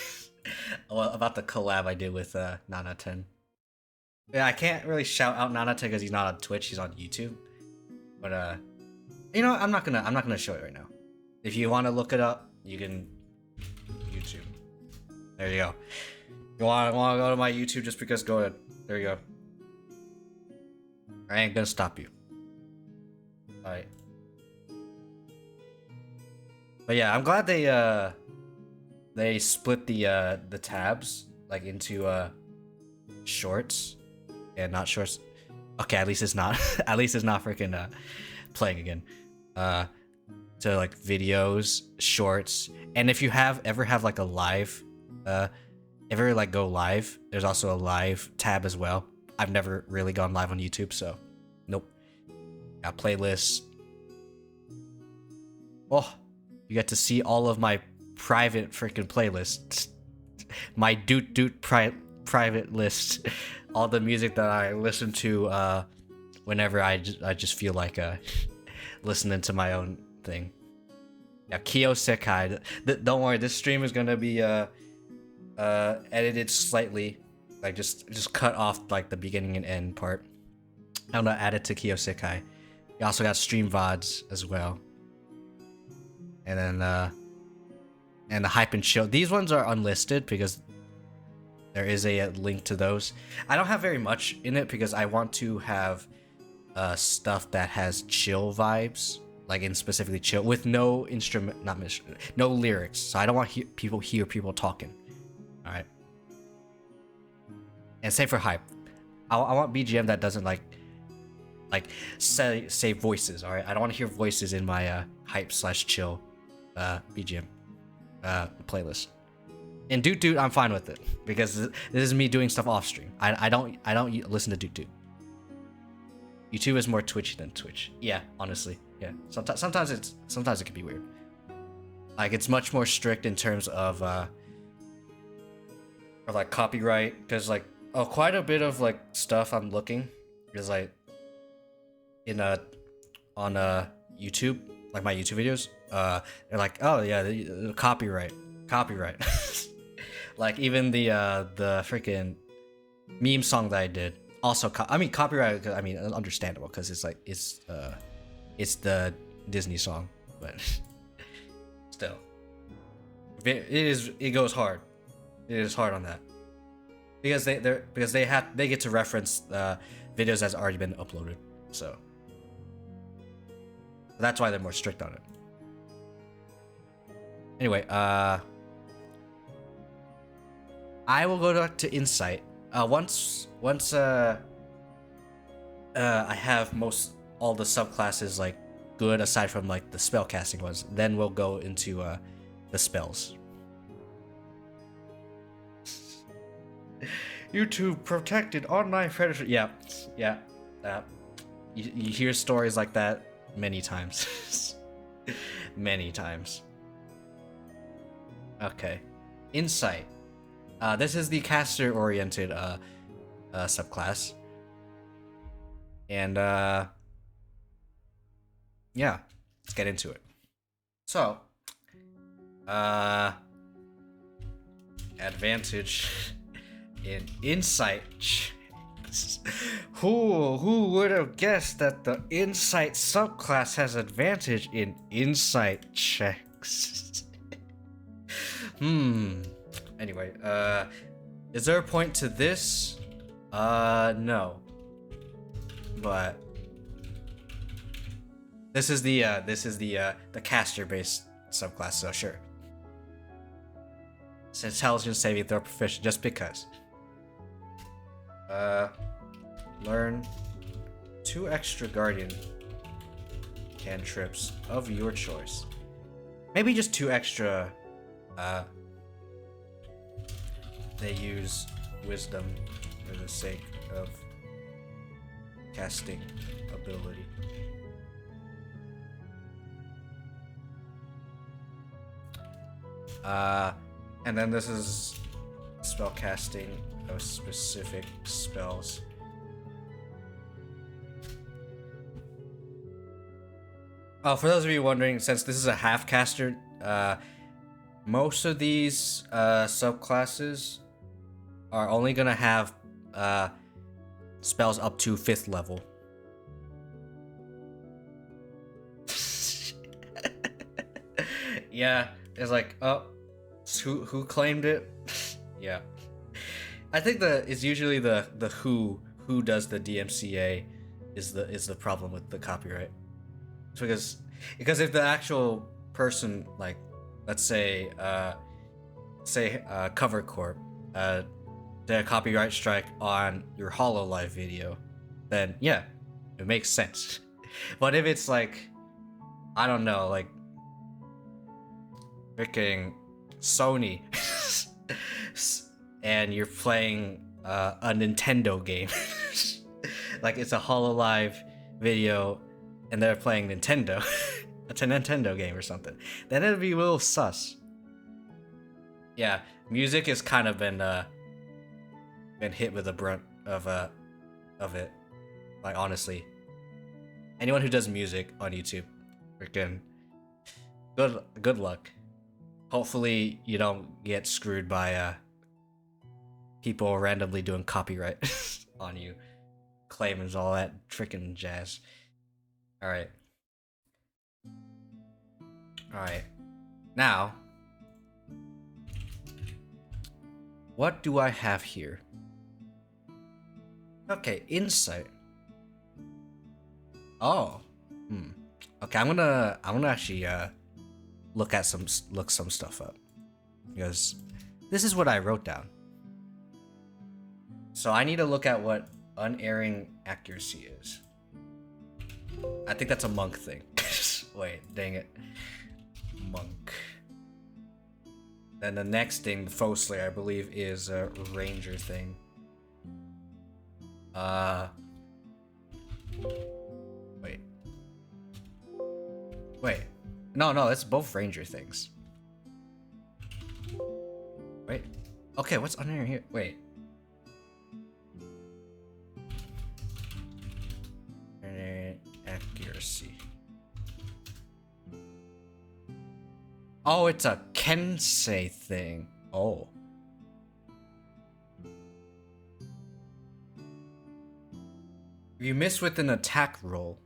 about the collab I did with Nana10. Yeah, I can't really shout out Nana10 because he's not on Twitch, he's on YouTube. But you know, I'm not gonna show it right now. If you want to look it up, you can YouTube. There you go. You want to go to my YouTube just because? Go ahead. There you go. I ain't gonna stop you. All right. But yeah, I'm glad they split the tabs like into shorts and not shorts. Okay, at least it's not at least it's not freaking playing again. To like videos, shorts, and if you ever have like a live ever like go live, there's also a live tab as well. I've never really gone live on YouTube, so nope. Got playlists. Oh, you get to see all of my private freaking playlists. My doot private list. All the music that I listen to whenever I just feel like listening to my own thing. Yeah, Kiyo-Sekai. Don't worry, this stream is gonna be edited slightly. Like just cut off like the beginning and end part. I'm gonna add it to Kiyo-Sekai. You also got stream VODs as well. And then and the hype and chill. These ones are unlisted because there is a link to those. I don't have very much in it because I want to have stuff that has chill vibes like in specifically chill with no instrument, no lyrics. So I don't want people hear people talking. All right. And same for hype. I want BGM that doesn't like say voices. All right. I don't want to hear voices in my hype / chill BGM playlist. And Doot Doot, I'm fine with it because this is me doing stuff off stream. I don't listen to Doot Doot. YouTube is more Twitchy than Twitch. Yeah, honestly, yeah. Sometimes it can be weird. Like it's much more strict in terms of like copyright, because like quite a bit of like stuff I'm looking is like in on YouTube, like my YouTube videos. They're like, oh yeah, the copyright. Like even the freaking meme song that I did, also copyright. I mean, understandable because it's like it's the Disney song, but still, it goes hard. It is hard on that because they get to reference videos that's already been uploaded, so that's why they're more strict on it. Anyway, I will go to Insight. Once I have all the subclasses like good aside from like the spellcasting ones, then we'll go into the spells. YouTube protected online predator. Yeah. You hear stories like that many times. Many times. Okay, Insight. This is the caster-oriented subclass, and yeah, let's get into it. So, advantage in Insight. Who would have guessed that the Insight subclass has advantage in Insight checks? Anyway, is there a point to this? No. But this is the caster-based subclass, so sure. It's intelligence saving throw proficient, just because. Learn 2 extra guardian cantrips of your choice. Maybe just 2 extra. They use wisdom for the sake of casting ability. And then this is spell casting of specific spells. Oh, for those of you wondering, since this is a half caster, most of these subclasses are only gonna have spells up to 5th level. Yeah, it's like, oh, who claimed it? Yeah, I think it's usually the who does the DMCA is the problem with the copyright. It's because if the actual person, like, let's say Cover Corp, did a copyright strike on your HoloLive video, then yeah, it makes sense. But if it's like, I don't know, like freaking Sony, and you're playing a Nintendo game, like it's a HoloLive video, and they're playing Nintendo, it's a Nintendo game or something, then it'd be a little sus. Yeah, music has kind of been hit with the brunt of it. Like, honestly, anyone who does music on YouTube, freaking good luck. Hopefully you don't get screwed by people randomly doing copyright on you, claims all that freaking jazz. All right. Now, what do I have here? Okay, Insight. Oh. Okay, I'm gonna actually look some stuff up because this is what I wrote down. So I need to look at what unerring accuracy is. I think that's a monk thing. Wait, dang it. Monk. Then the next thing, Foe Slayer, I believe, is a ranger thing. Wait. Wait. No, it's both ranger things. Wait. Okay, what's unerring here? Wait. Accuracy. Oh, it's a Kensei thing. Oh. If you miss with an attack roll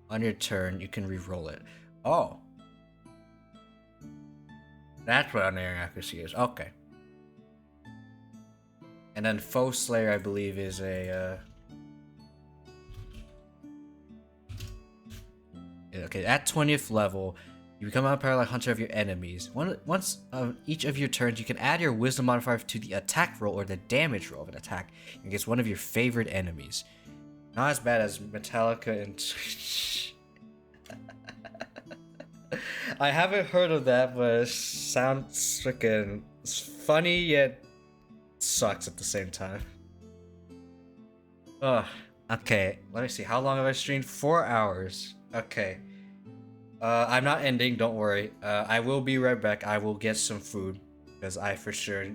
on your turn, you can re-roll it. Oh. That's what unerring accuracy is. Okay. And then Foe Slayer, I believe, is a okay, at 20th level, you become a parallel hunter of your enemies. Once each of your turns, you can add your wisdom modifier to the attack roll or the damage roll of an attack against one of your favorite enemies. Not as bad as Metallica and I haven't heard of that, but it sounds freaking funny yet sucks at the same time. Ugh. Okay, let me see. How long have I streamed? 4 hours. Okay. I'm not ending, don't worry. I will be right back. I will get some food because I for sure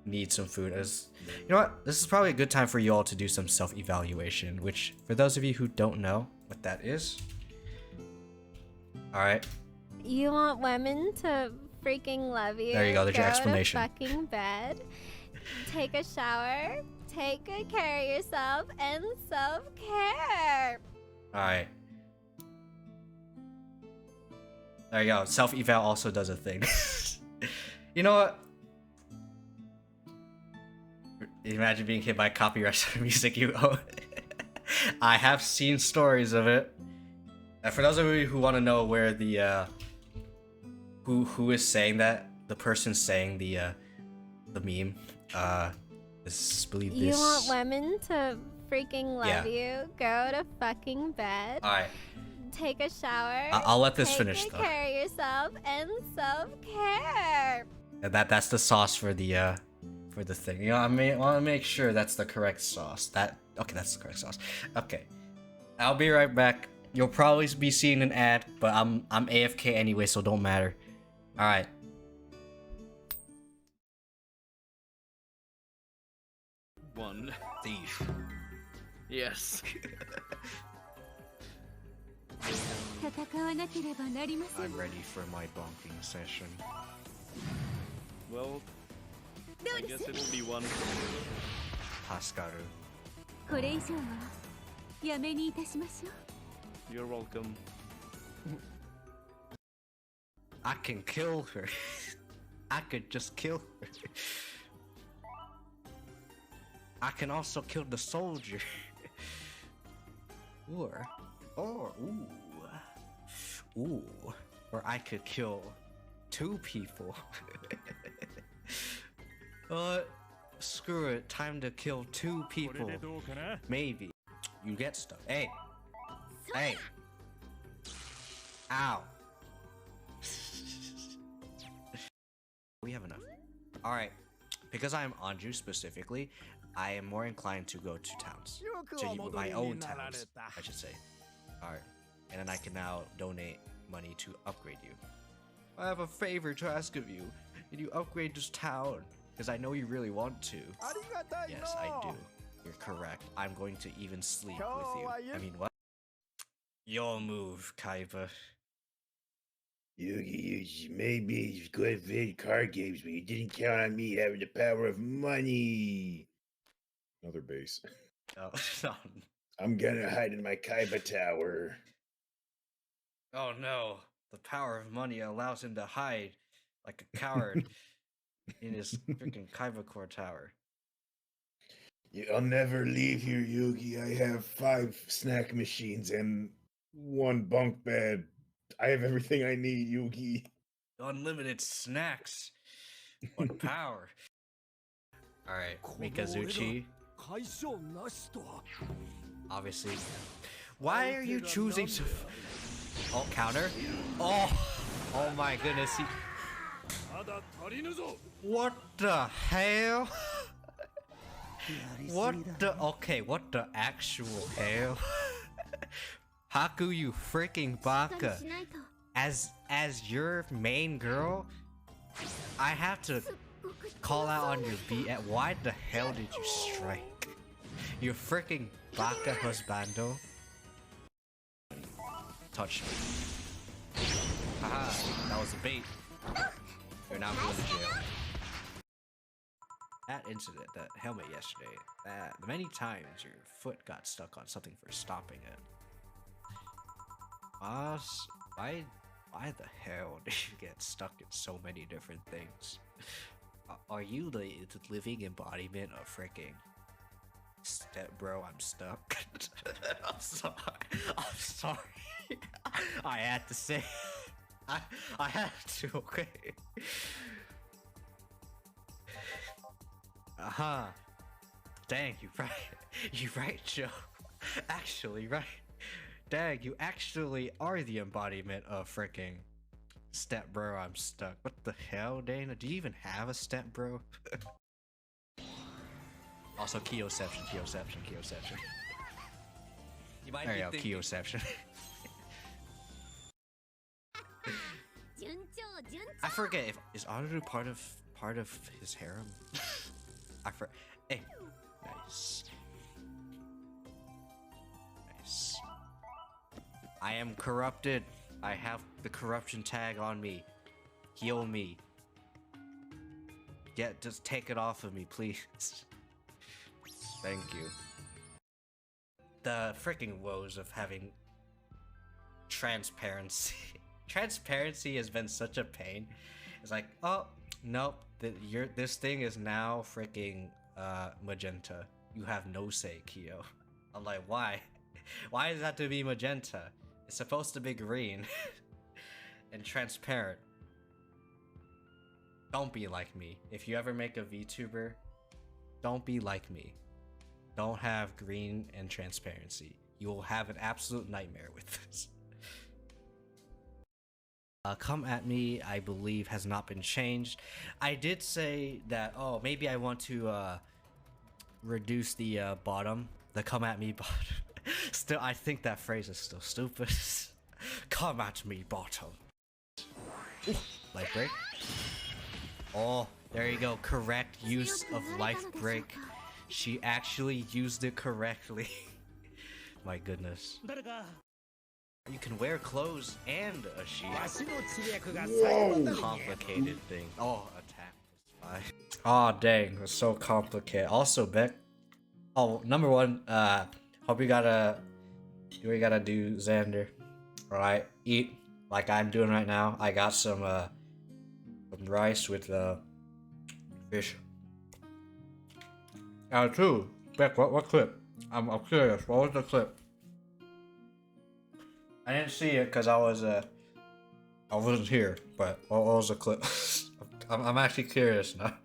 need some food. You know what? This is probably a good time for you all to do some self-evaluation, which for those of you who don't know what that is. All right. You want women to freaking love you. There you go. There's your explanation. Go to fucking bed. Take a shower. Take good care of yourself and self-care. All right. There you go. Self-eval also does a thing. You know what? Imagine being hit by copyright music you own. I have seen stories of it. And for those of you who want to know where the who is saying that, the person saying the meme, believe this. You want women to freaking love you. Go to fucking bed. All right. Take a shower. I'll let this finish Take though. good care of yourself and self-care. And that's the sauce for the thing. You know, I want to make sure that's the correct sauce. Okay, that's the correct sauce. Okay, I'll be right back. You'll probably be seeing an ad, but I'm AFK anyway, so don't matter. All right. One thief. Yes. I'm ready for my bonking session. Well, I guess it'll be one. Haskaru. You're welcome. I can kill her. I could just kill her. I can also kill the soldier. Or I could kill 2 people. Screw it. Time to kill 2 people. Maybe. You get stuff. Hey. Hey. Ow. We have enough. Alright. Because I am Anju specifically, I am more inclined to go to towns. To my own towns, I should say. Alright. And then I can now donate money to upgrade you. I have a favor to ask of you. Can you upgrade this town? Because I know you really want to. Yes, I do. You're correct. I'm going to even sleep with you. I mean, what? Your move, Kaiba. You made me good at playing card games, but you didn't count on me having the power of money. Another base. Oh, I'm gonna hide in my Kaiba tower. Oh no. The power of money allows him to hide like a coward in his freaking Kaiba core tower. I'll never leave here, Yugi. I have 5 snack machines and One bunk bed. I have everything I need, Yugi. Unlimited snacks. What power? Alright, Mikazuchi. Obviously. Why are you choosing to... Oh, counter? Oh! Oh my goodness, he... What the hell? What the... Okay, what the actual hell? Haku, you freaking baka. As your main girl, I have to call out on your beat. Why the hell did you strike? You freaking baka husbando. Touch me. Haha, that was a bait. You're now going to jail. That incident, that helmet yesterday, that many times your foot got stuck on something for stopping it. Boss, why the hell did you get stuck in so many different things? Are you the living embodiment of freaking step bro? I'm stuck. I'm sorry. I'm sorry. I had to say. I had to. Okay. Dang, you right. You right, Joe. Actually, right. Dang, you actually are the embodiment of freaking step bro. I'm stuck. What the hell, Dana? Do you even have a step bro? Also, Kiyoception. You might be thinking... Kiyoception. I forget if is Aru part of his harem. Hey, nice. I am corrupted. I have the corruption tag on me. Heal me. Just take it off of me, please. Thank you. The freaking woes of having transparency. Transparency has been such a pain. It's like, oh, nope, this thing is now freaking magenta. You have no say, Kiyo. I'm like, why? Why does that have to be magenta? It's supposed to be green and transparent. Don't be like me. If you ever make a VTuber, don't be like me. Don't have green and transparency. You will have an absolute nightmare with this. Come at me, I believe, has not been changed. I did say that, oh, maybe I want to reduce the bottom, the come at me bottom. Still, I think that phrase is still stupid. Come at me bottom. Ooh, life break. Oh, there you go. Correct use of life break. She actually used it correctly. My goodness. You can wear clothes and a shield. Whoa. Complicated thing. Oh, attack is fine. Oh, dang. It's so complicated. Also, Beck. Oh, number one, hope you gotta do what you gotta do, Xander. Alright, eat like I'm doing right now. I got some rice with fish. Two, Beck, what clip? I'm curious. What was the clip? I didn't see it because I wasn't here. But what was the clip? I'm actually curious now.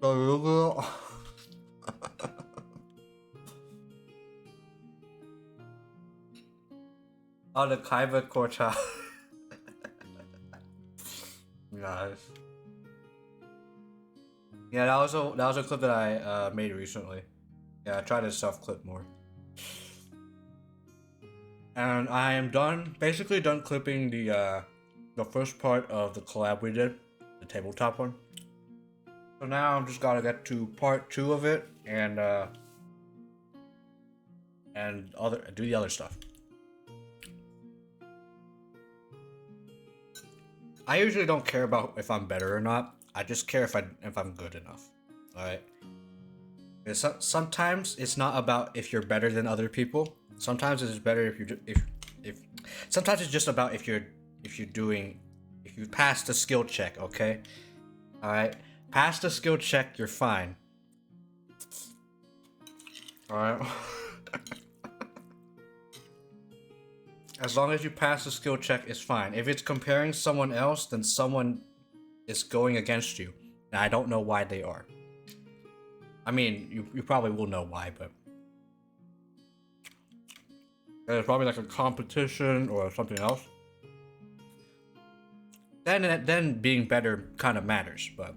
Oh, the Kaiba Korcha. Nice. Yeah, that was a clip that I made recently. Yeah, I tried to self-clip more. And I am basically done clipping the first part of the collab we did, the tabletop one. So now I'm just gotta get to part 2 of it and do the other stuff. I usually don't care about if I'm better or not. I just care if I'm good enough. All right. Sometimes it's not about if you're better than other people. Sometimes it's better if sometimes it's just about if you pass the skill check, okay? All right. Pass the skill check, you're fine. All right. As long as you pass the skill check, it's fine. If it's comparing someone else, then someone is going against you. And I don't know why they are. I mean, you probably will know why, but there's probably like a competition or something else. Then being better kind of matters, but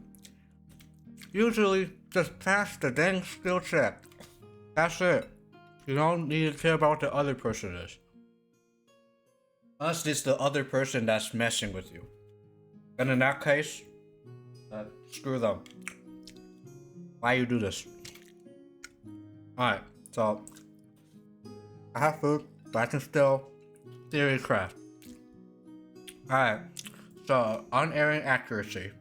usually just pass the dang skill check. That's it. You don't need to care about what the other person is. Unless it's the other person that's messing with you. And in that case, screw them. Why you do this? Alright, so I have food, but I can still theory craft. Alright, so unerring accuracy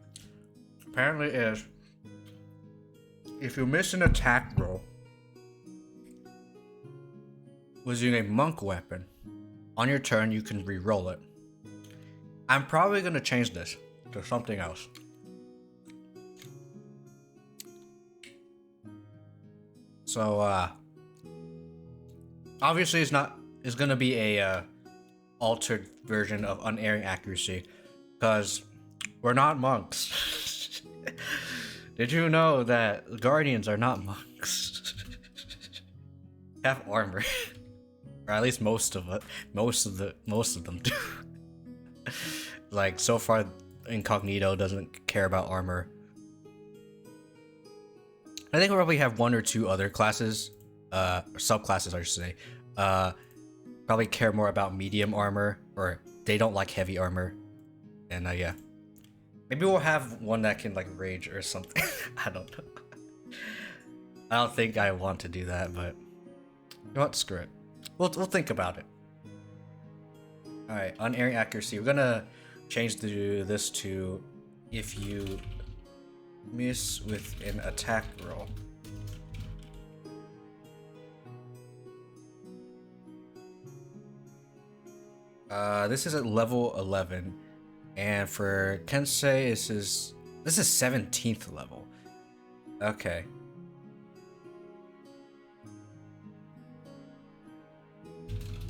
apparently is if you miss an attack roll using a monk weapon, on your turn you can re-roll it. I'm probably gonna change this to something else. So obviously it's gonna be a altered version of unerring accuracy, because we're not monks. Did you know that guardians are not monks? Have armor. Or at least most of them do. Like, so far Incognito doesn't care about armor. I think we probably have one or two other classes, or subclasses I should say, probably care more about medium armor, or they don't like heavy armor. And yeah. Maybe we'll have one that can like rage or something. I don't know. I don't think I want to do that, but you know what, screw it. We'll think about it. Alright, unerring accuracy. We're gonna change this to if you miss with an attack roll. This is at level 11, and for Kensei this is 17th level. Okay.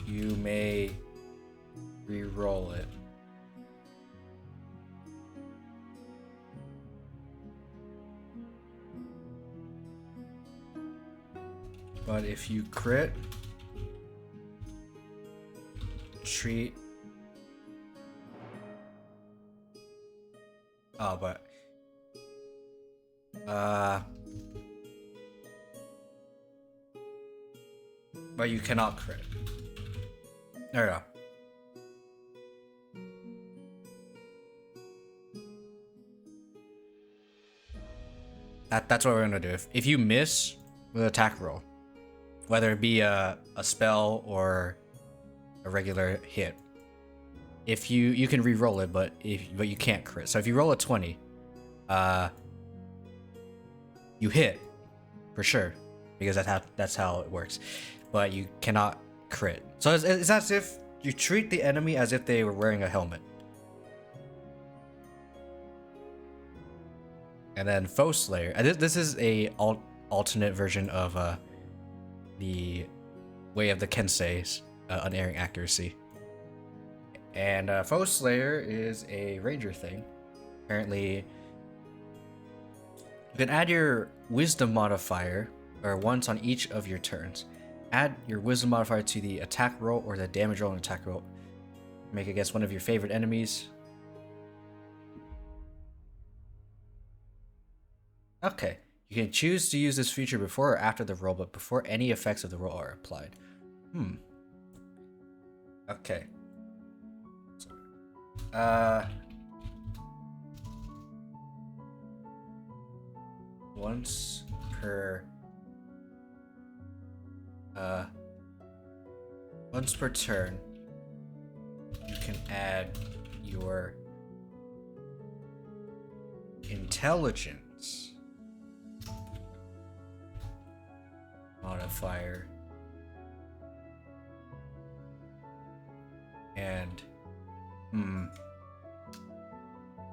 You may re-roll it. But if you crit, treat. Oh, but you cannot crit. There we go. That's what we're gonna do. If you miss with attack roll, whether it be a spell or a regular hit, if you can re-roll it, but you can't crit. So if you roll a 20, you hit for sure, because that's how it works. But you cannot crit. So it's as if you treat the enemy as if they were wearing a helmet. And then Foe Slayer. This is a alternate version of the way of the Kensei's unerring accuracy. And Foe Slayer is a ranger thing. Apparently, you can add your wisdom modifier, or once on each of your turns. Add your wisdom modifier to the attack roll or the damage roll and attack roll. Make it against one of your favorite enemies. Okay. You can choose to use this feature before or after the roll, but before any effects of the roll are applied. Okay. Once per turn, you can add your intelligence modifier and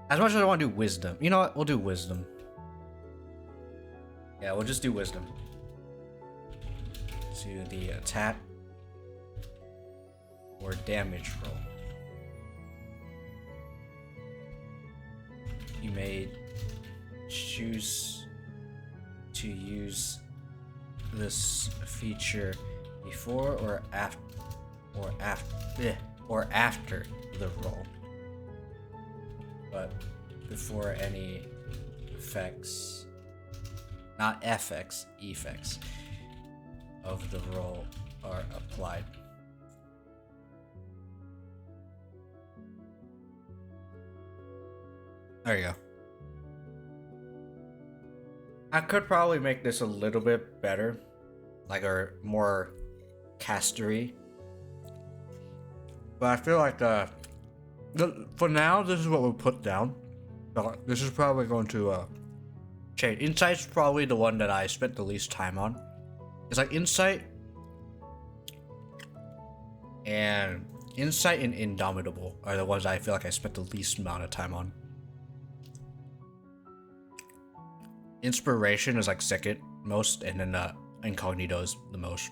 as much as I want to do wisdom, you know what, we'll do wisdom. Yeah, we'll just do wisdom to the attack or damage roll. You may choose to use this feature before or after the roll, but before any effects, not effects of the roll are applied. There you go. I could probably make this a little bit better, like a more castery. But I feel like for now, this is what we'll put down. So this is probably going to change. Insight's probably the one that I spent the least time on. It's like Insight and Indomitable are the ones I feel like I spent the least amount of time on. Inspiration is like second most, and then Incognito is the most.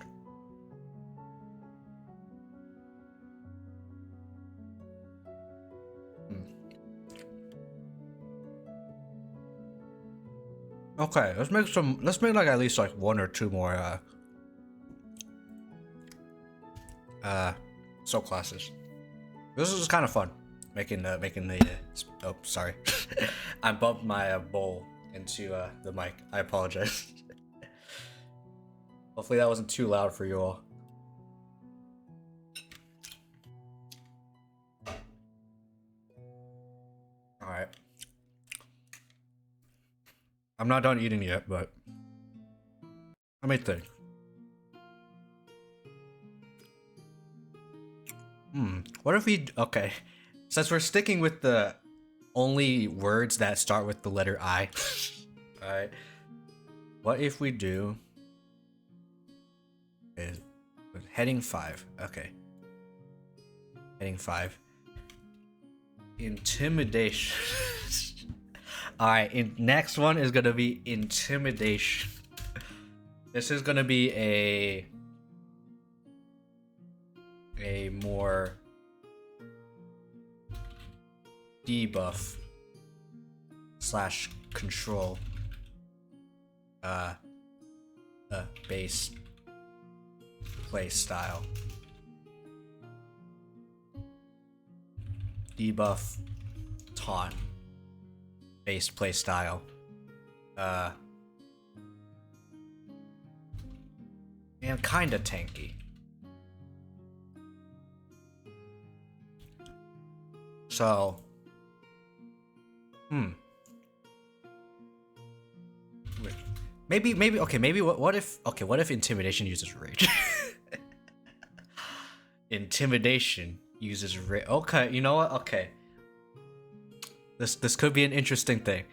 Okay, let's make like at least like one or two more subclasses. This is kind of fun. Making the oh, sorry. I bumped my bowl into the mic. I apologize. Hopefully that wasn't too loud for you all. Alright. I'm not done eating yet, but let me think. What if we... Okay. Since we're sticking with the only words that start with the letter I. Alright. What if we do... Heading 5. Okay. Heading 5. Intimidation. Alright, next one is gonna be intimidation. This is gonna be a more debuff / control base play style. Debuff taunt base play style. And kinda tanky. So Maybe what if intimidation uses rage? Intimidation uses rage. Okay, you know what? Okay. This could be an interesting thing.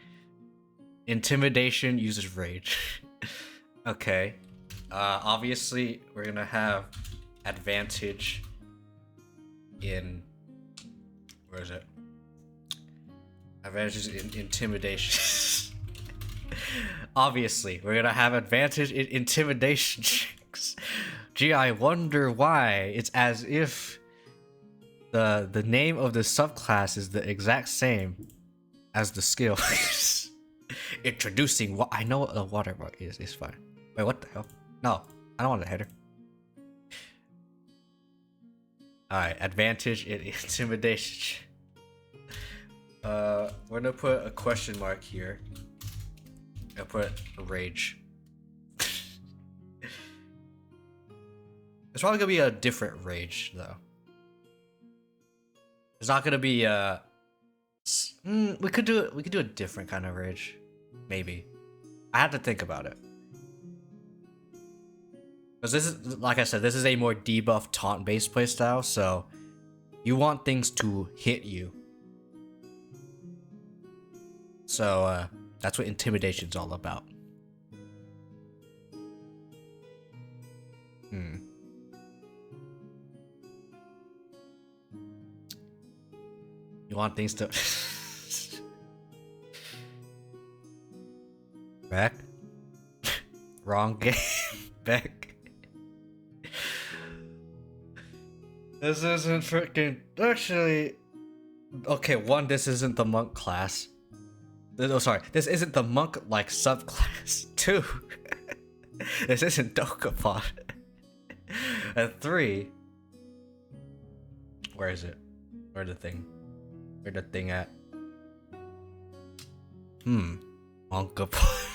Intimidation uses rage. Okay. Obviously we're gonna have advantage in... Where is it? Advantage in intimidation. Obviously, we're gonna have advantage in intimidation checks. Gee, I wonder why. It's as if the name of the subclass is the exact same as the skill. Introducing what I know what a water bug is fine. Wait, what the hell? No, I don't want a header. Alright, advantage in intimidation. We're gonna put a question mark here. I'll put rage. It's probably gonna be a different rage though. It's not gonna be we could do a different kind of rage. Maybe. I have to think about it. Because this is, like I said, this is a more debuff taunt based playstyle, so you want things to hit you. So that's what intimidation's all about. You want things to... Back? Wrong game. Back. This isn't freaking. Actually. Okay, one, this isn't the monk class. Oh, sorry. This isn't the monk like subclass. Two, this isn't Dokapon. And three, where is it? Where the thing? Where the thing at? Monkapon.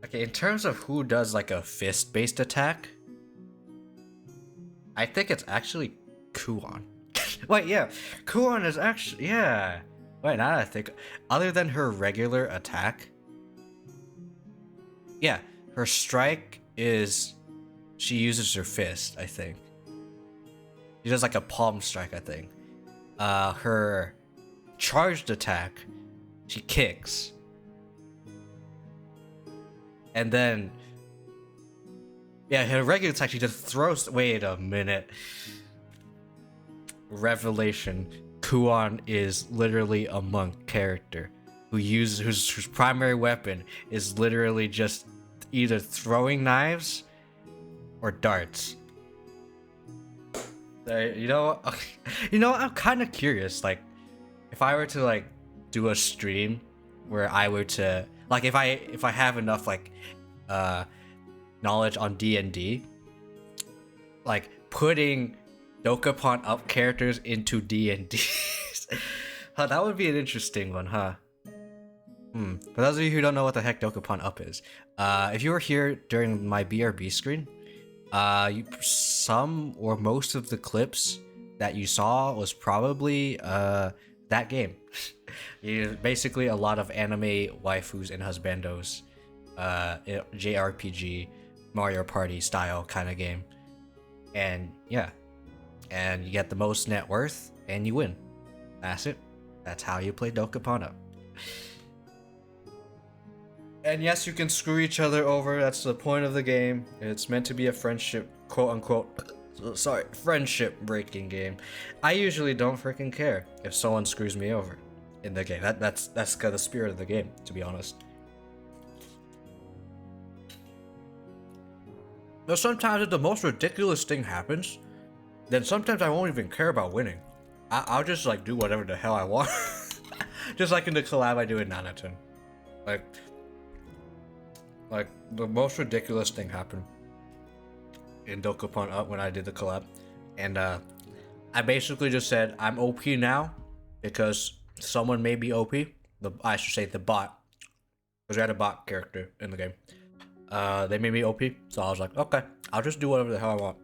Okay, in terms of who does like a fist-based attack, I think it's actually Kuon. Wait, yeah, Kuon is actually, yeah. Wait, now that I think, other than her regular attack, yeah, her strike is, she uses her fist, I think. She does like a palm strike, I think. Her charged attack, she kicks. And then, yeah, her regular attack, she just throws. Wait a minute. Revelation: Kuon is literally a monk character who uses whose primary weapon is literally just either throwing knives or darts. You know, I'm kind of curious. Like, if I were to like do a stream where I were to like, if I have enough like knowledge on D&D, like putting Dokapon up characters into D&D, huh, that would be an interesting one, huh? For those of you who don't know what the heck Dokapon up is, if you were here during my BRB screen, some or most of the clips that you saw was probably that game. Basically a lot of anime waifus and husbandos, JRPG, Mario Party style kind of game. And yeah, and you get the most net worth and you win. That's it. That's how you play Dokapon up. And yes, you can screw each other over. That's the point of the game. It's meant to be a friendship, quote unquote, sorry, friendship breaking game. I usually don't freaking care if someone screws me over in the game. That's kind of the spirit of the game, to be honest. Though sometimes if the most ridiculous thing happens, then sometimes I won't even care about winning. I'll just like do whatever the hell I want. Just like in the collab I do in Nanaton. Like the most ridiculous thing happened in Dokapon Up when I did the collab. And I basically just said, I'm OP now because someone may be OP. I should say the bot. Because we had a bot character in the game. They made me OP, so I was like, okay, I'll just do whatever the hell I want.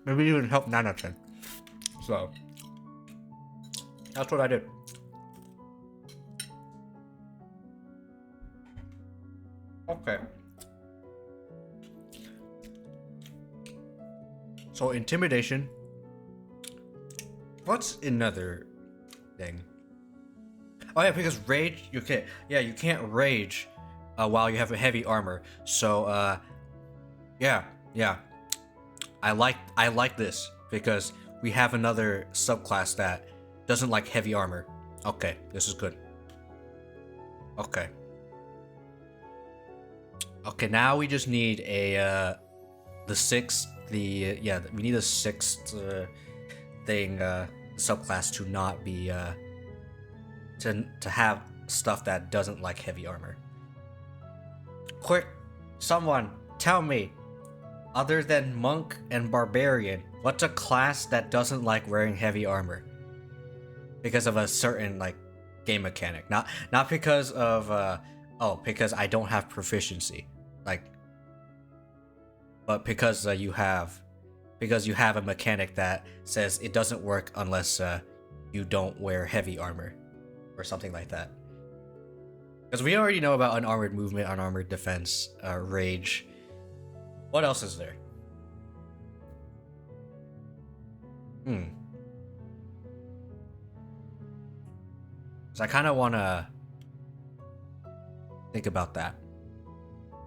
Maybe even help Nanaton. So, that's what I did. Okay. So, intimidation. What's another thing? Oh yeah, because rage, you can't rage while you have a heavy armor. So, yeah. I like this because we have another subclass that doesn't like heavy armor. Okay, this is good. Okay, now we just need a we need a sixth thing, subclass to not be to have stuff that doesn't like heavy armor. Quick, someone tell me, other than monk and barbarian, what's a class that doesn't like wearing heavy armor? Because of a certain like game mechanic, not because of because I don't have proficiency, but because you have a mechanic that says it doesn't work unless you don't wear heavy armor or something like that. Because we already know about unarmored movement, unarmored defense, rage. What else is there? So I kind of want to think about that.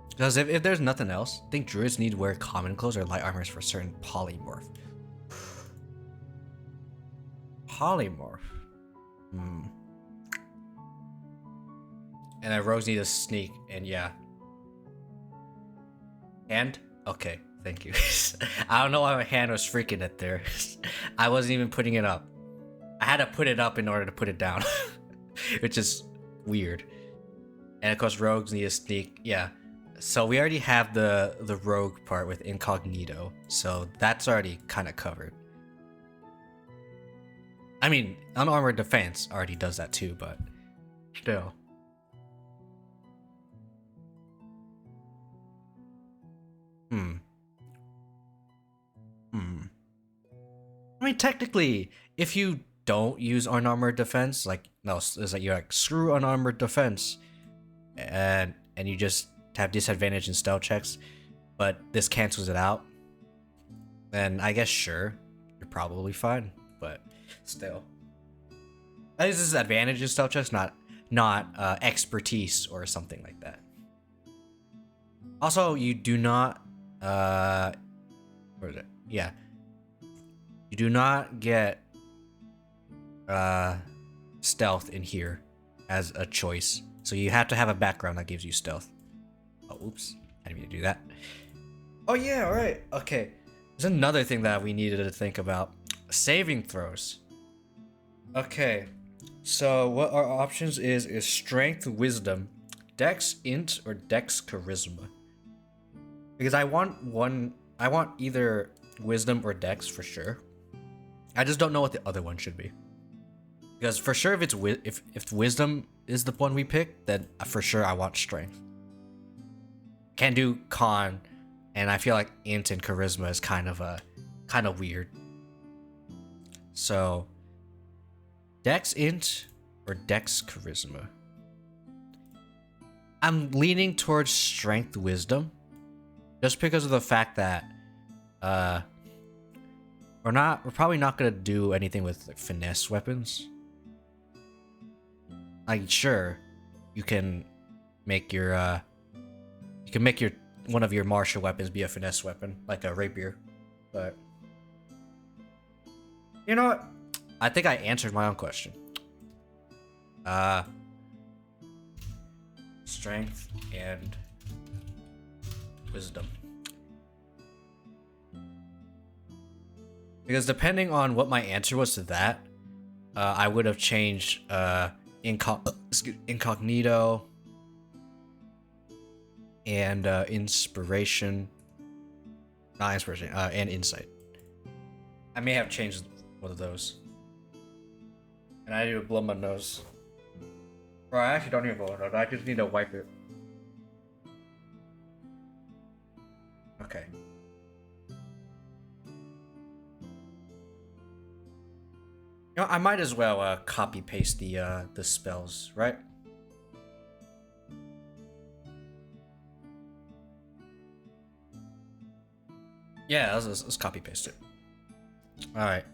Because if there's nothing else, I think druids need to wear common clothes or light armors for certain polymorph. Polymorph. And then rogues need to sneak, and yeah. Hand? Okay, thank you. I don't know why my hand was freaking it there. I wasn't even putting it up. I had to put it up in order to put it down, which is weird. And of course, rogues need to sneak. Yeah. So we already have the rogue part with incognito, so that's already kind of covered. I mean, unarmored defense already does that too, but still. I mean, technically, if you don't use unarmored defense, like no, it's like you're like screw unarmored defense, and you just have disadvantage in stealth checks, but this cancels it out, then I guess sure, you're probably fine, but still. At least this is advantage in stealth checks, not expertise or something like that. Also, you do not where is it? Yeah. You do not get stealth in here as a choice. So you have to have a background that gives you stealth. Oh, oops. I didn't mean to do that. Oh yeah, alright. Okay. There's another thing that we needed to think about. Saving throws. Okay. So what our options is strength, wisdom, dex, int, or dex, charisma. Because I want either wisdom or dex for sure. I just don't know what the other one should be. Because for sure, if it's if wisdom is the one we pick, then for sure I want strength. Can't do con, and I feel like int and charisma is kind of weird. So, dex int or dex charisma. I'm leaning towards strength wisdom, just because of the fact that we're probably not gonna do anything with like finesse weapons. Like sure, you can make your one of your martial weapons be a finesse weapon, like a rapier, but you know what? I think I answered my own question. Strength and wisdom. Because depending on what my answer was to that, I would have changed incognito and inspiration. Not inspiration, and insight. I may have changed one of those. And I need to blow my nose. Or I actually don't need to blow my nose, I just need to wipe it. Okay. You know, I might as well copy paste the spells, right? Yeah, let's copy paste it. All right.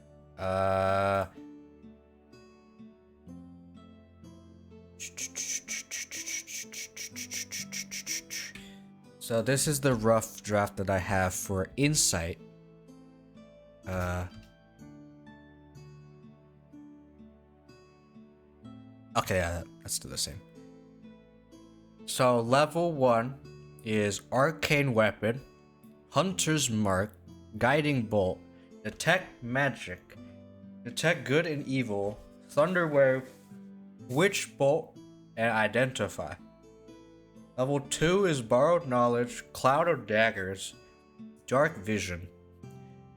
So this is the rough draft that I have for insight. Okay, yeah, that's still the same. So level 1 is Arcane Weapon, Hunter's Mark, Guiding Bolt, Detect Magic, Detect Good and Evil, Thunder Wave, Witch Bolt, and Identify. Level 2 is Borrowed Knowledge, Cloud of Daggers, Dark Vision,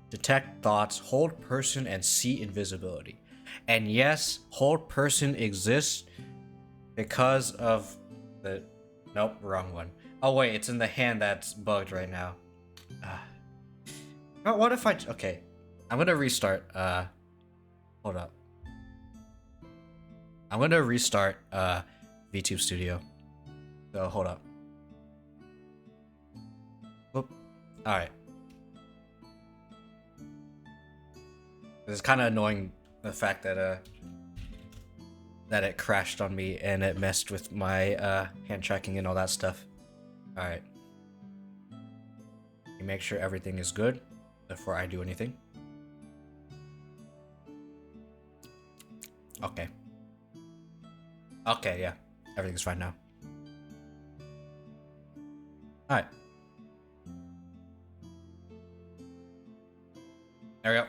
Detect Thoughts, Hold Person, and See Invisibility. And yes, Hold Person exists because of the... Nope, wrong one. Oh wait, it's in the hand that's bugged right now. What if I... Okay, I'm gonna restart. Hold up. I'm gonna restart VTube Studio. So hold up. Whoop. Alright. It's kind of annoying the fact that that it crashed on me and it messed with my hand tracking and all that stuff. Alright. You make sure everything is good before I do anything. Okay. Okay, yeah. Everything's fine now. Alright. There we go.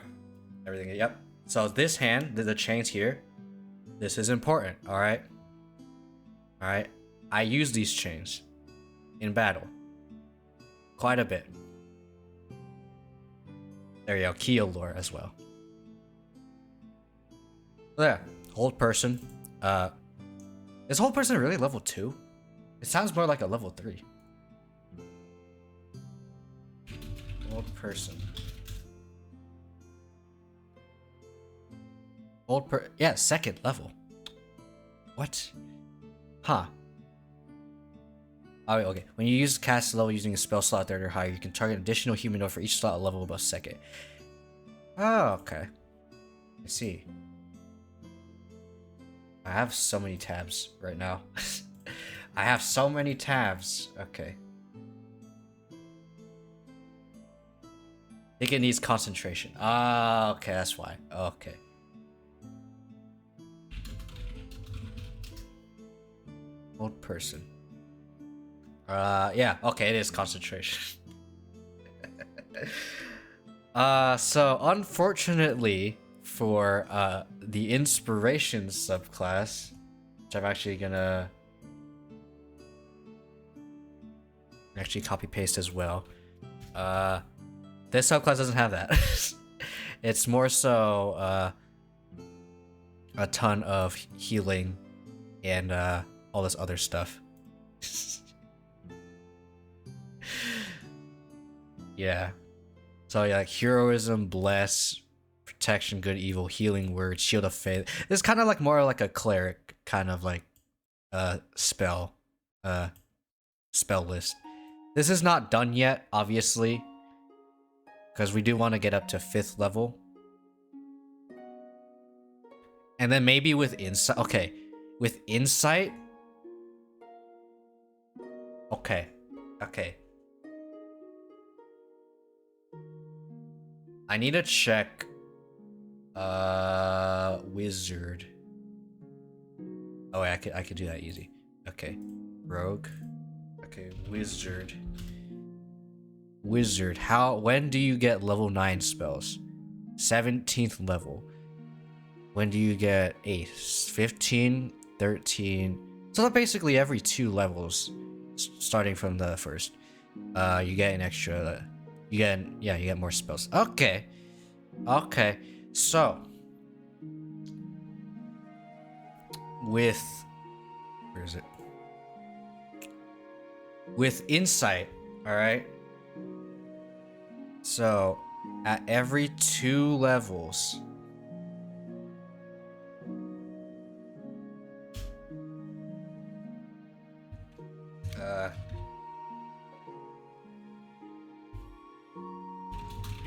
Everything, yep. So this hand, the chains here, this is important, alright? Alright? I use these chains in battle. Quite a bit. There you go, Kiyo lore as well. So yeah, hold person. Is hold person really level 2? It sounds more like a level 3. Hold person. Yeah, 2nd level. What? Huh. Oh, okay. When you use cast level using a spell slot 3rd or higher, you can target an additional humanoid for each slot level above 2nd. Oh, okay. I see. I have so many tabs right now. I have so many tabs. Okay. I think it needs concentration. Ah, okay, that's why. Okay. Old person. Yeah, okay, it is concentration. So unfortunately for the inspiration subclass, which I'm actually gonna copy paste as well. This subclass doesn't have that. It's more so a ton of healing and all this other stuff. Yeah. So yeah, like heroism, bless, protection, good, evil, healing word, shield of faith. This is kind of like more like a cleric kind of like spell list. This is not done yet, obviously, because we do want to get up to 5th level. And then maybe with insight. Okay, with insight. Okay. I need to check wizard. Oh wait, I could do that easy. Okay. Rogue. Okay, wizard. Wizard. When do you get level 9 spells? 17th level. When do you get 8? 15, 13. So basically every 2 levels, starting from the first, you get an extra. You get more spells. Okay. So where is it? With insight, all right. So at every 2 levels,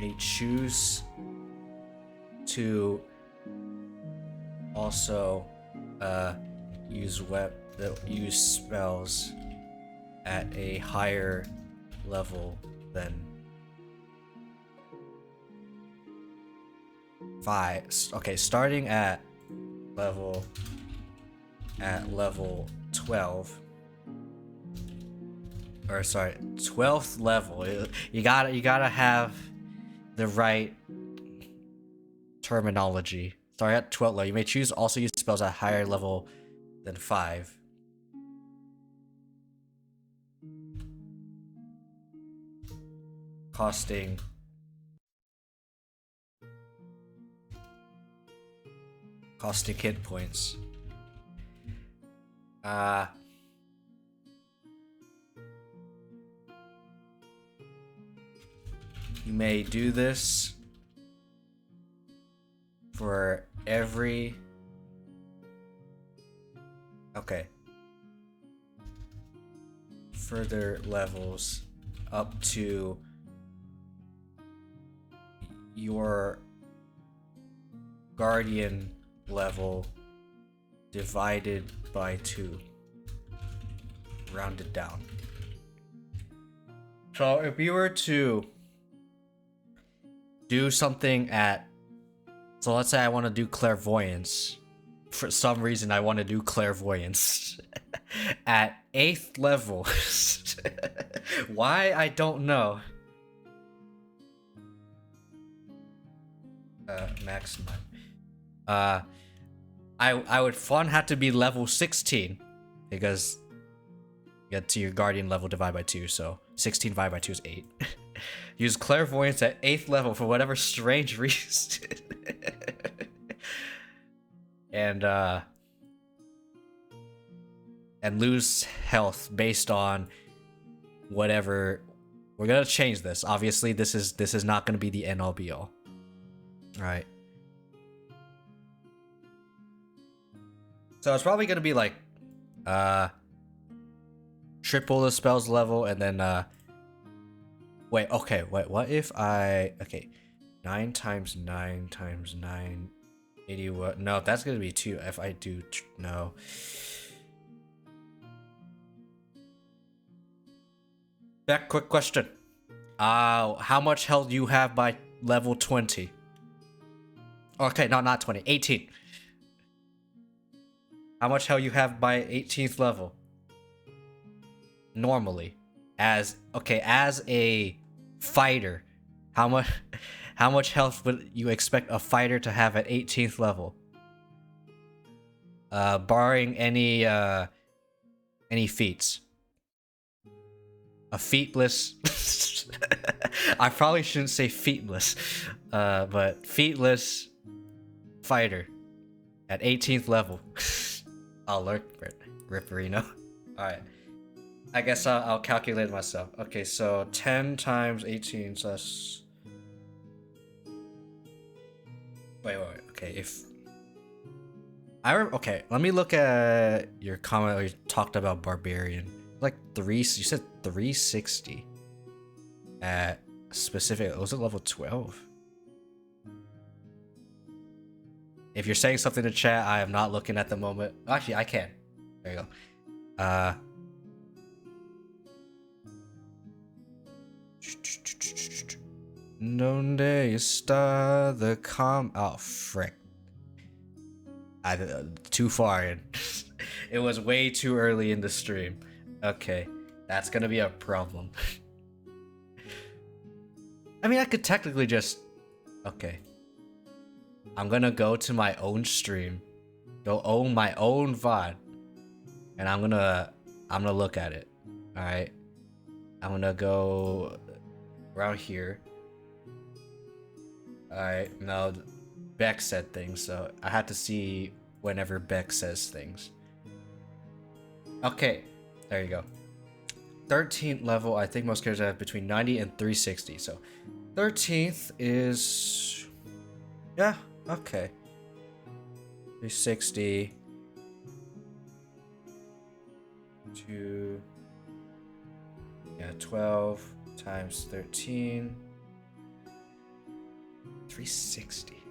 you choose to also use spells at a higher level than 5. Okay, starting at level 12. Or sorry, 12th level. You gotta have the right terminology. Sorry, at 12th level. You may choose also use spells at higher level than 5. Costing hit points. You may do this for every... Okay. Further levels up to your guardian level divided by 2. Rounded down. So if you were to do something at... So let's say I want to do clairvoyance. For some reason I want to do clairvoyance. At 8th level. Why? I don't know. Max 9. I would fun had to be level 16 because get to your guardian level divide by 2, so 16 divided by 2 is 8. Use clairvoyance at 8th level for whatever strange reason. and lose health based on whatever. We're gonna change this. Obviously, this is not gonna be the end all be all. Alright. So it's probably gonna be like triple the spells level and then wait, what if I 9 times 9 times 9 81. No, that's gonna be 2 if I do no. Back, quick question. How much health do you have by level 20? Okay, no, not 20, 18. How much health you have by 18th level? Normally. As a fighter, how much health would you expect a fighter to have at 18th level? Barring any feats. A featless I probably shouldn't say featless, but featless fighter at 18th level. I'll learn Ripperino. Alright. I guess I'll calculate myself. Okay, so 10 times 18, so that's... Wait. Okay, if... Okay, let me look at your comment where you talked about Barbarian. Like you said 360 at specific, was it level 12? If you're saying something to chat, I am not looking at the moment. Actually, I can. There you go. Donde está the oh frick. Too far in. It was way too early in the stream. Okay, that's gonna be a problem. I mean, I could technically just... Okay. I'm gonna go to my own stream, go own my own VOD, and I'm gonna look at it. Alright? I'm gonna go around here. Alright, no, Beck said things, so I had to see whenever Beck says things. Okay, there you go. 13th level, I think most characters have between 90 and 360, so 13th is... Yeah, okay. 360 to... Yeah, 12 times 13... 360.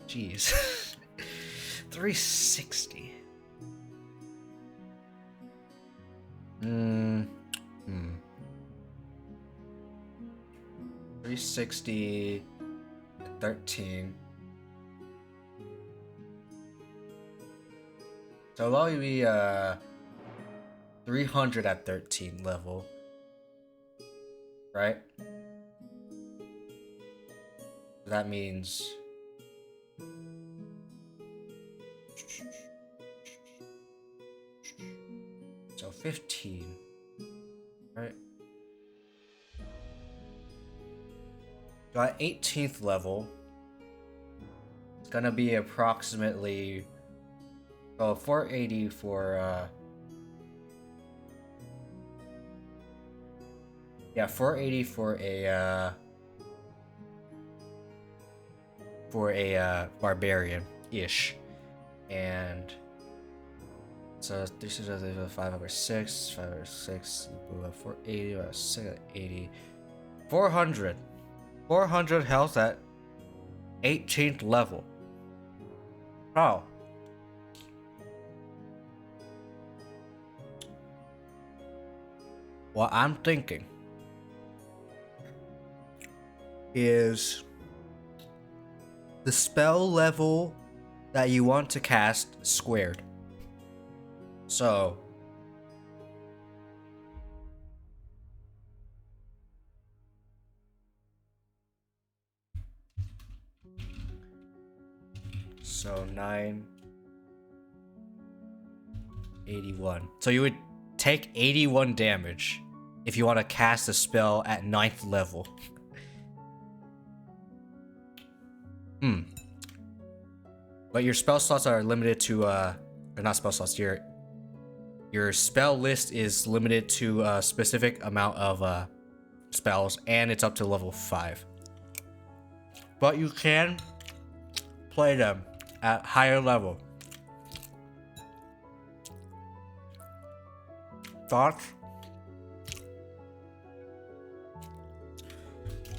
Jeez. 360. 360 at 13. So it'll only be 300 at 13 level. Right? That means so 15, right? So at 18th level, it's gonna be approximately 480 for 480 for a barbarian-ish, and so this is 5 over 6, 5 over 6, 480 over 680, 400 health at 18th level. Oh. What I'm thinking is the spell level that you want to cast squared. So So 9, 81. So you would take 81 damage if you want to cast a spell at 9th level. But your spell slots are limited to or not spell slots, your spell list is limited to a specific amount of spells, and it's up to level 5. But you can play them at higher level. Thoughts?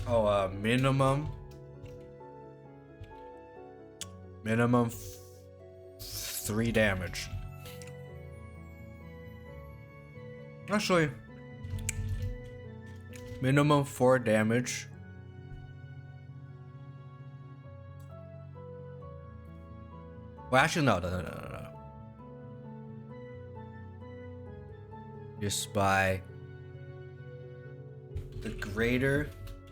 Oh, minimum 3 damage. Actually, minimum 4 damage. Well, actually, no. Just by the greater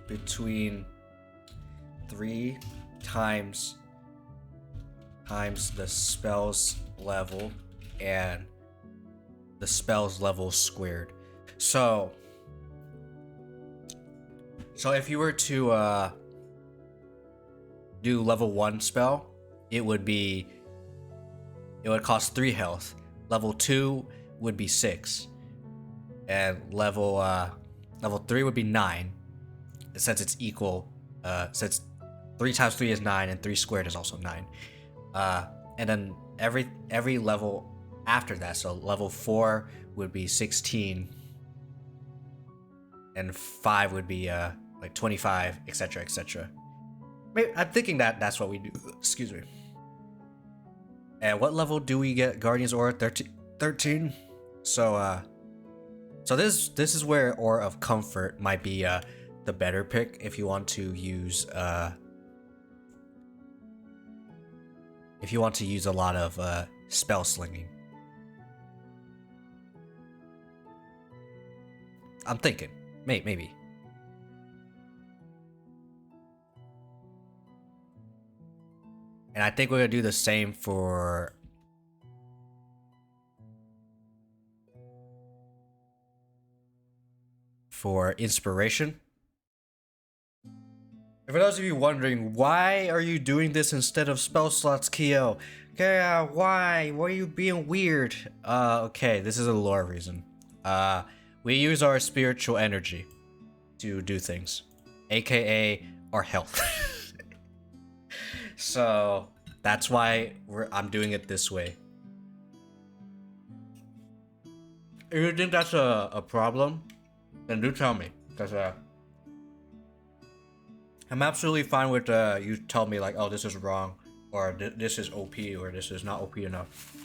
between 3 times the spell's level and the spell's level squared. So if you were to do level 1 spell, it would cost 3 health. Level 2 would be 6. And level 3 would be 9. Since it's equal, since 3 times 3 is 9 and 3 squared is also 9. And then every level after that, so level 4 would be 16, and 5 would be like 25, etc., etc. I'm thinking that's what we do. Excuse me. And what level do we get Guardian's Aura? 13. So this is where Aura of Comfort might be the better pick if you want to use a lot of spell slinging. I'm thinking maybe. And I think we're gonna do the same for inspiration. And for those of you wondering, why are you doing this instead of spell slots, Kiyo? Okay, why? Why are you being weird? Okay, this is a lore reason. We use our spiritual energy to do things, aka our health. So that's why I'm doing it this way. If you think that's a problem, then do tell me, because I'm absolutely fine with you tell me like, oh, this is wrong, or this is OP, or this is not OP enough.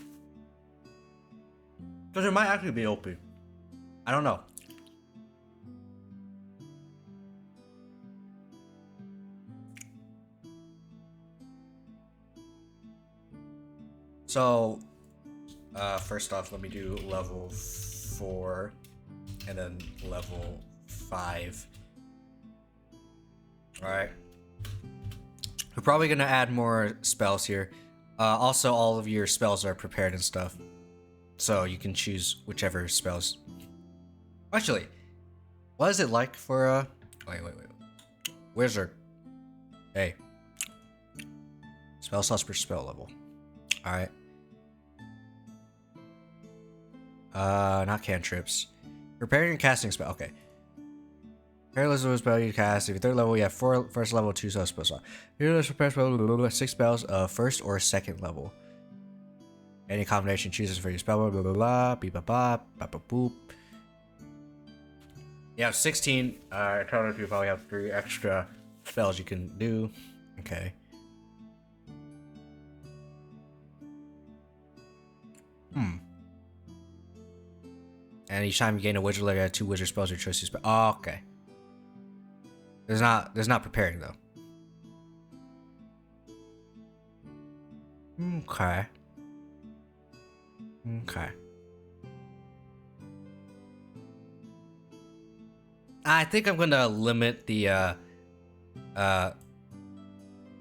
Because it might actually be OP. I don't know. So, first off, let me do level 4, and then level 5. Alright. We're probably gonna add more spells here. Also, all of your spells are prepared and stuff, so you can choose whichever spells. Actually, what is it like for wait. Wizard. Hey. Spell slots per spell level. Alright. Not cantrips. Preparing and casting spell. Okay. Careless of a spell you cast. If you're 3rd level, you have 4 first level, 2 spell slots. Here, let's prepare spell 6 spells of 1st or 2nd level. Any combination chooses for your spell. Blah blah blah. Beep bop bop. Bop bop boop. You have 16. I told you probably have 3 extra spells you can do. Okay. And each time you gain a wizard layer, you have 2 wizard spells your choice to spell. Oh, okay. There's not preparing though. Okay. I think I'm gonna limit the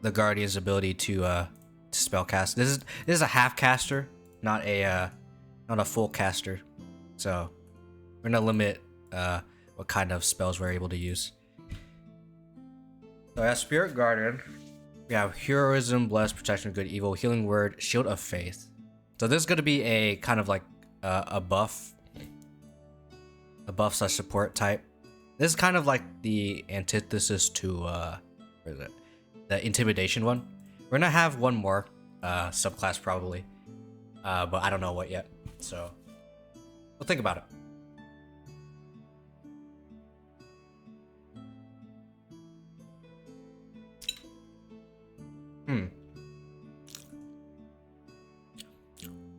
Guardian's ability to spell cast. This is a half caster, not a full caster. So we're gonna limit what kind of spells we're able to use. So as Spirit Guardian, we have Heroism, Bless, Protection of Good, Evil, Healing Word, Shield of Faith. So this is gonna be a kind of like a buff slash support type. This is kind of like the antithesis to where is it? The Intimidation one. We're gonna have one more subclass probably, but I don't know what yet. So we'll think about it.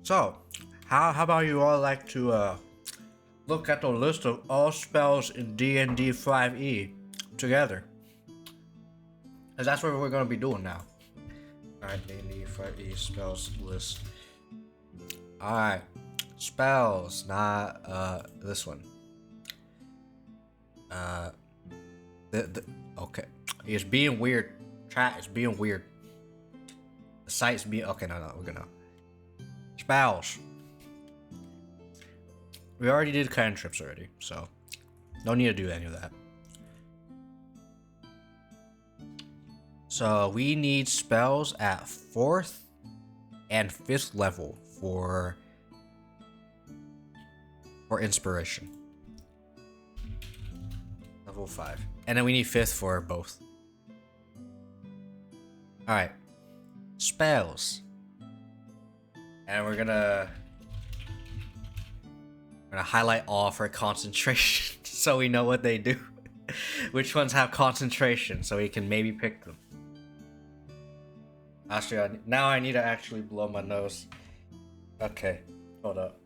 So, how about you all like to look at the list of all spells in D&D 5e together? Because that's what we're going to be doing now. Alright, D&D 5e spells list. Alright, spells, not this one. Okay, it's being weird. Chat is being weird. The site's being okay. No, we're gonna spells. We already did cantrips already, so no need to do any of that. So we need spells at 4th and 5th level for inspiration. Level 5, and then we need 5th for both. All right, spells, and we're gonna highlight all for concentration so we know what they do. Which ones have concentration so we can maybe pick them. Actually, now I need to actually blow my nose. Okay, hold up.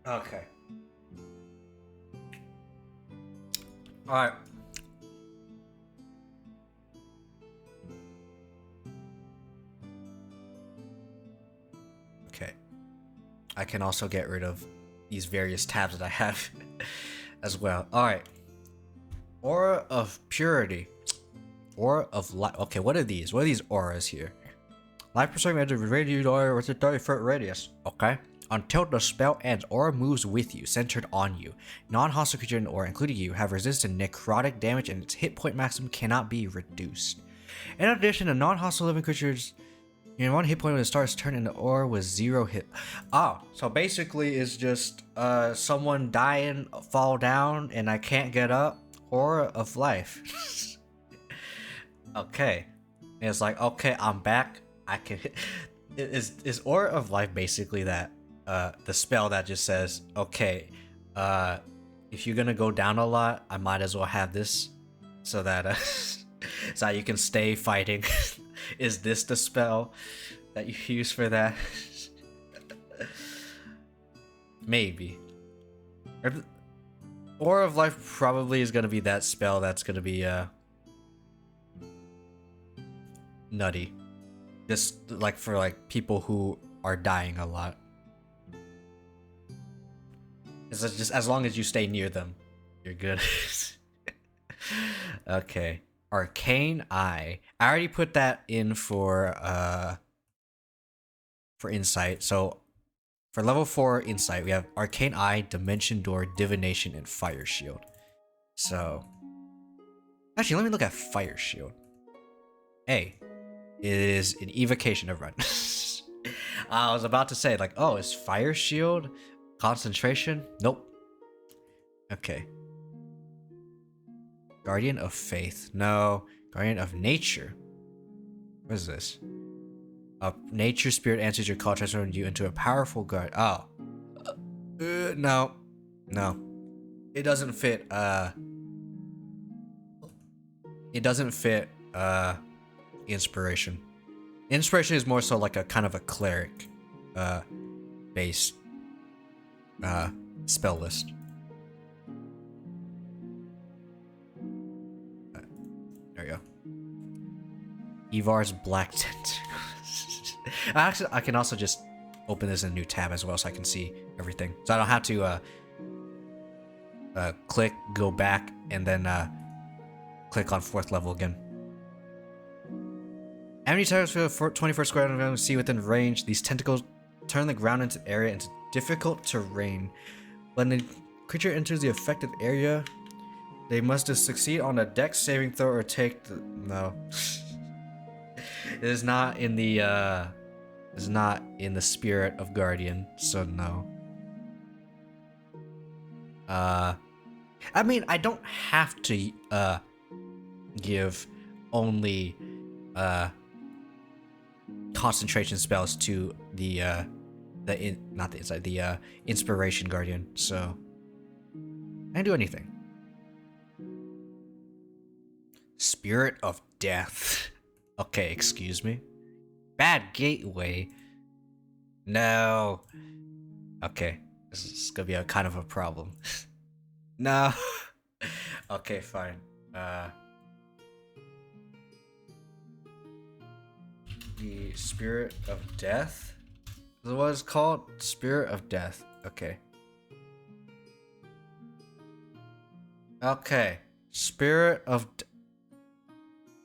Okay. All right. Okay. I can also get rid of these various tabs that I have as well. All right. Aura of Purity. Aura of Light. Okay, what are these? What are these auras here? Life preserving edge of radiant aura with a 30-foot radius. Okay. Until the spell ends, aura moves with you, centered on you. Non-hostile creature in the aura, including you, have resisted necrotic damage and its hit point maximum cannot be reduced. In addition, the non-hostile living creatures in 1 hit point when it starts turning the aura with 0 hit. Oh, so basically it's just someone dying, fall down, and I can't get up. Aura of life. Okay. And it's like, okay, I'm back. I can hit. Is Aura of Life basically that the spell that just says, okay, if you're gonna go down a lot, I might as well have this so that so that you can stay fighting. Is this the spell that you use for that? Maybe. Aura of Life probably is gonna be that spell that's gonna be nutty. Just like for like people who are dying a lot. It's just as long as you stay near them, you're good. Okay. Arcane Eye. I already put that in for Insight. So for level 4 Insight, we have Arcane Eye, Dimension Door, Divination, and Fire Shield. So actually, let me look at Fire Shield. Hey, it is an evocation of run. I was about to say, like, oh, is Fire Shield concentration? Nope. Okay. Guardian of Faith. No. Guardian of Nature. What is this? Nature spirit answers your call, transforming you into a powerful guard. Oh. No. No. It doesn't fit, it doesn't fit, Inspiration. Inspiration is more so like a kind of a cleric based spell list. There we go. Ivar's Black Tentacles. Actually, I can also just open this in a new tab as well so I can see everything. So I don't have to click, go back, and then click on 4th level again. Enemy targets for 21st square round see within range. These tentacles turn the ground into area into difficult terrain. When the creature enters the affected area, they must succeed on a dex saving throw or take the... No. It is not in the spirit of Guardian, so no. I mean, I don't have to give only concentration spells to the inspiration guardian, so I can do anything. Spirit of death. Okay, excuse me. Bad gateway. No. Okay, this is gonna be a kind of a problem. No. Okay, fine. The Spirit of Death? Is what it's called? Spirit of Death. Okay. Okay. Spirit of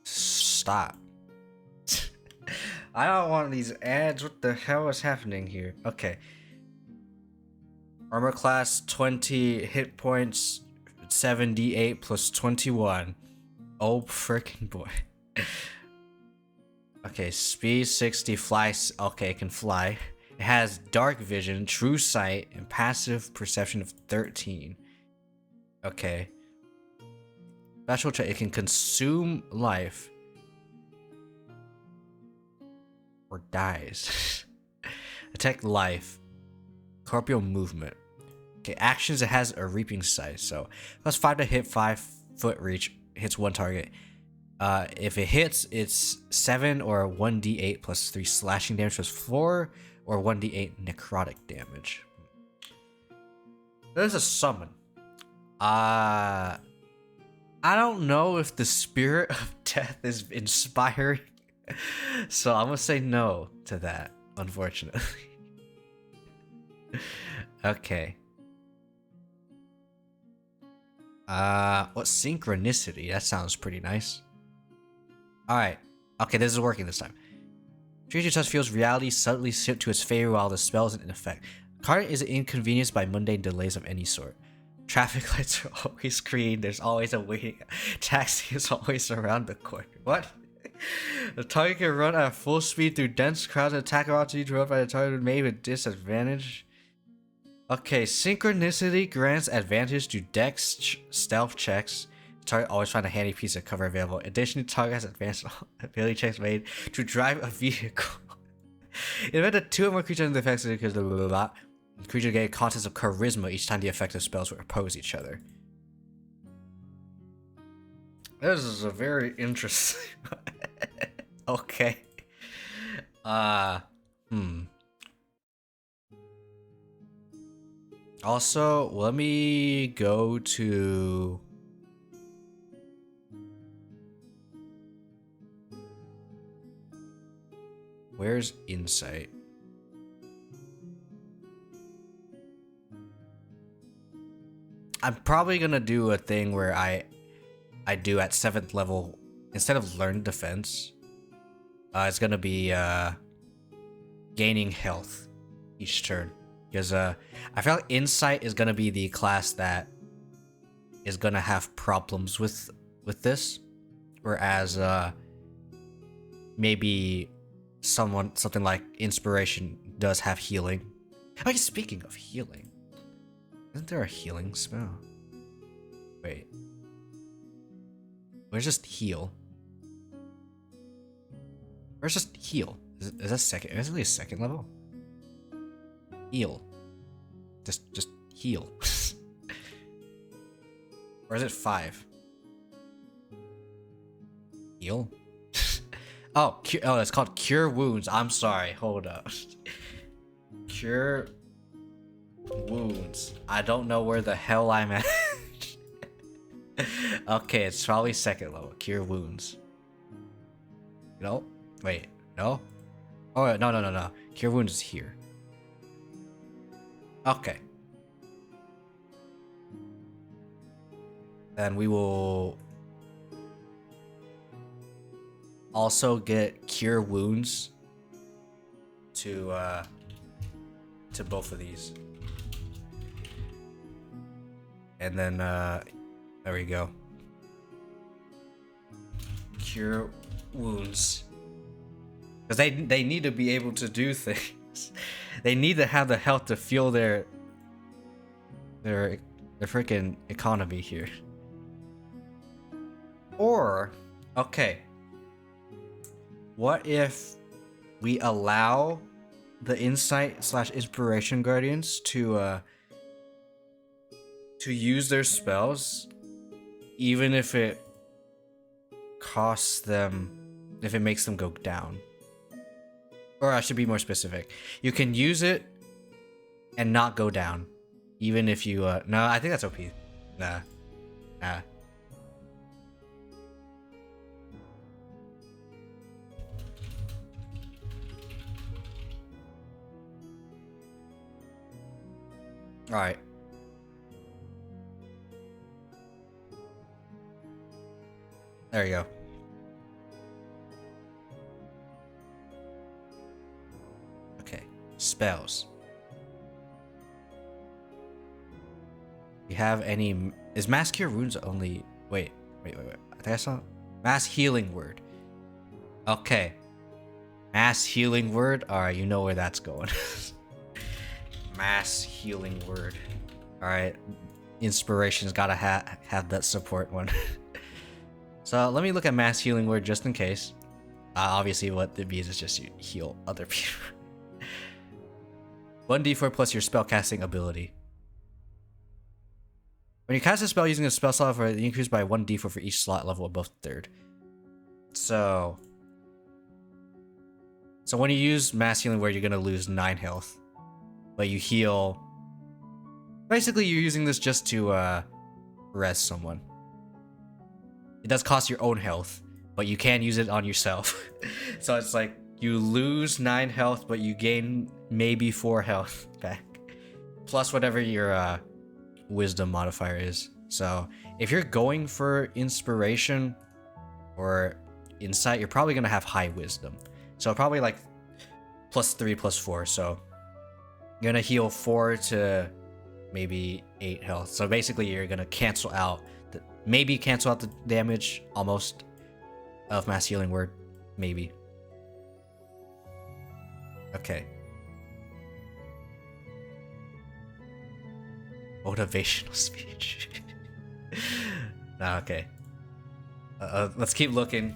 Stop. I don't want these ads. What the hell is happening here? Okay. Armor class 20, hit points 7d8 plus 21. Oh freaking boy. Okay, speed 60, flies. Okay, it can fly. It has dark vision, true sight, and passive perception of 13. Okay. Special trait, it can consume life. Or dies. Attack life. Corporeal movement. Okay, actions, it has a reaping sight, so plus 5 to hit, 5 foot reach, hits 1 target. If it hits, it's 7 or 1d8 plus 3 slashing damage plus 4 or 1d8 necrotic damage. There's a summon. I don't know if the Spirit of Death is inspiring, so I'm gonna say no to that, unfortunately. Okay. What synchronicity? That sounds pretty nice. Alright. Okay, this is working this time. Creature touch feels reality subtly shift to its favor while the spell isn't in effect. Card is inconvenienced by mundane delays of any sort. Traffic lights are always green. There's always a waiting. Taxi is always around the corner. What? The target can run at full speed through dense crowds and attack opportunity to run by the target made with disadvantage. Okay, synchronicity grants advantage to dex stealth checks. Target always find a handy piece of cover available. Additionally, target has advanced ability checks made to drive a vehicle. In the event that 2 or more creatures in the effects because the creature gain contest of charisma each time the effective spells will oppose each other. This is a very interesting. Okay. Also, let me go to. Where's insight? I'm probably gonna do a thing where I do at 7th level instead of learn defense. It's gonna be gaining health each turn because I feel like insight is gonna be the class that is gonna have problems with this, whereas maybe something like inspiration does have healing. Oh, speaking of healing, isn't there a healing spell? Wait, where's just heal? Where's just heal? Is that second? Is it really a 2nd level? Heal. Just heal. Or is it 5? Heal. Oh, it's called Cure Wounds. I'm sorry. Hold up. Cure Wounds. I don't know where the hell I'm at. Okay, it's probably 2nd level. Cure Wounds. No? Wait. No? Oh, no. Cure Wounds is here. Okay. Then we will also get cure wounds to both of these. And then there we go. Cure wounds. Because they need to be able to do things. They need to have the health to fuel their freaking economy here. Or, okay. What if we allow the insight / inspiration guardians to use their spells, even if it costs them, if it makes them go down? Or I should be more specific. You can use it and not go down, even if you no, I think that's OP. Nah. Alright. There you go. Okay. Spells. You have any... Is Mass Cure Wounds only... Wait. I think I saw... Mass Healing Word. Okay. Mass Healing Word? Alright, you know where that's going. Mass Healing Word. Alright. Inspiration's gotta have that support one. So let me look at Mass Healing Word just in case. Obviously what it means is just you heal other people. 1d4 plus your spellcasting ability. When you cast a spell using a spell slot, you increase by 1d4 for each slot level above third. So when you use Mass Healing Word, you're gonna lose 9 health. But you heal... Basically, you're using this just to rest someone. It does cost your own health, but you can use it on yourself. So it's like, you lose 9 health, but you gain maybe 4 health back. Plus whatever your wisdom modifier is. So if you're going for inspiration or insight, you're probably going to have high wisdom. So probably like +3, +4, so... You're gonna heal 4 to maybe 8 health. So basically you're gonna cancel out the damage almost of Mass Healing Word. Maybe. Okay. Motivational speech. Okay. Let's keep looking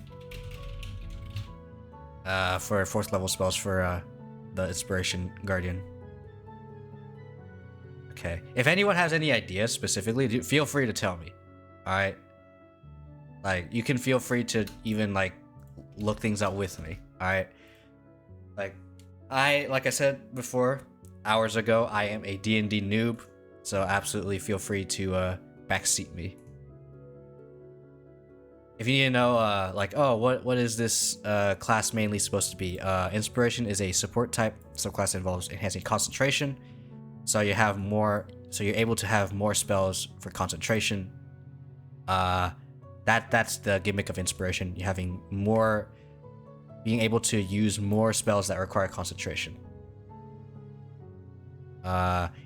for 4th level spells for the Inspiration Guardian. Okay. If anyone has any ideas specifically, feel free to tell me. Alright? Like, you can feel free to even, like, look things up with me. Alright? Like I said before, hours ago, I am a D&D noob. So absolutely feel free to backseat me. If you need to know, like, oh, what is this class mainly supposed to be? Inspiration is a support type subclass that involves enhancing concentration. So you have more, so you're able to have more spells for concentration. That's the gimmick of inspiration. You're having more, being able to use more spells that require concentration.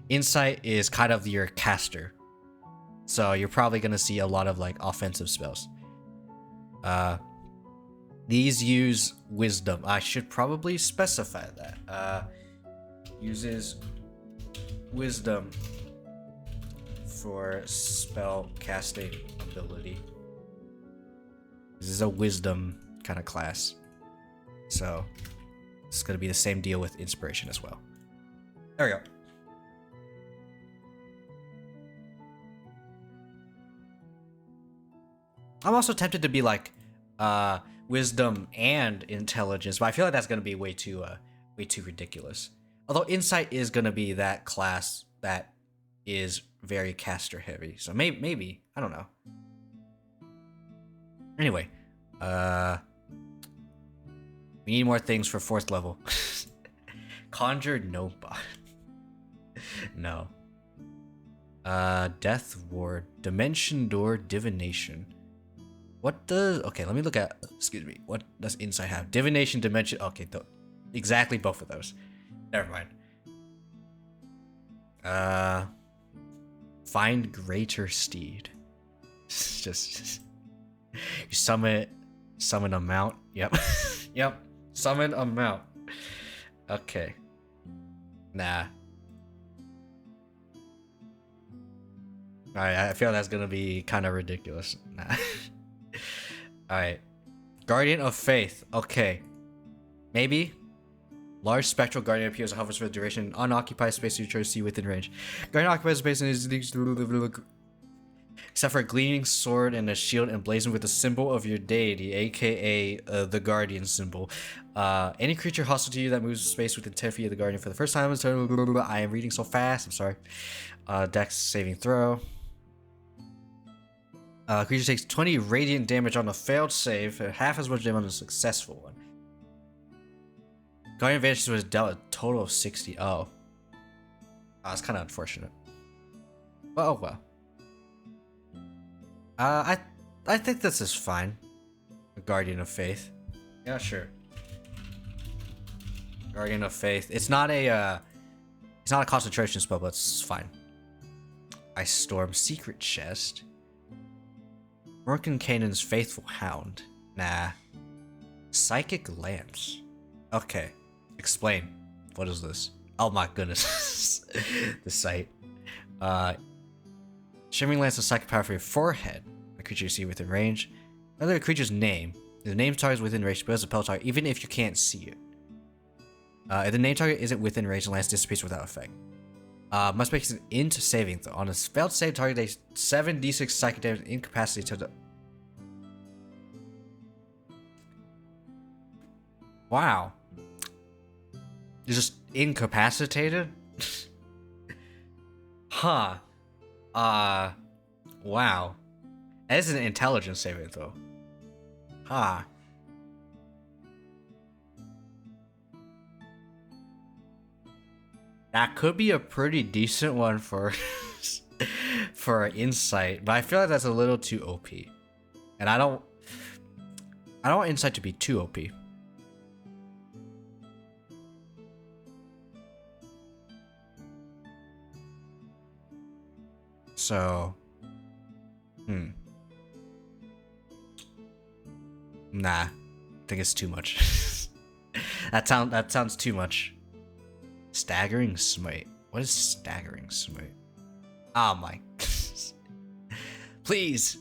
Insight is kind of your caster. So you're probably gonna see a lot of like offensive spells. These use wisdom. I should probably specify that. Uses wisdom for spell casting ability. This is a wisdom kind of class. So it's gonna be the same deal with inspiration as well. There we go. I'm also tempted to be like wisdom and intelligence, but I feel like that's gonna be way too ridiculous. Although insight is gonna be that class that is very caster heavy, so maybe I don't know. Anyway, we need more things for 4th level. Conjured no bot. No. Death Ward, Dimension Door, Divination. What does... Okay, let me look at... Excuse me. What does Insight have? Divination, Dimension... Okay, exactly both of those. Never mind. Find Greater Steed. Just... You summon a mount. Yep. Yep. Summon a mount. Okay. Nah. Alright, I feel that's gonna be kind of ridiculous. Nah. Alright. Guardian of Faith. Okay. Maybe. Large spectral guardian appears and hovers for the duration. Unoccupied space you try to see within range. Guardian occupies space and is except for a gleaming sword and a shield emblazoned with the symbol of your deity, aka the guardian symbol. Any creature hostile to you that moves space within 10 feet of the guardian for the first time. I am reading so fast. I'm sorry. Dex saving throw. Creature takes 20 radiant damage on a failed save, half as much damage on a successful one. Guardian vanishes was dealt a total of 60. Oh. That's kind of unfortunate. But oh well. I think this is fine. A Guardian of Faith. Yeah, sure. Guardian of Faith. It's not a concentration spell, but it's fine. Ice Storm, Secret Chest. Morgan Kanan's Faithful Hound. Nah. Psychic Lamps. Okay. Explain. What is this? Oh my goodness. The site. Shimmering Lance of Psychic Power for your forehead. A creature you see within range. Another creature's name. The name target is within range, spells a spell target, even if you can't see it. If the name target isn't within range, the lance dissipates without effect. Must make an int saving throw. On a spelled save target, they 7d6 psychic damage incapacity to the... Wow. You're just incapacitated? Huh. Wow. That is an intelligence saving throw. Huh. That could be a pretty decent one for for insight, but I feel like that's a little too OP. And I don't want insight to be too OP. So, nah, I think it's too much. that sounds too much. Staggering Smite. What is Staggering Smite? Oh my. Please,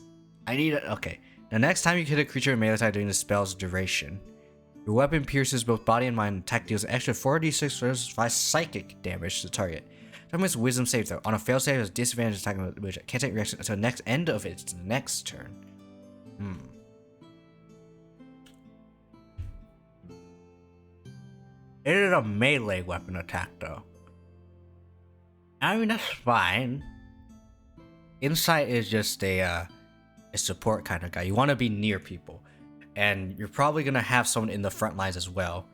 I need it. Okay. The next time you hit a creature in melee attack during the spell's duration, your weapon pierces both body and mind. Attack deals an extra 4d6 versus 5 psychic damage to the target. Target's Wisdom save throw. On a fail save, it has disadvantage attacking which can't take reaction until the next end of its next turn. It is a melee weapon attack, though. I mean, that's fine. Insight is just a support kind of guy. You want to be near people. And you're probably going to have someone in the front lines as well.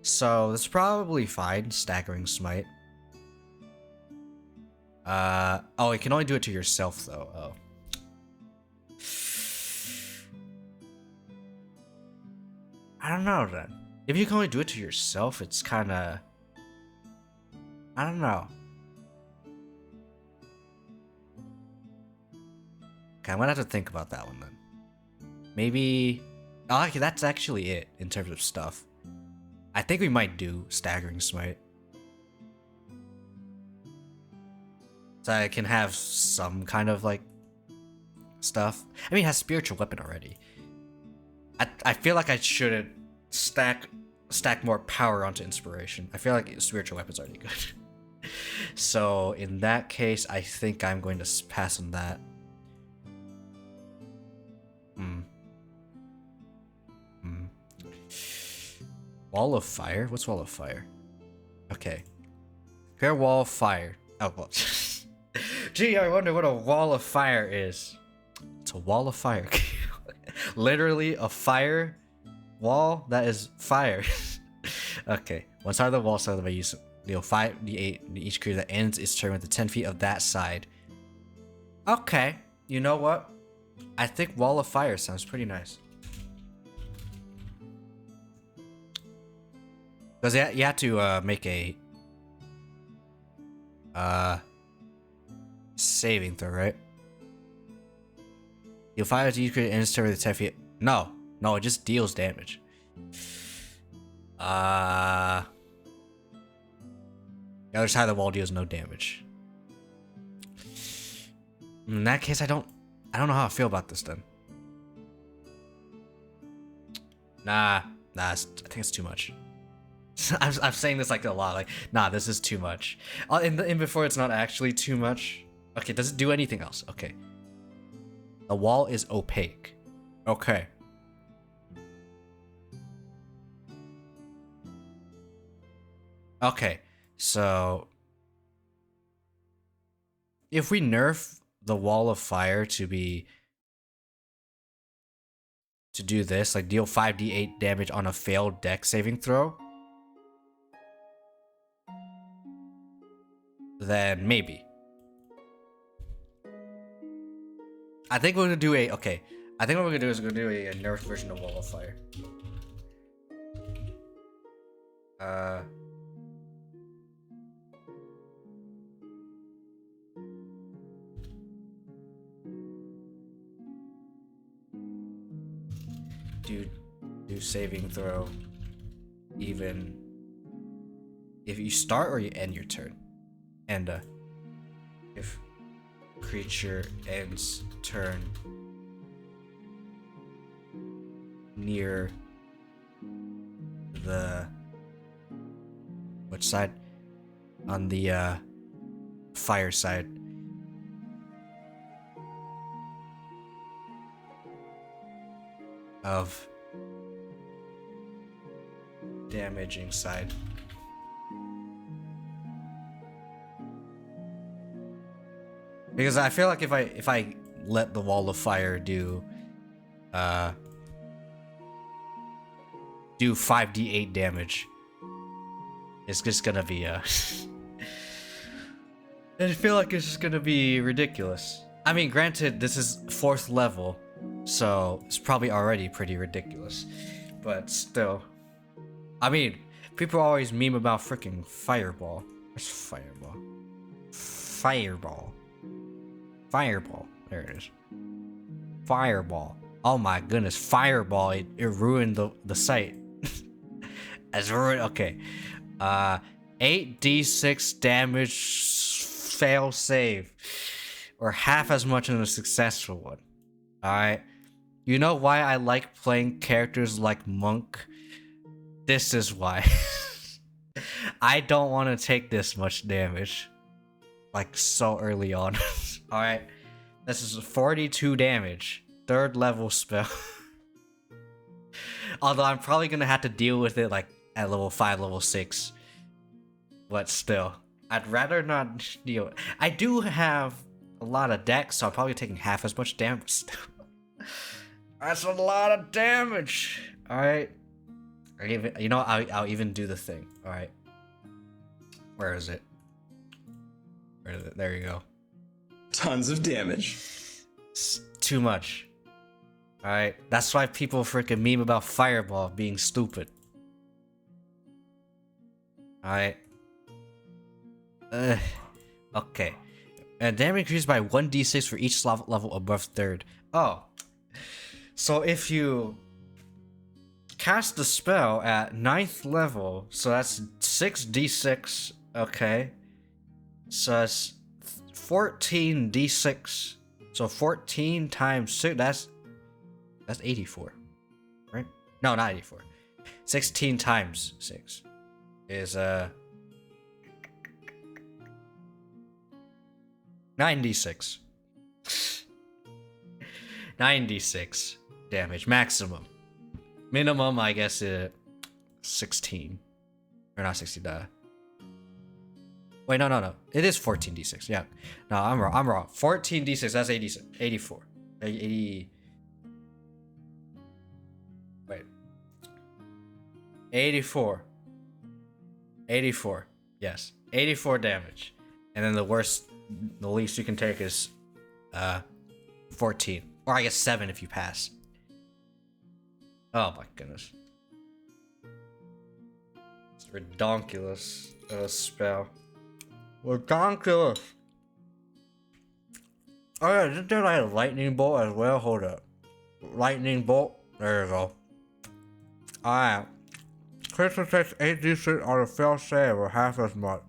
So, that's probably fine. Staggering Smite. Oh, you can only do it to yourself, though. Oh. I don't know, then. If you can only do it to yourself, it's kind of... I don't know. Okay, I'm gonna have to think about that one, then. Maybe... Oh, okay, that's actually it, in terms of stuff. I think we might do Staggering Smite. So I can have some kind of, like, stuff. I mean, it has Spiritual Weapon already. I feel like I shouldn't stack more power onto Inspiration. I feel like Spiritual Weapon's already good. So, in that case, I think I'm going to pass on that. Wall of Fire? What's Wall of Fire? Okay. Prepare Wall of Fire. Oh, well. Gee, I wonder what a Wall of Fire is. It's a wall of fire. Literally a fire wall that is fire. Okay. One side of the wall, side of the use Deal 5d8 each creature that ends its turn within 10 feet of that side. Okay, you know what? I think Wall of Fire sounds pretty nice. Because you have to make a saving throw, right? Deal 5 to each creature ends turn within 10 feet. No, it just deals damage. The other side of the wall deals no damage. In that case, I don't know how I feel about this then. Nah, I think it's too much. I'm saying this like a lot. Like, nah, this is too much. In before, it's not actually too much. Okay, does it do anything else? Okay. The wall is opaque. Okay. Okay, so if we nerf the Wall of Fire to do this, like deal 5d8 damage on a failed deck saving throw, then maybe. I think we're gonna do I think what we're gonna do is we're gonna do a nerf version of Wall of Fire. Do saving throw even if you start or you end your turn, and if creature ends turn near the which side? On the fire side. Of damaging side. Because I feel like if I let the Wall of Fire do 5d8 damage, it's just gonna be I feel like it's just gonna be ridiculous. I mean, granted, this is 4th level, so it's probably already pretty ridiculous, but still. I mean, people always meme about freaking Fireball. Where's Fireball? Fireball. There it is. Fireball. Oh my goodness, Fireball. It ruined the site. As ruined. Okay. 8d6 damage fail save, or half as much in a successful one. Alright. You know why I like playing characters like Monk? This is why. I don't want to take this much damage. Like, so early on. Alright. This is 42 damage. 3rd level spell. Although I'm probably gonna have to deal with it like at level 5, level 6. But still. I'd rather not deal. I do have a lot of decks, so I'm probably taking half as much damage still. That's a lot of damage. Alright. You know, I'll even do the thing. Alright. Where is it? There you go. Tons of damage. It's too much. Alright. That's why people freaking meme about Fireball being stupid. Alright. Okay. And damage increases by 1d6 for each level above 3rd. Oh. So if you cast the spell at 9th level, so that's 6d6, okay. So that's 14d6. So 14 times 6, that's 84, right? No, not 84. 16 times 6 is 96. 96 damage maximum. Minimum, I guess, 16. Or not 16, wait, no. It is 14d6, yeah. No, I'm wrong. 14d6, that's 84. 80... Wait. 84. 84. Yes, 84 damage. And then the least you can take is 14. Or I guess 7 if you pass. Oh my goodness. It's redonkulous spell. Redonkulous. Oh yeah, isn't there like a lightning bolt as well? Hold up. Lightning bolt. There you go. Alright. Crystal takes 8d6 on a fail save or half as much.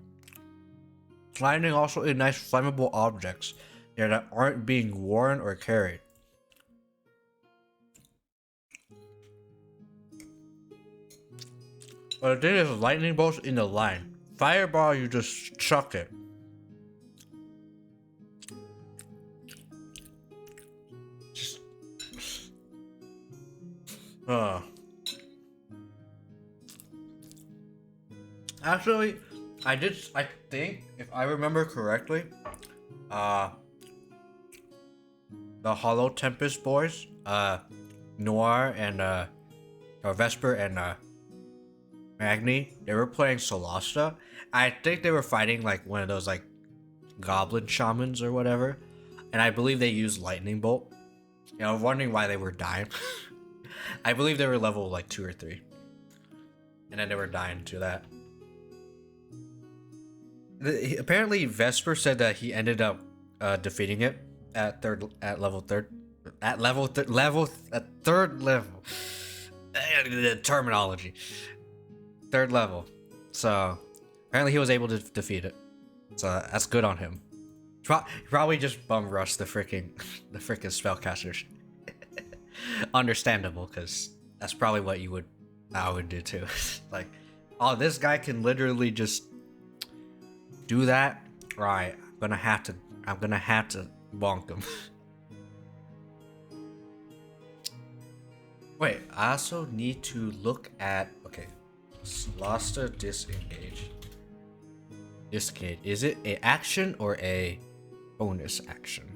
Lightning also ignites flammable objects that aren't being worn or carried. But the thing is, lightning bolts in the line. Fireball, you just chuck it. Just. Actually, I think, if I remember correctly, the Hollow Tempest boys, Noir and, or Vesper and, Magni, they were playing Solasta. I think they were fighting like one of those like goblin shamans or whatever, and I believe they used lightning bolt. You know, I was wondering why they were dying. I believe they were level like 2 or 3, and then they were dying to that. Apparently, Vesper said that he ended up defeating it at third level. The terminology. 3rd level. So apparently he was able to defeat it. So that's good on him. Probably just bum rushed the freaking spellcasters. Understandable, because that's probably what I would do too. Like, oh, this guy can literally just do that. Right, I'm gonna have to bonk him. Wait, I also need to look at, okay, Solasta disengage. Disengage. Is it a action or a bonus action?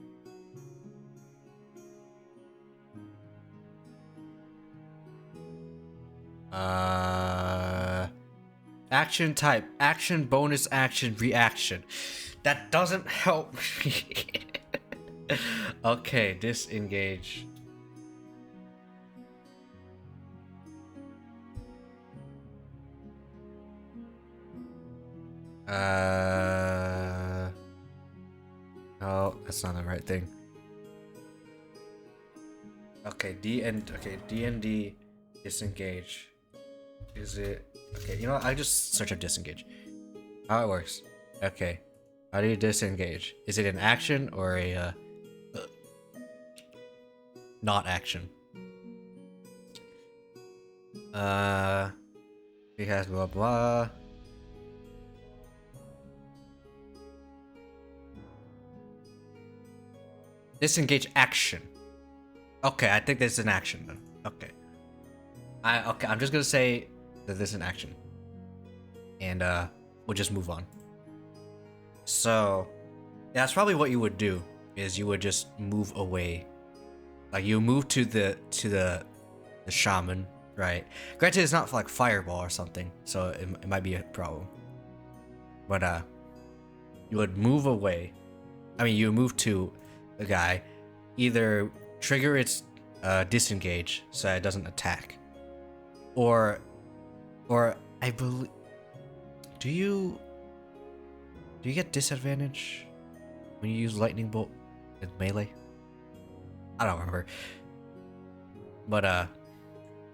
Action type. Action, bonus action, reaction. That doesn't help me. Okay, disengage. No, that's not the right thing. Okay, D&D disengage. Is it okay? You know what? I just search up disengage. How it works? Okay, how do you disengage? Is it an action or a not action? He has blah blah. Disengage action. Okay, I think this is an action then. Okay. I'm just gonna say that this is an action. And we'll just move on. So yeah, that's probably what you would do, is you would just move away. Like you move to the shaman, right? Granted, it's not like fireball or something, so it might be a problem. But you would move away. I mean, you move to the guy, either trigger its disengage so it doesn't attack, or I believe, do you get disadvantage when you use lightning bolt with melee? I don't remember, but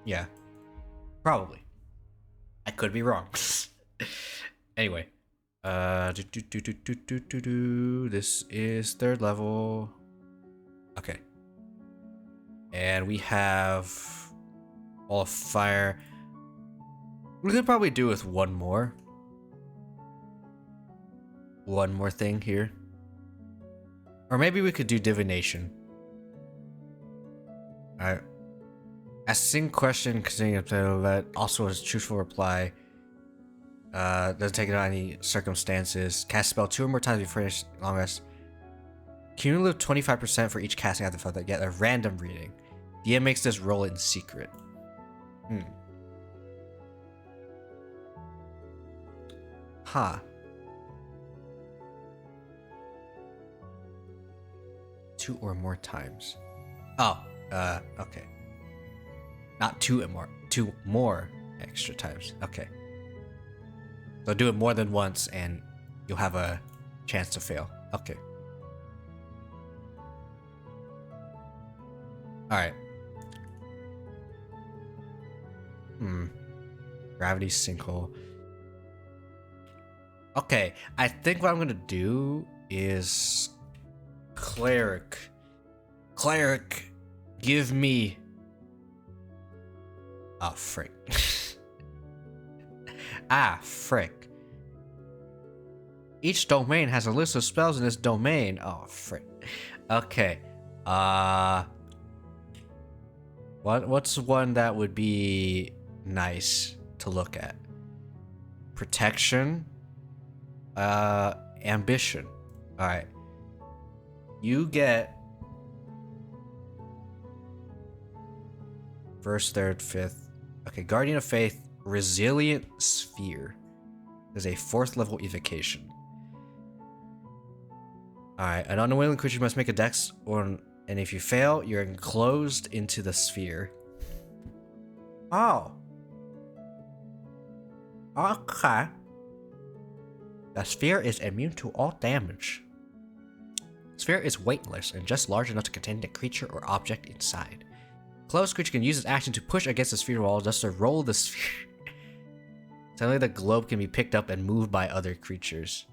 yeah, probably. I could be wrong. Anyway, this is 3rd level. Okay. And we have all of fire. We could probably do with one more thing here. Or maybe we could do divination. Alright. Asking question considering that also has truthful reply. Doesn't take into any circumstances. Cast spell 2 or more times before finish long rest. Cumulative 25% for each casting after that. Get a random reading. DM makes this roll in secret. Huh. 2 or more times. Oh, okay. Not 2 and more. 2 more extra times. Okay. So do it more than once and you'll have a chance to fail. Okay. Alright. Gravity sinkhole. Okay, I think what I'm gonna do is cleric. Cleric, give me. Oh, frick. Frick. Each domain has a list of spells in this domain. Oh, frick. Okay. What's one that would be nice to look at? Protection. Ambition. Alright. You get first, third, fifth. Okay, Guardian of Faith, Resilient Sphere. There's a 4th level evocation. Alright, an unwilling creature must make a dex, and if you fail, you're enclosed into the sphere. Oh. Okay. The sphere is immune to all damage. The sphere is weightless and just large enough to contain the creature or object inside. Closed creature can use its action to push against the sphere wall just to roll the sphere. Suddenly the globe can be picked up and moved by other creatures.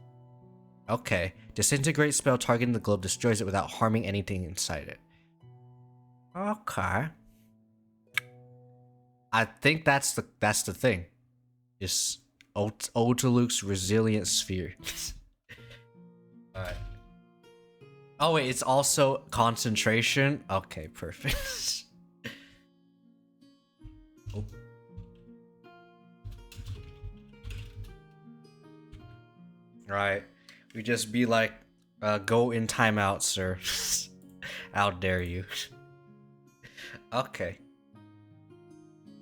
Okay. Disintegrate spell targeting the globe destroys it without harming anything inside it. Okay. I think that's the thing. Just Ode to Luke's Resilient Sphere. Alright. Oh wait, it's also concentration? Okay, perfect. Oh. Right. We just be like, go in timeout, sir. How dare you. Okay.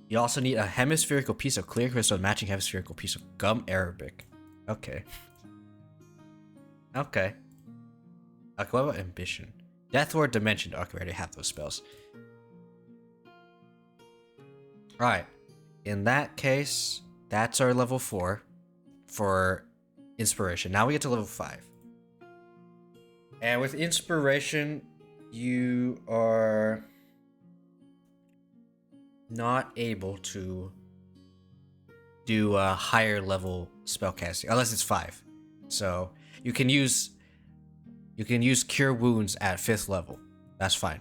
You also need a hemispherical piece of clear crystal and matching hemispherical piece of gum Arabic. Okay. Okay. Okay, what about ambition? Death Ward Dimension. Okay, we already have those spells. Alright. In that case, that's our level 4 for inspiration. Now we get to level 5. And with inspiration, you are not able to do a higher level spellcasting unless it's 5. So you can use cure wounds at 5th level. That's fine.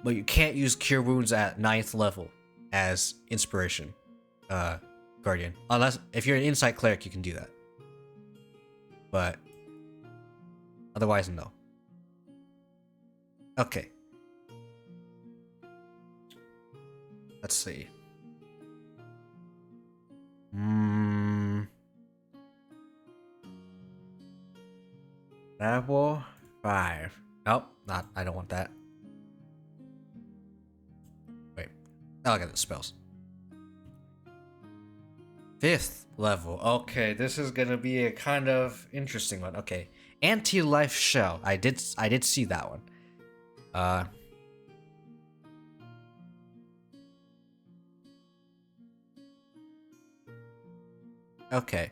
But you can't use cure wounds at 9th level as inspiration guardian. Unless if you're an insight cleric, you can do that. But otherwise, no. Okay. Let's see. Level 5. Nope, not. I don't want that. Wait. I'll get the spells. 5th level. Okay, this is gonna be a kind of interesting one. Okay, anti-life shell. I did see that one. Okay.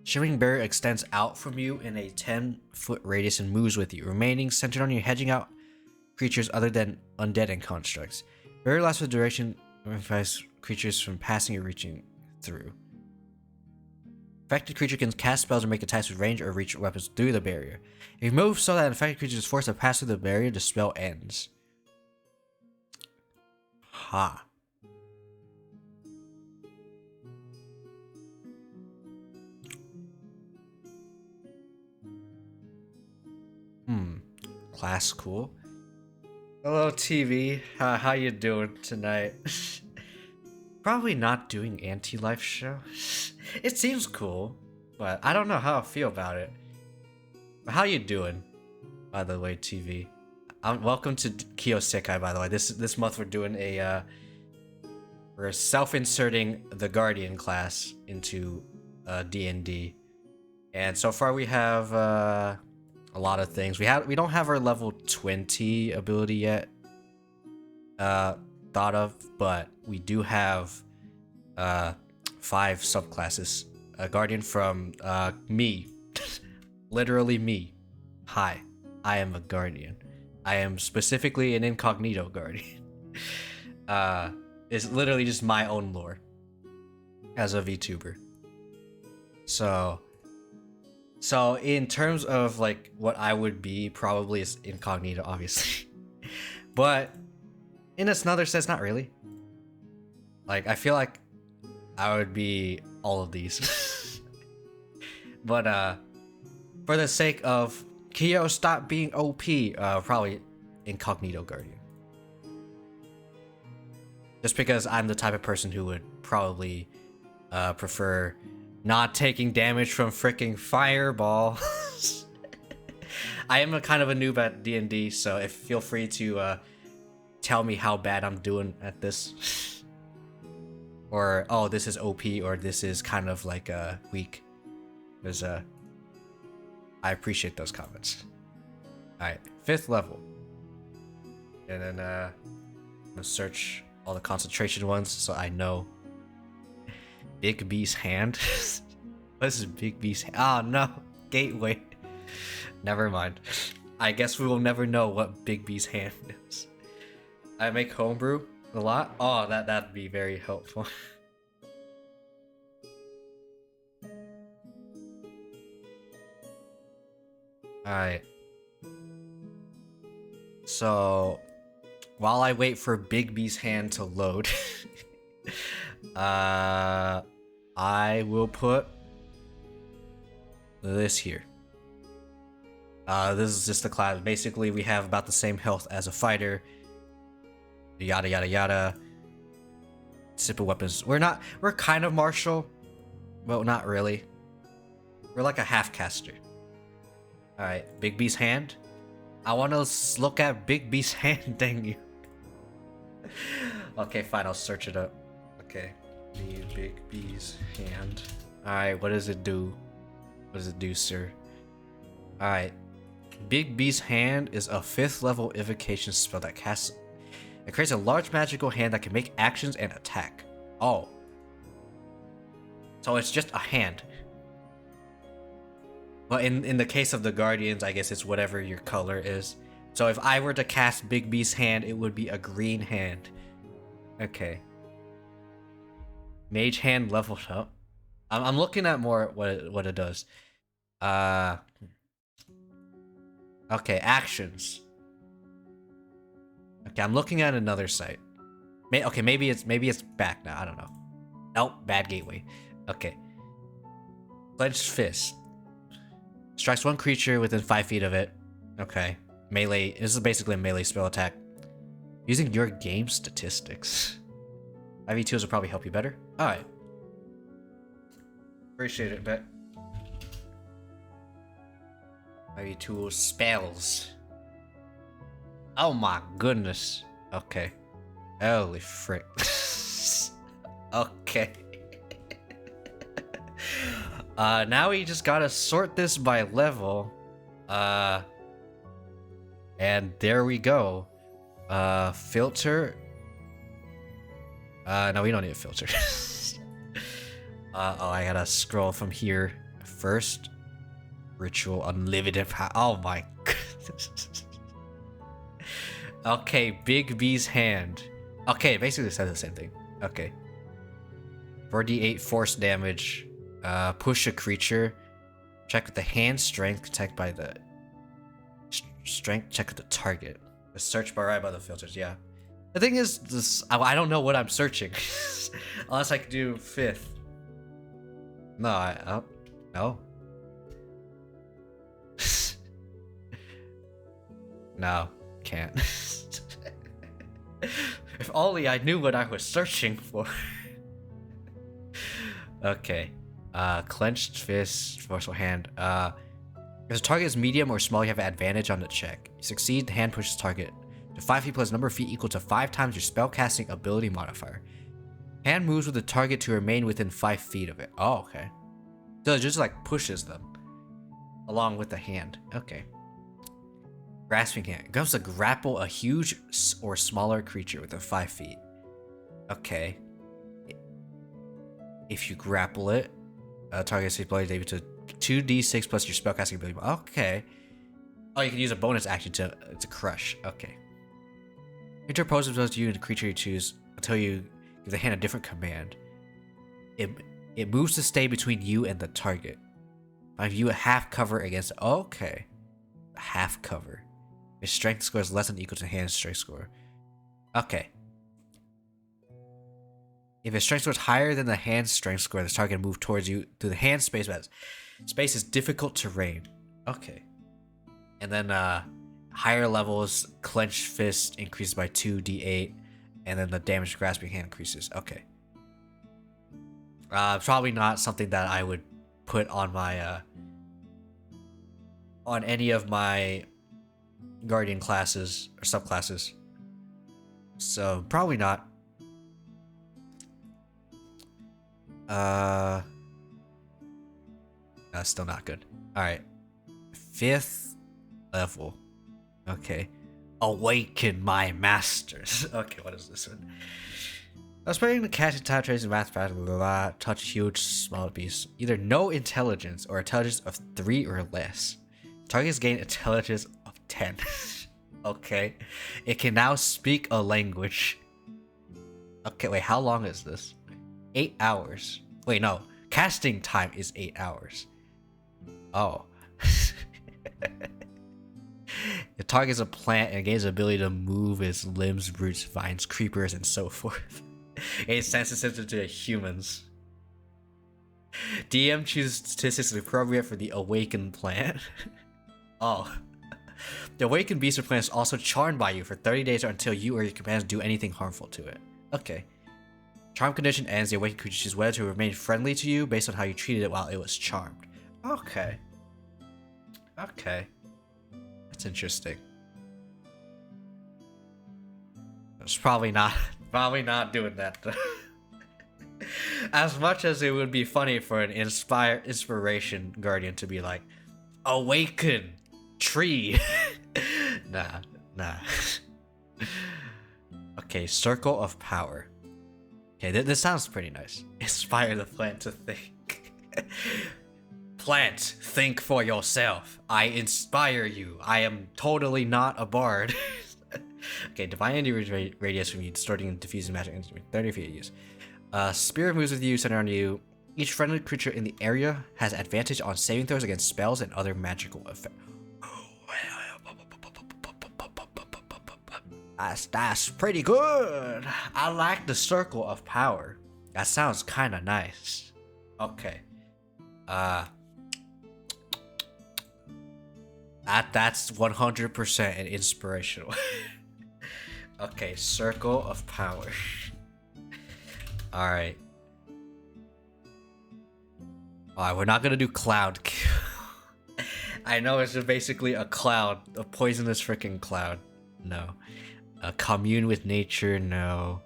Shimmering Barrier extends out from you in a 10-foot radius and moves with you, remaining centered on you, hedging out creatures other than undead and constructs. Barrier lasts for duration and prevents creatures from passing or reaching through. Affected creature can cast spells or make attacks with range or reach weapons through the barrier. If you move so that an affected creature is forced to pass through the barrier, the spell ends. Ha. Class cool. Hello, TV. How you doing tonight? Probably not doing anti-life show. It seems cool, but I don't know how I feel about it. But how you doing, by the way, TV? Welcome to Kiyo-Sekai, by the way. This month we're doing we're self-inserting the Guardian class into D&D, and so far we have a lot of things. We don't have our level 20 ability yet thought of, but we do have 5 subclasses. A guardian from me. Literally me. Hi, I am a guardian. I am specifically an incognito guardian. It's literally just my own lore as a VTuber. So in terms of like what I would be, probably is incognito, obviously. But in another sense, not really. Like, I feel like I would be all of these. But for the sake of Kiyo, stop being OP, probably incognito guardian. Just because I'm the type of person who would probably prefer not taking damage from freaking fireballs. I am a kind of a noob at D&D, so feel free to tell me how bad I'm doing at this. Or, oh, this is OP, or this is kind of like weak. Because I appreciate those comments. Alright, 5th level. And then I'm gonna search all the concentration ones so I know. Big B's hand? What is Big B's hand? Oh no, gateway. Never mind. I guess we will never know what Big B's hand is. I make homebrew a lot. Oh, that'd be very helpful. Alright. So, while I wait for Big B's hand to load, I will put this here. This is just the class. Basically, we have about the same health as a fighter. Yada yada yada. Simple weapons. We're kind of martial, but not really. We're like a half caster. Alright, Big B's hand. I want to look at Big B's hand, dang you. Okay, fine, I'll search it up. Okay, Big B's hand. Alright, what does it do? What does it do, sir? Alright, Big B's hand is a 5th level evocation spell that casts. It creates a large magical hand that can make actions and attack. Oh. So it's just a hand. But in the case of the Guardians, I guess it's whatever your color is. So if I were to cast Big B's hand, it would be a green hand. Okay. Mage hand leveled up. I'm looking at more what it does. Okay, actions. Okay, I'm looking at another site. Okay, maybe it's back now. I don't know. Nope, bad gateway. Okay. Clenched fist. Strikes one creature within 5 feet of it. Okay. Melee. This is basically a melee spell attack. Using your game statistics. IV tools will probably help you better. Alright. Appreciate it, bet. IV tools spells. Oh my goodness. Okay. Holy frick. Okay. Now we just gotta sort this by level. And there we go. Filter. No, we don't need a filter. Oh, I gotta scroll from here first. Ritual unlimited power. Oh my goodness. Okay, Big B's hand. Okay, basically says the same thing. Okay. 4d8 force damage. Push a creature. Check with the hand strength. Attack by the strength. Check with the target. The search bar right by the filters. Yeah. The thing is, this I don't know what I'm searching, unless I can do 5th. No, no. No, can't. If only I knew what I was searching for. Okay. Clenched fist, forceful hand. If the target is medium or small, you have an advantage on the check. You succeed, the hand pushes target to 5 feet plus number of feet equal to 5 times your spellcasting ability modifier. Hand moves with the target to remain within 5 feet of it. Oh, okay. So it just like pushes them along with the hand. Okay. Grasping hand. Goes to grapple a huge or smaller creature within 5 feet. Okay. If you grapple it, target's ability to 2d6 plus your spellcasting ability. Okay. Oh, you can use a bonus action to crush. Okay. Creature poses themselves to you and the creature you choose until you give the hand a different command. It moves to stay between you and the target. I view a half cover against. Okay. Half cover. Your strength score is less than or equal to hand strength score. Okay. If your strength score is higher than the hand strength score, the target will move towards you through the hand space. But space is difficult terrain. Okay. And then higher levels, clenched fist increases by 2d8, and then the damage grasping hand increases. Okay. Probably not something that I would put on my on any of my guardian classes or subclasses. So probably not. That's still not good. Alright. 5th level. Okay. Awaken my masters. Okay, what is this one? I was playing the cat and type trace in math battle, blah, blah, blah, touch huge small beasts. Either no intelligence or intelligence of 3 or less. Targets gain intelligence of 10. Okay. It can now speak a language. Okay, wait, how long is this? 8 hours. Wait, no. Casting time is 8 hours. Oh. It targets a plant and gains the ability to move its limbs, roots, vines, creepers, and so forth. It's sensitive to humans. DM chooses statistics appropriate for the awakened plant. Oh. The awakened beast or plant is also charmed by you for 30 days or until you or your companions do anything harmful to it. Okay. Charm condition ends. The awakened creature chooses whether to remain friendly to you based on how you treated it while it was charmed. Okay. Okay. That's interesting. It's probably not doing that though. As much as it would be funny for an inspiration guardian to be like, awaken tree. Nah. Okay, circle of power. Okay, this sounds pretty nice. Inspire the plant to think. Plant, think for yourself. I inspire you. I am totally not a bard. Okay, divine energy radius from you, distorting and diffusing magic energy. 30 feet of use. Spirit moves with you, centered on you. Each friendly creature in the area has advantage on saving throws against spells and other magical effects. That's pretty good. I like the circle of power. That sounds kind of nice. Okay. That's 100% an inspirational. Okay, circle of power. Alright. Alright, we're not gonna do cloud. I know it's just basically a cloud. A poisonous freaking cloud. No. Commune with nature, no.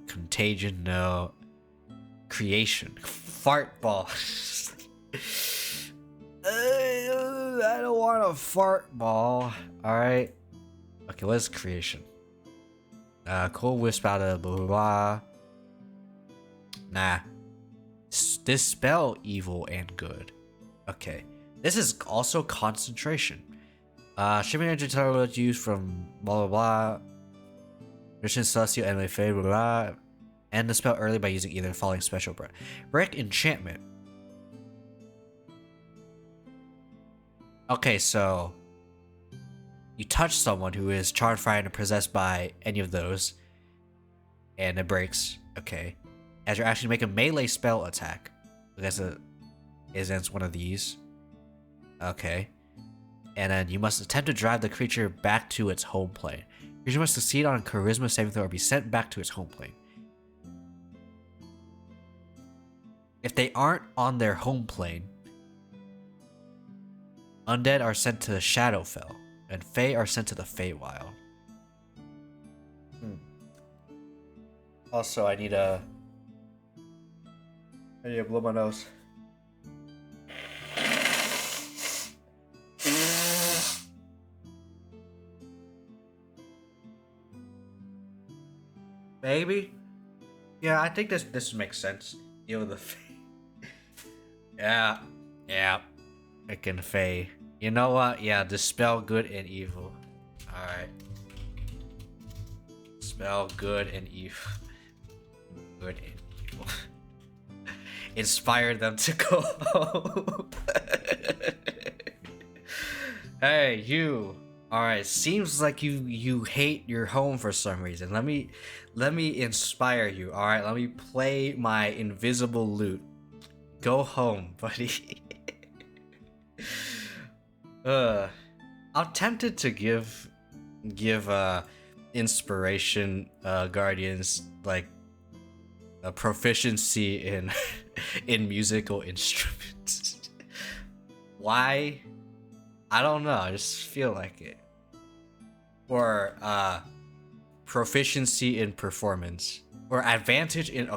Contagion, no. Creation. Fart ball. I don't want a fart ball. Alright. Okay, what is creation? Cold wisp out of blah blah blah. Nah. Dispel evil and good. Okay. This is also concentration. Shimmering energy total used from blah blah blah. Mission celestial enemy fade blah blah. End the spell early by using either following special breath. Break enchantment. Okay, so you touch someone who is charmed, frightened, and possessed by any of those, and it breaks. Okay, as you're actually make a melee spell attack against one of these. Okay, and then you must attempt to drive the creature back to its home plane. Creature must succeed on a charisma saving throw or be sent back to its home plane. If they aren't on their home plane, undead are sent to the Shadowfell, and Fae are sent to the Feywild. Also, I need to blow my nose. Maybe. Yeah, I think this makes sense. Deal with the yeah. It can fey. You know what? Yeah, dispel good and evil. Alright. Spell good and evil. Good and evil. Inspire them to go home. Hey, you. Alright, seems like you hate your home for some reason. Let me inspire you. Alright, let me play my invisible lute. Go home, buddy. I'm tempted to give inspiration guardians like a proficiency in in musical instruments. Why? I don't know, I just feel like it. Or proficiency in performance. Or advantage in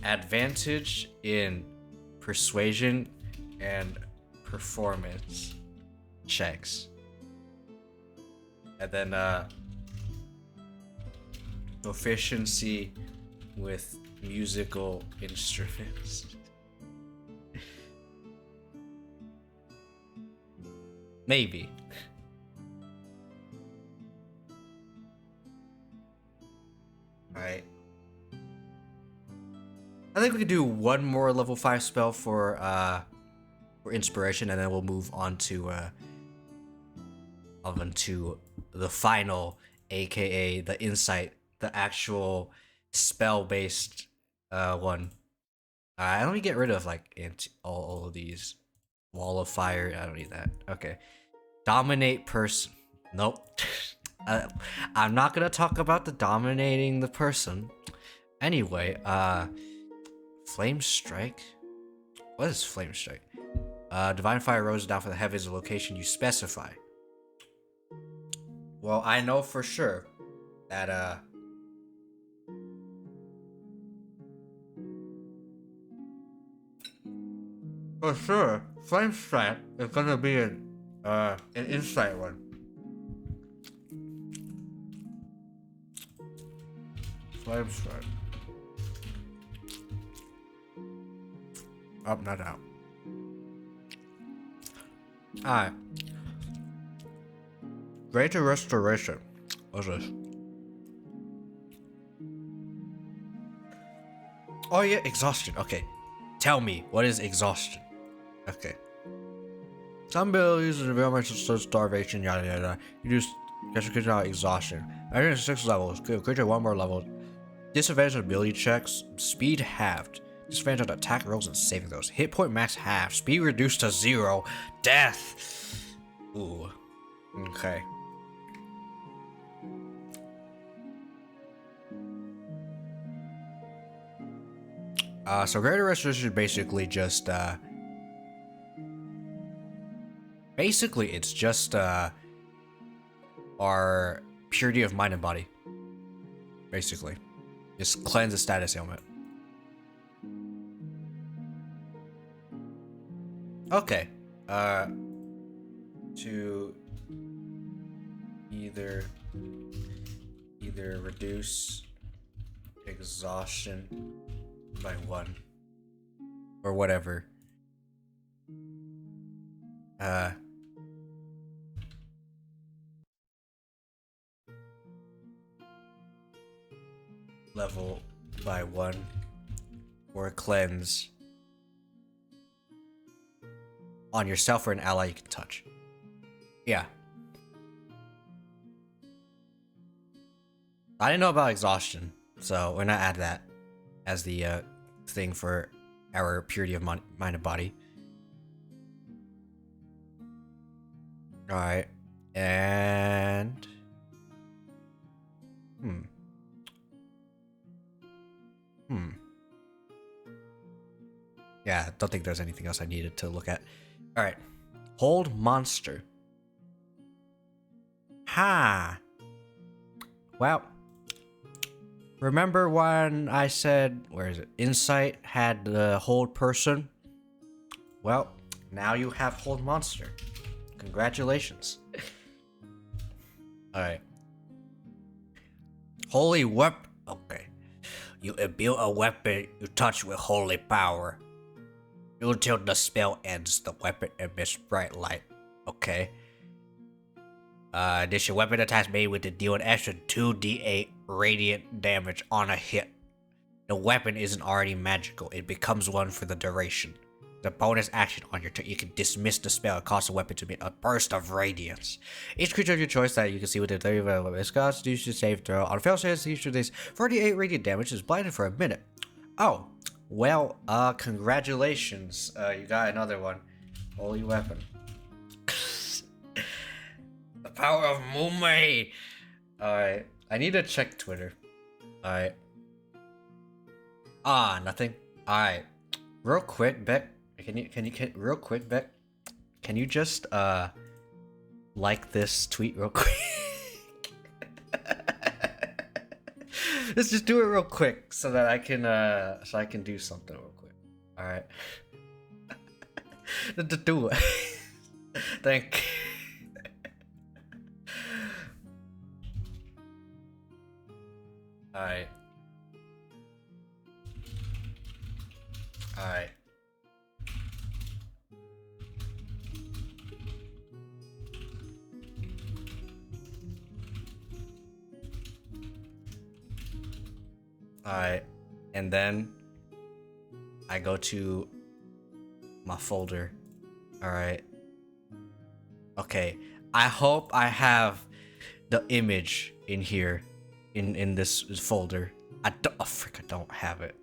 advantage in persuasion and performance checks. And then proficiency with musical instruments. Maybe. Alright. I think we could do one more level 5 spell for inspiration, and then we'll move on to the final, aka the insight, the actual spell-based one. Let me get rid of like all of these. Wall of fire, I don't need that. Okay. Dominate person. Nope. I'm not gonna talk about the dominating the person. Anyway, flame strike. What is flame strike? Divine fire rose down from the heavens, a location you specify. Well, I know for sure that for sure, flame strike is gonna be an insight one. Flame strike. Up, not out. Alright. Greater restoration. What's this? Oh yeah, exhaustion. Okay. Tell me, what is exhaustion? Okay. Some abilities in environmental starvation, yada yada. You just get out exhaustion. I think 6 levels. Good. Greater 1 more level. Disadvantage on ability checks. Speed halved. Disadvantage on attack rolls and saving throws. Hit point max half. Speed reduced to 0. Death. Ooh. Okay. So greater restoration is basically just basically it's just our purity of mind and body. Basically. Just cleanse the status ailment. Okay. To either reduce exhaustion by 1 or whatever. Level by 1 or cleanse on yourself or an ally you can touch. Yeah. I didn't know about exhaustion, so we're gonna add that as the thing for our purity of mind and body. Alright. And yeah, I don't think there's anything else I needed to look at. Alright. Hold monster. Ha! Well, remember when I said, where is it? Insight had the hold person? Well, now you have hold monster. Congratulations. Alright. Holy Okay. You imbue a weapon you touch with holy power. Until the spell ends, the weapon emits bright light. Okay. Addition weapon attacks made with it deal an extra 2d8 radiant damage on a hit. The weapon isn't already magical, it becomes one for the duration. The bonus action on your turn, you can dismiss the spell and cause the weapon to emit a burst of radiance. Each creature of your choice that you can see within 30 of its cost, you should save throw. On fail saves, you should take 48 radiant damage, is blinded for a minute. Oh, well, congratulations. You got another one. Holy weapon. The power of Mume. Alright, I need to check Twitter. Alright. Nothing. Alright. Real quick, Beck. Real quick, Beck. Can you just, like this tweet real quick? Let's just do it real quick so that I can do something real quick. Alright. Do it. Thank you. Alright. Alright. Alright. And then I go to my folder. Alright. Okay. I hope I have the image in here. In this folder. I don't have it.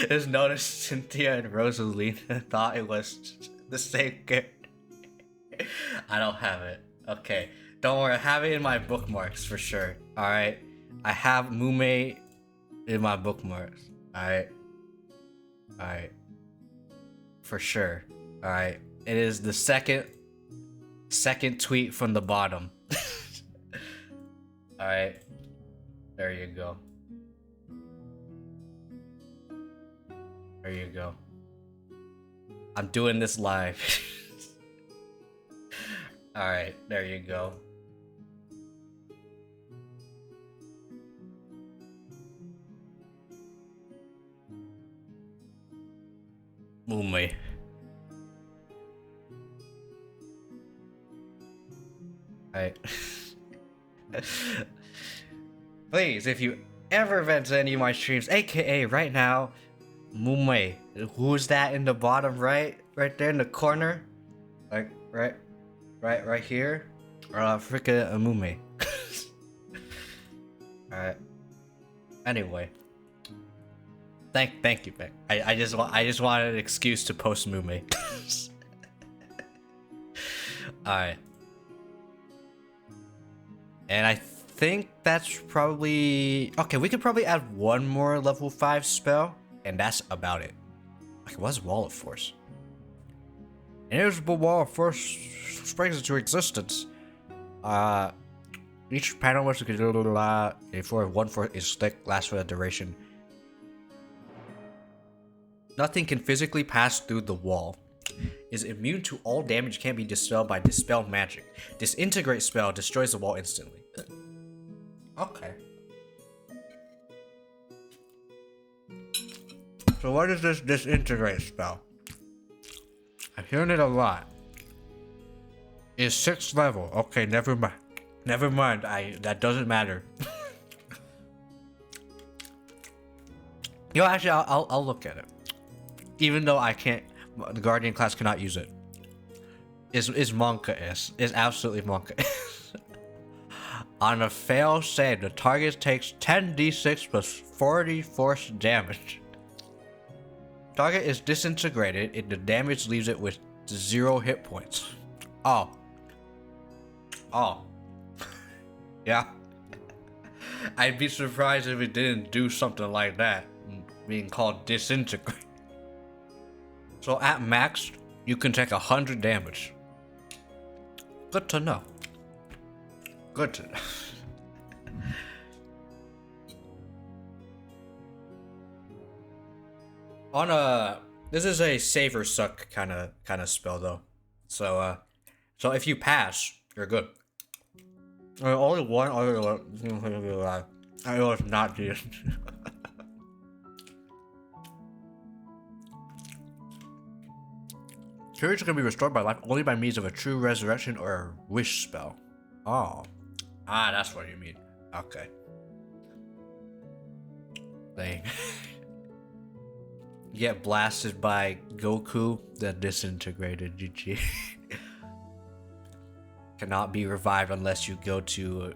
Just noticed Cynthia and Rosalina thought it was the same character. I don't have it. Okay. Don't worry, I have it in my bookmarks for sure. Alright. I have Mume in my bookmarks. Alright. Alright. For sure. Alright. It is the second tweet from the bottom. Alright. There you go. There you go. I'm doing this live. Alright, there you go. Mume. Alright. Please, if you ever vent to any of my streams, aka right now, Mume. Who's that in the bottom right? Right there in the corner? Like, right here? Fricka Mume. Alright. Anyway. Thank you, Beck. I just wanted an excuse to post Mume. Alright. And I think that's probably... Okay, we could probably add one more level 5 spell, and that's about it. Like, what's Wall of Force? An invisible wall of force springs into existence. Each panel must be for one force is thick, lasts for a duration. Nothing can physically pass through the wall. Is immune to all damage, can't be dispelled by dispel magic. Disintegrate spell destroys the wall instantly. Okay. So what is this disintegrate spell? I'm hearing it a lot. Is 6th level. Okay, never mind. Never mind. That doesn't matter. Yo, actually, I'll look at it. Even though I can't, the Guardian class cannot use it. Is Monka is absolutely Monka. On a fail save, the target takes 10d6 plus 40 force damage. Target is disintegrated if the damage leaves it with 0 hit points. Oh. Yeah. I'd be surprised if it didn't do something like that, being called disintegrate. So at max, you can take 100 damage. Good to know. Good to know. This is a save or suck kind of spell though. So if you pass, you're good. Only one other one. I was not this. Courage can be restored by life only by means of a true resurrection or a wish spell. Oh. Ah, that's what you mean. Okay. Dang. Get blasted by Goku, the disintegrated GG. Cannot be revived unless you go to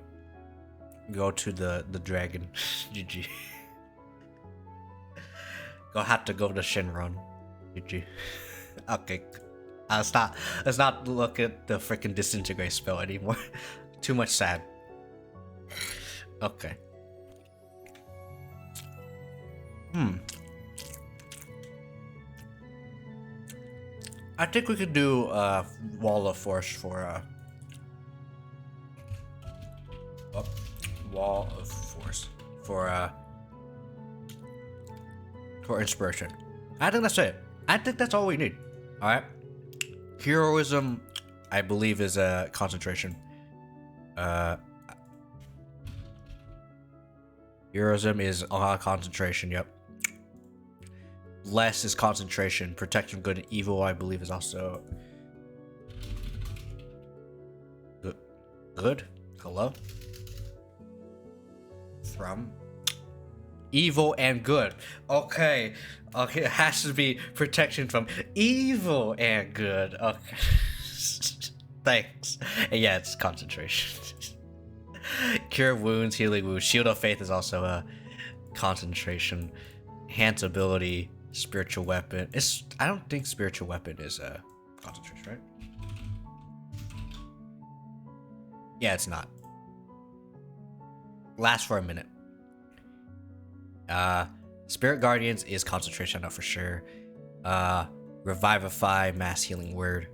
the dragon. GG. Have to go to Shenron. GG. Okay. Let's not look at the freaking disintegrate spell anymore. Too much sad. Okay. I think we could do Wall of Force for Wall of Force for inspiration. I think that's it. I think that's all we need. All right. Heroism, I believe, is a concentration. Heroism is concentration. Yep. Less is concentration. Protection, good and evil, I believe, is also good. Hello. From evil and good. Okay. Okay, it has to be protection from evil and good. Okay. Thanks. Yeah, it's concentration. Cure wounds, healing wounds. Shield of Faith is also a concentration. Enhance ability, spiritual weapon. I don't think spiritual weapon is a concentration, right? Yeah, it's not. Last for a minute. Spirit Guardians is concentration, I know for sure. Revivify, mass healing word.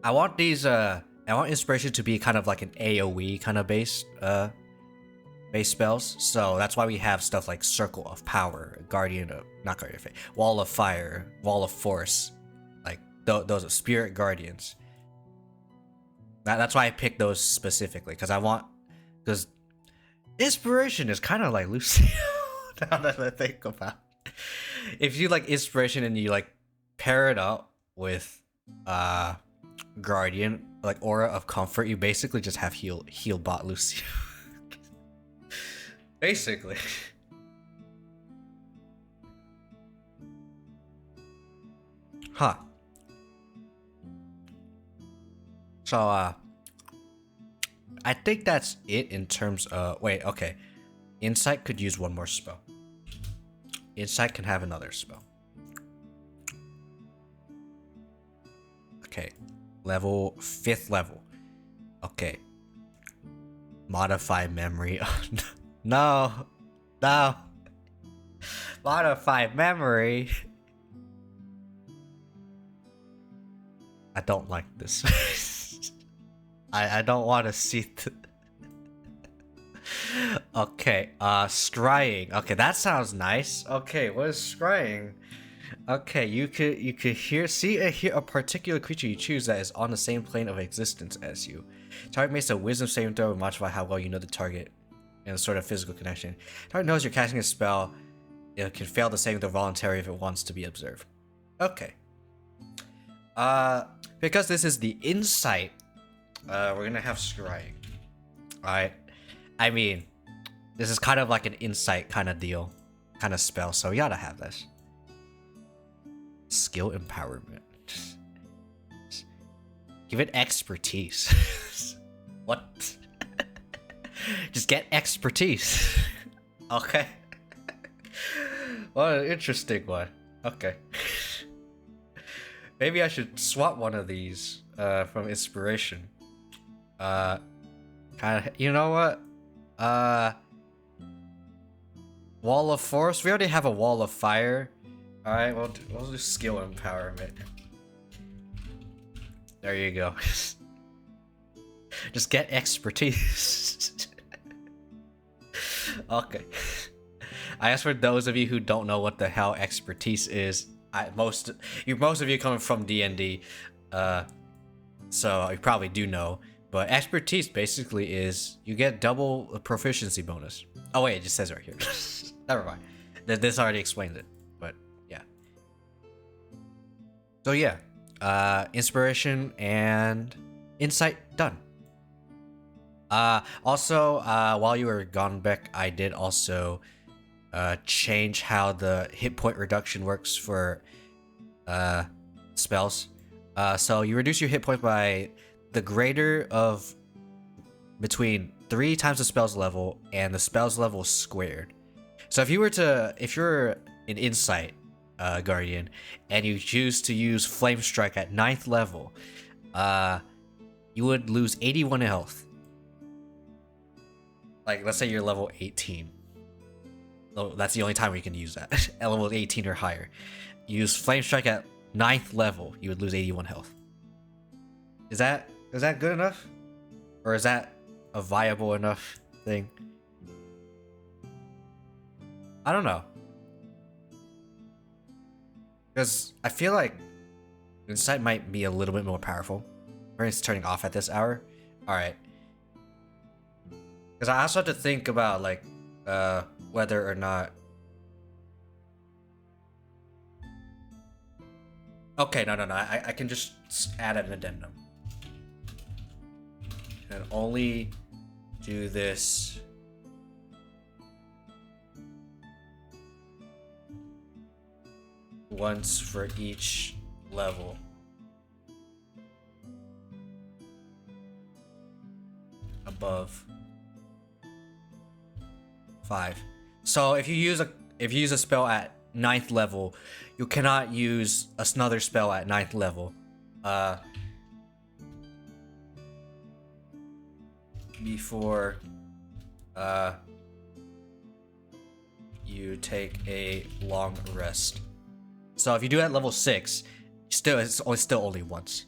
I want these I want inspiration to be kind of like an AoE kind of base spells. So that's why we have stuff like Circle of Power, not Guardian of Fate, Wall of Fire, Wall of Force. Like those are Spirit Guardians. That's why I picked those specifically, because inspiration is kind of like Lucio. Now that I think about it. If you like inspiration and you like pair it up with Guardian, like Aura of Comfort, you basically just have heal bot Lucio. Basically. Huh. So I think that's it in terms of... Wait, okay. Insight could use one more spell. Insight can have another spell. Okay. 5th level. Okay. Modify memory. No. No. Modify memory. I don't like this. I don't want to see Okay, scrying. Okay, that sounds nice. Okay, what is scrying? Okay, you could hear a particular creature you choose that is on the same plane of existence as you. Target makes a wisdom saving throw to modify how well you know the target and a sort of physical connection. Target knows you're casting a spell. It can fail the saving throw voluntarily if it wants to be observed. Okay. Because this is the insight, we're gonna have scrying. Alright. I mean, this is kind of like an insight kind of deal, kind of spell, so we gotta have this. Skill empowerment. Give it expertise. What? Just get expertise. Okay. What an interesting one. Okay. Maybe I should swap one of these from inspiration. Kind of, you know what? Wall of Force. We already have a Wall of Fire. All right, we'll do skill empowerment. There you go. Just get expertise. Okay. I guess for those of you who don't know what the hell expertise is, most of you coming from D&D, so you probably do know. But expertise basically is you get double a proficiency bonus. Oh wait, it just says it right here. Never mind. This already explains it. But yeah. So yeah, inspiration and insight done. Also, while you were gone, Beck, I did also change how the hit point reduction works for spells. So you reduce your hit point by the greater of between 3 times the spell's level and the spell's level squared. So if you're an insight guardian and you choose to use flame strike at 9th level, you would lose 81 health. Like, let's say you're level 18. Oh, that's the only time we can use that. At level 18 or higher. You use flame strike at 9th level, you would lose 81 health. Is that good enough? Or is that a viable enough thing? I don't know. Because I feel like insight might be a little bit more powerful. It's turning off at this hour. Alright. Because I also have to think about, like, whether or not... Okay, no. I can just add an addendum. And only do this... once for each level. Above 5. So if you use a spell at 9th level, you cannot use another spell at 9th level. Before you take a long rest. So if you do it at level 6, it's still only once.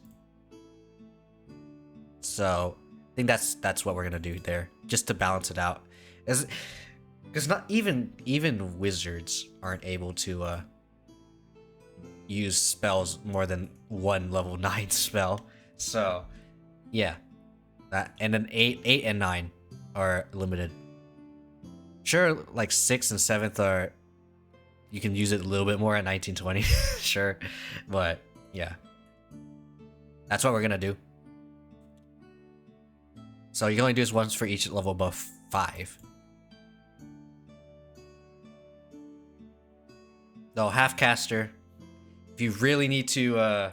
So I think that's what we're gonna do there, just to balance it out. Because not even wizards aren't able to use spells more than one level 9 spell. So yeah, and then 8 and 9 are limited. Sure, like 6th and 7th are, you can use it a little bit more at 1920. Sure, but yeah, that's what we're gonna do. So you can only do this once for each level above 5. So half-caster, if you really need to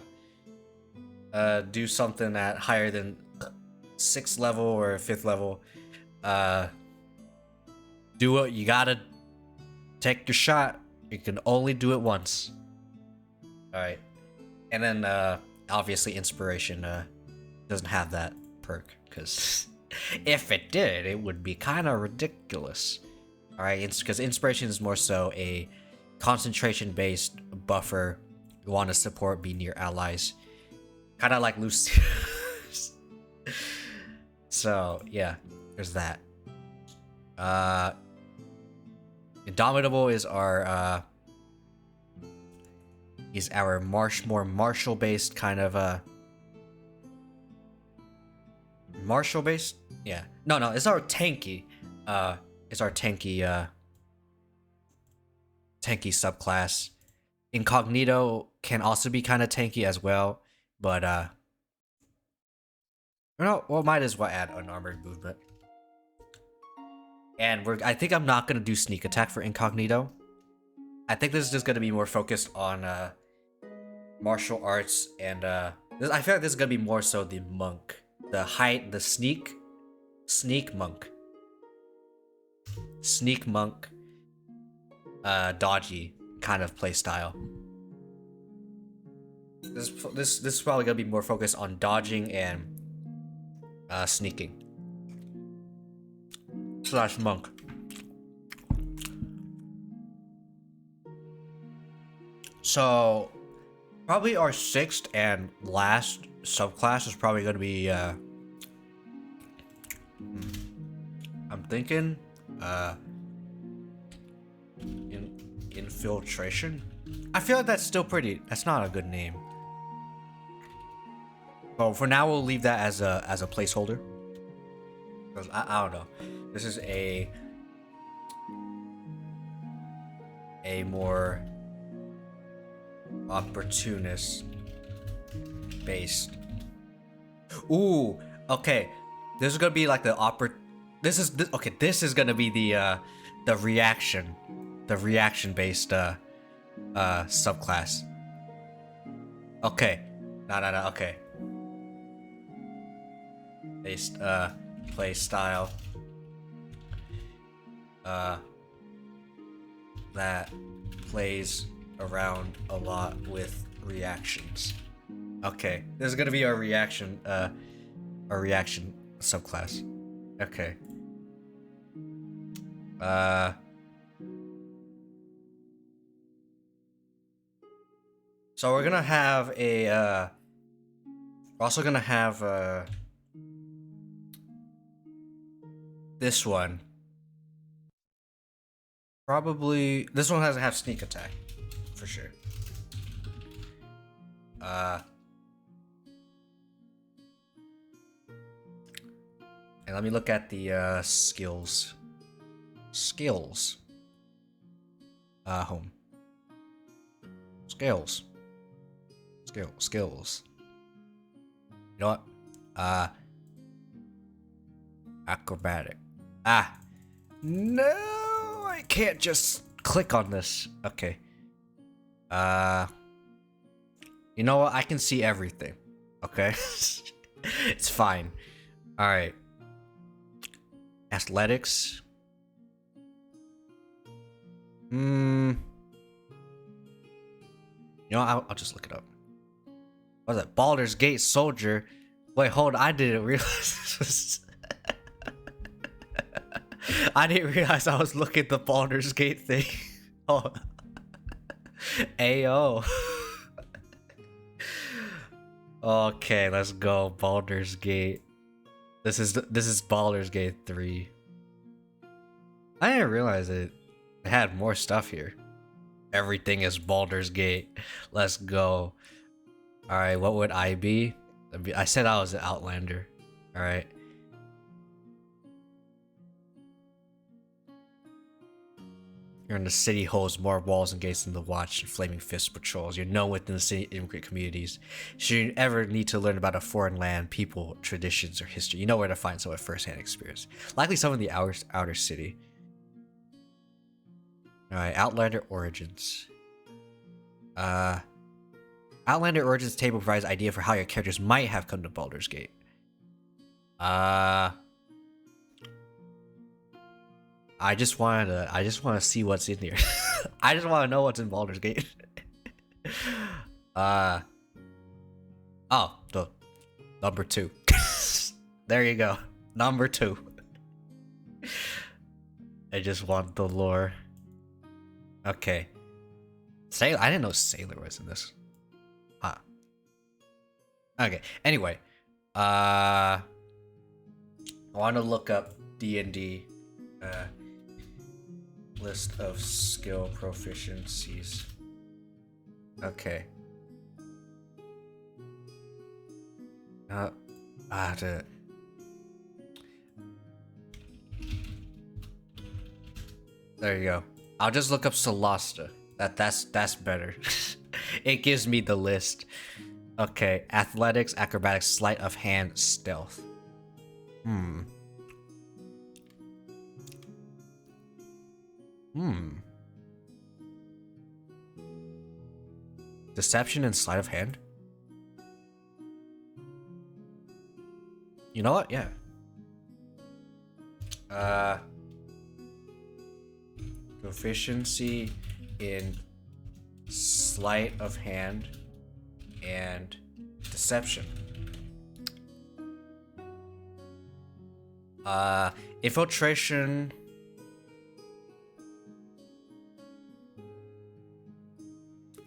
do something at higher than 6th level or 5th level, do it. You gotta take your shot. You can only do it once. Alright. And then obviously inspiration doesn't have that perk, because if it did, it would be kind of ridiculous. Alright, because inspiration is more so a concentration-based buffer. You want to support, be near allies. Kind of like Lucy. So, yeah, there's that. Indomitable is our more martial-based kind of martial-based? Yeah. No, it's our tanky. It's our tanky subclass. Incognito can also be kind of tanky as well, but might as well add unarmored movement. And I think I'm not gonna do sneak attack for Incognito. I think this is just gonna be more focused on martial arts, and I feel like this is gonna be more so the monk, the sneak monk, dodgy kind of play style. This is probably gonna be more focused on dodging and sneaking. / monk. So probably our 6th and last subclass is probably going to be I'm thinking infiltration. I feel like that's not a good name. Oh, for now we'll leave that as a placeholder. 'Cause I don't know. This is a more opportunist based. Ooh, okay. This is gonna be like the This is gonna be the reaction based subclass. Okay. No. Okay. Based play style. That plays around a lot with reactions. Okay, this is gonna be our reaction subclass. Okay. So we're gonna have a we're also gonna have this one. Probably this one doesn't have sneak attack for sure. And let me look at the skills. Home. Skills. You know what? Acrobatic. No, I can't just click on this. Okay. You know what? I can see everything. Okay. It's fine. All right. Athletics. You know, I'll just look it up. What was that? Baldur's Gate Soldier. Wait, hold on. I didn't realize this was... I didn't realize I was looking at the Baldur's Gate thing. Oh. Ayo. Okay, let's go. Baldur's Gate. This is Baldur's Gate 3. I didn't realize it had more stuff here. Everything is Baldur's Gate. Let's go. Alright, what would I be? I said I was an Outlander. Alright. You're in the city holds more walls and gates than the Watch and Flaming Fist patrols. You're known within the city immigrant communities. Should you ever need to learn about a foreign land, people, traditions, or history, you know where to find some with first-hand experience. Likely some in the outer city. Alright, Outlander Origins. Outlander Origins table provides idea for how your characters might have come to Baldur's Gate. I just want to see what's in here. I just want to know what's in Baldur's Gate. Oh, the number 2. There you go. Number 2. I just want the lore. Okay. Sailor. I didn't know Sailor was in this. Huh. Okay. Anyway, I want to look up D&D. List of skill proficiencies. Okay. There you go. I'll just look up Solasta. That's better. It gives me the list. Okay, athletics, acrobatics, sleight of hand, stealth. Deception and sleight of hand? You know what? Yeah. Proficiency in sleight of hand and deception. Infiltration.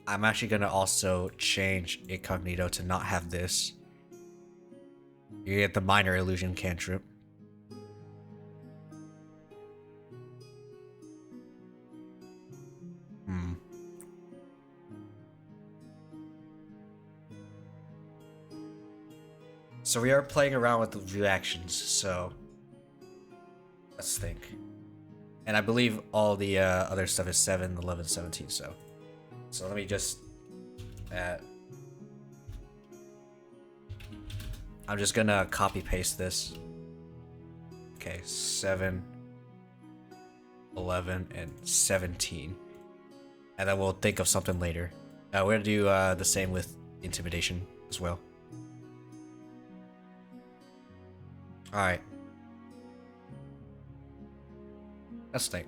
I'm actually gonna also change incognito to not have this. You get the minor illusion cantrip. So we are playing around with the reactions, so let's think. And I believe all the other stuff is 7, 11, 17, so let me just I'm just gonna copy paste this. Okay, 7, 11, and 17. And then we'll think of something later. We're gonna do the same with intimidation as well. Alright. Let's think.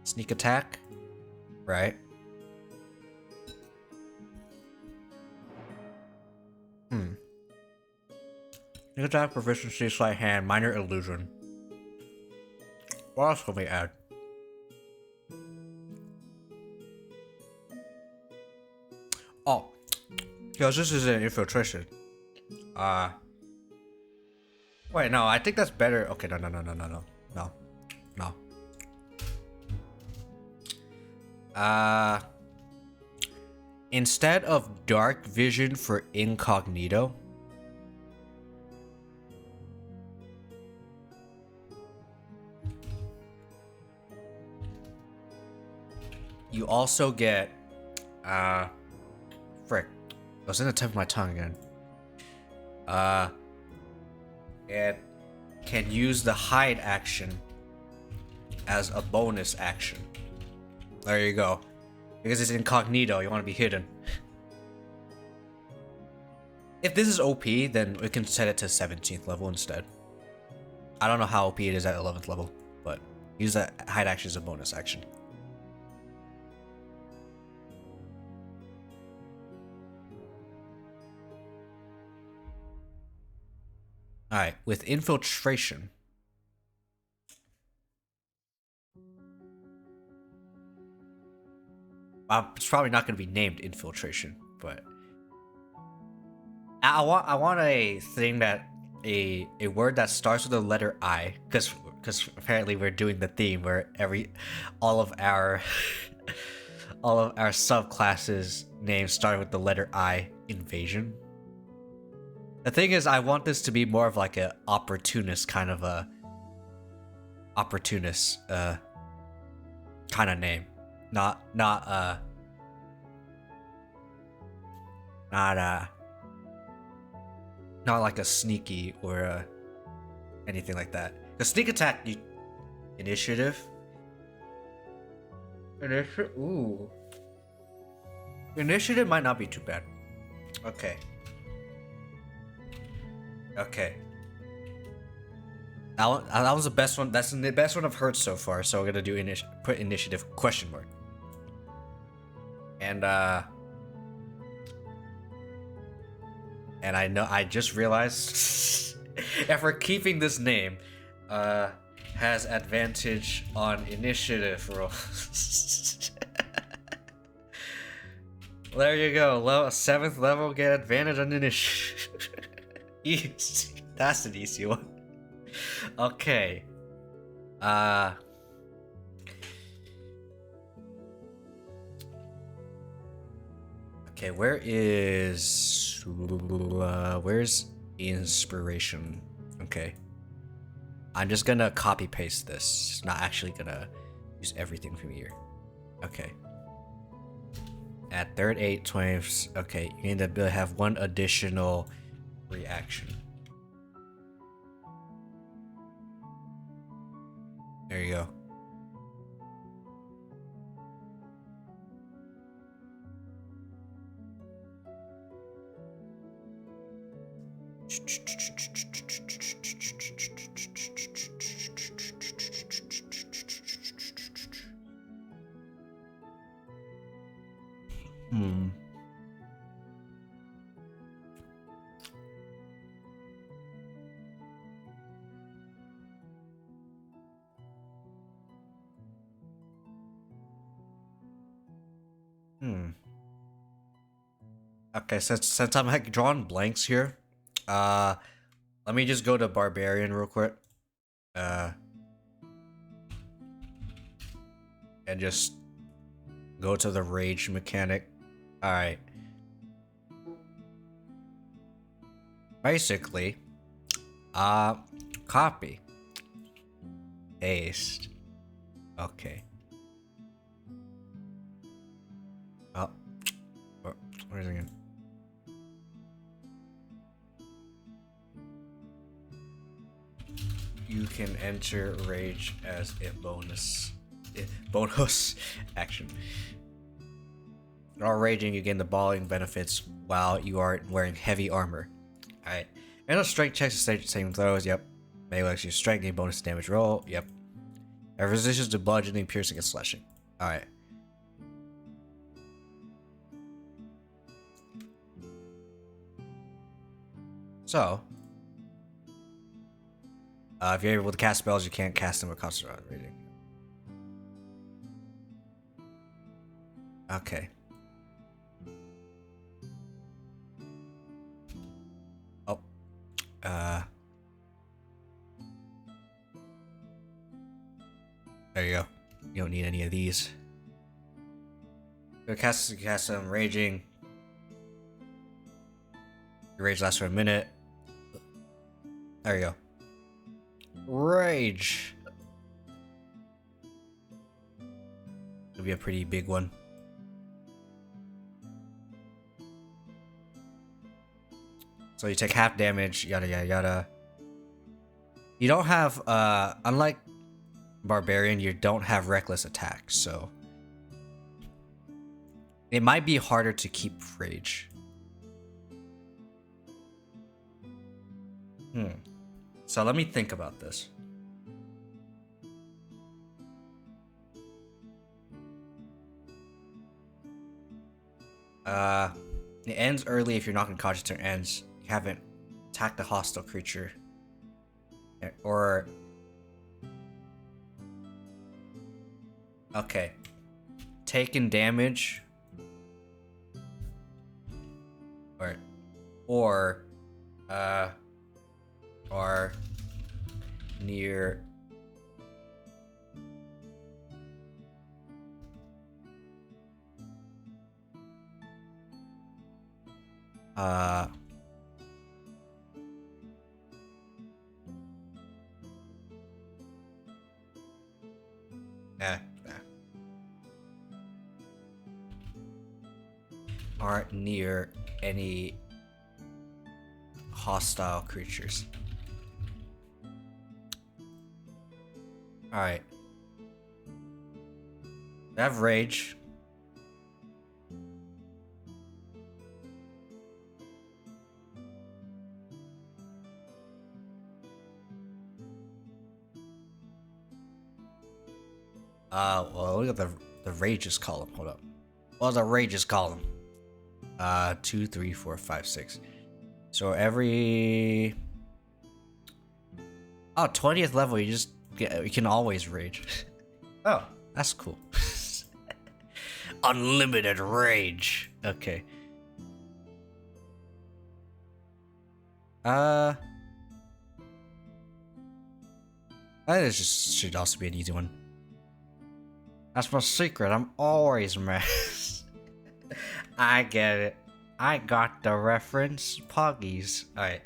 Sneak attack. Right. Sneak attack, proficiency, sleight of hand, minor illusion. What else can we add? Oh. Because this is an infiltration. Wait, no, I think that's better. Okay, no. Instead of dark vision for incognito, you also get, frick, I was in the tip of my tongue again. It can use the hide action as a bonus action. There you go. Because it's incognito, you want to be hidden. If this is OP, then we can set it to 17th level instead. I don't know how OP it is at 11th level, but use that hide action as a bonus action. Alright, with infiltration. It's probably not going to be named infiltration, but I want a thing that a word that starts with the letter I, because apparently we're doing the theme where all of our subclasses names start with the letter I. Invasion. The thing is, I want this to be more of like a opportunist kind of a kind of name. Not like a sneaky or anything like that. The sneak attack, initiative. Ooh. Initiative might not be too bad. Okay. That was the best one. That's the best one I've heard so far. So we're gonna do put initiative ? And I just realized if we're keeping this name, has advantage on initiative rolls. There you go. 7th level get advantage on initiative. Easy. That's an easy one. Okay. Okay, where's inspiration? Okay. I'm just gonna copy paste this. It's not actually gonna use everything from here. Okay. At 3rd, 8, 20. Okay, you need to have one additional reaction. There you go. Okay, since I'm like drawing blanks here, let me just go to barbarian real quick. And just go to the rage mechanic. Alright. basically, copy, paste. Okay. Oh, where's it again? You can enter rage as a bonus action. While raging, you gain the balling benefits while you are wearing heavy armor. Alright. And strength checks and saving throws, yep. Melee lets you strength gain bonus damage roll, yep. And resistance to bludgeoning, piercing, and slashing. Alright. So, if you're able to cast spells, you can't cast them with concentration rating. Okay. Oh. There you go. You don't need any of these. Cast them raging. Your rage lasts for a minute. There you go. Rage. It'll be a pretty big one. So you take half damage, yada yada yada. You don't have, unlike Barbarian, you don't have reckless attack, so it might be harder to keep rage. So let me think about this. It ends early if you're not unconscious or ends. You haven't attacked a hostile creature. Or... Okay. Taken damage. Or near aren't near any hostile creatures. Alright. I have rage. Well, look at the rages column. Hold up. Well, the rages column. 2, 3, 4, 5, 6. So every 20th level, you can always rage. Oh, that's cool. Unlimited rage. Okay. That should also be an easy one. That's my secret. I'm always mad. I get it. I got the reference. Poggies. Alright.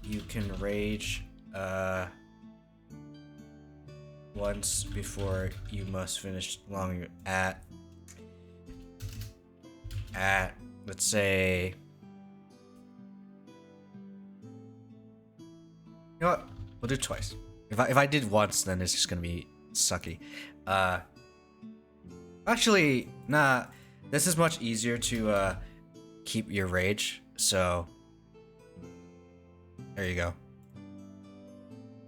You can rage, once before you must finish long at let's say, you know what, we'll do twice. If I did once, then it's just gonna be sucky. Actually, nah, this is much easier to keep your rage, so there you go.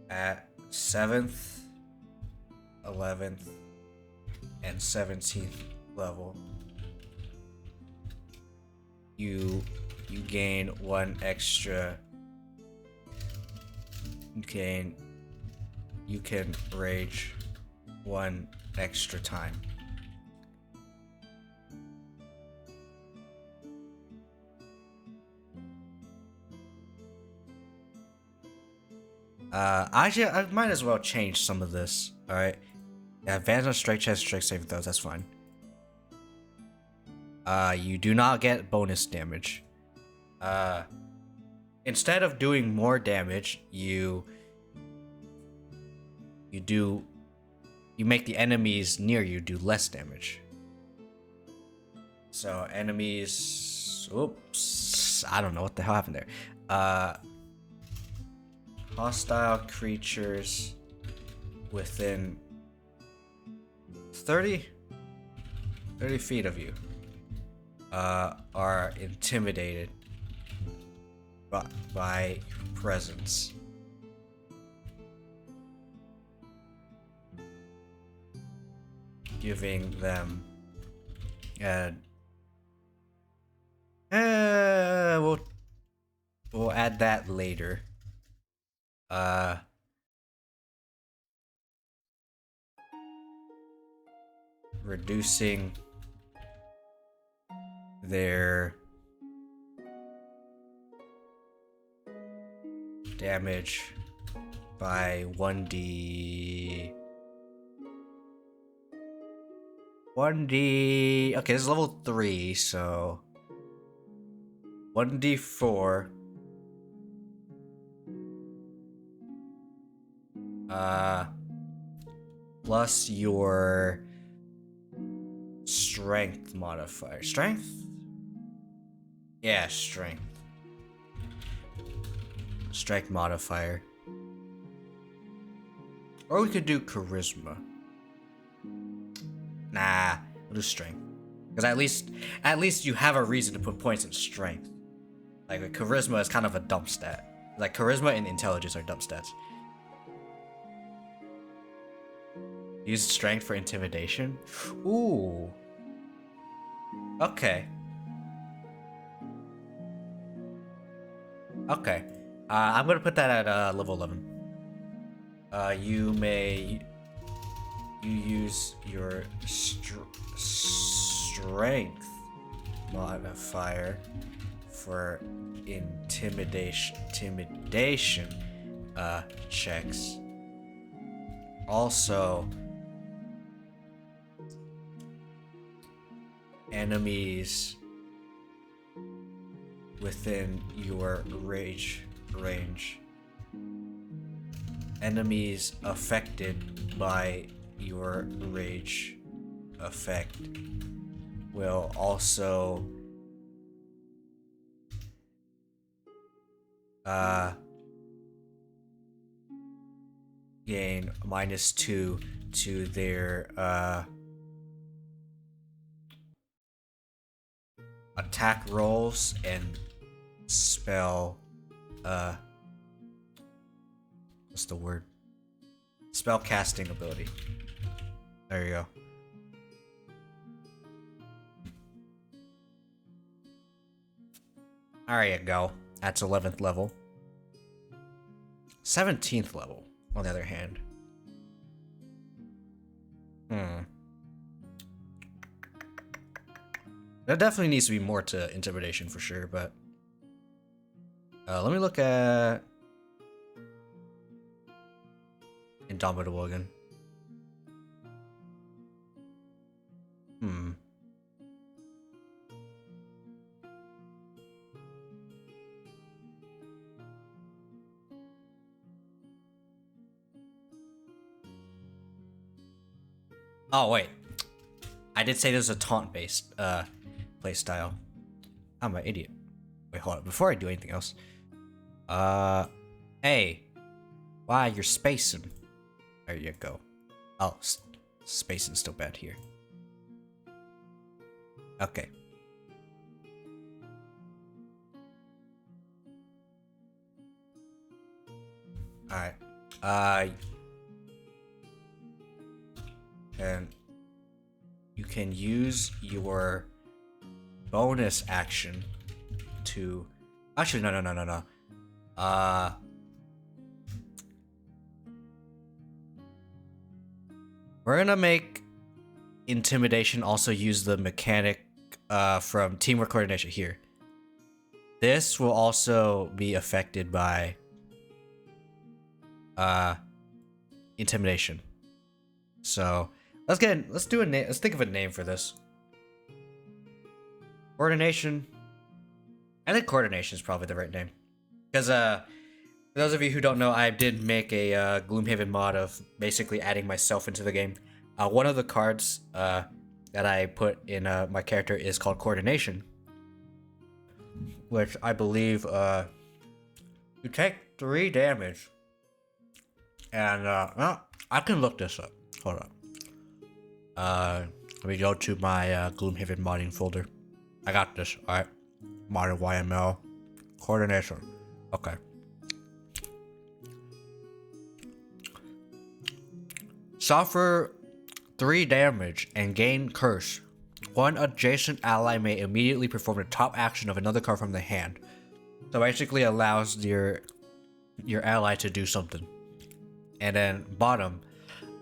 At 7th, 11th, and 17th level, you gain one extra. You can rage one extra time. Actually, I might as well change some of this. All right. Yeah, advance on strike checks, strike saving throws. That's fine. You do not get bonus damage. Instead of doing more damage, you make the enemies near you do less damage. So enemies, oops, I don't know what the hell happened there. Hostile creatures within 30 feet of you are intimidated by your presence. Giving them we'll add that later. Reducing their damage by 1d. Okay, this is level 3, so 1d4 plus your strength modifier. Strength? Yeah, strength. Strength modifier. Or we could do charisma. Nah, we'll do strength. Because at least you have a reason to put points in strength. Like charisma is kind of a dump stat. Like charisma and intelligence are dump stats. Use strength for intimidation. Ooh. Okay. Okay. I'm gonna put that at level 11. You use your strength modifier for intimidation checks. Also, enemies within your range. Enemies affected by your rage effect will also gain -2 to their attack rolls and spell what's the word? Spell casting ability. There you go. There you go. That's 11th level. 17th level, on the other hand. There definitely needs to be more to intimidation for sure, but let me look at Indomitable again. Oh wait, I did say there's a taunt-based playstyle. I'm an idiot. Wait, hold on. Before I do anything else, hey, why you're spacing? There you go. Oh, spacing's still bad here. Okay. All right. And you can use your bonus action to actually no. We're gonna make intimidation also use the mechanic from teamwork coordination here. This will also be affected by intimidation. So let's do a name. Let's think of a name for this. Coordination. I think coordination is probably the right name. Because for those of you who don't know, I did make a Gloomhaven mod of basically adding myself into the game. One of the cards that I put in my character is called Coordination, which I believe you take 3 damage. And well, I can look this up. Hold on. Let me go to my Gloomhaven modding folder. I got this. All right. Modern YML coordination. Okay. Suffer 3 damage and gain curse. One adjacent ally may immediately perform the top action of another card from the hand. So basically allows your ally to do something. And then bottom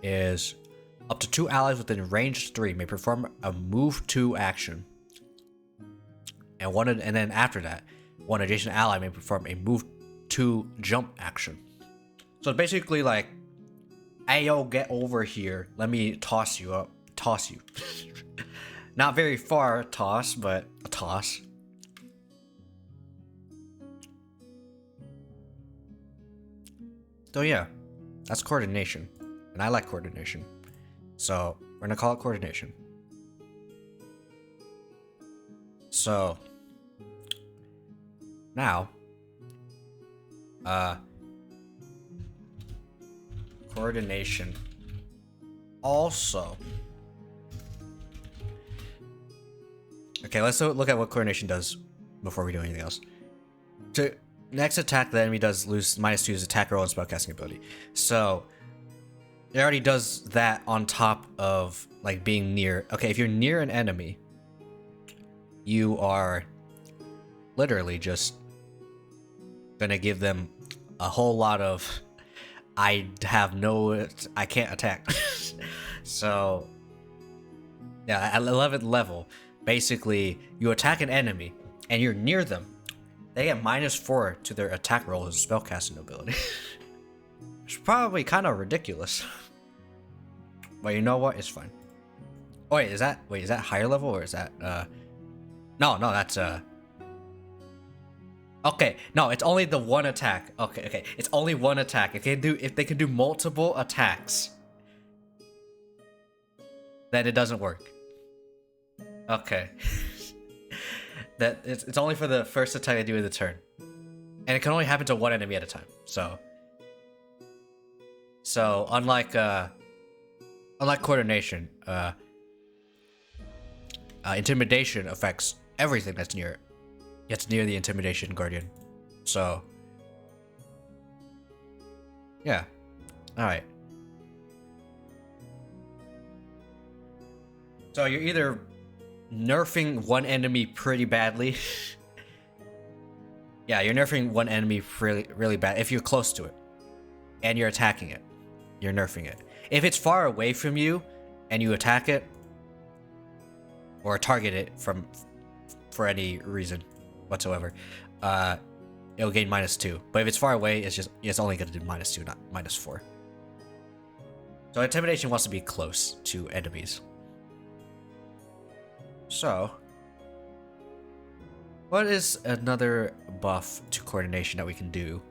is up to 2 allies within range 3 may perform a move 2 action. And then after that, one adjacent ally may perform a move 2 jump action. So basically like, hey yo, get over here. Let me toss you up. Toss you. Not very far toss, but a toss. So yeah, that's coordination. And I like coordination. So we're gonna call it coordination. So now coordination also. Okay, let's look at what coordination does before we do anything else. To next attack, the enemy does lose -2 his attack roll and spellcasting ability. So it already does that on top of like being near. Okay, if you're near an enemy, you are literally just gonna give them a whole lot of I can't attack. So yeah, at 11th level, basically you attack an enemy and you're near them, they get -4 to their attack roll and spellcasting ability. It's probably kind of ridiculous. But you know what? It's fine. Oh, wait, is that higher level or is that no, that's okay, no, it's only the one attack. Okay, it's only one attack. If they can do multiple attacks, then it doesn't work. Okay. That it's only for the first attack they do in the turn. And it can only happen to one enemy at a time. So unlike coordination, intimidation affects everything that's near it. It's near the intimidation guardian. So yeah. Alright. So you're either nerfing one enemy pretty badly. Yeah, you're nerfing one enemy really bad if you're close to it. And you're attacking it. You're nerfing it. If it's far away from you and you attack it or target it for any reason whatsoever, it'll gain -2. But if it's far away, it's only gonna do -2, not -4. So intimidation wants to be close to enemies. So what is another buff to coordination that we can do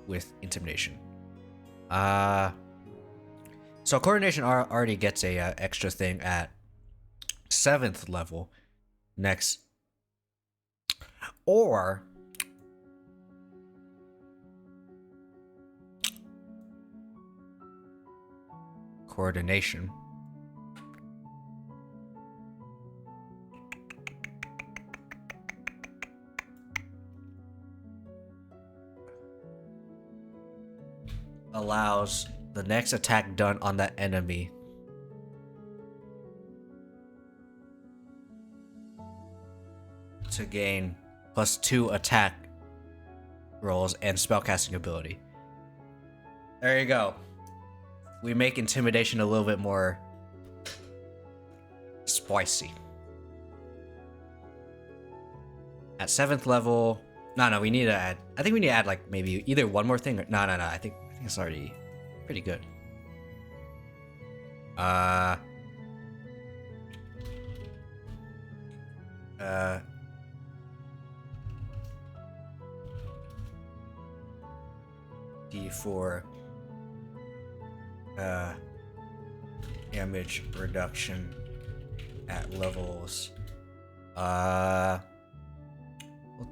with intimidation? So coordination already gets a extra thing at 7th level next, or coordination allows the next attack done on that enemy to gain +2 attack rolls and spellcasting ability. There you go. We make intimidation a little bit more spicy. At 7th level, no, we need to add. I think we need to add like maybe either one more thing or no. I think it's already Pretty good. D4 damage reduction at levels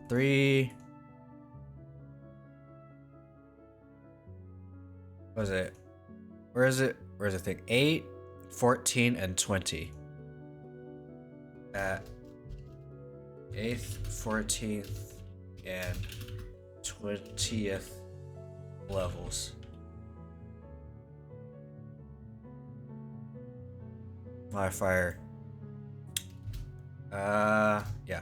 3. What is it? Where is it? Where's the thing? 8, 14, and 20. At 8th, 14th, and 20th levels. Modifier. Yeah.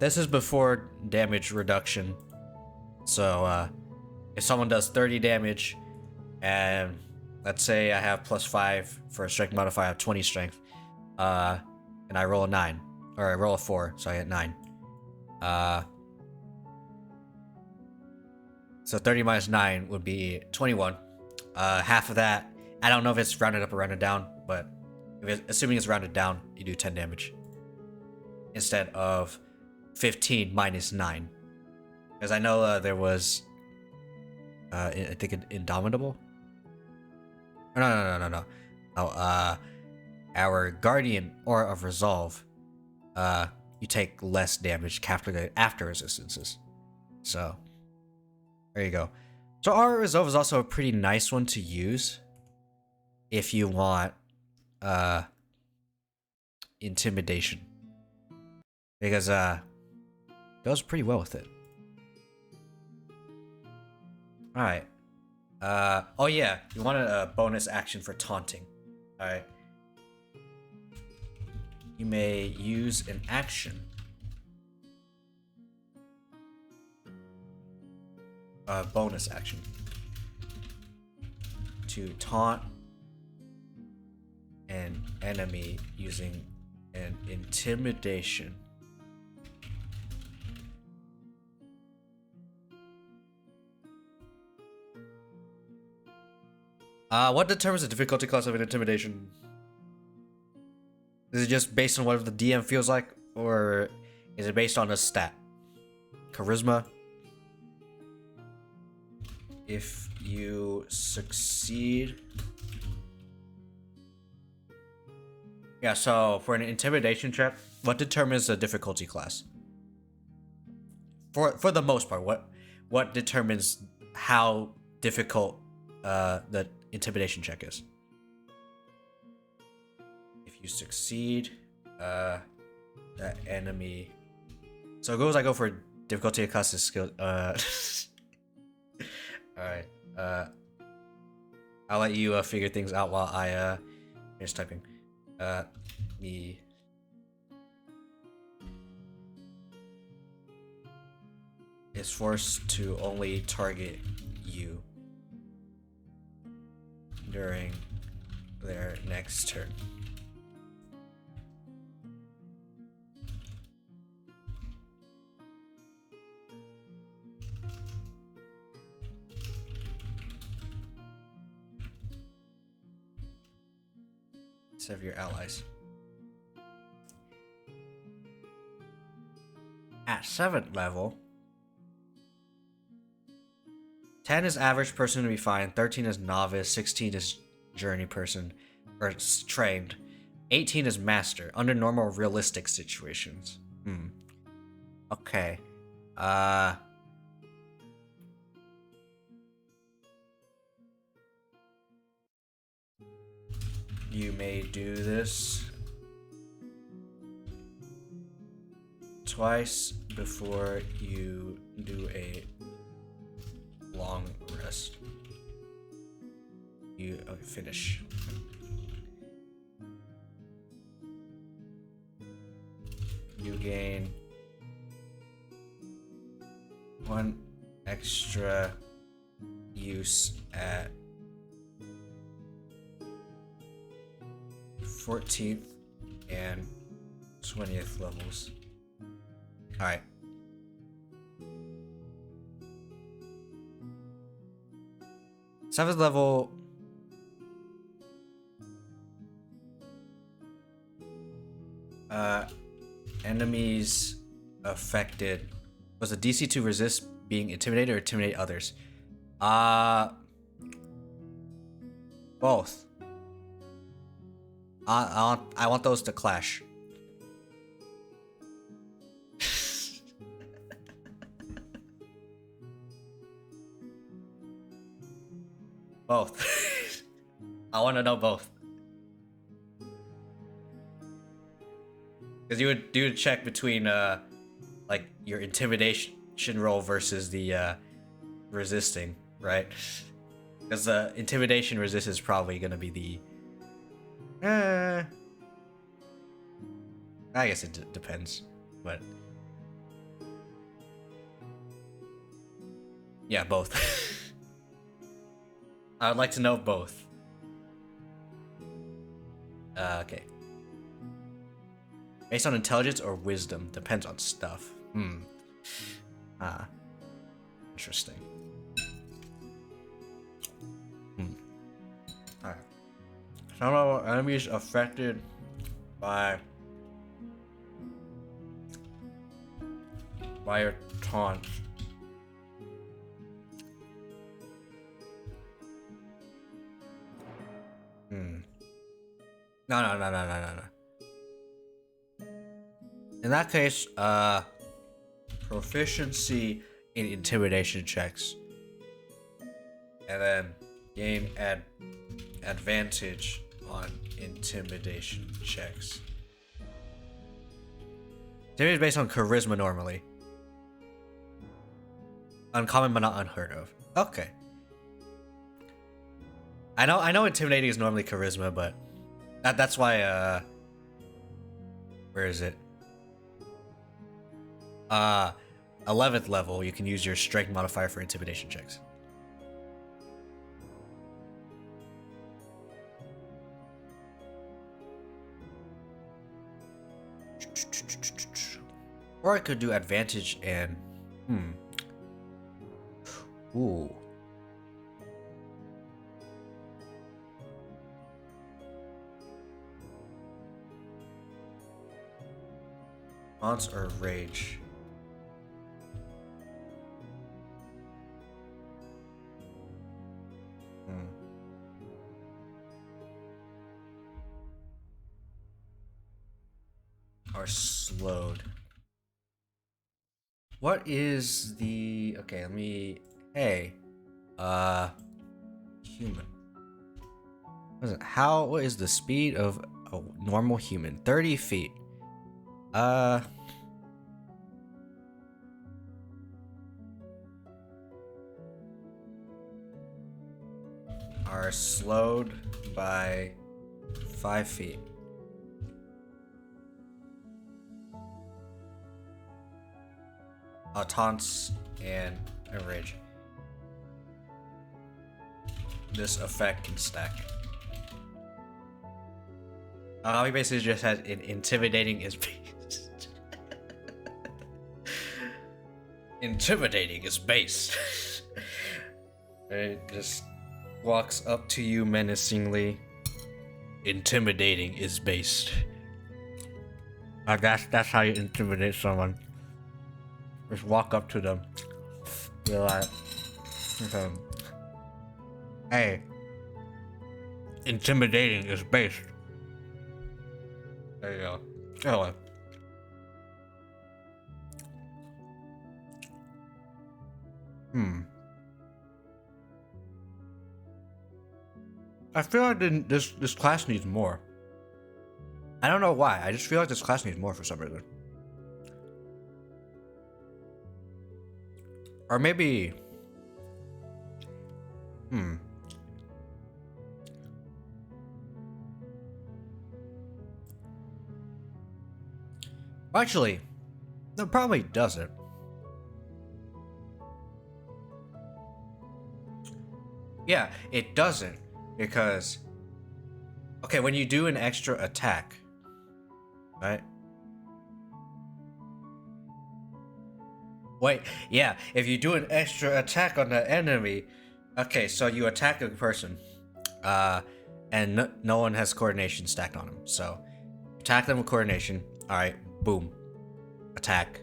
This is before damage reduction. So, if someone does 30 damage, and let's say I have +5 for a strength modifier, I have 20 strength, and I roll a 9, or I roll a 4, so I get 9. So 30 minus 9 would be 21. Half of that, I don't know if it's rounded up or rounded down, but assuming it's rounded down, you do 10 damage. Instead of 15 minus 9. Because I know there was, I think Indomitable? No. Oh, our Guardian Aura of Resolve, you take less damage after resistances. So, there you go. So Aura of Resolve is also a pretty nice one to use if you want intimidation. Because it goes pretty well with it. Alright. Oh yeah, you wanted a bonus action for taunting. Alright. You may use an action. Bonus action. To taunt an enemy using an intimidation. What determines the difficulty class of an intimidation? Is it just based on whatever the DM feels like, or is it based on a stat? Charisma. If you succeed. Yeah, so for an intimidation check, what determines the difficulty class? For the most part, what determines how difficult the intimidation check is? If you succeed, that enemy. So it goes. I go for difficulty class is skill. All right. I'll let you figure things out while I finish typing. Me. Is forced to only target you during their next turn. Of your allies. At 7th level, 10 is average person to be fine, 13 is novice, 16 is journey person, or trained, 18 is master, under normal realistic situations. Okay. You may do this twice before you do a long rest. You finish. You gain 1 extra use at 14th and 20th levels. Alright. 7th level. Enemies affected. Was the DC to resist being intimidated or intimidate others? Both. I want those to clash. Both. I want to know both. Because you would do a check between like your intimidation roll versus the resisting, right? Because the intimidation resist is probably gonna be the I guess it depends, but yeah, both. I would like to know both. Okay. Based on intelligence or wisdom, depends on stuff. Interesting. Alright. Some of our enemies affected by your taunts. No. In that case, proficiency in intimidation checks. And then gain advantage on intimidation checks. Intimidation is based on charisma normally. Uncommon but not unheard of. Okay. I know intimidating is normally charisma, but that's why where is it? 11th level, you can use your strength modifier for intimidation checks. Or I could do advantage and ooh. Taunts or rage. Are slowed. What is the okay? Let me. Hey, human. What is the speed of a normal human? 30 feet. Are slowed by 5 feet. Taunts and a rage. This effect can stack. He basically just has intimidating is based. Intimidating is based. It just walks up to you menacingly. Intimidating is based. That's how you intimidate someone. Just walk up to them. Be like, hey, intimidating is based. There you go. Anyway. I feel like this class needs more. I don't know why. I just feel like this class needs more for some reason. Or maybe... Actually, it probably doesn't. Yeah, it doesn't. Because... Okay, when you do an extra attack... Right? Wait, yeah, if you do an extra attack on the enemy, Okay, so you attack a person, and no one has coordination stacked on them. So attack them with coordination. All right, boom, attack.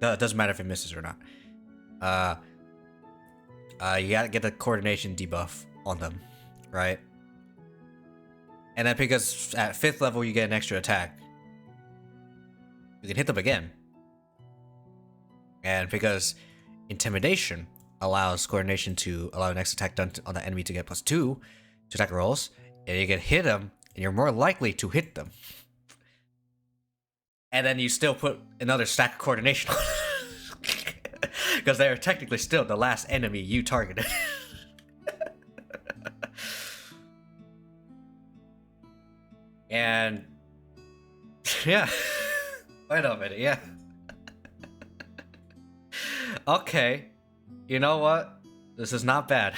It doesn't matter if it misses or not. You gotta get the coordination debuff on them, right? And then because at 5th level you get an extra attack, you can hit them again. And because intimidation allows coordination to allow an extra attack done on the enemy to get +2 to attack rolls, and you can hit them, and you're more likely to hit them. And then you still put another stack of coordination on because they are technically still the last enemy you targeted. And yeah, wait a minute, yeah. Okay, you know what? This is not bad.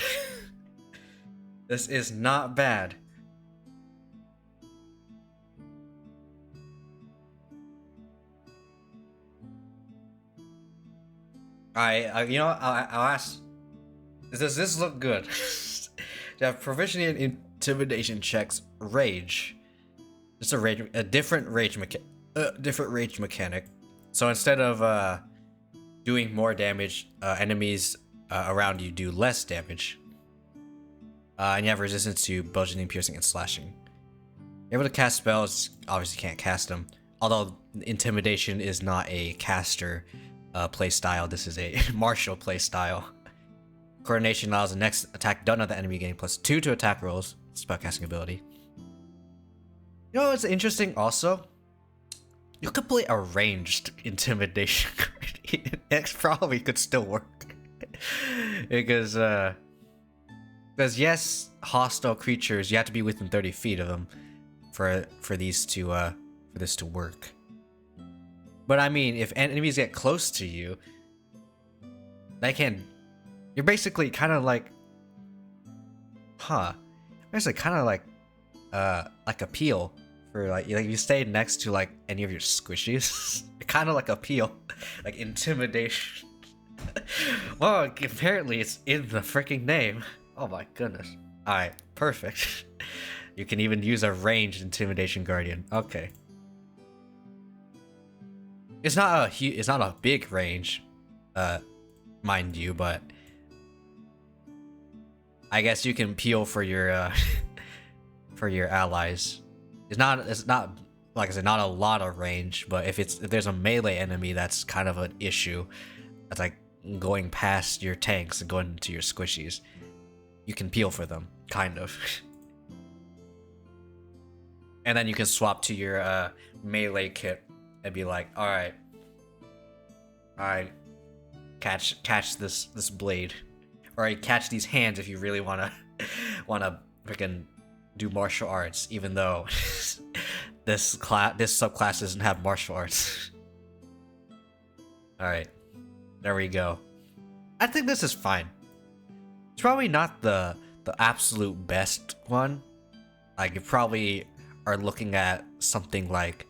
This is not bad. You know, I'll ask. Does this look good? To have proficiency in intimidation checks, rage. Just a different rage mechanic. So instead of doing more damage, enemies around you do less damage. And you have resistance to bludgeoning, piercing, and slashing. You're able to cast spells. Obviously, can't cast them. Although intimidation is not a caster play style. This is a martial play style. Coordination allows the next attack done on the enemy getting +2 to attack rolls. Spellcasting ability. You know what's interesting also? You could play a ranged intimidation. It probably could still work. Because yes, hostile creatures, you have to be within 30 feet of them for this to work. But I mean, if enemies get close to you, you're basically kind of like, basically kind of like a peel for like you stay next to like any of your squishies. Kind of like a peel, like intimidation. Well, apparently it's in the freaking name. Oh my goodness. All right, perfect. You can even use a ranged intimidation guardian. Okay. It's not a big range, mind you, but I guess you can peel for your for your allies. It's not like I said, not a lot of range, but if there's a melee enemy that's kind of an issue, that's like going past your tanks and going into your squishies, you can peel for them, kind of. And then you can swap to your melee kit and be like, all right, catch this blade, or catch these hands if you really wanna freaking do martial arts, even though this subclass doesn't have martial arts. All right, there we go. I think this is fine. It's probably not the absolute best one. Like, you probably are looking at something like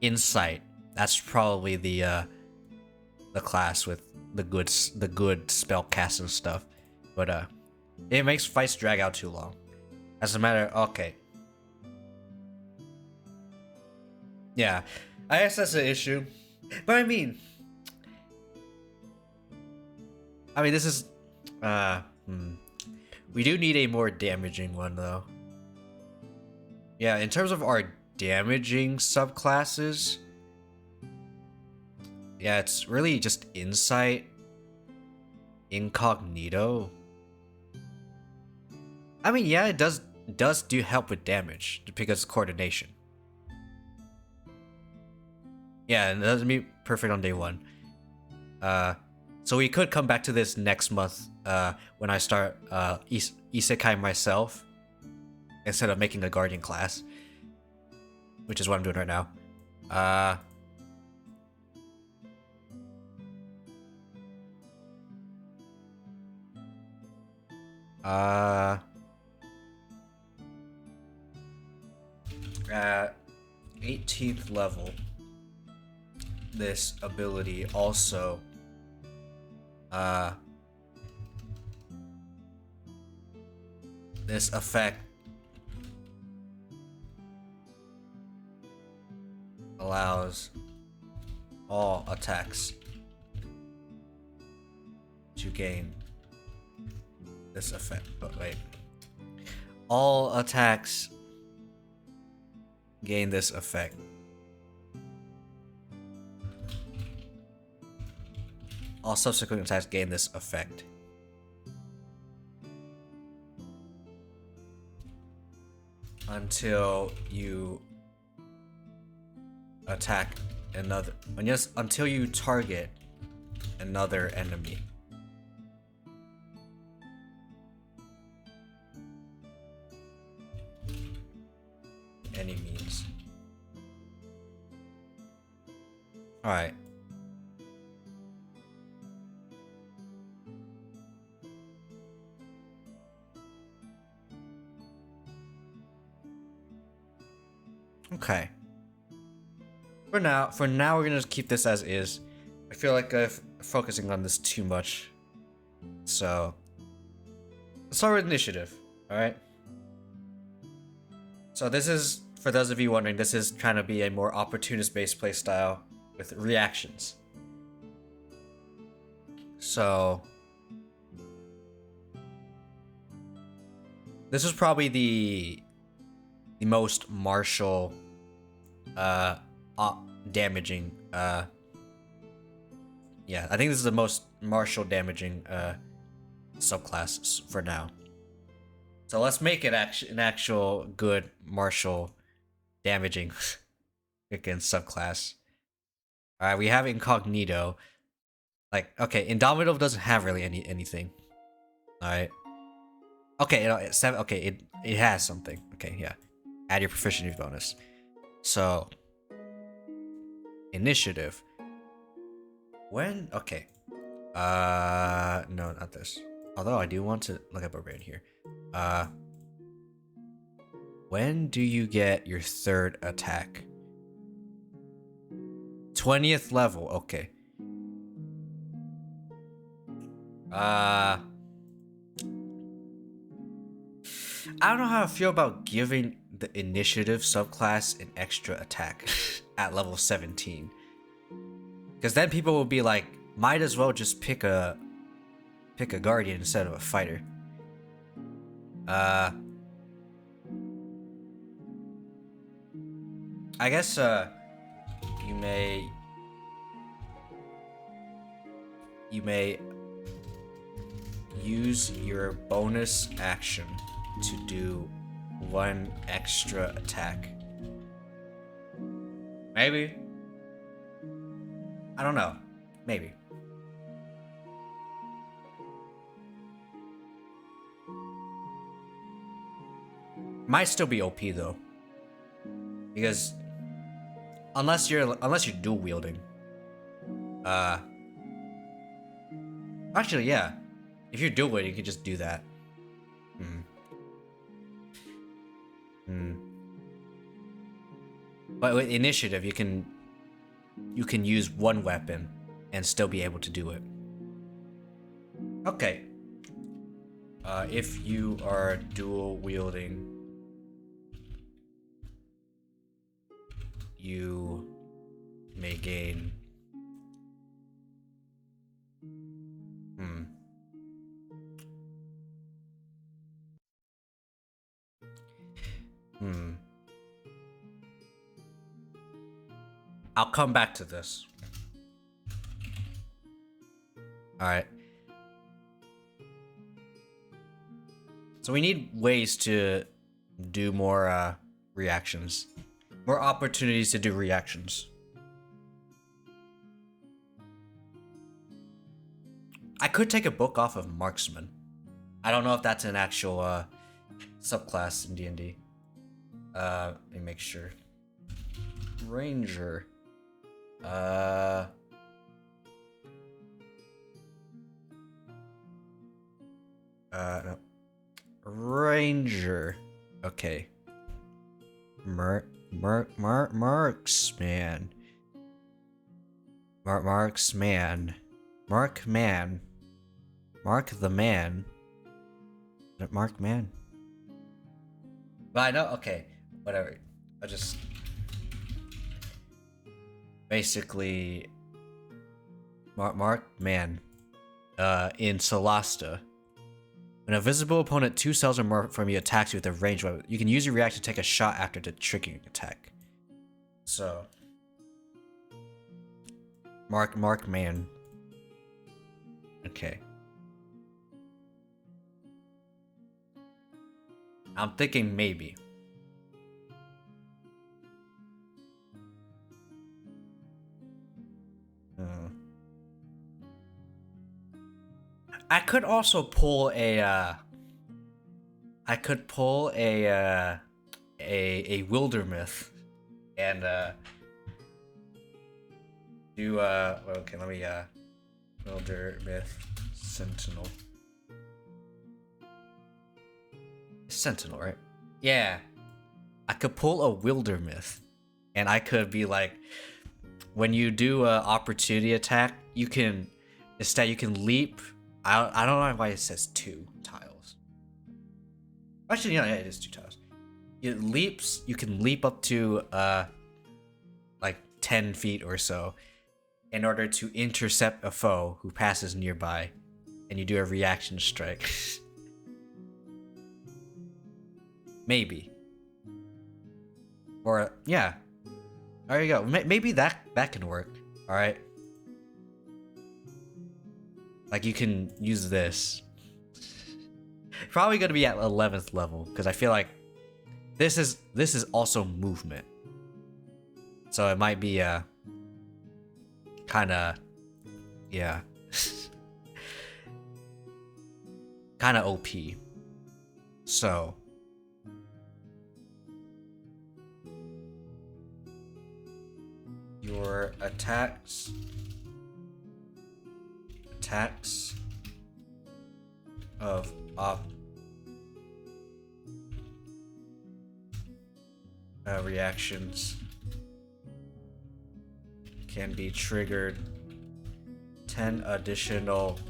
Insight. That's probably the class with the good spell casting stuff. But it makes fights drag out too long. As a matter, okay. Yeah, I guess that's an issue. But I mean, this is we do need a more damaging one though. Yeah, in terms of our damaging subclasses, yeah, it's really just Insight, Incognito. I mean, yeah, it does do help with damage because coordination. Yeah, and it doesn't be perfect on day one. So we could come back to this next month when I start Isekai myself instead of making a guardian class, which is what I'm doing right now. At 18th level, this ability also this effect allows all attacks to gain this effect. But wait. All attacks gain this effect. All subsequent attacks gain this effect. Until you attack another, until you target another enemy. Any means. Alright. Okay. For now, we're gonna just keep this as is. I feel like I'm focusing on this too much. So, let's start with initiative. All right. So this is, for those of you wondering, this is trying to be a more opportunist-based playstyle with reactions. So, this is probably the most martial, damaging, yeah, I think this is the most martial damaging, subclass for now. So let's make it an actual good martial damaging against subclass. Alright, we have Incognito. Like, okay, Indomitable doesn't have really anything. Alright. Okay, it's seven. Okay, it has something. Okay, yeah. Add your proficiency bonus. So, initiative. When? Okay. No, not this. Although I do want to look up a brain here. When do you get your third attack? 20th level. Okay. I don't know how I feel about giving the initiative subclass an extra attack at level 17. Because then people will be like, might as well just pick a guardian instead of a fighter. I guess you may use your bonus action to do one extra attack. Maybe. I don't know. Maybe. Might still be OP though. Because unless you're dual wielding. Actually, yeah. If you're dual wielding, you can just do that. But with initiative, you can use one weapon and still be able to do it. Okay. If you are dual wielding, you may gain I'll come back to this. Alright. So we need ways to do more reactions. More opportunities to do reactions. I could take a book off of Marksman. I don't know if that's an actual subclass in D&D. Let me make sure. Ranger. No. Ranger. Okay. Marksman. Marksman. Mark the man. Markman. But I know, okay, whatever. I just basically Mark man. In Solasta, when a visible opponent 2 cells or more from you attacks you with a ranged weapon, you can use your reaction to take a shot after the triggering attack. So, Mark man. Okay. I'm thinking maybe. I could also pull a a wildermyth and do okay, let me wildermyth sentinel, right? Yeah, I could pull a wildermyth and I could be like, when you do a opportunity attack, you can leap. I don't know why it says 2 tiles. Actually, yeah, it is 2 tiles. You can leap up to like 10 feet or so in order to intercept a foe who passes nearby, and you do a reaction strike. Maybe. Or yeah. There you go. Maybe that can work. All right. Like, you can use this. Probably gonna be at 11th level because I feel like this is also movement, so it might be kind of, yeah, kind of OP. So your attacks of reactions can be triggered 10 additional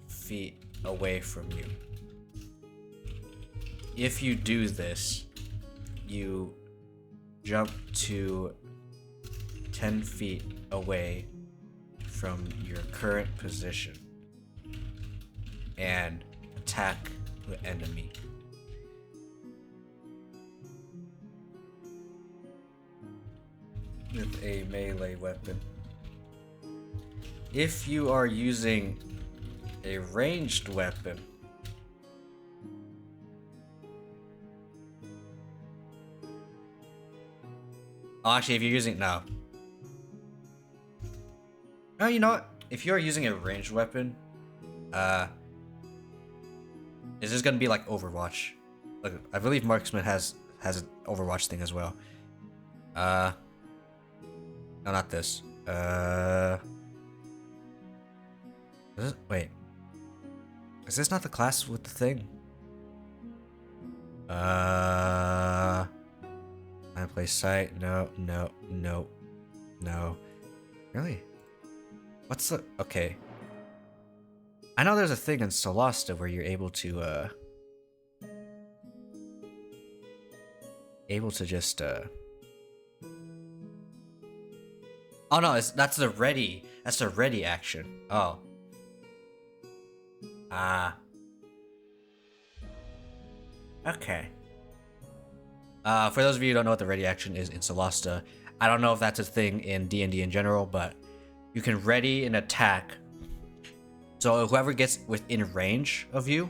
feet away from you. If you do this, you jump to 10 feet away from your current position and attack the enemy. With a melee weapon. If you are using a ranged weapon, actually, if you're using no, you know what? If you are using a ranged weapon, is this gonna be like Overwatch? Like, I believe Marksman has an Overwatch thing as well. No, not this. Wait. Is this not the class with the thing? I play sight. No. Really? What's the... Okay. I know there's a thing in Solasta where you're able to just oh no, that's the ready. That's the ready action. Oh. Okay. For those of you who don't know what the ready action is in Solasta, I don't know if that's a thing in D&D in general, but you can ready an attack. So whoever gets within range of you,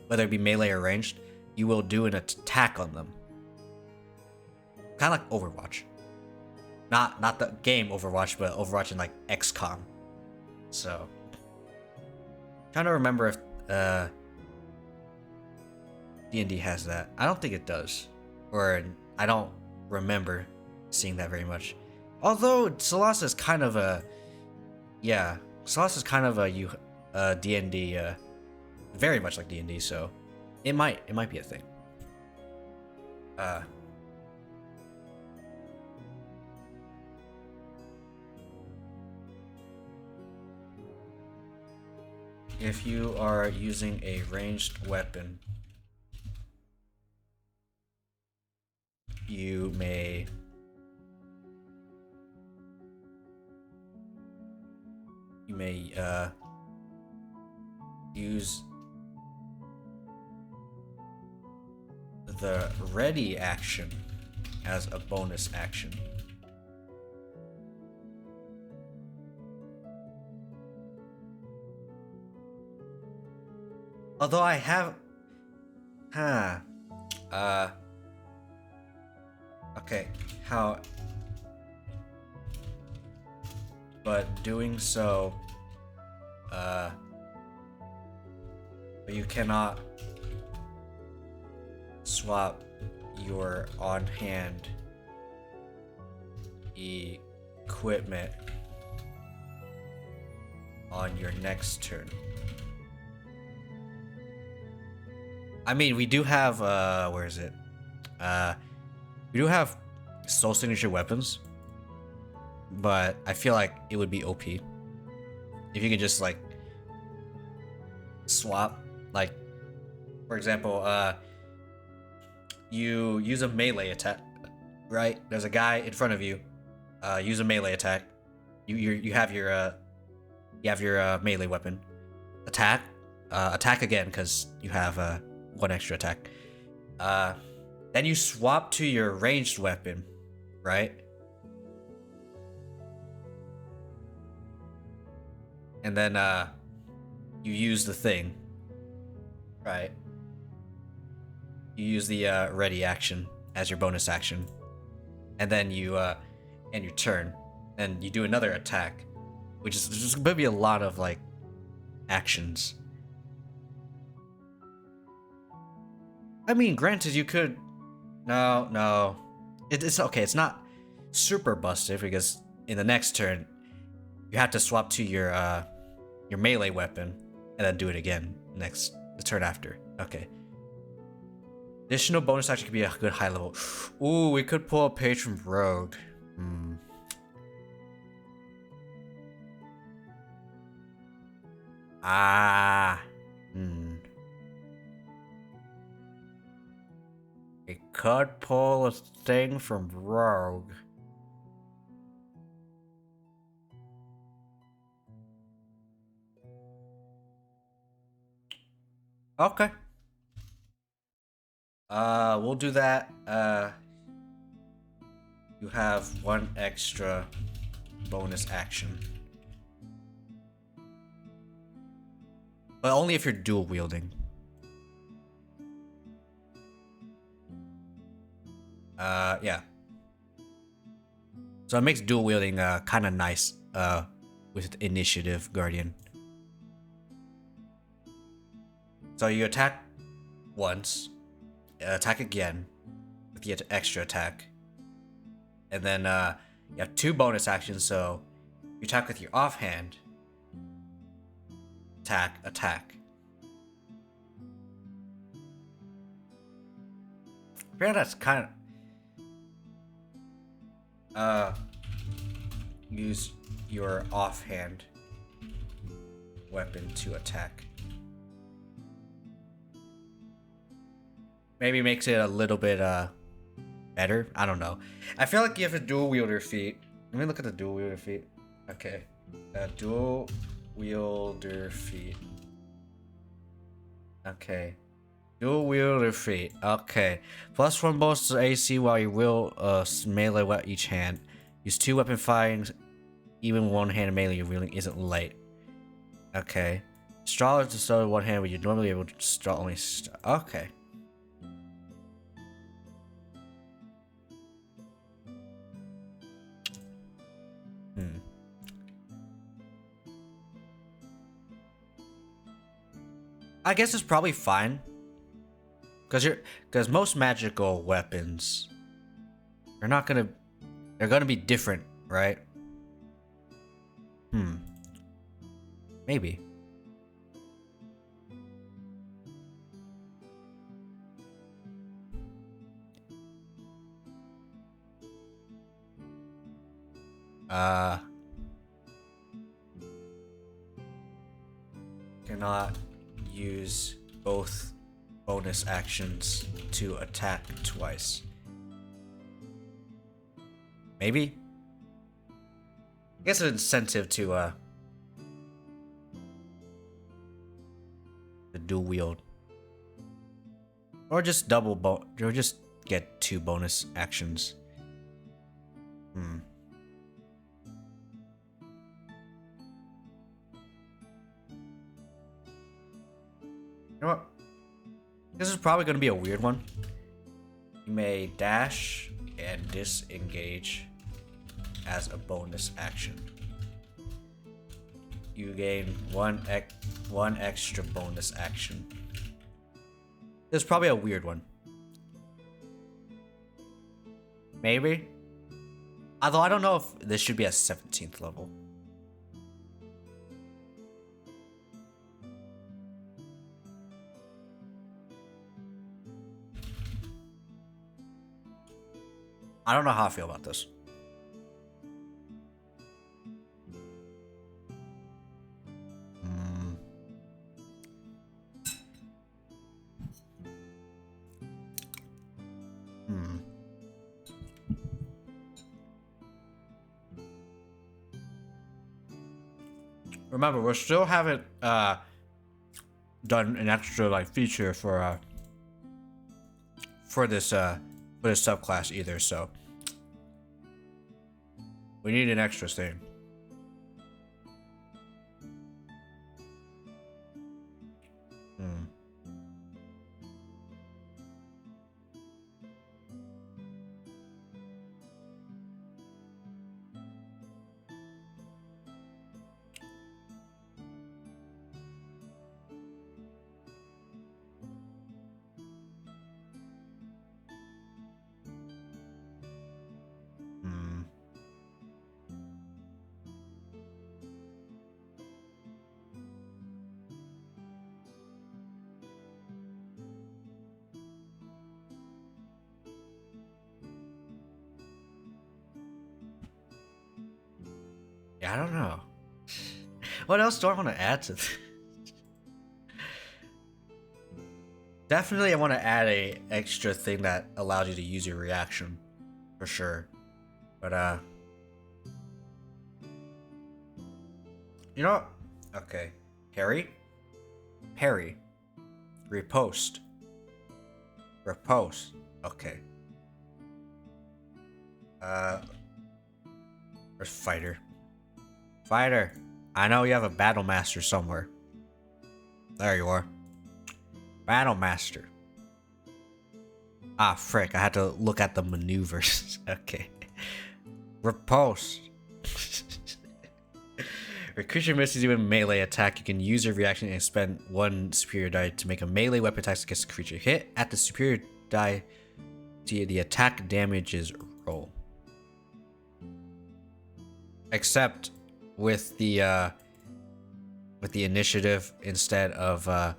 whether it be melee or ranged, you will do an attack on them. Kind of like Overwatch. Not the game Overwatch, but Overwatch in like XCOM. So, trying to remember if D&D has that. I don't think it does, or I don't remember seeing that very much. Although Solasta is kind of a, yeah, Solasta is kind of a D&D, very much like D&D. So, it might be a thing. If you are using a ranged weapon, you may use the ready action as a bonus action. Although I have... Okay, how... But doing so... But you cannot swap your on-hand equipment on your next turn. I mean, we do have, where is it? We do have soul signature weapons, but I feel like it would be OP if you could just, like, swap, like, for example, you use a melee attack, right? There's a guy in front of you, use a melee attack. You have your melee weapon. Attack again, because you have, one extra attack. Then you swap to your ranged weapon, right? And then you use the thing, right? You use the ready action as your bonus action, and then you end your turn, and you do another attack, which is just gonna be a lot of like actions. I mean, granted, you could... No. It's okay. It's not super busted because in the next turn, you have to swap to your melee weapon and then do it again the turn after. Okay. Additional bonus action could be a good high level. Ooh, we could pull a page from Rogue. We could pull a thing from Rogue. Okay. We'll do that. You have one extra bonus action. But only if you're dual wielding. Yeah. So it makes dual wielding kind of nice with initiative guardian. So you attack once, attack again with the extra attack, and then you have two bonus actions. So you attack with your offhand, attack. I feel that's kind of use your offhand weapon to attack. Maybe makes it a little bit better. I don't know. I feel like you have a dual wielder feat. Let me look at the dual wielder feat. Okay, dual wielder feat. Okay. Dual wielder feat. Okay. +1 bonus to AC while you wield melee weapon each hand. Use 2 weapon firings. Even one-handed melee you're wielding isn't light. Okay. Straw is to start with one hand, but you're normally able to straw only. Okay. I guess it's probably fine. Because most magical weapons they're gonna be different, right? Maybe. Cannot use both bonus actions to attack twice. Maybe? I guess an incentive to dual wield. Or just or just get 2 bonus actions. You know what? This is probably going to be a weird one. You may dash and disengage as a bonus action. You gain one extra bonus action. This is probably a weird one. Maybe? Although I don't know if this should be a 17th level. I don't know how I feel about this. Remember, we still haven't done an extra like feature for this subclass either, so we need an extra thing. Yeah, I don't know. What else do I want to add to this? Definitely I want to add a extra thing that allows you to use your reaction. For sure. But you know what? Okay. Harry? Harry. Repost. Repost. Okay. Where's Fighter? Fighter, I know you have a Battle Master somewhere. There you are. Battle Master. Ah, frick, I had to look at the maneuvers. Okay. Riposte. If a creature misses you in melee attack, you can use your reaction and spend 1 superior die to make a melee weapon attack against the creature. Hit at the superior die to the attack damages roll. Except with the initiative, instead of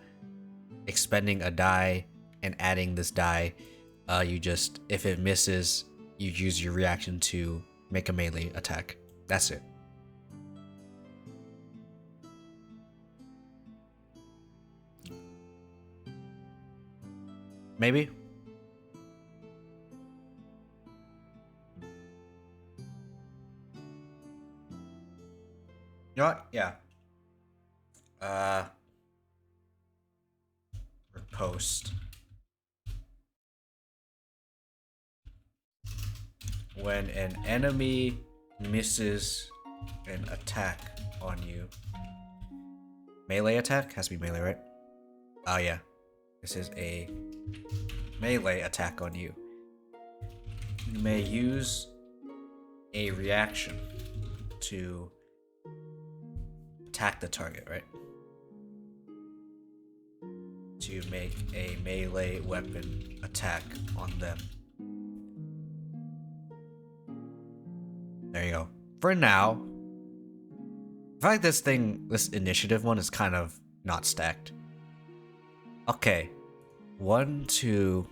expending a die and adding this die, you just, if it misses, you use your reaction to make a melee attack. That's it. Maybe? You know what? Yeah. Post. When an enemy misses an attack on you. Melee attack? Has to be melee, right? Oh yeah. This is a melee attack on you. You may use a reaction to attack the target, right? To make a melee weapon attack on them. There you go. For now, I feel like this initiative one is kind of not stacked. Okay. 1, 2,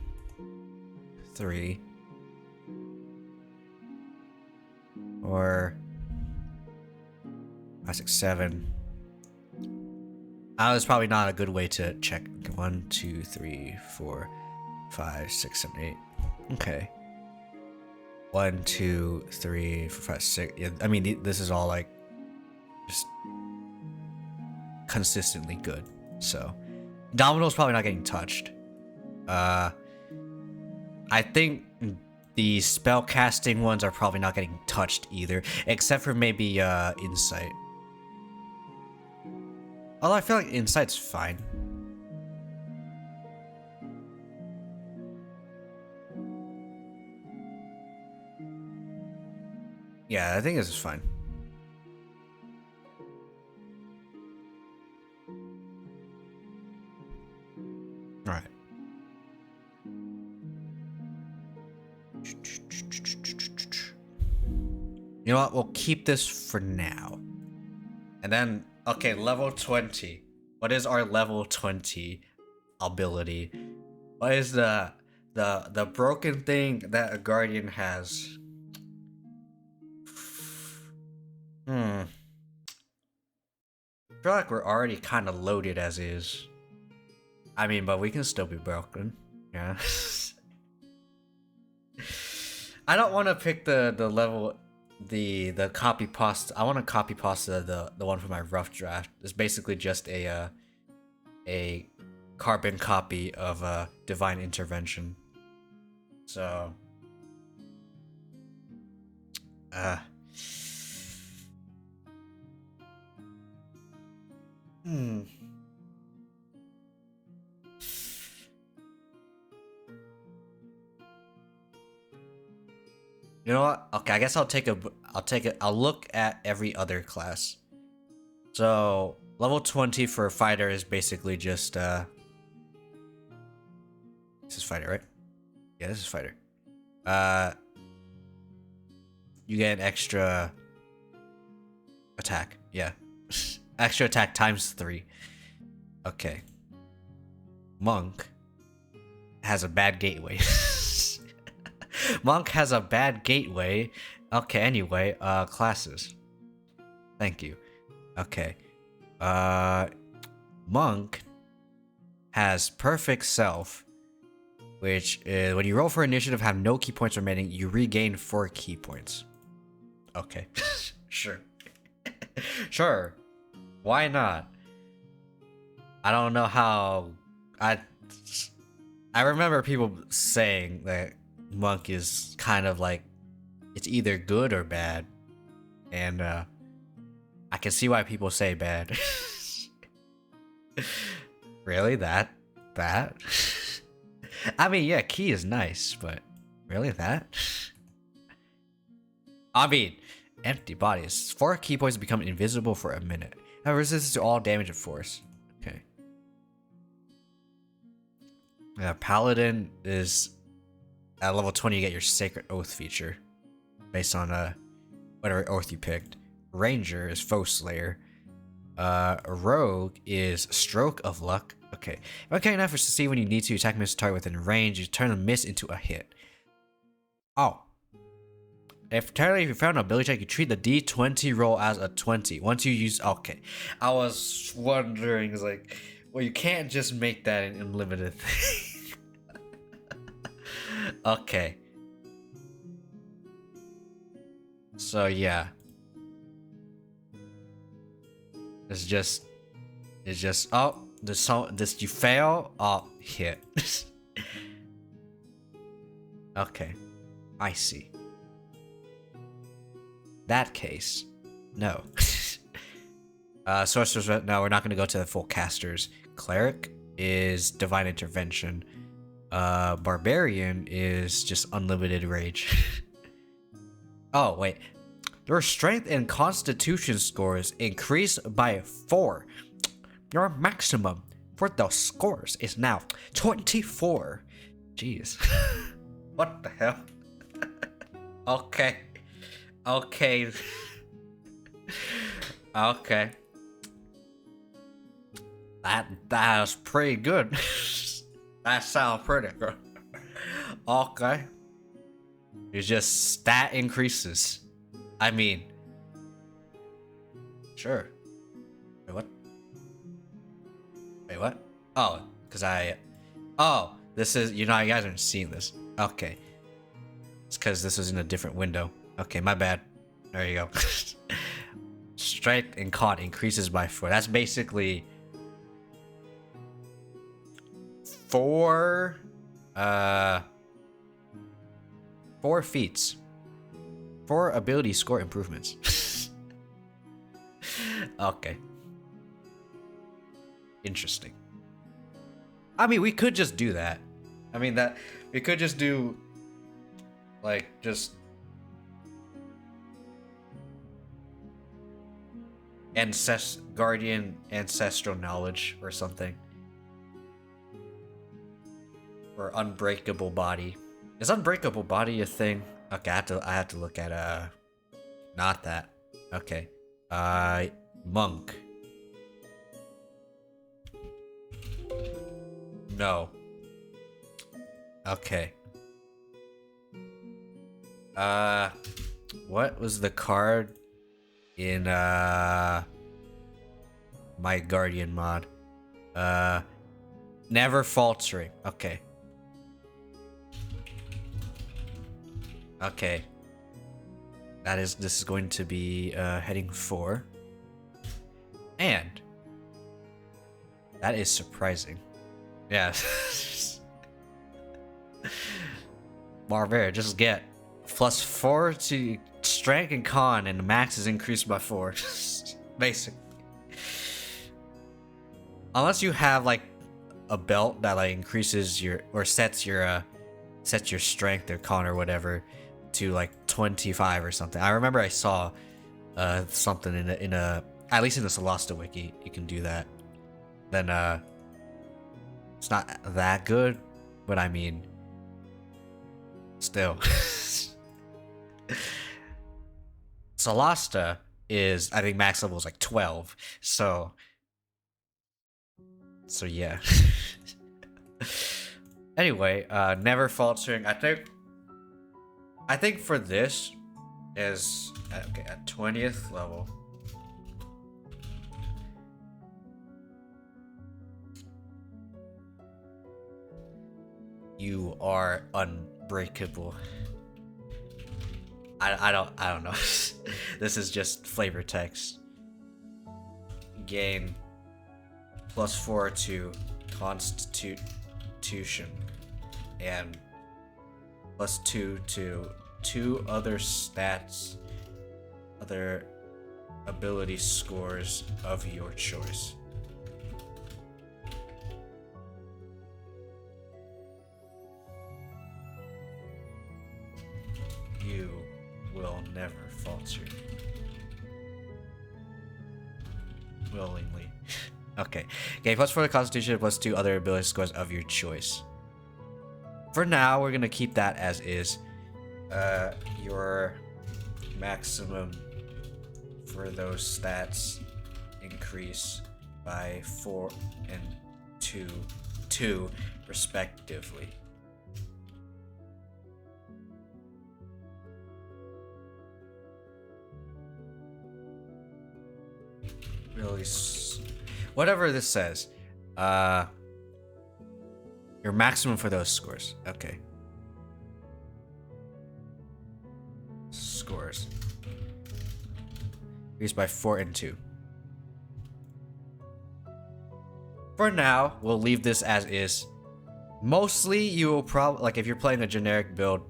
3. Or 5, 6, 7. That's probably not a good way to check. 1, 2, 3, 4, 5, 6, 7, 8. Okay. 1, 2, 3, 4, 5, 6. Yeah, I mean, this is all like just consistently good. So Domino's probably not getting touched. I think the spell casting ones are probably not getting touched either, except for maybe Insight. Although I feel like Insight's fine. Yeah, I think this is fine. Alright. You know what? We'll keep this for now. And then, okay, level 20. What is our level 20 ability? What is the broken thing that a guardian has? I feel like we're already kind of loaded as is. I mean, but we can still be broken. Yeah. I don't want to pick the level, the copy pasta. I want to copy pasta the one from my rough draft. It's basically just a carbon copy of divine intervention. So You know what? Okay, I guess I'll look at every other class. So level 20 for fighter is basically just this is fighter, right? Yeah, this is fighter. You get an extra attack. Yeah. Extra attack times 3. Okay. Monk has a bad gateway. Monk has a bad gateway. Okay, anyway, classes. Thank you. Okay. Monk has perfect self, which is when you roll for initiative, have no key points remaining, you regain 4 key points. Okay. Sure. Sure. Why not? I don't know how. I remember people saying that Monk is kind of like, it's either good or bad, and I can see why people say bad. Really? That? I mean, yeah, key is nice, but really that? I mean, empty bodies. 4 key points become invisible for a minute. Have resistance to all damage of force. Okay. Yeah, Paladin is at level 20. You get your Sacred Oath feature, based on whatever oath you picked. Ranger is Foe Slayer. Rogue is Stroke of Luck. Okay. If carrying efforts to see when you need to attack miss target within range, you turn a miss into a hit. Oh. If you found an ability check, you treat the D20 roll as a 20. Once you use... Okay. I was wondering, it's like, well, you can't just make that an unlimited thing. Okay. So, yeah. It's just, oh, this you fail, oh, hit. Okay, I see. That case, no. Sorcerers, no, we're not going to go to the full casters. Cleric is Divine Intervention. Barbarian is just Unlimited Rage. Oh, wait. Your strength and constitution scores increase by 4. Your maximum for those scores is now 24. Jeez. What the hell? Okay. Okay. Okay. That was pretty good. That sounds pretty good. Okay. It's just stat increases. I mean, sure. Wait, what? Wait, what? Oh, because oh, this is, you know, you guys aren't seeing this. Okay. It's because this was in a different window. Okay, my bad. There you go. Strength and con increases by 4. That's basically 4 feats. 4 ability score improvements. Okay. Interesting. I mean, we could just do that. I mean, that we could just do like just guardian ancestral knowledge or something. Or unbreakable body. Is unbreakable body a thing? Okay, I have to look at not that. Okay. Monk. No. Okay. What was the card in my guardian mod? Never faltering. Okay. Okay. This is going to be heading 4. And that is surprising. Yeah. Barbarian, just get +4 to strength and con, and the max is increased by 4. Basically. Unless you have like a belt that like increases your or sets your strength or con or whatever to like 25 or something. I remember I saw something in a at least in the Solasta wiki you can do that. Then it's not that good, but I mean still. Solasta is, I think max level is like 12. So yeah. Anyway, never faltering. I think for this is okay at 20th level. You are unbreakable. I don't know. This is just flavor text. Gain +4 to Constitution and +2 to 2 other stats, other ability scores of your choice. You will never falter. Willingly. Okay. Okay, +4 the Constitution, +2 other ability scores of your choice. For now, we're gonna keep that as is. Your maximum for those stats increase by 4 and 2 respectively. Really, whatever this says, your maximum for those scores. Okay. Scores increased by 4 and 2. For now, we'll leave this as is. Mostly, you will probably, like, if you're playing a generic build,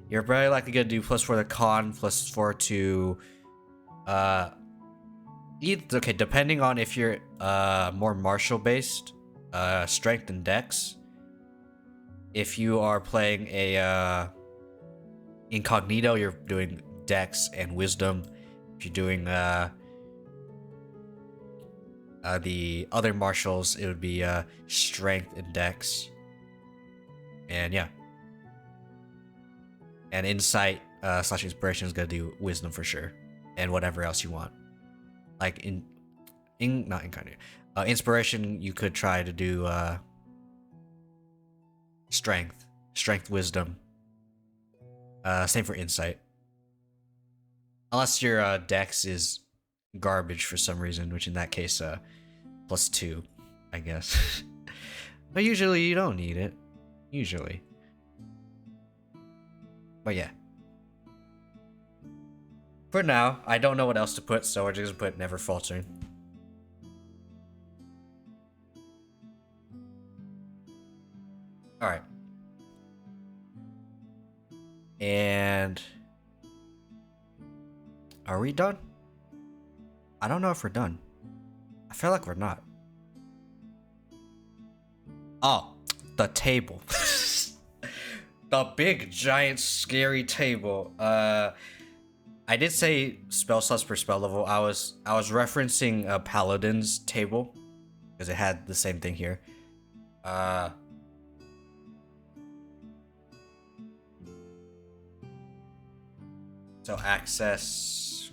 you're very likely gonna do +4 to con, +4 to okay, depending on if you're more martial based, strength and dex. If you are playing a incognito, you're doing dex and wisdom. If you're doing the other martials, it would be strength and dex. And yeah. And insight / inspiration is gonna do wisdom for sure, and whatever else you want. Like not incarnate. Inspiration, you could try to do strength, wisdom. Same for insight. Unless your dex is garbage for some reason, which in that case, +2, I guess. But usually you don't need it. Usually. But yeah. For now, I don't know what else to put, so we're just gonna put never faltering. Alright. And are we done? I don't know if we're done. I feel like we're not. Oh, the table. The big, giant, scary table. I did say spell slots per spell level. I was referencing a paladin's table because it had the same thing here. So access.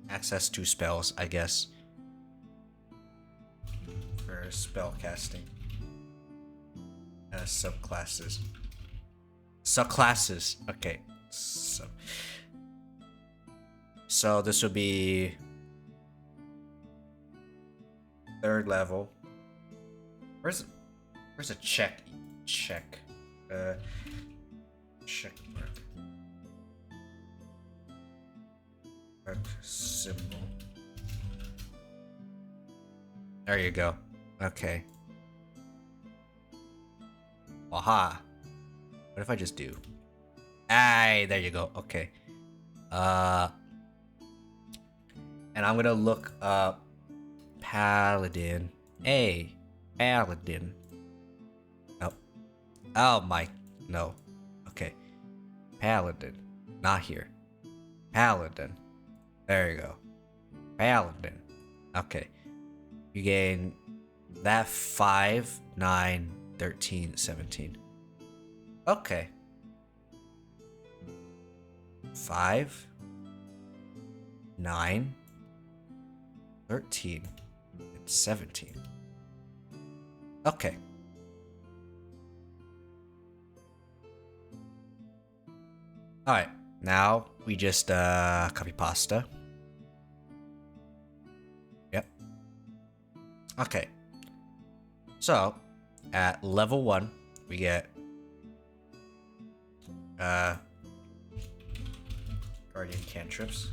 Access to spells, I guess. For spell casting. Subclasses. Subclasses. Okay. So this would be 3rd level. Where's a check? Check. Check mark. Mark symbol. There you go. Okay. Aha. What if I just do? Aye, there you go. Okay. And I'm gonna look up Paladin. Paladin. Oh. Oh my. No. Okay. Paladin. Not here. Paladin. There you go. Paladin. Okay. You gain that 5, 9, 13, 17. Okay. 5, 9, 13, and 17. Okay. Alright, now we just copy pasta. Yep. Okay. So, at level 1, we get guardian cantrips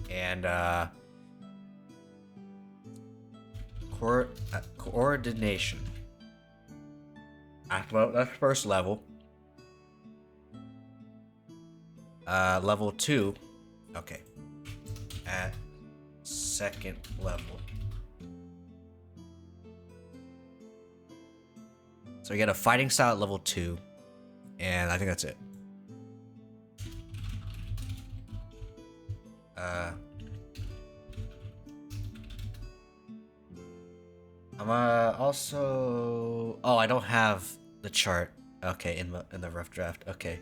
and coordination. That's first level. Level 2. Okay. At 2nd level. So we get a fighting style at level 2, and I think that's it. I'm also. Oh, I don't have the chart. Okay, in the rough draft. Okay.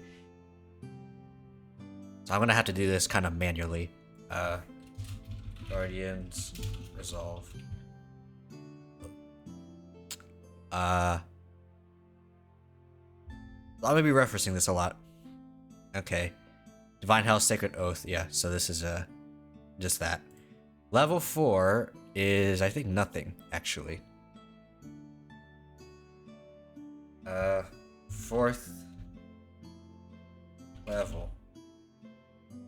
So I'm gonna have to do this kind of manually. Guardians resolve. I'm gonna be referencing this a lot. Okay. Divine Health, Sacred Oath. Yeah, so this is just that. Level 4 is, I think, nothing, actually. 4th level.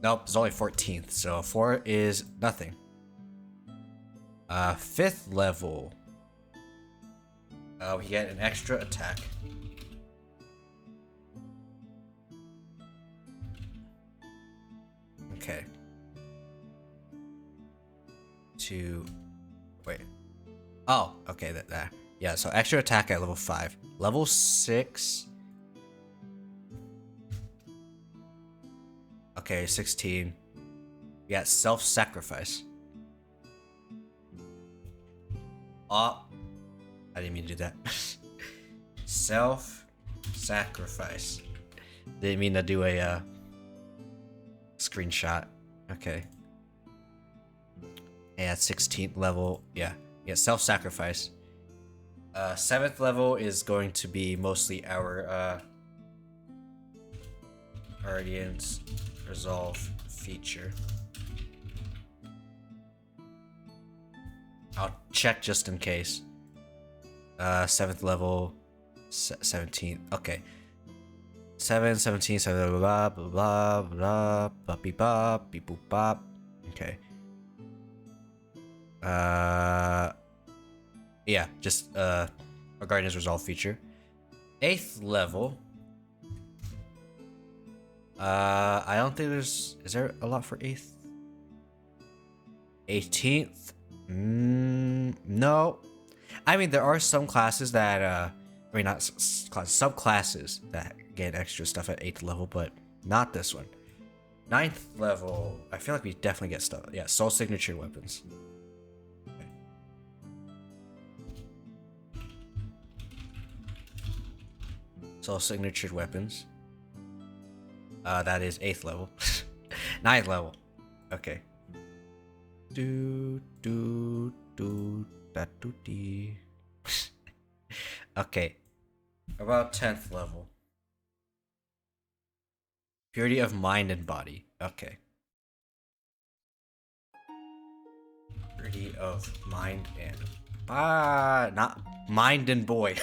Nope, it's only 14th, so 4 is nothing. 5th level. We get an extra attack. Okay. Wait. Oh, okay, that. Yeah, so extra attack at level 5. Level 6. Okay, 16. We got self-sacrifice. Oh. I didn't mean to do that. Self-sacrifice. Didn't mean to do a screenshot. Okay. Yeah, 16th level. Yeah, self-sacrifice. 7th level is going to be mostly our Guardians Resolve feature. I'll check just in case. 7th level, 17th. Okay. 7, 17, 7, blah, blah, blah, blah, blah, beep, bop, beep, boop, bop. Okay. Yeah, just a Guardian's Resolve feature. 8th level. I don't think there's... Is there a lot for 8th? 18th? No. I mean, there are some classes that, I mean, not subclasses that get extra stuff at 8th level, but not this one. 9th level, I feel like we definitely get stuff. Yeah, soul signature weapons. Okay. Soul signature weapons. That is 8th level. 9th level. Okay. Okay. About 10th level. Purity of mind and body. Okay. Purity of mind and... not mind and boy.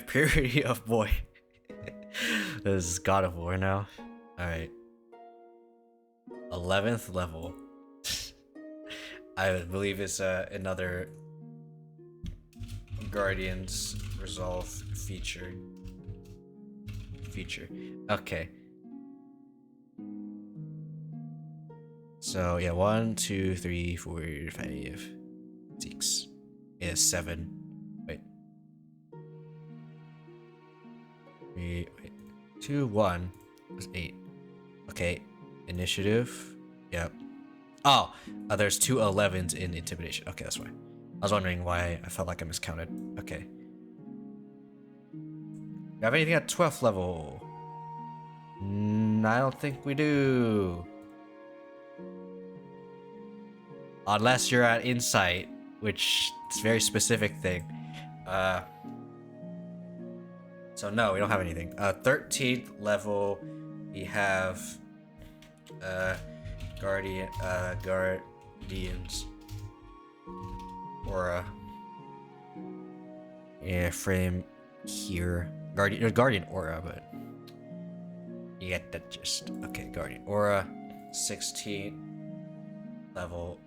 Purity of boy. This is God of War now. Alright. 11th level. I believe it's another Guardian's Resolve feature. Okay. So yeah, 1, 2, 3, 4, 5, 6. Yeah, 7. Wait. 3, wait. 2, 1. That's 8. Okay. Initiative. Yep. Oh, there's 2 11s in intimidation. Okay, that's why. I was wondering why I felt like I miscounted. Okay. You have anything at 12th level? I don't think we do. Unless you're at Insight, which is a very specific thing. So no, we don't have anything. 13th level, we have Guardians Aura. Yeah, frame here. Guardian Aura, but you get that gist. Okay, Guardian Aura, 16th level.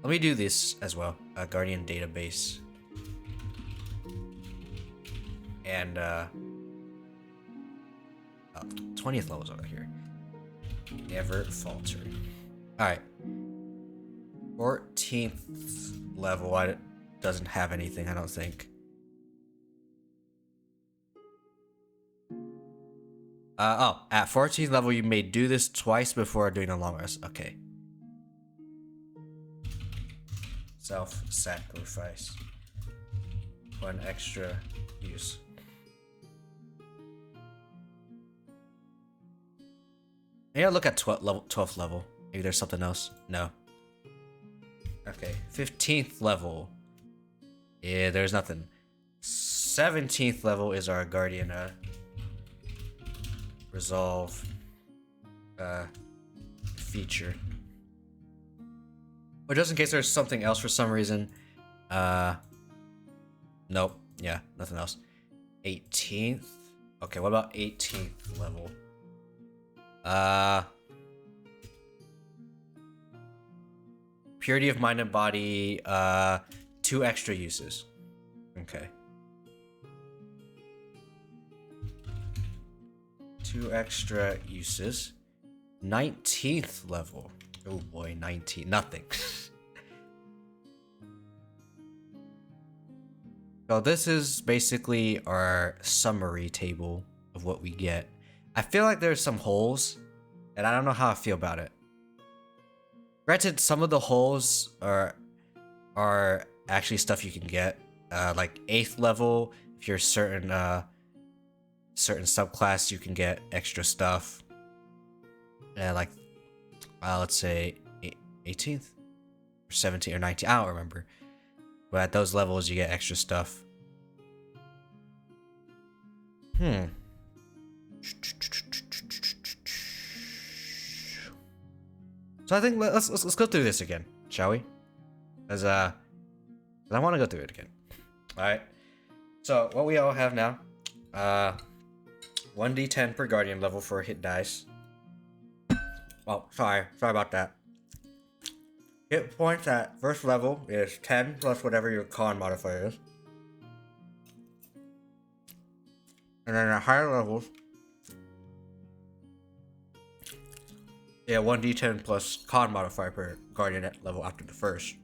Let me do this as well. Guardian Database. And 20th level's over here. Never falter. Alright. 14th level, doesn't have anything, I don't think. At 14th level, you may do this twice before doing a long rest. Okay. Self-sacrifice. 1 extra use. Maybe I'll look at 12th level. Maybe there's something else. No. Okay. 15th level. Yeah, there's nothing. 17th level is our Guardian Resolve feature. But just in case there's something else for some reason. Nope. Yeah, nothing else. 18th. Okay, what about 18th level? Purity of mind and body, 2 extra uses. Okay. 2 extra uses. 19th level. Oh boy, 19. Nothing. So this is basically our summary table of what we get. I feel like there's some holes, and I don't know how I feel about it. Granted, some of the holes are actually stuff you can get. Like 8th level, if you're certain subclass, you can get extra stuff. Like, let's say 18th or 17th or 19th, I don't remember. But at those levels, you get extra stuff. So I think let's go through this again, shall we? As I want to go through it again. Alright. So, what we all have now, 1d10 per guardian level for hit dice. Oh, sorry about that. Hit points at first level is 10 plus whatever your con modifier is. And then at higher levels, yeah, 1d10 plus con modifier per guardian at level after the first.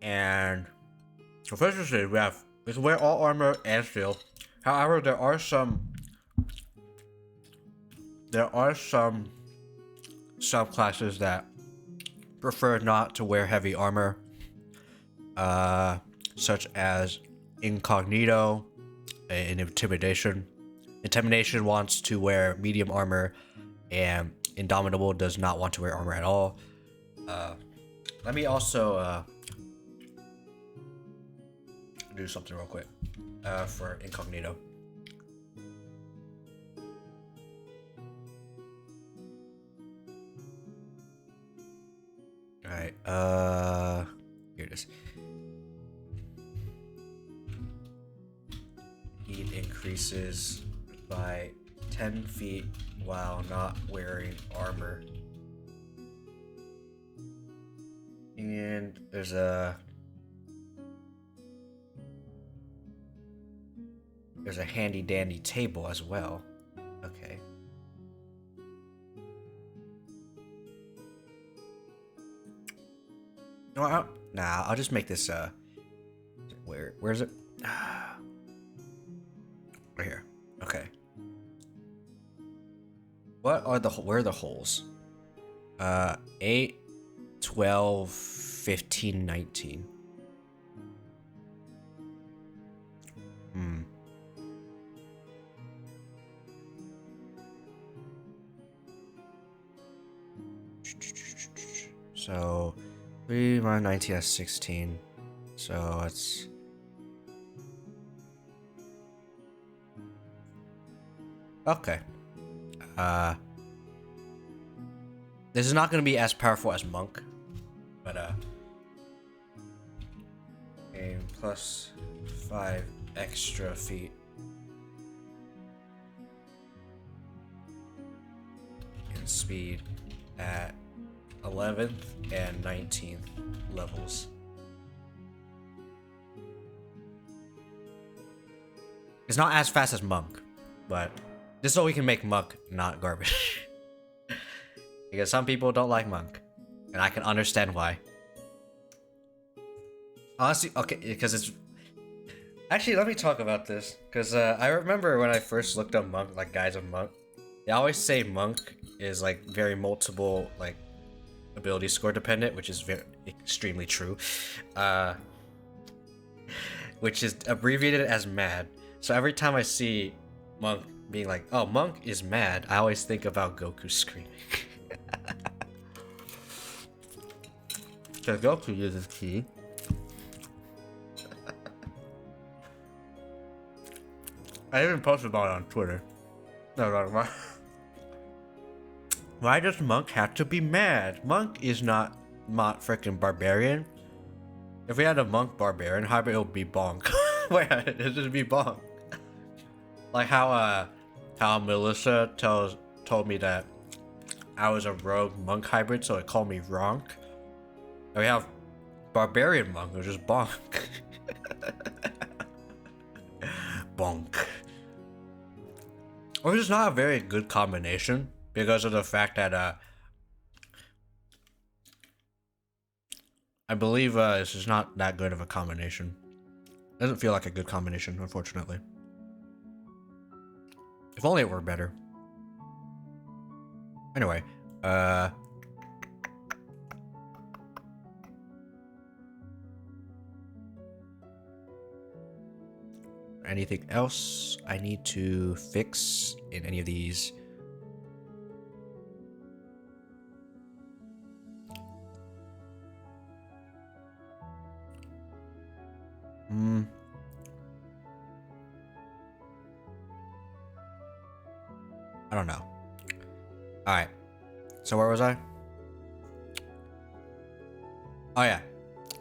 And proficiency, we have is wear all armor and steel. However, there are some subclasses that prefer not to wear heavy armor, such as incognito and intimidation. Intimidation wants to wear medium armor, and indomitable does not want to wear armor at all. Let me also do something real quick for incognito. Alright, here it is. Heat increases by 10 feet while not wearing armor. And there's a handy dandy table as well. Okay. No, I'll just make this where's it? Right here. Okay. Where are the holes? 8, 12, 15, 19. So 3 minus 19, that's 16. So it's okay. This is not going to be as powerful as Monk, but gain plus 5 extra feet. In speed at 11th and 19th levels. It's not as fast as Monk, but this is so we can make Monk not garbage. Because some people don't like Monk, and I can understand why. Honestly, okay, because it's... Actually, let me talk about this, because I remember when I first looked up Monk, like guides of Monk, they always say Monk is like very multiple, like, ability score dependent, which is very extremely true. Which is abbreviated as MAD. So every time I see Monk being like, oh, Monk is mad, I always think about Goku screaming. Because Goku uses ki. I even posted about it on Twitter. No. Why does Monk have to be mad? Monk is not freaking barbarian. If we had a Monk barbarian hybrid, it would be Bonk. Wait, it would just be Bonk. Like how Melissa told me that I was a rogue Monk hybrid, so it called me Ronk. And we have barbarian Monk, which is Bonk. Bonk. Which is not a very good combination, because of the fact that I believe this is not that good of a combination. Doesn't feel like a good combination, unfortunately. If only it were better. Anyway, anything else I need to fix in any of these? I don't know. Alright. So where was I? Oh yeah.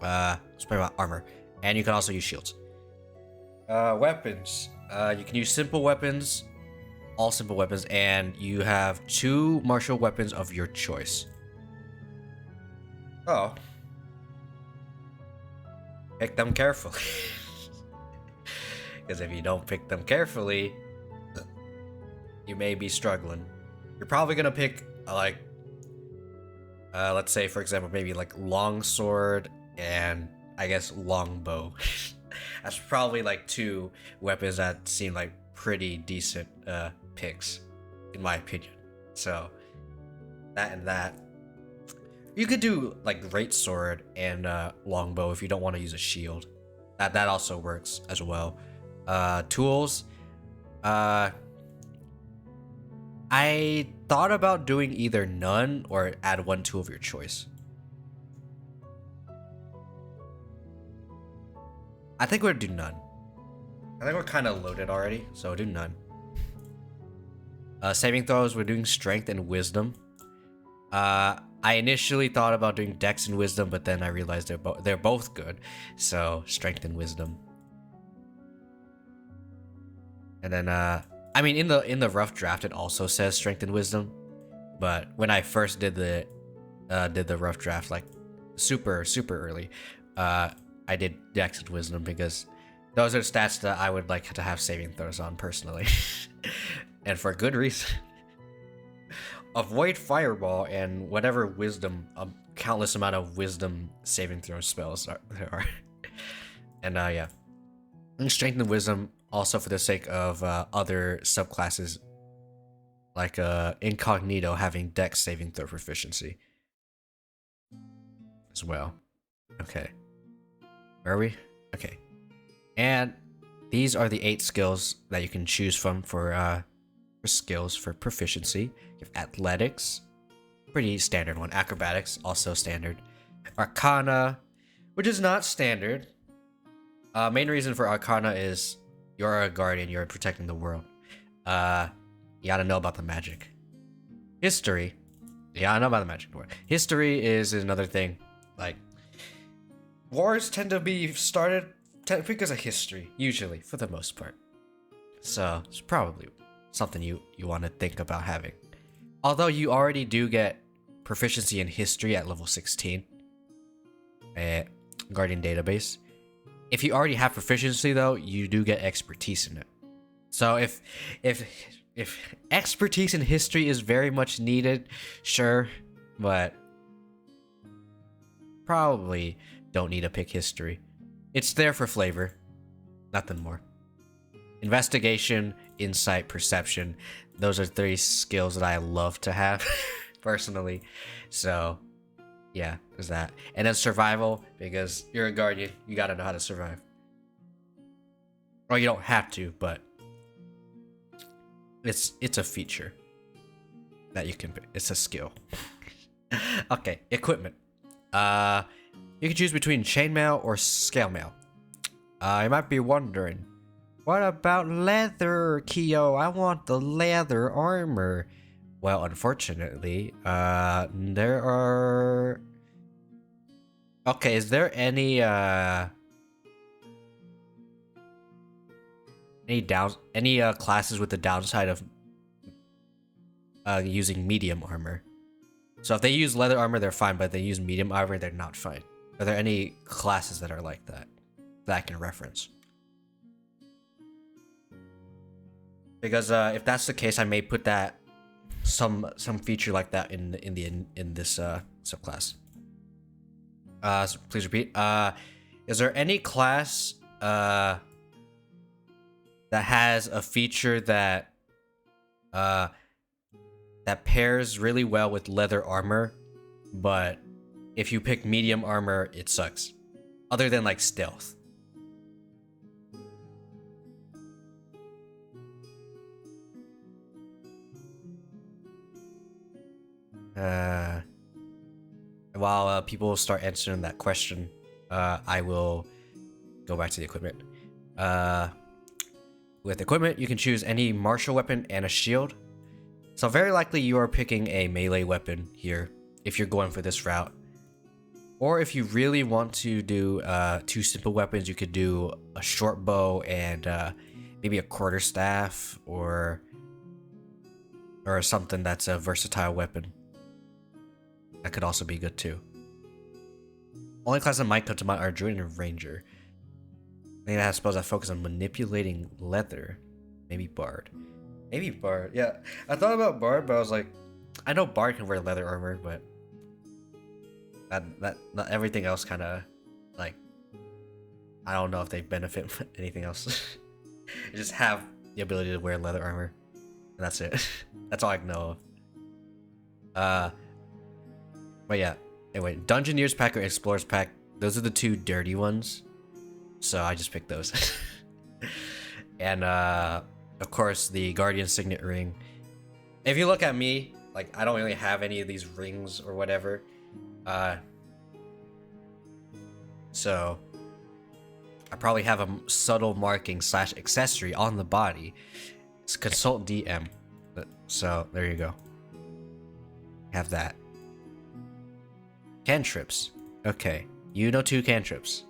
Let's talk about armor, and you can also use shields. Weapons. You can use simple weapons, all simple weapons, and you have 2 martial weapons of your choice. Oh. Pick them carefully. Because if you don't pick them carefully, you may be struggling. You're probably gonna pick like, let's say for example, maybe like longsword and I guess longbow. That's probably like 2 weapons that seem like pretty decent picks, in my opinion. So that and that. You could do like greatsword and longbow if you don't want to use a shield. That also works as well. Tools. I thought about doing either none or add 1 tool of your choice. I think we'll do none. I think we're kind of loaded already, so we'll do none. Saving throws, we're doing strength and wisdom. I initially thought about doing dex and wisdom, but then I realized they're both good. So strength and wisdom. And then I mean in the rough draft it also says strength and wisdom, but when I first did the rough draft like super early, I did dex and wisdom because those are stats that I would like to have saving throws on personally. And for good reason. Avoid fireball and whatever wisdom, a countless amount of wisdom saving throw spells there are. And yeah. And strength and wisdom also for the sake of other subclasses like incognito having dex saving throw proficiency as well. Okay. Where are we? Okay. And these are the 8 skills that you can choose from for skills for proficiency. You have athletics, pretty standard one. Acrobatics, also standard. Arcana, which is not standard. Main reason for Arcana is you're a guardian, you're protecting the world. You gotta know about the magic. History, yeah, I know about the magic. History is another thing. Like, wars tend to be started because of history, usually, for the most part. So it's probably something you want to think about having. Although you already do get proficiency in history at level 16. Guardian database. If you already have proficiency though, you do get expertise in it. So if expertise in history is very much needed, sure, but probably don't need to pick history. It's there for flavor, nothing more. Investigation, insight, perception, those are 3 skills that I love to have personally. So yeah, there's that. And then survival, because you're a guardian, you gotta know how to survive. Or you don't have to, but it's a feature that you can pick. It's a skill. Okay, equipment. You can choose between chainmail or scale mail. You might be wondering, what about leather, Kiyo? I want the leather armor. Well, unfortunately, there are... Okay, is there any classes with the downside of using medium armor? So if they use leather armor, they're fine, but if they use medium armor, they're not fine. Are there any classes that are like that I can reference? Because if that's the case, I may put that some feature like that in this subclass. So please repeat. Is there any class that has a feature that that pairs really well with leather armor, but if you pick medium armor, it sucks? Other than like stealth. While people start answering that question, I will go back to the equipment. With equipment, you can choose any martial weapon and a shield. So very likely you are picking a melee weapon here if you're going for this route. Or if you really want to do two simple weapons, you could do a short bow and maybe a quarterstaff or something that's a versatile weapon. That could also be good too. Only class that might come to mind are Druid and Ranger. I think that spells that focus on manipulating leather. Maybe Bard. Maybe Bard. Yeah, I thought about Bard, but I was like, I know Bard can wear leather armor, but that not everything else kind of like, I don't know if they benefit from anything else. You just have the ability to wear leather armor, and that's it. That's all I know of. But yeah. Anyway, Dungeoneers pack or Explorers pack, those are the two dirty ones. So I just picked those. And of course the Guardian Signet ring. If you look at me, like I don't really have any of these rings or whatever. So I probably have a subtle marking / accessory on the body. It's consult DM. So there you go. Have that. Cantrips. Okay, you know 2 cantrips.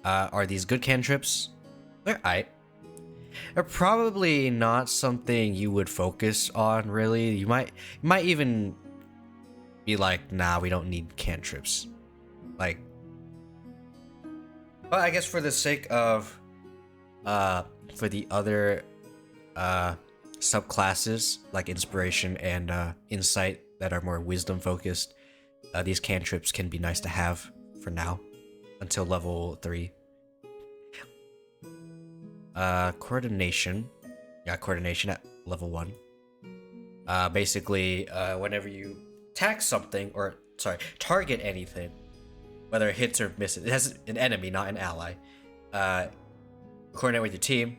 Are these good cantrips? They're aight. They're probably not something you would focus on, really. You might even be like, nah, we don't need cantrips. Like, but I guess for the sake of, for the other, subclasses, like Inspiration and, Insight that are more wisdom focused, these cantrips can be nice to have for now, until level 3. Coordination. Yeah, coordination at level 1. Basically, whenever you attack something, or sorry, target anything, whether it hits or misses, it has an enemy, not an ally. Coordinate with your team.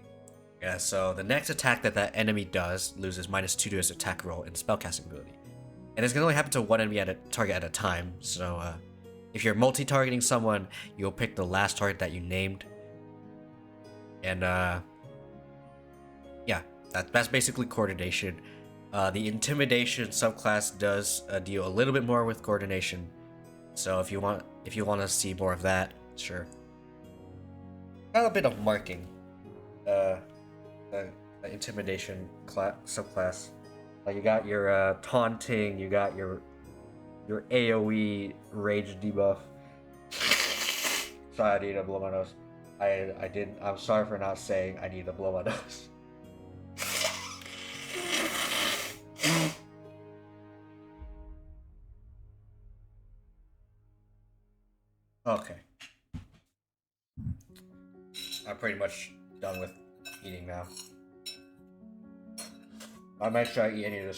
Yeah, so the next attack that enemy does loses -2 to its attack roll and spellcasting ability. And it's gonna only happen to one enemy at a target at a time. So if you're multi-targeting someone, you'll pick the last target that you named. And yeah, that's basically coordination. The intimidation subclass does deal a little bit more with coordination. So if you want to see more of that, sure. Got a bit of marking. The intimidation subclass. Like you got your taunting, you got your AoE rage debuff. Sorry, I need to blow my nose. I didn't. I'm sorry for not saying I need to blow my nose. Okay. I'm pretty much done with eating now. I'll make sure I eat any of the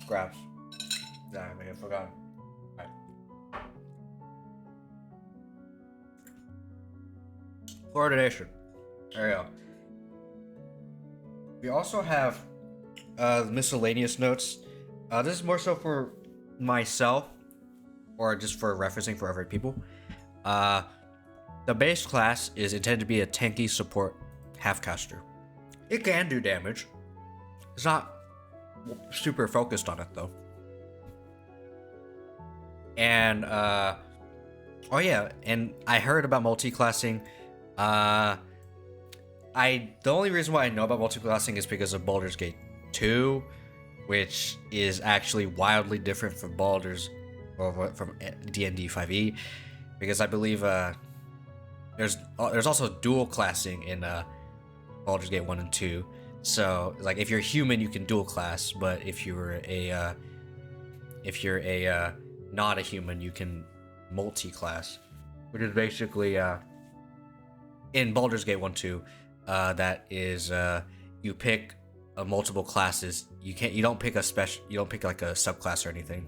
scraps. Nah, I mean, I forgot. Alright. Coordination. There you go. We also have miscellaneous notes. This is more so for myself, or just for referencing for other people. The base class is intended to be a tanky support half-caster. It can do damage. It's not super focused on it though. And oh yeah, and I heard about multi-classing. The only reason why I know about multi-classing is because of Baldur's Gate 2, which is actually wildly different from Baldur's or from D&D 5e, because I believe there's also dual classing in Baldur's Gate 1 and 2. So like if you're human, you can dual class, but if you're a not a human, you can multi-class, which is basically in Baldur's Gate 1 2, that is you pick multiple classes. You don't pick like a subclass or anything.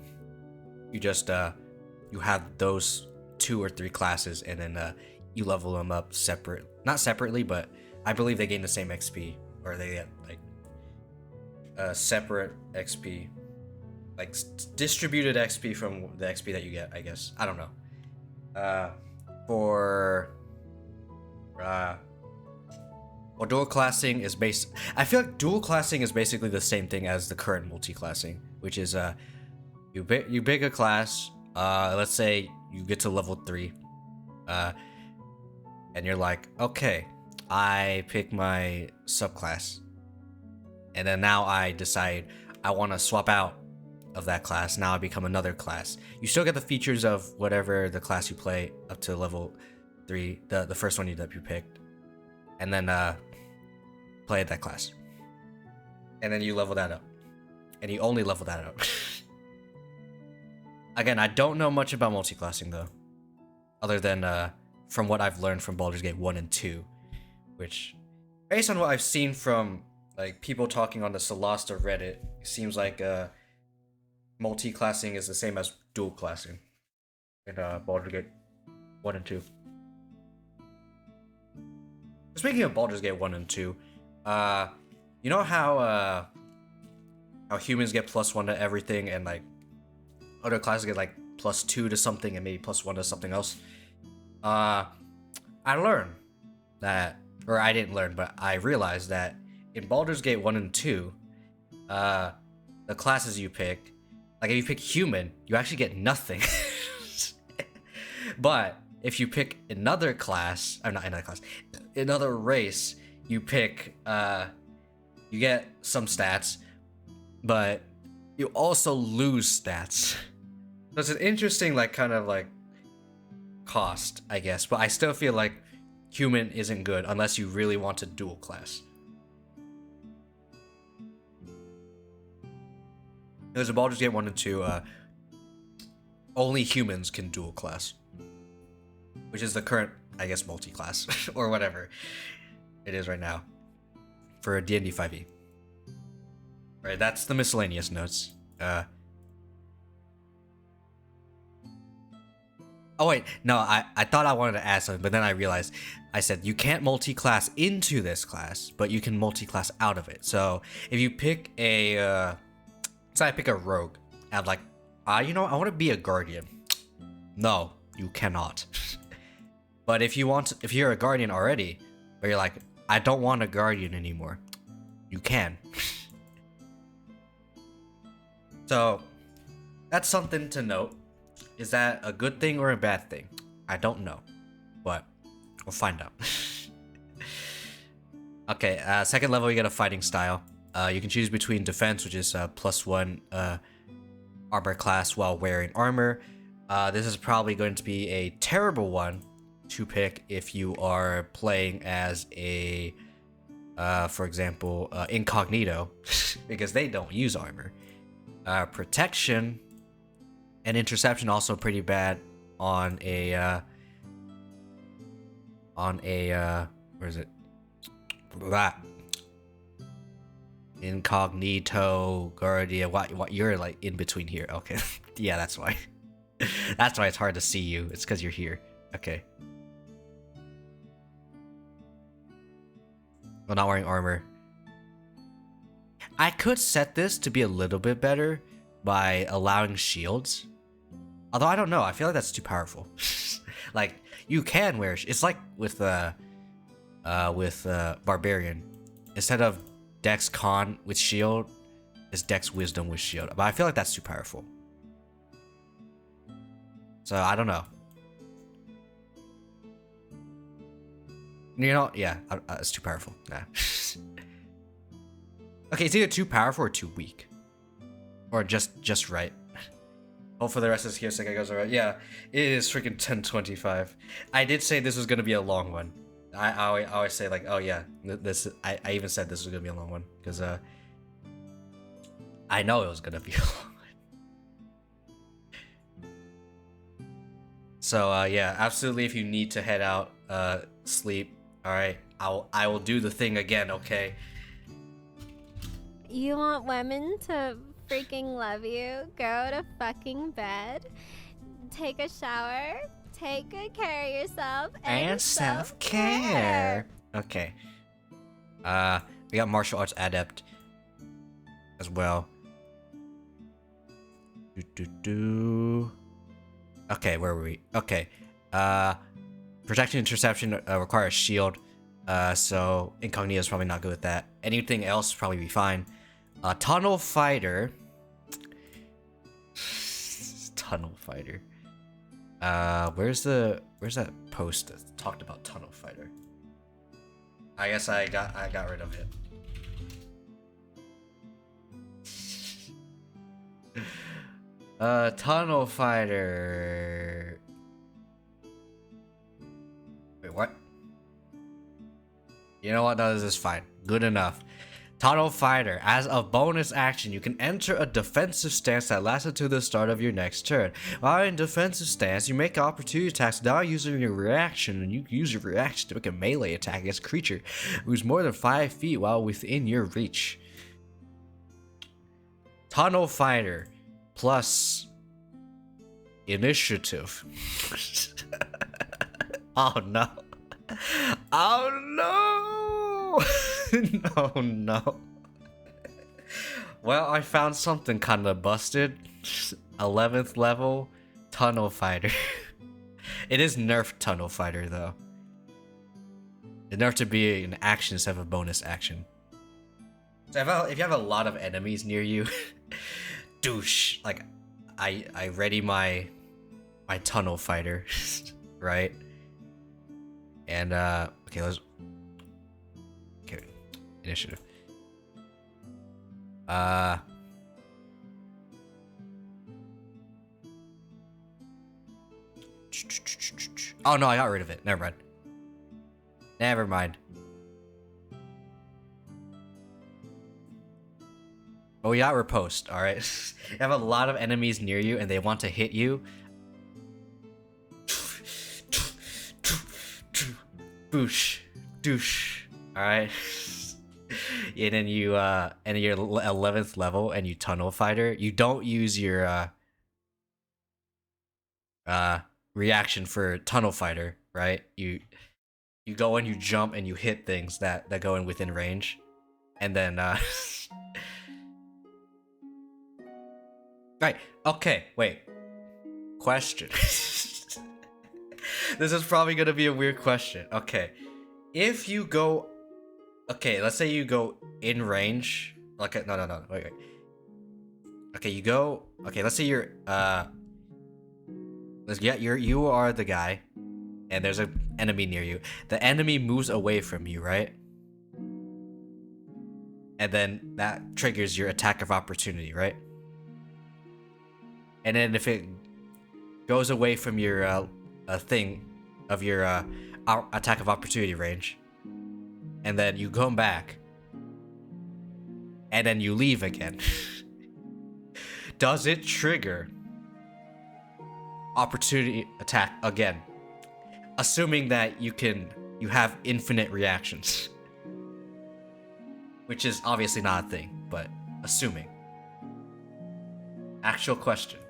You just you have those 2 or 3 classes, and then you level them up not separately, but I believe they gain the same XP, or they get like separate XP, like distributed XP from the XP that you get, I guess. I don't know. Well, dual classing is I feel like dual classing is basically the same thing as the current multi-classing, which is you pick a class, let's say you get to level 3, and you're like, okay, I pick my subclass, and then now I decide I want to swap out of that class. Now I become another class. You still get the features of whatever the class you play up to level 3, the first one that you picked, and then play that class, and then you level that up, and you only level that up. Again, I don't know much about multiclassing though, other than from what I've learned from Baldur's Gate 1 and 2, which, based on what I've seen from like people talking on the Solasta Reddit, it seems like multi-classing is the same as dual classing in Baldur's Gate 1 and 2. Speaking of Baldur's Gate 1 and 2, you know how humans get +1 to everything, and like other classes get like +2 to something, and maybe +1 to something else? I learned that, or I didn't learn, but I realized that in Baldur's Gate 1 and 2, the classes you pick, like if you pick human, you actually get nothing. But if you pick another class, or not another class, another race, you pick, you get some stats, but you also lose stats. So it's an interesting, like, kind of like cost, I guess, but I still feel like human isn't good unless you really want to dual class. There's a Baldur's Gate 1 and 2, only humans can dual class, which is the current, I guess, multi-class or whatever it is right now for D&D 5e. Right, that's the miscellaneous notes. Oh wait, no, I thought I wanted to add something, but then I realized I said you can't multi-class into this class, but you can multi-class out of it. So if you pick a, say I pick a rogue, and I'm like, you know, I want to be a guardian. No, you cannot. But if you're a guardian already, but you're like, I don't want a guardian anymore, you can. So that's something to note. Is that a good thing or a bad thing? I don't know, but we'll find out. Okay, second level, you get a fighting style. You can choose between defense, which is +1 armor class while wearing armor. This is probably going to be a terrible one to pick if you are playing as a, for example, incognito, because they don't use armor. Protection and interception also pretty bad on a where is it? Blah. Incognito, guardian. What you're like in between here? Okay, yeah, that's why. That's why it's hard to see you. It's because you're here. Okay. Well, not wearing armor. I could set this to be a little bit better by allowing shields. Although I don't know, I feel like that's too powerful. Like you can wear. It's like with barbarian. Instead of Dex Con with shield, it's Dex Wisdom with shield. But I feel like that's too powerful. So I don't know. You know, yeah, it's too powerful. Nah. Okay, it's either too powerful or too weak, or just right. Hopefully the rest of this Kiyo-Sekai goes alright. Yeah, it is freaking 10:25. I did say this was gonna be a long one. I always say like, oh yeah, this. I even said this was gonna be a long one because I know it was gonna be a long one. So yeah, absolutely. If you need to head out, sleep. All right, I will do the thing again. Okay. You want women to freaking love you? Go to fucking bed. Take a shower. Take good care of yourself. And self-care. Okay. We got martial arts adept as well. Okay, where were we? Okay. Protection interception requires shield. So incognito is probably not good with that. Anything else probably be fine. Tunnel fighter. Tunnel Fighter. Where's that post that talked about Tunnel Fighter? I guess I got rid of it. Tunnel Fighter. Wait, what? You know what? No, this is fine. Good enough. Tunnel Fighter. As a bonus action, you can enter a defensive stance that lasts until the start of your next turn. While in defensive stance, you make opportunity attacks without using your reaction, and you use your reaction to make a melee attack against a creature who's more than 5 feet while within your reach. Tunnel Fighter plus initiative. Oh no. Oh no. Oh no. Well, I found something kind of busted. 11th level Tunnel Fighter. It is nerfed Tunnel Fighter though. It nerfed to be an action instead of a bonus action. So if you have a lot of enemies near you, douche. Like, I ready my Tunnel Fighter, right? And okay, initiative. Oh no, I got rid of it. Never mind. Never mind. Oh, we got riposte, alright? You have a lot of enemies near you and they want to hit you. Boosh. Douche. Alright? And then you, and you're 11th level and you Tunnel Fighter. You don't use your, reaction for Tunnel Fighter, right? You go and you jump and you hit things that go in within range. And then, Right, okay, wait. Question. This is probably gonna be a weird question. Okay. If you go... Okay, let's say you go in range. Like, no, wait. Okay, you go... Okay, let's say you're, you are the guy. And there's an enemy near you. The enemy moves away from you, right? And then that triggers your attack of opportunity, right? And then if it goes away from your thing of your attack of opportunity range, and then you come back, and then you leave again, does it trigger opportunity attack again? Assuming that you have infinite reactions, which is obviously not a thing, but assuming. Actual question.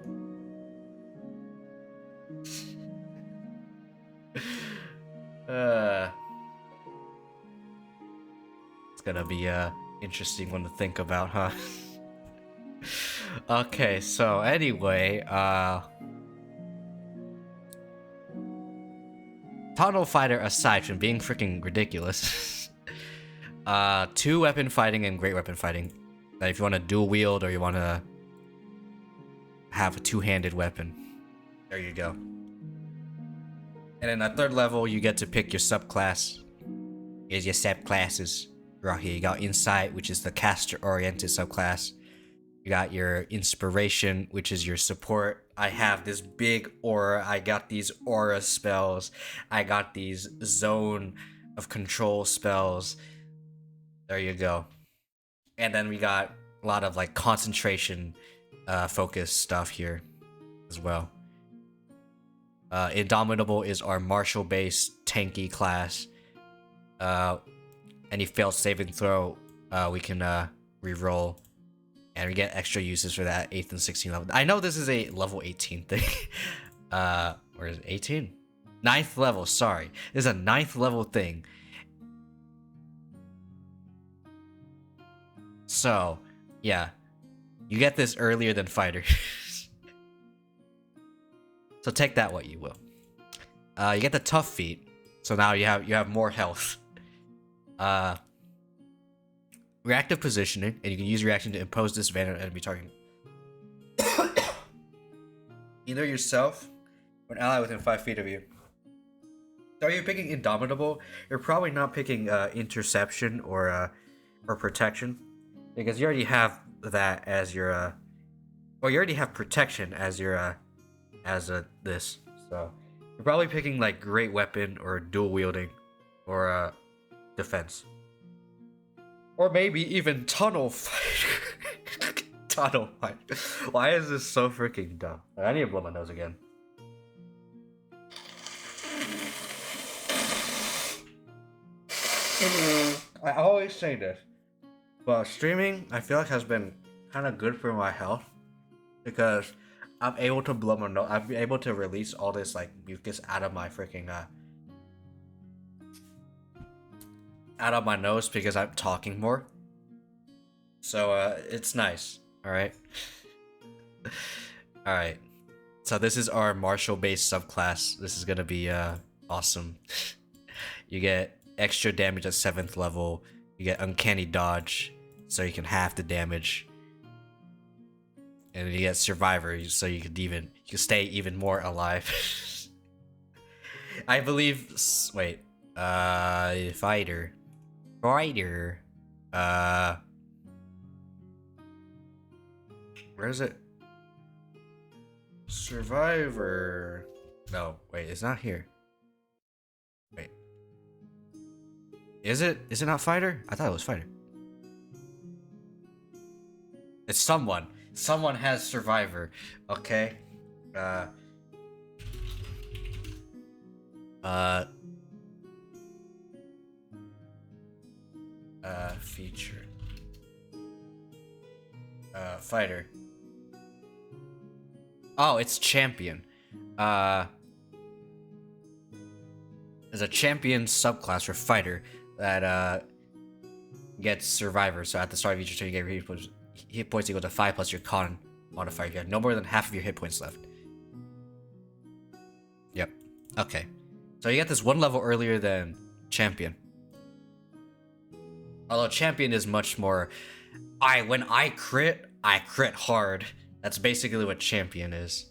It's gonna be a interesting one to think about, huh? Okay, so anyway, Tunnel Fighter aside from being freaking ridiculous, 2 weapon fighting and great weapon fighting. That if you want to dual wield or you want to have a 2-handed weapon, there you go. And then at 3rd level, you get to pick your subclass. Here's your subclasses. Right here, you got Insight, which is the caster-oriented subclass. You got your Inspiration, which is your support. I have this big aura. I got these aura spells. I got these zone of control spells. There you go. And then we got a lot of like concentration focus stuff here as well. Indomitable is our martial-based tanky class. Any failed saving throw, we can re-roll. And we get extra uses for that 8th and 16th level. I know this is a level 18 thing. Or is it 18? 9th level, sorry. This is a 9th level thing. So, yeah. You get this earlier than fighters. So take that what you will. You get the tough feat. So now you have more health. Reactive positioning, and you can use reaction to impose disadvantage on enemy target. either yourself or an ally within 5 feet of you. So you're picking Indomitable. You're probably not picking Interception or Protection, because you already have that as your well, you already have Protection as your this. So you're probably picking like Great Weapon or Dual Wielding or Defense, or maybe even Tunnel Fight. Tunnel Fight. Why is this so freaking dumb? I need to blow my nose again. I always say this, but streaming I feel like has been kind of good for my health, because I'm able to blow my nose. I'm able to release all this like mucus out of my freaking out of my nose because I'm talking more. So it's nice. All right. All right. So this is our martial based subclass. This is gonna be awesome. You get extra damage at 7th level. You get uncanny dodge, so you can half the damage. And then you get survivor, so you can stay even more alive. I believe. Wait. Fighter. Where is it? Survivor. No, wait, it's not here. Wait. Is it? Is it not fighter? I thought it was fighter. It's someone. Someone has survivor. Okay. Feature. Fighter. Oh, it's champion. There's a champion subclass for fighter that gets survivor. So at the start of each turn, you get hit points equal to 5 plus your con modifier. You have no more than half of your hit points left. Yep. Okay. So you get this one level earlier than champion. Although champion is much more. When I crit hard. That's basically what champion is.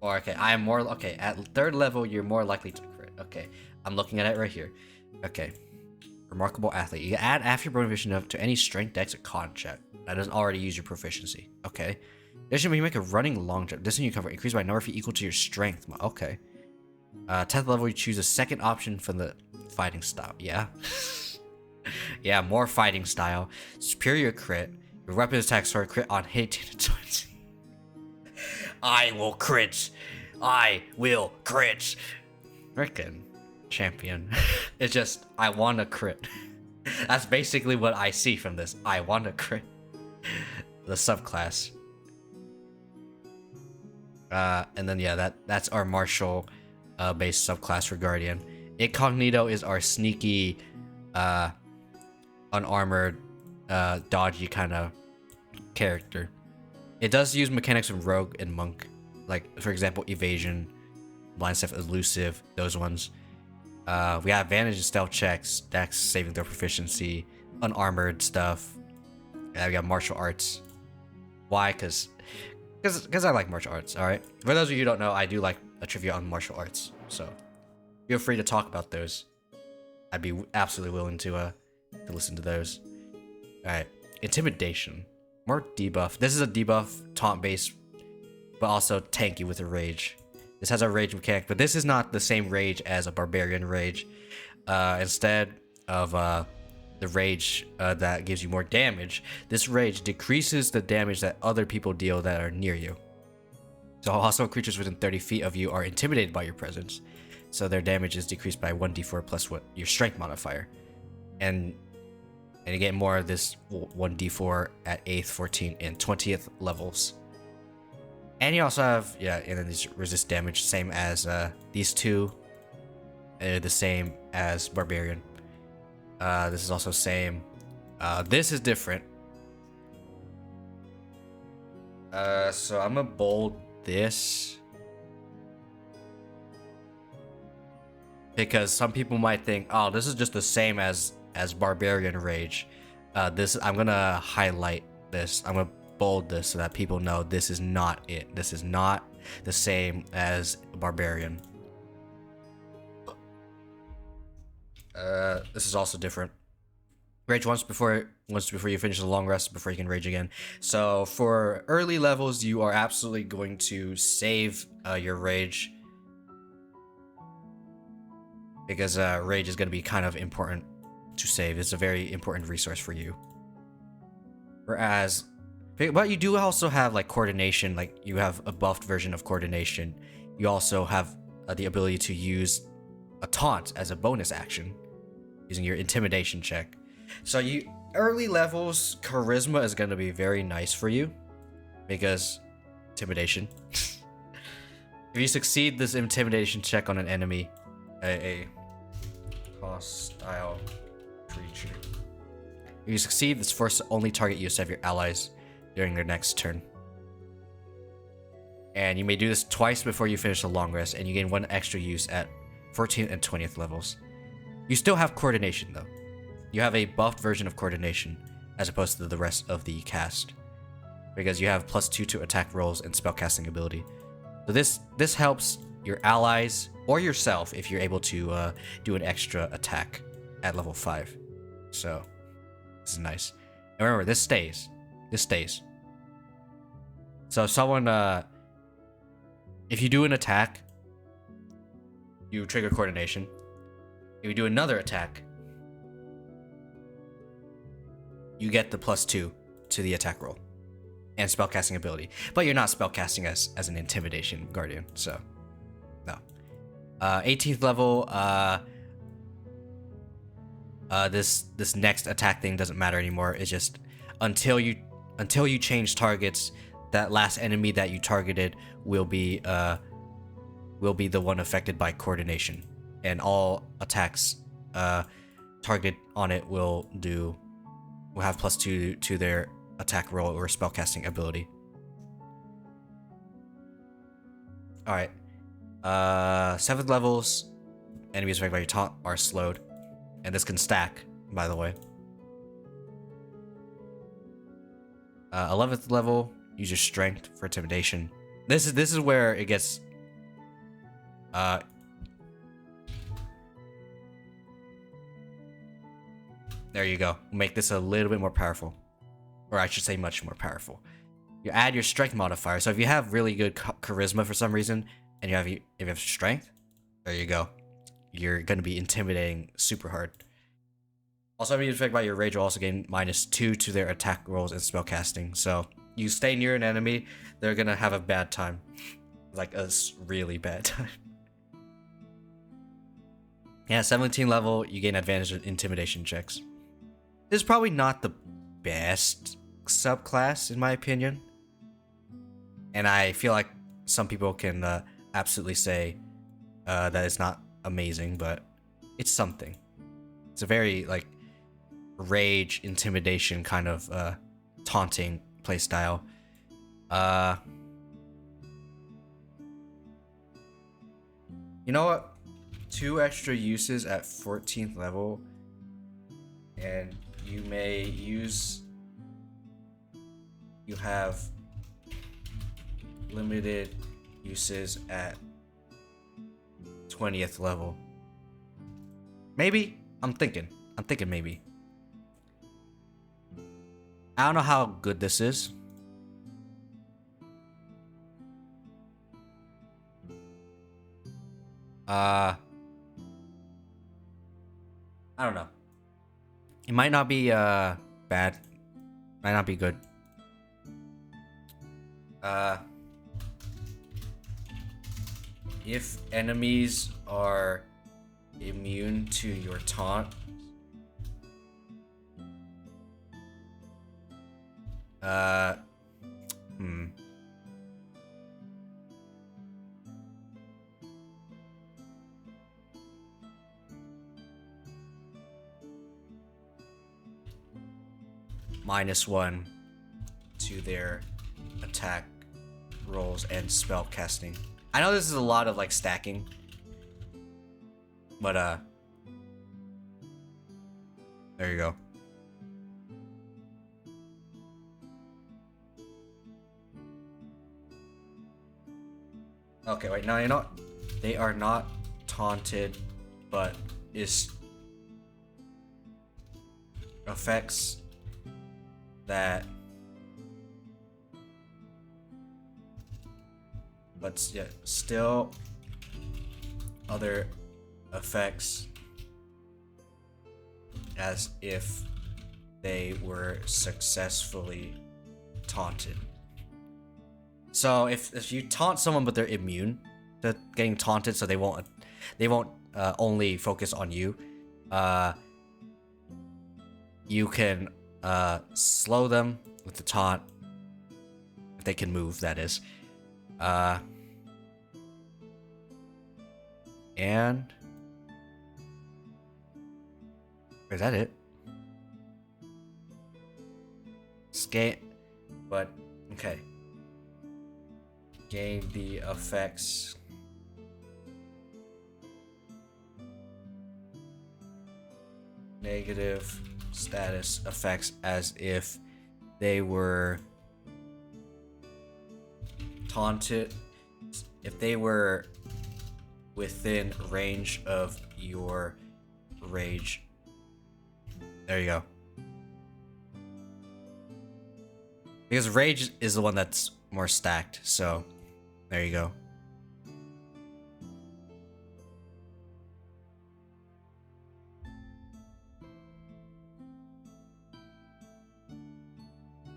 Or okay, I am more okay. At 3rd level, you're more likely to crit. Okay, I'm looking at it right here. Okay, remarkable athlete. You add after your proficiency to any strength, dex, or con check that doesn't already use your proficiency. Okay. Additionally, when you make a running long jump, distance you cover increased by a number of feet equal to your strength. Okay. 10th level, you choose a second option from the fighting style. Yeah. Yeah, more fighting style. Superior crit. Your weapon attacks sword crit on hit 20. I will crit. I will crit. Frickin' champion. It's just, I want to crit. That's basically what I see from this. I want to crit. The subclass. And then yeah, that's our martial based subclass for Guardian. Incognito is our sneaky, unarmored, dodgy kind of character. It does use mechanics from Rogue and Monk, like for example evasion, blind stuff, elusive, those ones. We got advantage in stealth checks, dex, saving throw proficiency, unarmored stuff. Yeah, we got martial arts. Why? Because I like martial arts. All right. For those of you who don't know, I do like a trivia on martial arts, so feel free to talk about those. I'd be absolutely willing to listen to those. All right. Intimidation. More debuff. This is a debuff, taunt based, but also tanky with a rage. This has a rage mechanic, but this is not the same rage as a barbarian rage. Instead of the rage that gives you more damage, this rage decreases the damage that other people deal that are near you. So also creatures within 30 feet of you are intimidated by your presence, so their damage is decreased by 1d4 plus what your strength modifier. And you get more of this 1d4 at 8th, 14th, and 20th levels. And you also have, yeah, and then these resist damage, same as these two. The same as Barbarian. This is also same. This is different. So I'm gonna bold this. Because some people might think, oh, this is just the same as Barbarian Rage. I'm gonna highlight this. I'm gonna bold this so that people know this is not it. This is not the same as a barbarian. This is also different. Rage once before you finish the long rest before you can rage again. So for early levels, you are absolutely going to save your rage, because rage is going to be kind of important to save. It's a very important resource for you. Whereas, but you do also have like coordination. Like you have a buffed version of coordination. You also have the ability to use a taunt as a bonus action using your intimidation check. So you early levels, charisma is going to be very nice for you because intimidation. If you succeed this intimidation check on an enemy, a hostile creature, if you succeed, this force only target you instead of your allies during their next turn. And you may do this twice before you finish the long rest, and you gain 1 extra use at 14th and 20th levels. You still have coordination though. You have a buffed version of coordination as opposed to the rest of the cast, because you have +2 to attack rolls and spellcasting ability. So this helps your allies or yourself if you're able to do an extra attack at level 5. So this is nice. And remember, this stays. This stays. So if someone, if you do an attack, you trigger coordination. If you do another attack, you get the +2 to the attack roll and spellcasting ability. But you're not spellcasting as an intimidation guardian, so no. 18th level, this next attack thing doesn't matter anymore. It's just until you change targets, that last enemy that you targeted will be the one affected by coordination, and all attacks targeted on it will have +2 to their attack roll or spellcasting ability. Alright. 7th levels, enemies affected by your taunt are slowed. And this can stack, by the way. 11th level, use your strength for intimidation. This is where it gets there you go. Make this a little bit more powerful. Or I should say much more powerful. You add your strength modifier. So if you have really good charisma for some reason, and if you have strength, there you go. You're going to be intimidating super hard. Also, enemies affected by your rage will also gain -2 to their attack rolls and spellcasting. So you stay near an enemy, they're going to have a bad time. Like a really bad time. Yeah, 17 level, you gain advantage of intimidation checks. This is probably not the best subclass, in my opinion. And I feel like some people can absolutely say that it's not amazing, but it's something. It's a very, like, rage, intimidation kind of taunting playstyle. You know what? 2 extra uses at 14th level, and you may use... You have limited uses at 20th level. Maybe? I'm thinking maybe. I don't know how good this is. I don't know. It might not be bad. Might not be good. If enemies are immune to your taunt, -1 to their attack rolls and spell casting. I know this is a lot of like stacking, but there you go. Okay, wait, no, you know what? They are not taunted, but is effects that, but yeah, still other effects as if they were successfully taunted. So if you taunt someone but they're immune to getting taunted, so they won't only focus on you, you can slow them with the taunt if they can move, that is. And is that it? Skate, but okay. Gain the effects. Negative status effects as if they were taunted. If they were within range of your rage. There you go. Because rage is the one that's more stacked, so there you go.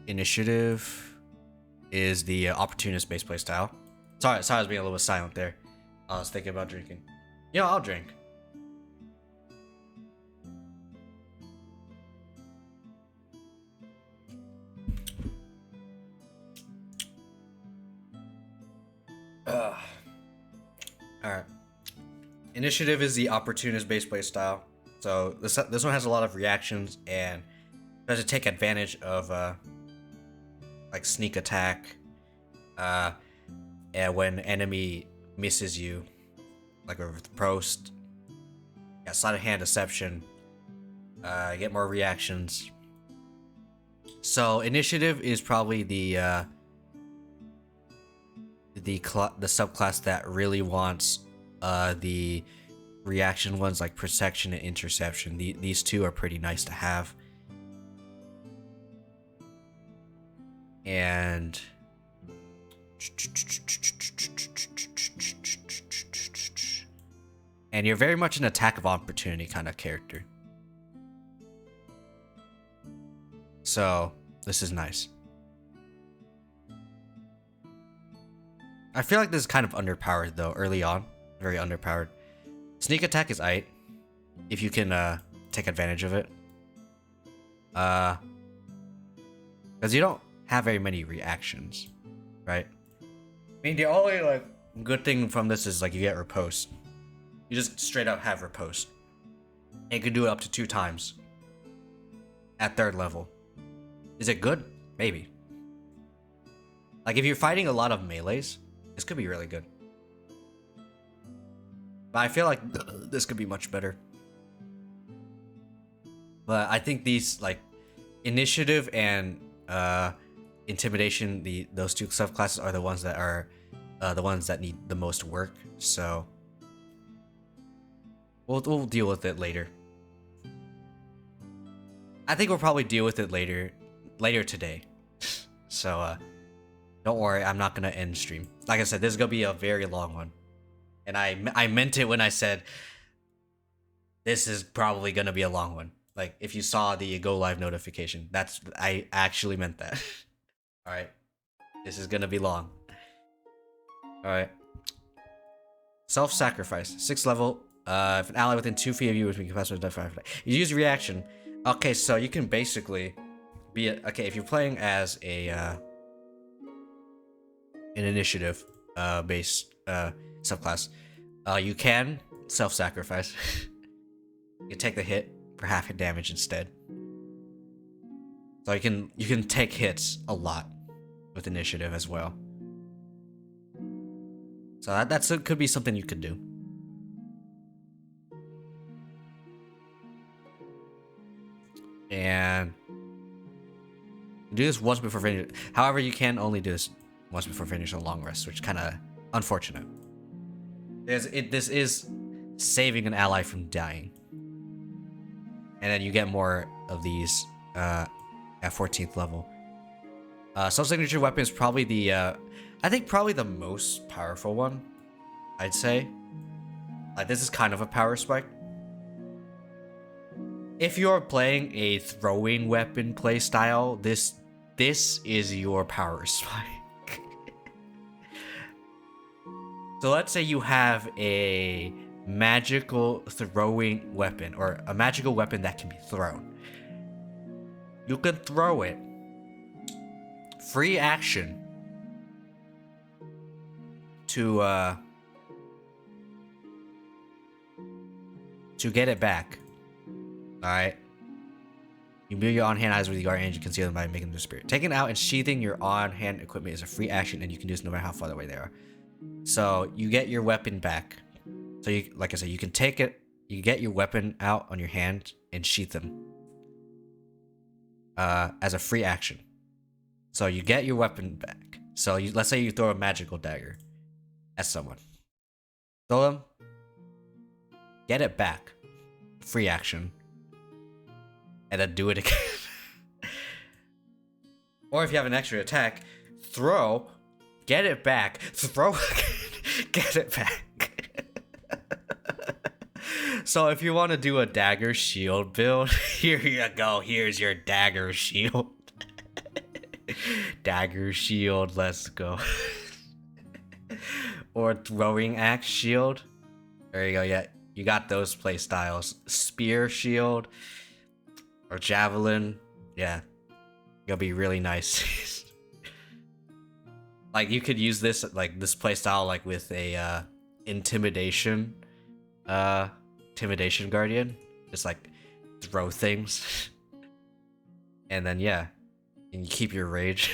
Initiative is the opportunist based playstyle. Sorry, I was being a little bit silent there. I was thinking about drinking. Yeah, I'll drink. Alright. Initiative is the opportunist-based playstyle. So this one has a lot of reactions and tries to take advantage of like sneak attack, and when enemy misses you, like with Prost, yeah, sleight of hand deception, get more reactions. So initiative is probably the subclass that really wants the reaction ones like protection and interception. These two are pretty nice to have. And you're very much an attack of opportunity kind of character. So this is nice. I feel like this is kind of underpowered though, early on. Very underpowered. Sneak attack is aight, if you can take advantage of it. Because you don't have very many reactions, right? I mean, the only like good thing from this is like you get riposte. You just straight up have riposte. And you can do it up to 2 times at 3rd level. Is it good? Maybe. Like if you're fighting a lot of melees, this could be really good. But I feel like this could be much better. But I think these like initiative and intimidation, those 2 subclasses are the ones that are the ones that need the most work. So we'll deal with it later. I think we'll probably deal with it later today. So don't worry, I'm not gonna end stream. Like I said, this is gonna be a very long one, and I meant it when I said this is probably gonna be a long one. Like if you saw the go live notification, I actually meant that. All right, this is gonna be long. All right. Self-sacrifice, 6th level. If an ally within 2 feet of you is being capacitated to die, you use reaction. Okay, so you can basically be if you're playing as an initiative based subclass, you can self-sacrifice. You take the hit for half hit damage instead. So you can take hits a lot with initiative as well. So that could be something you could do. And do this once before finish. However, you can only do this once before finishing a long rest, which kind of Unfortunate. This is saving an ally from dying. And then you get more of these at 14th level. Soul Signature Weapon is probably the, I think probably the most powerful one, I'd say. Like, this is kind of a power spike. If you're playing a throwing weapon playstyle, this is your power spike. So let's say you have a magical throwing weapon, or a magical weapon that can be thrown. You can throw it. Free action. To get it back. Alright. You imbue your on-hand eyes with your guard and you conceal them by making them disappear. Taking out and sheathing your on-hand equipment is a free action and you can do this no matter how far away they are. So you get your weapon back. So you, like I said, you can take it, you get your weapon out on your hand and sheath them. As a free action. So you get your weapon back. So let's say you throw a magical dagger at someone. Throw them. Get it back. Free action. And then do it again. Or if you have an extra attack, throw, get it back, throw again, get it back. So if you want to do a dagger shield build, here you go. Here's your dagger shield. Dagger shield, let's go. Or throwing axe shield. There you go, yeah. You got those play styles. Spear shield. Or javelin. Yeah. It'll be really nice. Like, you could use this, like, this playstyle, like, with a, intimidation guardian. Just, like, throw things. And then, yeah. And you keep your rage.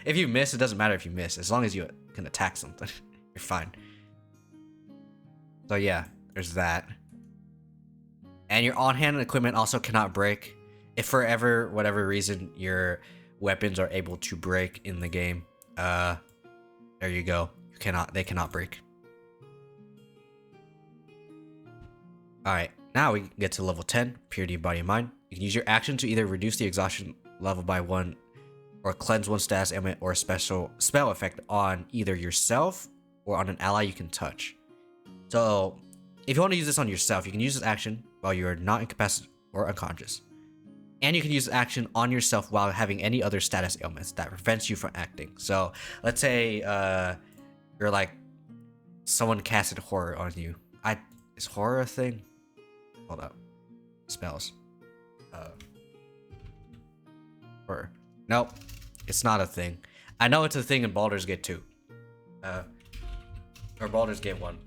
If you miss, it doesn't matter if you miss. As long as you can attack something, you're fine. So, yeah. There's that. And your on-hand equipment also cannot break. If for whatever reason, your weapons are able to break in the game, there you go. They cannot break. Alright, now we get to level 10, Purity of Body and Mind. You can use your action to either reduce the exhaustion level by 1, or cleanse one status ailment or a special spell effect on either yourself or on an ally you can touch. So, if you want to use this on yourself, you can use this action while you are not incapacitated or unconscious. And you can use this action on yourself while having any other status ailments that prevents you from acting. So, let's say you're like, someone casted horror on you. Is horror a thing? Hold up. Spells. Horror. Nope. It's not a thing. I know it's a thing in Baldur's Gate 2. Or Baldur's Gate 1.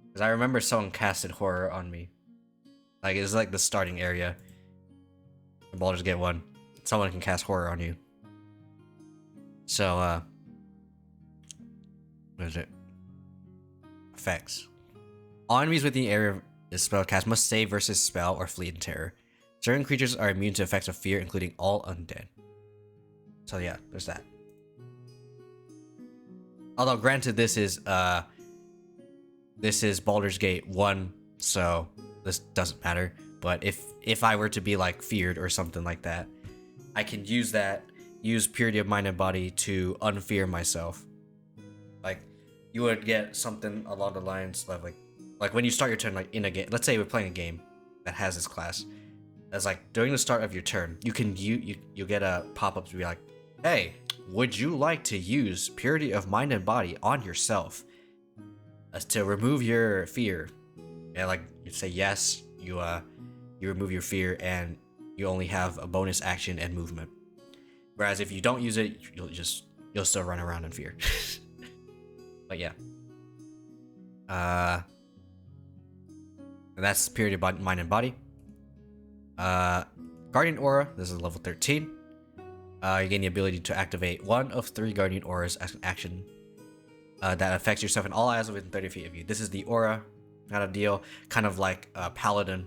Because I remember someone casted horror on me. Like, it's like the starting area. In Baldur's Gate 1. Someone can cast horror on you. So, what is it? Effects. All enemies within the area of this spell cast must save versus spell or flee in terror. Certain creatures are immune to effects of fear, including all undead. So yeah, there's that. Although granted, this is Baldur's Gate 1, so this doesn't matter. But if I were to be like feared or something like that, I can use Purity of Mind and Body to unfear myself. Like, you would get something along the lines of like when you start your turn, like in a game. Let's say we're playing a game that has this class. That's like during the start of your turn, you get a pop-up to be like, hey, would you like to use Purity of Mind and Body on yourself to remove your fear? And like you say yes, you remove your fear and you only have a bonus action and movement. Whereas if you don't use it, you'll still run around in fear. But yeah. And that's Purity of Mind and Body. Guardian Aura, this is level 13. You gain the ability to activate one of 3 Guardian Auras as an action that affects yourself and all allies within 30 feet of you. This is the aura kind of deal, kind of like a Paladin.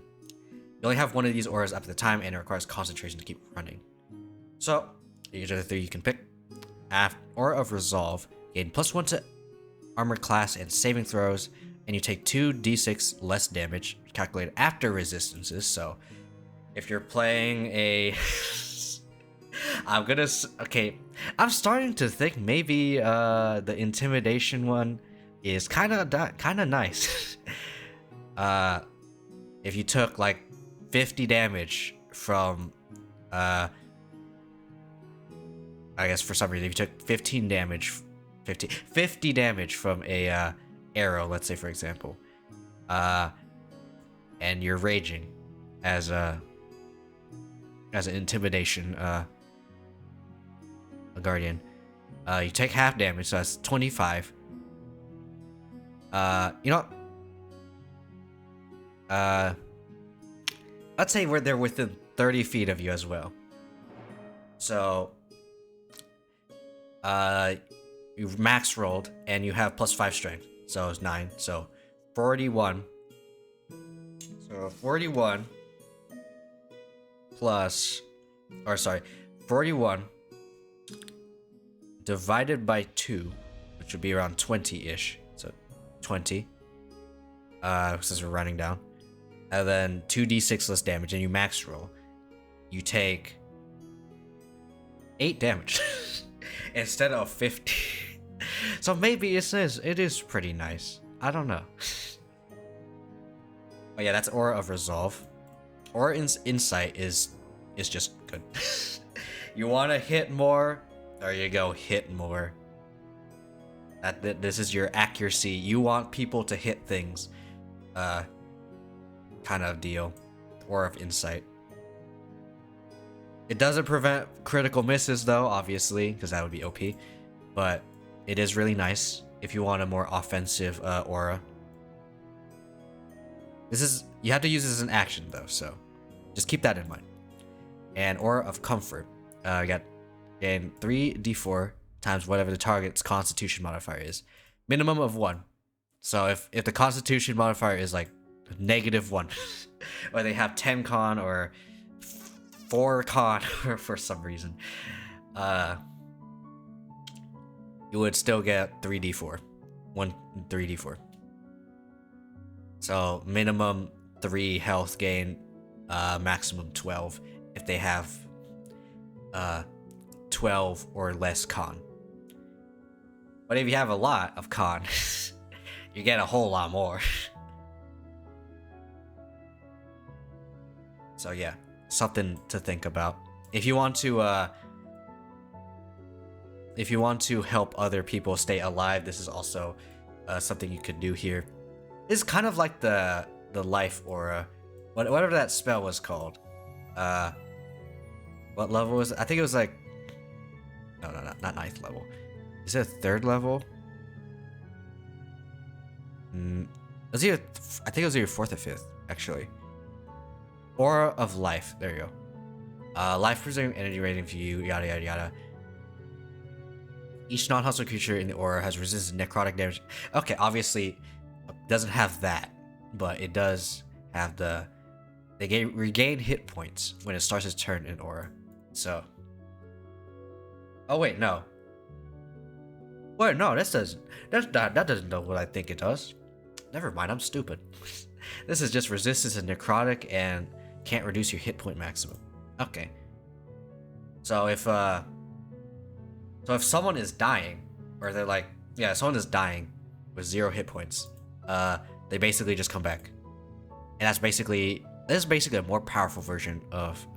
You only have one of these auras up at the time, and it requires concentration to keep running. So, these are the 3 you can pick. Aura of Resolve gain +1 to armor class and saving throws, and you take 2d6 less damage, calculated after resistances. So, if you're playing a... Okay, I'm starting to think maybe the intimidation one is kind of nice. If you took like 50 damage from I guess for some reason if you took 50 damage from a arrow, let's say for example, and you're raging as an intimidation a guardian, you take half damage, so that's 25. You know, let's say they're within 30 feet of you as well. So, you've max rolled and you have +5 strength, so it's 9. So, 41. So 41 plus, or sorry, 41 divided by 2, which would be around 20-ish. So 20. Since we're running down. And then 2d6 less damage, and you max roll. You take 8 damage instead of 50. So maybe it is pretty nice. I don't know. Oh yeah, that's Aura of Resolve. Aura Insight is just good. You want to hit more? There you go, hit more. This is your accuracy. You want people to hit things. Kind of deal. Aura of Insight. It doesn't prevent critical misses though, obviously, because that would be OP. But it is really nice if you want a more offensive aura. You have to use this as an action though, so just keep that in mind. And Aura of Comfort. You got gain 3d4 times whatever the target's Constitution modifier is. Minimum of 1. So if the Constitution modifier is like -1, or they have 10 con or 4 con for some reason, you would still get 3d4. 3d4. So minimum 3 health gain, maximum 12 if they have 12 or less con. But if you have a lot of con, you get a whole lot more. So yeah, something to think about. If you want to help other people stay alive, this is also something you could do here. It's kind of like the life aura, whatever that spell was called. What level was it? I think it was like, no, not 9th level. Is it 3rd level? I think it was either 4th or 5th, actually. Aura of Life. There you go. Life preserving energy rating for you, yada yada yada. Each non-hostile creature in the aura has resisted necrotic damage. Okay, obviously, it doesn't have that, but it does have they regain hit points when it starts its turn in aura. So. Oh wait, no. Wait, no, that doesn't know what I think it does. Never mind, I'm stupid. This is just resistance and necrotic and can't reduce your hit point maximum. Okay. So if someone is dying, or they're like, yeah, someone is dying with 0 hit points, they basically just come back. And this is basically a more powerful version of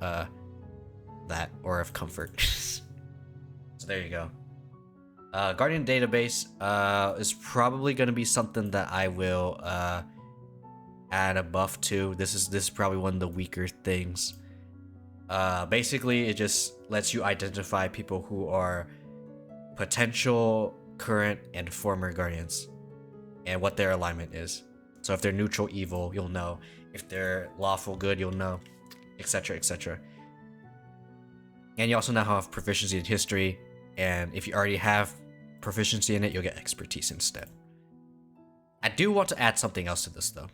that, or of Comfort. So there you go. Guardian Database is probably going to be something that I will add a buff to. This is probably one of the weaker things. Basically, it just lets you identify people who are potential, current, and former guardians, and what their alignment is. So if they're neutral evil, you'll know. If they're lawful good, you'll know, etc., etc. And you also now have proficiency in history, and if you already have proficiency in it, you'll get expertise instead. I do want to add something else to this though,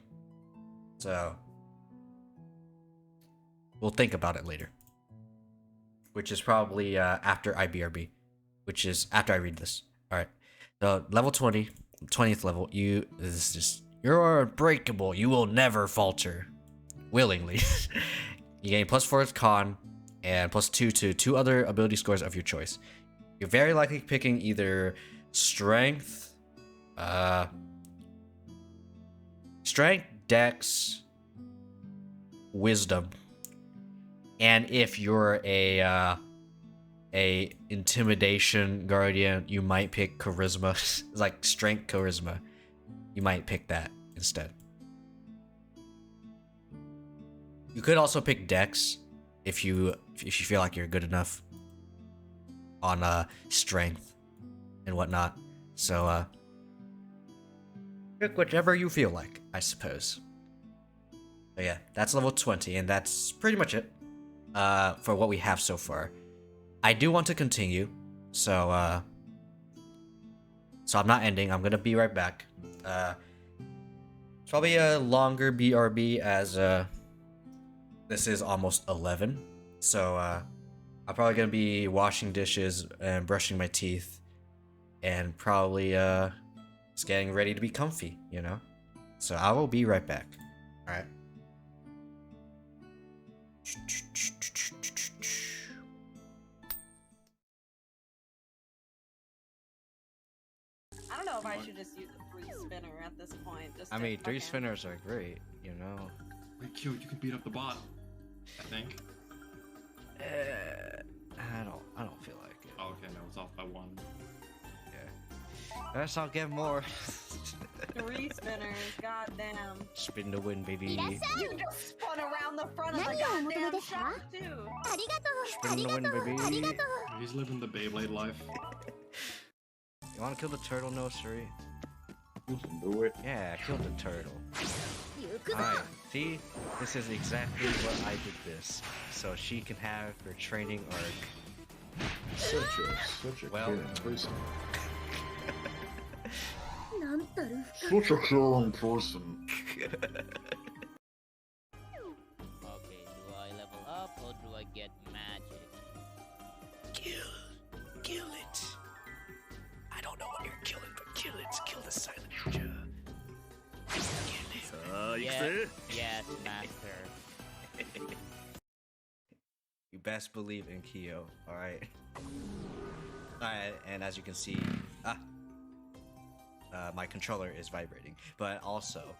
so we'll think about it later, which is probably after IBRB, which is after I read this. All right, So level 20, 20th level, you're unbreakable. You will never falter. Willingly. You gain +4 con and +2 to 2 other ability scores of your choice. You're very likely picking either strength, dex, wisdom, and if you're a intimidation guardian, you might pick charisma. It's like strength charisma. You might pick that instead. You could also pick dex if you feel like you're good enough on strength and whatnot. So pick whichever you feel like, I suppose. But yeah, that's level 20, and that's pretty much it for what we have so far. I do want to continue, so I'm not ending. I'm gonna be right back. It's probably a longer BRB as this is almost 11, so I'm probably gonna be washing dishes and brushing my teeth, and probably just getting ready to be comfy, you know. So I will be right back. All right. I don't know if I should just use a 3 spinner at this point. I mean, 3 spinners are great, you know. Wait, Q, you can beat up the bot. I think. I don't feel like it. Oh, okay, no, it's off by 1. Yeah. Guess I'll get more. 3 spinners, goddamn. Spin to win, baby. You just spun around the front of the goddamn shop, too. Spin to win, baby. He's living the Beyblade life. You wanna kill the turtle, no, Suri? Do it. Yeah, kill the turtle. Alright, see? This is exactly what I did this. So she can have her training arc. Such a caring person. Such a caring person. Okay, do I level up or do I get magic? Kill it. I don't know what you're killing, but kill it. Kill the silent ninja. Yes, master. You best believe in Kiyo, alright? Alright, and as you can see, my controller is vibrating, but also,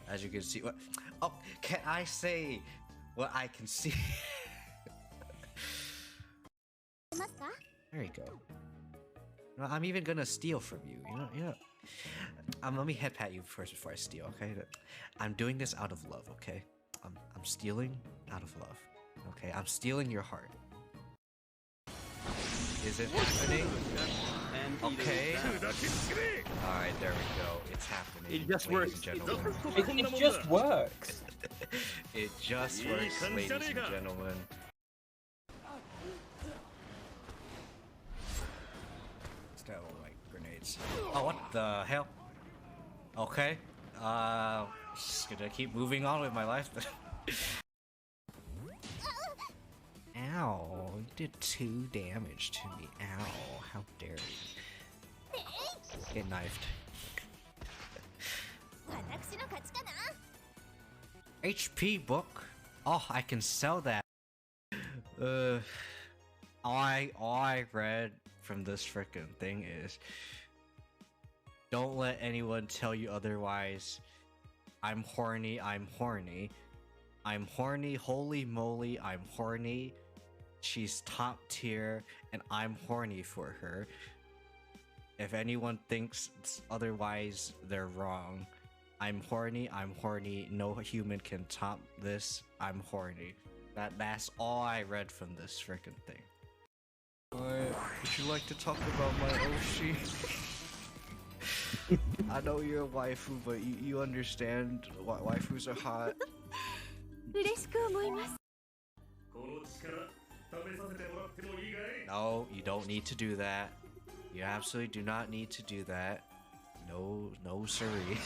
as you can see, can I say what I can see? There you go. I'm even gonna steal from you, you know. Let me head pat you first before I steal, okay? I'm doing this out of love, okay? I'm stealing out of love, okay? I'm stealing your heart. Is it happening? Okay. Alright, there we go. It's happening. It just works. It just works. It just works, ladies and gentlemen. Still like grenades. Oh, what the hell? Okay. Just gonna keep moving on with my life. Ow, you did 2 damage to me. Ow, how dare you. Get knifed. HP book? Oh, I can sell that. All I read from this frickin' thing is, don't let anyone tell you otherwise. I'm horny, I'm horny. I'm horny, holy moly, I'm horny. She's top tier, and I'm horny for her. If anyone thinks otherwise, they're wrong. I'm horny, no human can top this. I'm horny. That's all I read from this frickin' thing. Would you like to talk about my Oshi? I know you're a waifu, but you understand why waifus are hot. No, you don't need to do that. You absolutely do not need to do that. No siree.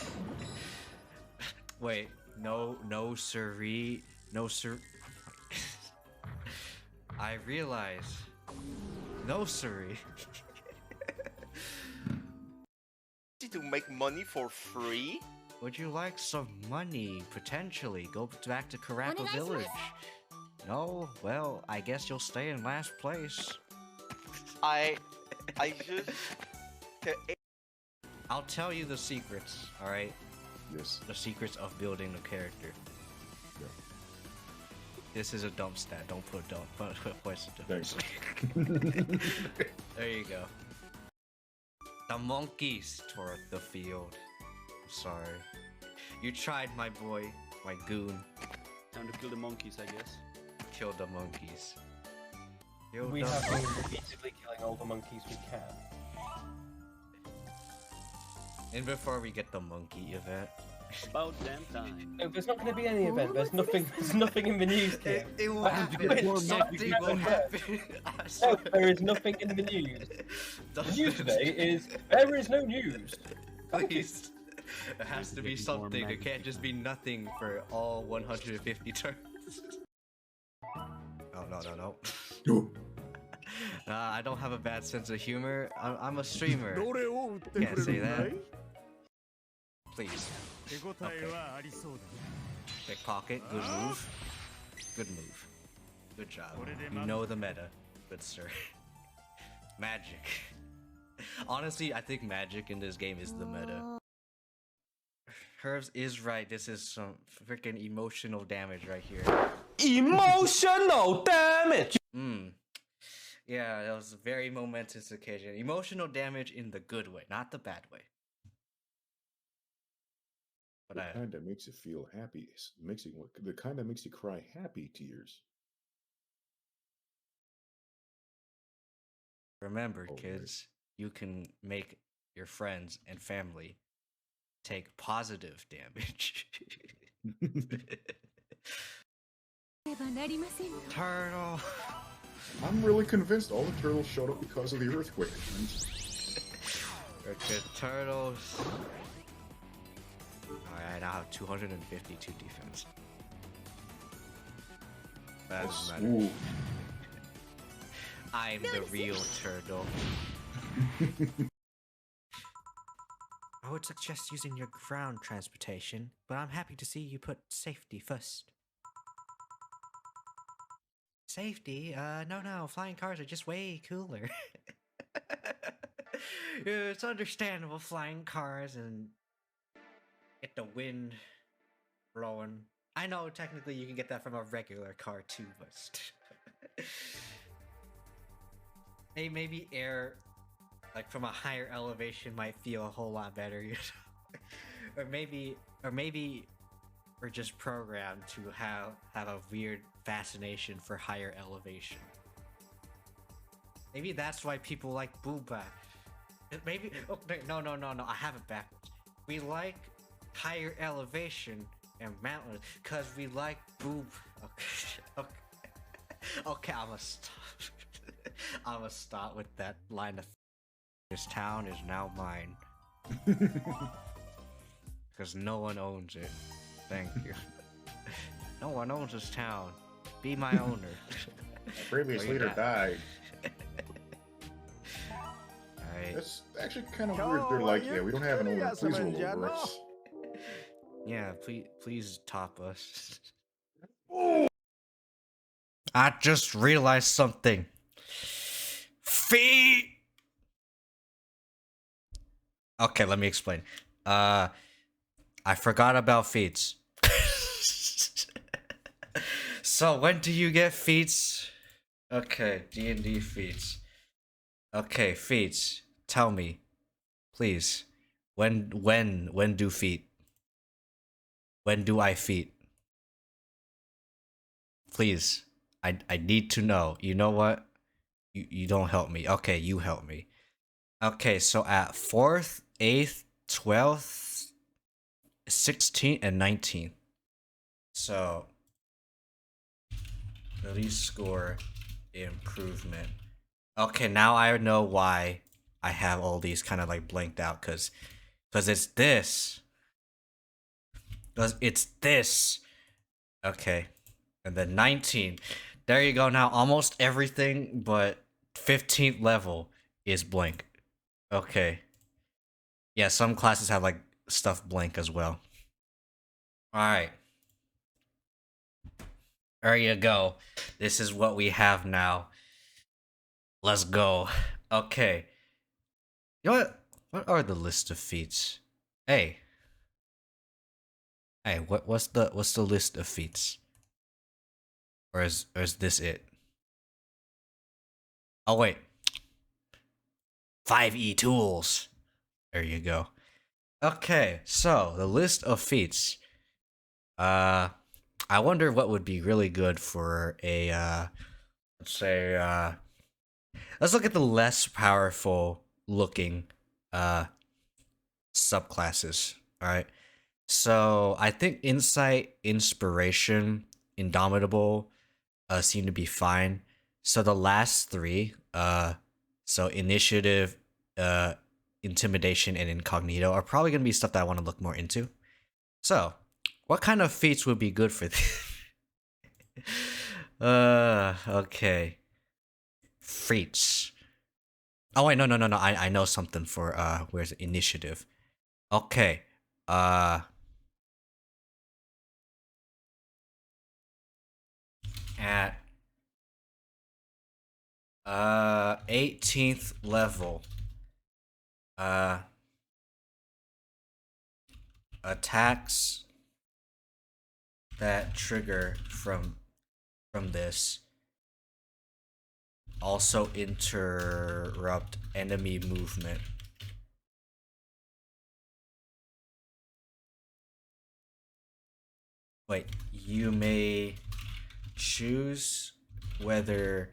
Wait, no siree. No sir. I realize. No siree. to make money for free? Would you like some money, potentially? Go back to Karaka Village. No? Well, I guess you'll stay in last place. I just... I'll tell you the secrets, alright? Yes. The secrets of building a character. Yeah. This is a dump stat. Don't put points to Thanks. There you go. The monkeys tore the field. Sorry. You tried, my boy. My goon. Time to kill the monkeys, I guess. Kill the monkeys. We have been repeatedly killing all the monkeys we can. And before we get the monkey event. About damn time. No, there's not going to be any event. There's nothing. There's nothing in the news here. It will happen. Something will happen. No, there is nothing in the news. The news today is there is no news. Please. It has to be something. It can't just be nothing for all 150 turns. Oh no. I don't have a bad sense of humor. I'm a streamer. Can't say that. Please. Okay. Pickpocket, good move. Good move. Good job. You know the meta, good sir. Magic. Honestly, I think magic in this game is the meta. Herbs is right. This is some freaking emotional damage right here. Emotional damage! Yeah, that was a very momentous occasion. Emotional damage in the good way, not the bad way. But the kind that makes you feel happy, the kind that makes you cry happy tears. Remember, kids, you can make your friends and family take positive damage. Turtle. I'm really convinced all the turtles showed up because of the earthquake. Okay, turtles. Alright, I now have 252 defense. That doesn't matter. I'm the real turtle. I would suggest using your ground transportation, but I'm happy to see you put safety first. Safety? No, flying cars are just way cooler. It's understandable, flying cars and get the wind blowing. I know technically you can get that from a regular car too, but hey, maybe air, like from a higher elevation, might feel a whole lot better, you know? or maybe we're just programmed to have a weird fascination for higher elevation. Maybe that's why people like Booba. Maybe no, I have it backwards. We like higher elevation and mountains because we like boob. Okay, I'm gonna stop with that line of. This town is now mine. Because no one owns it. Thank you. No one owns this town. Be my owner. Previous leader died. Alright. That's actually kind of weird. They're like, yeah, we don't have an owner. Please rule over us. Yeah, please top us. I just realized something. Feet. Okay, let me explain. I forgot about feats. So when do you get feats? Okay, D&D feats. Okay, feats. Tell me, please. When do feat? When do I feat? Please. I need to know. You know what? You don't help me. Okay, you help me. Okay, so at 4th, 8th, 12th, 16th, and 19th. So, release score improvement. Okay, now I know why I have all these kind of like blanked out, because it's this. Because it's this. Okay, and then 19. There you go. Now almost everything but 15th level is blank. Okay. Yeah, some classes have like stuff blank as well. Alright. There you go. This is what we have now. Let's go. Okay. You know what? What are the list of feats? Hey. Hey, what's the list of feats? Or is this it? Oh wait. 5e tools. There you go. Okay, so the list of feats. I wonder what would be really good for a let's say let's look at the less powerful looking subclasses. Alright. So I think insight, inspiration, indomitable seem to be fine. So the last three, so initiative, intimidation, and incognito are probably gonna be stuff that I want to look more into. So, what kind of feats would be good for this? Okay. Feats. Oh wait, no. I know something for where's the initiative? Okay. At 18th level. Attacks that trigger from this also interrupt enemy movement. Wait, you may choose whether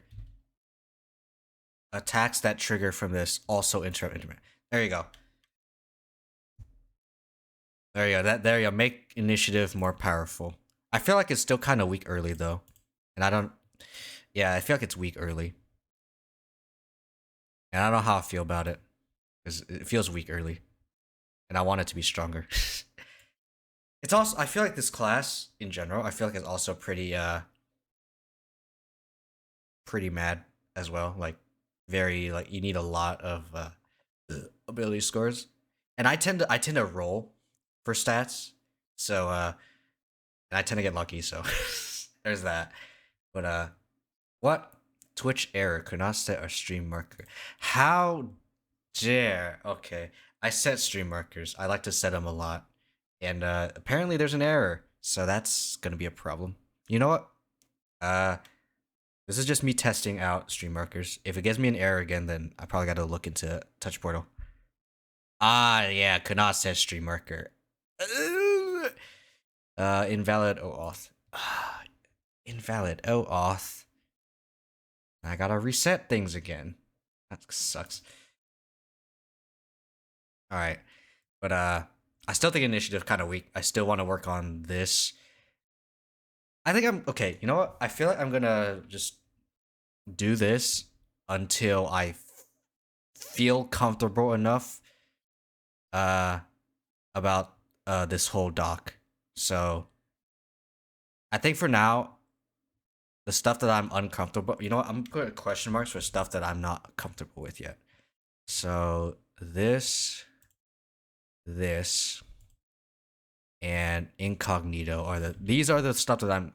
attacks that trigger from this also interrupt enemy. There you go. There you go. There you go. Make initiative more powerful. I feel like it's still kind of weak early though, and I don't. Yeah, I feel like it's weak early, and I don't know how I feel about it because it feels weak early, and I want it to be stronger. It's also, I feel like this class in general, I feel like it's also pretty pretty mad as well. Like very like you need a lot of ability scores, and I tend to roll for stats, so and I tend to get lucky. So there's that. But what Twitch error could not set a stream marker? How dare? Okay, I set stream markers. I like to set them a lot. And apparently there's an error, so that's gonna be a problem. You know what? This is just me testing out stream markers. If it gives me an error again, then I probably gotta look into Touch Portal. Ah, yeah, could not set stream marker. Invalid OAuth. Invalid OAuth. I gotta reset things again. That sucks. Alright. But I still think initiative kind of weak. I still want to work on this. I think I'm okay. You know what? I feel like I'm gonna just do this until I feel comfortable enough about this whole doc. So I think for now, the stuff that I'm uncomfortable, you know what? I'm putting question marks for stuff that I'm not comfortable with yet. So this, and incognito are these are the stuff that I'm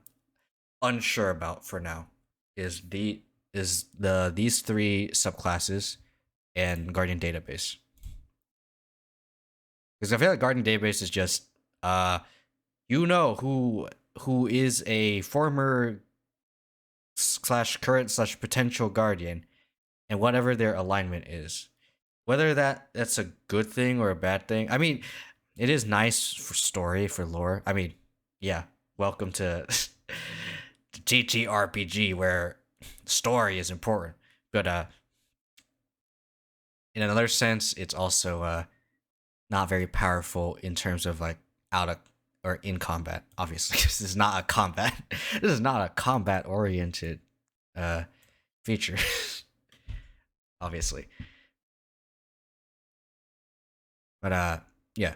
unsure about for now. Is these three subclasses and Guardian Database. Because I feel like Guardian Database is just you know who is a former / current / potential guardian and whatever their alignment is. Whether that's a good thing or a bad thing. I mean, it is nice for story, for lore. I mean, yeah, welcome to TTRPG where story is important. But in another sense, it's also not very powerful in terms of like out of or in combat. Obviously, this is not a combat. This is not a combat oriented feature. Obviously. But yeah.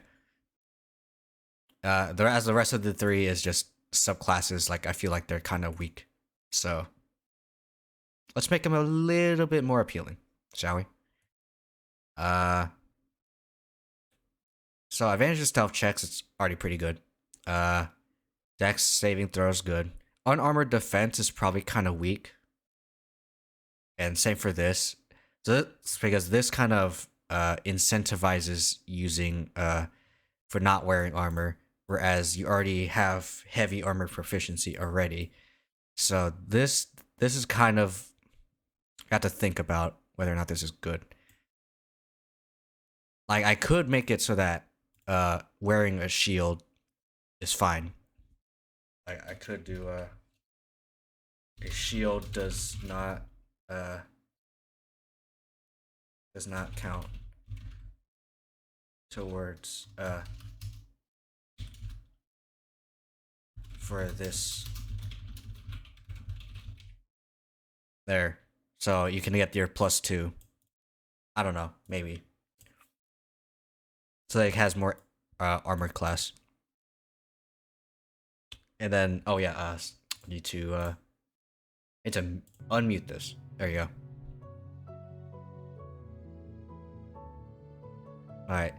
The rest of the three is just subclasses. Like I feel like they're kind of weak, so let's make them a little bit more appealing, shall we? So advantage of stealth checks, it's already pretty good. Dex saving throws good. Unarmored defense is probably kind of weak. And same for this. So it's because this kind of incentivizes using for not wearing armor, whereas you already have heavy armor proficiency already. So this is kind of got to think about whether or not this is good. Like I could make it so that wearing a shield is fine. I could do a shield does not count towards for this there, so you can get your +2. I don't know, maybe. So it has more armor class. And then need to unmute this. There you go. Alright.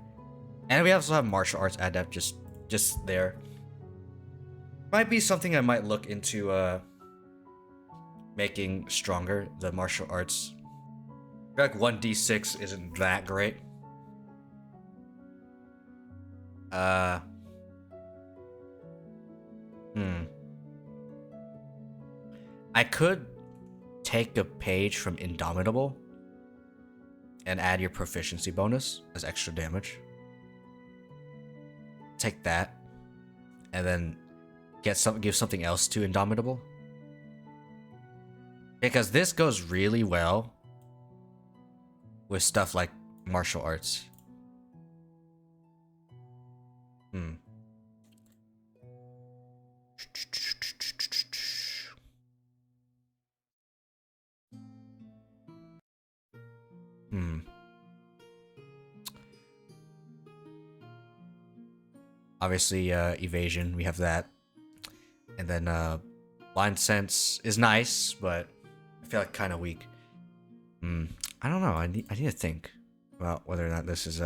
And we also have martial arts adept just there. Might be something I might look into making stronger, the martial arts. I feel like 1d6 isn't that great. I could take a page from Indomitable and add your proficiency bonus as extra damage. Take that, and then give something else to Indomitable, because this goes really well with stuff like martial arts. Obviously, evasion, we have that. And then, blind sense is nice, but I feel like kind of weak. I don't know, I need to think about whether or not this is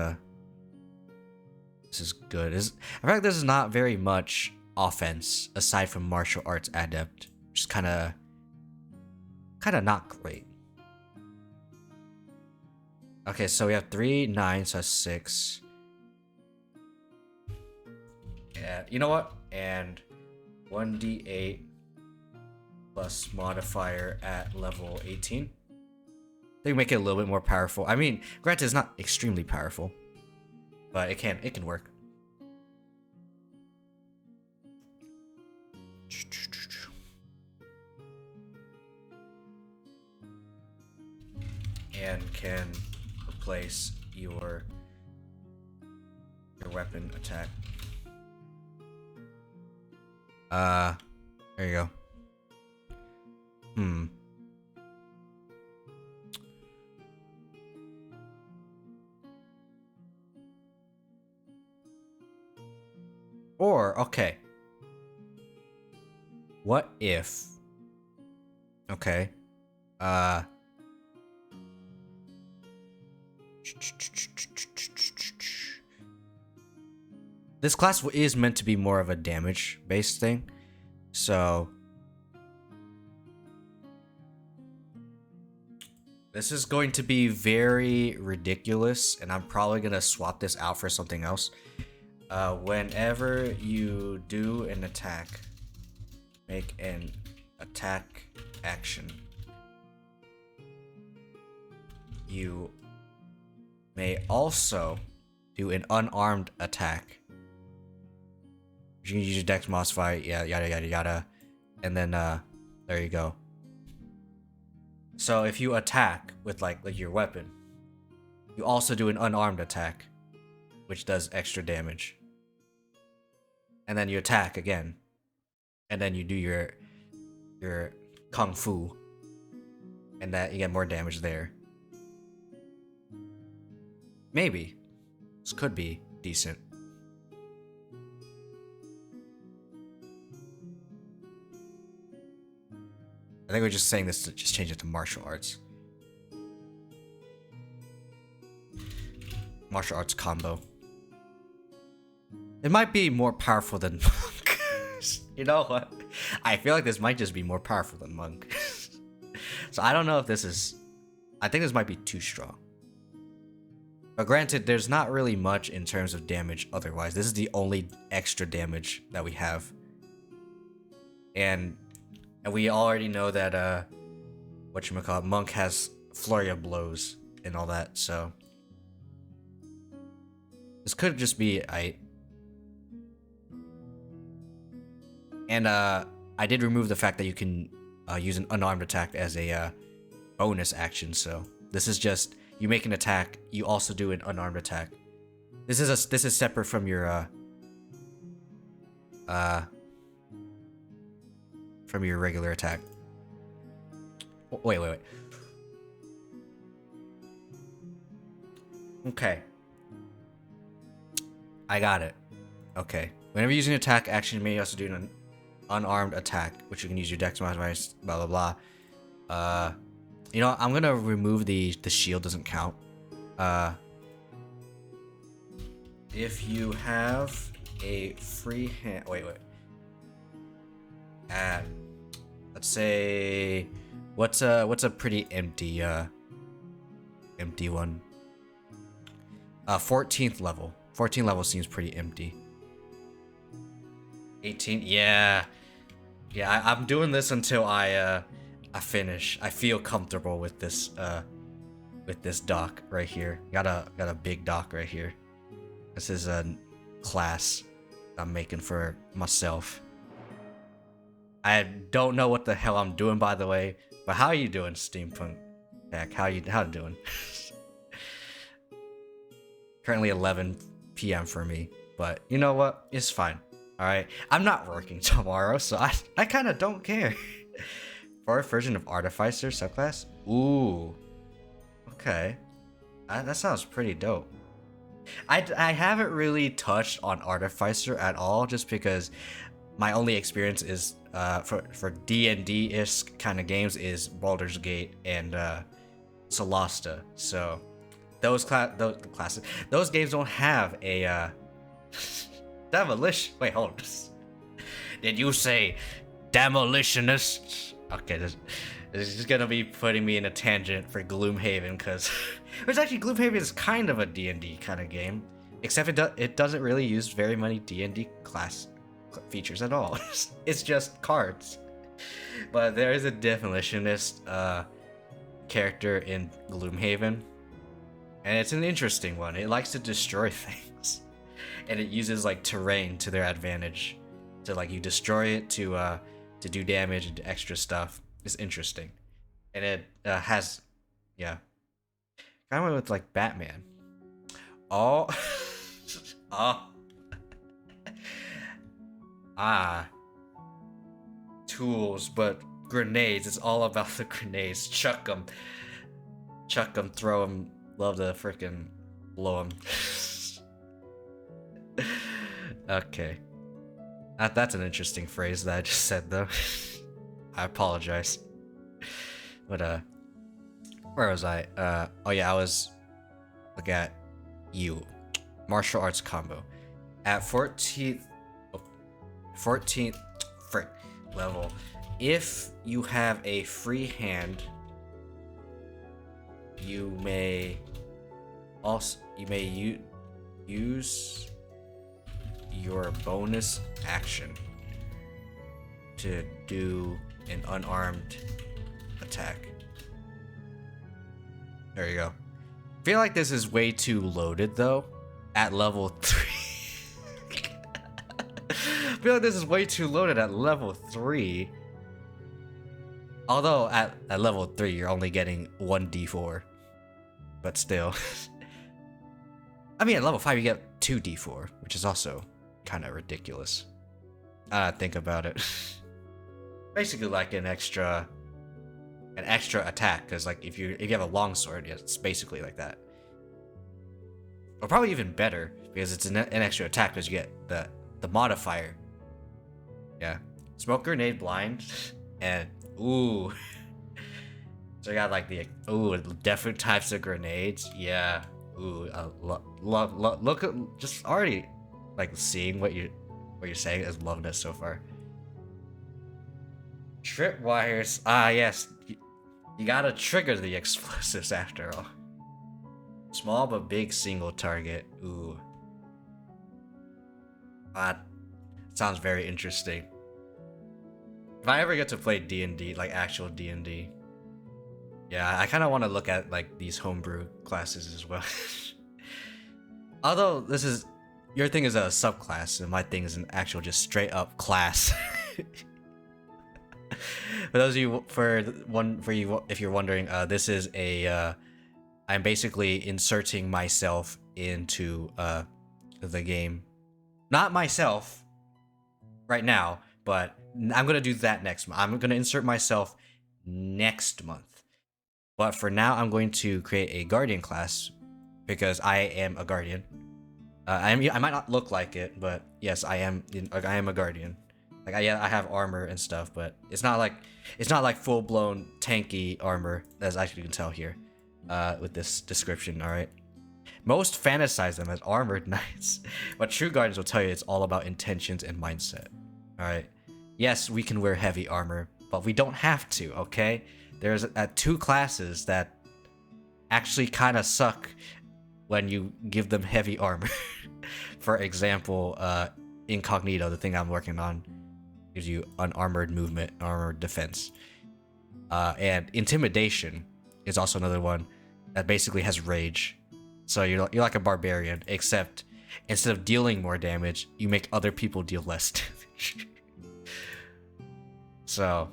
good. I feel like this is not very much offense, aside from martial arts adept. Just kind of not great. Okay, so we have 3, 9, so that's 6. Yeah, you know what? And 1d8 plus modifier at level 18. They make it a little bit more powerful. I mean, granted, it's not extremely powerful, but it can work. And can replace your weapon attack. There you go. Or, okay. What if... Okay. This class is meant to be more of a damage-based thing, so... This is going to be very ridiculous, and I'm probably going to swap this out for something else. Whenever you do an attack, make an attack action. You may also do an unarmed attack. You can use your dex modifier, yada yada yada, and then there you go. So if you attack with like your weapon, you also do an unarmed attack, which does extra damage. And then you attack again, and then you do your kung fu, and that you get more damage there. Maybe this could be decent. I think we're just saying this to just change it to martial arts. Martial arts combo. It might be more powerful than Monk. You know what? I feel like this might just be more powerful than Monk. So I don't know if this is... I think this might be too strong. But granted, there's not really much in terms of damage otherwise. This is the only extra damage that we have. And we already know that, whatchamacallit, Monk has Flurry of Blows and all that, so... This could just be... And, I did remove the fact that you can use an unarmed attack as a bonus action, so... This is just... You make an attack, you also do an unarmed attack. This is separate from your, from your regular attack. Wait. Okay. I got it. Okay. Whenever using an attack action, you may also do an unarmed attack, which you can use your dex minus blah blah blah. You know, I'm gonna remove the shield doesn't count. If you have a free hand, wait. Let's say, what's a pretty empty one? 14th level. 14th level seems pretty empty. 18, yeah. I'm doing this until I finish. I feel comfortable with this dock right here. Got a big dock right here. This is a class I'm making for myself. I don't know what the hell I'm doing, by the way, but how are you doing, Steampunk Jack? How you doing? Currently 11 p.m. for me, but you know what? It's fine. All right, I'm not working tomorrow, so I kind of don't care. Fourth version of Artificer subclass? Ooh. Okay. That sounds pretty dope. I haven't really touched on Artificer at all, just because my only experience is for D&D-ish kind of games is Baldur's Gate and Solasta. So those games don't have a demolition. Wait, hold on. Did you say demolitionist? Okay, this is just gonna be putting me in a tangent for Gloomhaven, because which actually Gloomhaven is kind of a D&D kind of game, except it doesn't really use very many D&D class features at all. It's just cards. But there is a demolitionist character in Gloomhaven, and it's an interesting one. It likes to destroy things, and it uses like terrain to their advantage. So like you destroy it to do damage and extra stuff. It's interesting, and it has, yeah, kind of with like Batman. Oh, tools, but grenades. It's all about the grenades. Chuck them, throw them. Love to freaking blow them. Okay. That's an interesting phrase that I just said, though. I apologize. But, where was I? Oh yeah, I was... Look at you. Martial arts combo. At 14th frick level, if you have a free hand, you may use your bonus action to do an unarmed attack. There you go. I feel like this is way too loaded though at level 3. I feel like this is way too loaded at level 3. Although at level 3 you're only getting 1d4. But still. I mean at level 5 you get 2d4, which is also kind of ridiculous. Think about it. Basically like an extra attack, because like if you have a longsword, yeah, it's basically like that. Or probably even better, because it's an extra attack, because you get the modifier. Yeah, smoke grenade blind, and ooh. So you got like the different types of grenades. Yeah. Ooh, look at just already like seeing what you're saying. I'm loving it so far. Trip wires. Ah, yes. You gotta trigger the explosives after all. Small but big single target. Ooh. That sounds very interesting. If I ever get to play D&D, like actual D&D, yeah, I kind of want to look at like these homebrew classes as well. Although your thing is a subclass, and my thing is an actual just straight up class. For those of you, if you're wondering, this is I'm basically inserting myself into the game. Not myself right now, but I'm gonna do that next month. I'm gonna insert myself next month. But for now, I'm going to create a guardian class because I am a guardian. I might not look like it, but yes, I am a guardian. Like I have armor and stuff, but it's not like full blown tanky armor, as you can tell here, with this description. All right. Most fantasize them as armored knights, but true guardians will tell you it's all about intentions and mindset. All right. Yes, we can wear heavy armor, but we don't have to. Okay. There's two classes that actually kind of suck when you give them heavy armor. For example, Incognito, the thing I'm working on, gives you unarmored movement, armored defense. And Intimidation is also another one that basically has rage. So you're like a barbarian, except instead of dealing more damage, you make other people deal less damage. So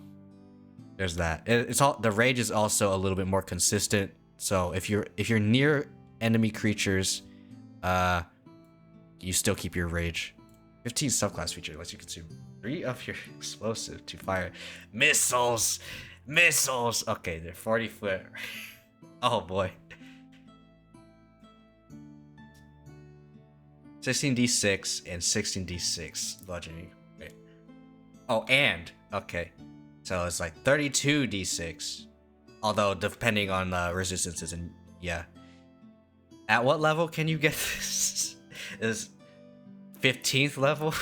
there's that. The rage is also a little bit more consistent. So if you're near enemy creatures, you still keep your rage. 15 subclass feature lets you consume 3 of your explosive to fire missiles. Okay, they're 40 foot. Oh boy. 16d6 and 16d6 bludgeoning. Wait. Oh, and okay, so it's like 32d6. Although depending on resistances and yeah. At what level can you get this? Is 15th level?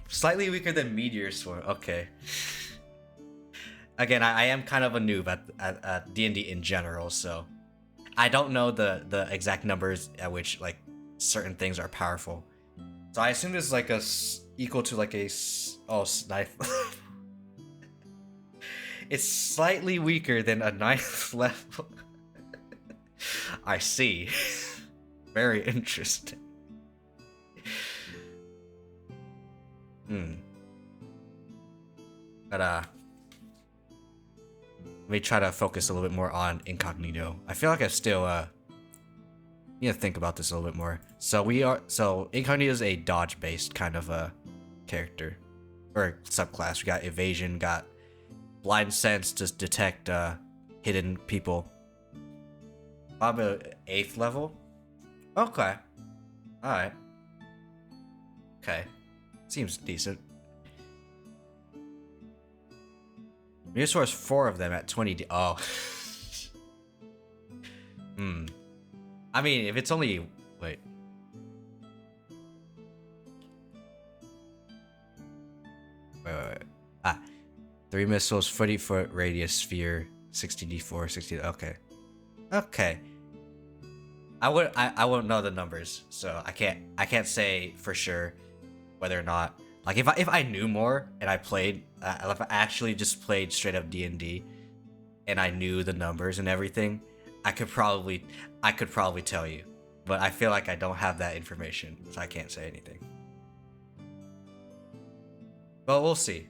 Slightly weaker than Meteor Sword. Okay. Again, I am kind of a noob at D&D in general, so I don't know the exact numbers at which like certain things are powerful. So I assume it's like equal to like a snipe. It's slightly weaker than a 9th level. I see. Very interesting. But let me try to focus a little bit more on Incognito. I feel like I still need to think about this a little bit more. So Incognito is a dodge based kind of a character or subclass. We got evasion, got blind sense to detect hidden people. Probably 8th level. Okay. Alright. Okay. Seems decent. Meteor has 4 of them at 20d. Oh. I mean, if it's only... Wait. Wait. 3 missiles, 40-foot radius sphere, 60d4, 60... Okay. I won't know the numbers, so I can't say for sure whether or not, like, if I knew more and I played, if I actually just played straight up D&D and I knew the numbers and everything, I could probably tell you, but I feel like I don't have that information, so I can't say anything. But we'll see.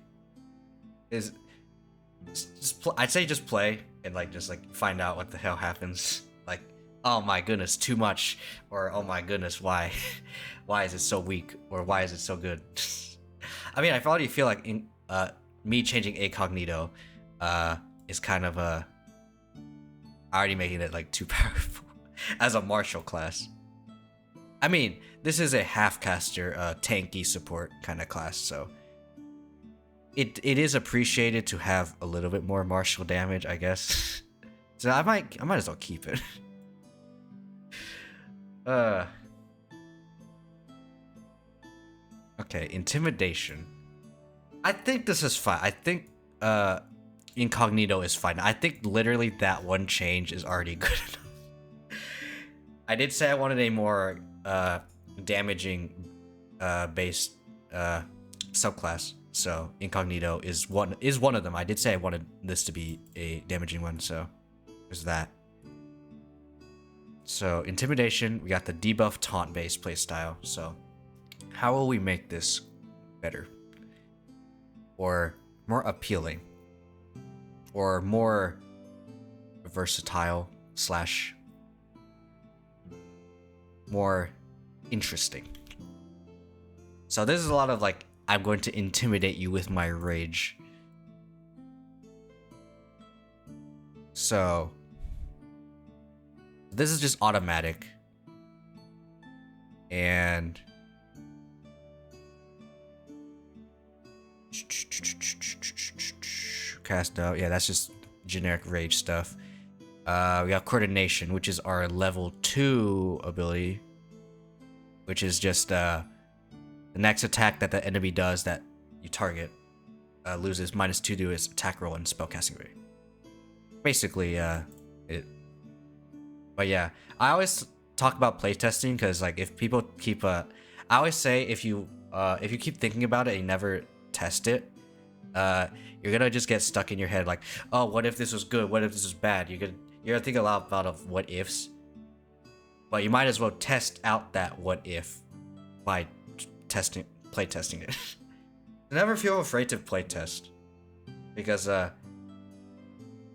I'd say just play and just find out what the hell happens. Like, oh my goodness, too much, or oh my goodness, why is it so weak, or why is it so good? I mean, I already feel like me changing Incognito is kind of already making it too powerful as a martial class. I mean, this is a half-caster, tanky support kind of class, so it is appreciated to have a little bit more martial damage, I guess. So I might as well keep it. Okay, intimidation. I think this is fine. I think incognito is fine. I think literally that one change is already good enough. I did say I wanted a more damaging based subclass, so incognito is one of them. I did say I wanted this to be a damaging one, so there's that. So intimidation, we got the debuff taunt based playstyle. So how will we make this better? Or more appealing? Or more versatile slash more interesting? So this is a lot of like, I'm going to intimidate you with my rage. So this is just automatic. And cast out. Yeah, that's just generic rage stuff. We got coordination, which is our level 2 ability, which is just the next attack that the enemy does that you target loses -2 to its attack roll and spellcasting rate. Basically, it. But yeah, I always talk about playtesting because like if people keep I always say if you keep thinking about it and you never test it, you're gonna just get stuck in your head like, oh, what if this was good? What if this was bad? You're gonna think a lot about of what ifs. But you might as well test out that what if by playtesting it. Never feel afraid to playtest because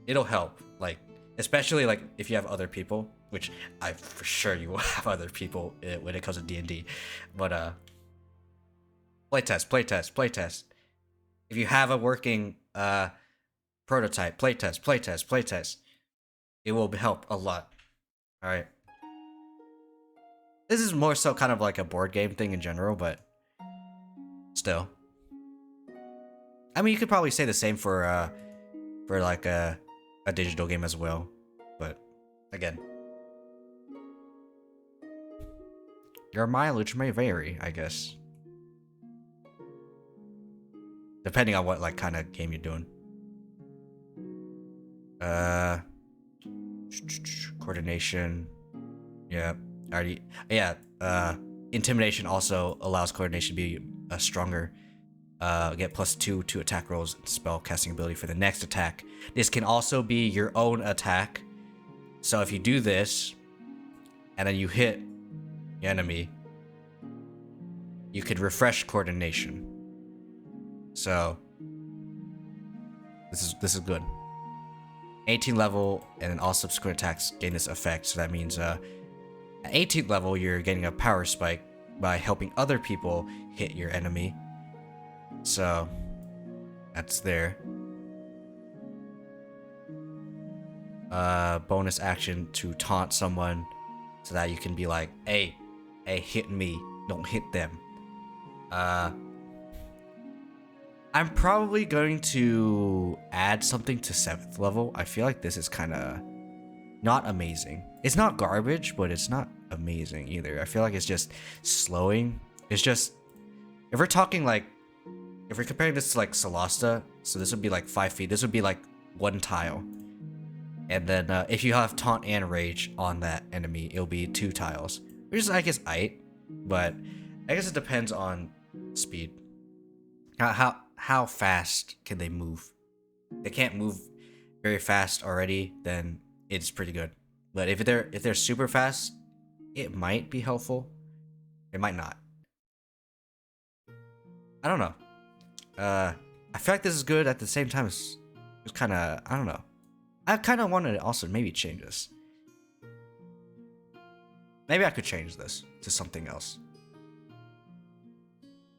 it'll help. Like especially like if you have other people, which I for sure you will have other people when it comes to D&D. But playtest. If you have a working prototype, playtest. It will help a lot. All right. This is more so kind of like a board game thing in general, but still. I mean, you could probably say the same for like a digital game as well, but again, your mileage may vary, I guess, depending on what like kind of game you're doing. Coordination. Yeah. Already. Yeah. Intimidation also allows coordination to be stronger. Get +2 to attack rolls and spell casting ability for the next attack. This can also be your own attack. So if you do this, and then you hit the enemy, you could refresh coordination. So this is good. 18 level and then all subsequent attacks gain this effect. So that means at 18th level you're getting a power spike by helping other people hit your enemy. So that's there. Bonus action to taunt someone so that you can be like, hey, hit me, don't hit them. I'm probably going to add something to 7th level. I feel like this is kind of not amazing. It's not garbage, but it's not amazing either. I feel like it's just slowing. It's just, if we're talking like, if we're comparing this to like Solasta, so this would be like 5 feet. This would be like 1 tile. And then if you have taunt and rage on that enemy, it'll be 2 tiles. Which is, I guess, aight. But I guess it depends on speed. How fast can they move? If they can't move very fast already, then it's pretty good. But if they're super fast, it might be helpful. It might not. I don't know. I feel like this is good at the same time. It's kind of, I don't know. I kind of wanted to also maybe change this. Maybe I could change this to something else.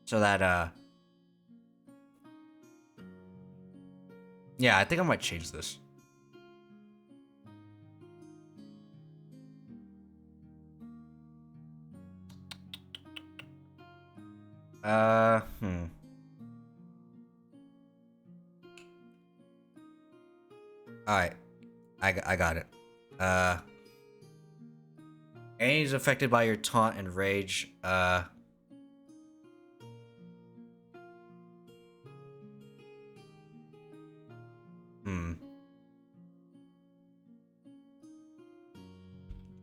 So that, yeah, I think I might change this. Alright. I got it. Enemies affected by your taunt and rage,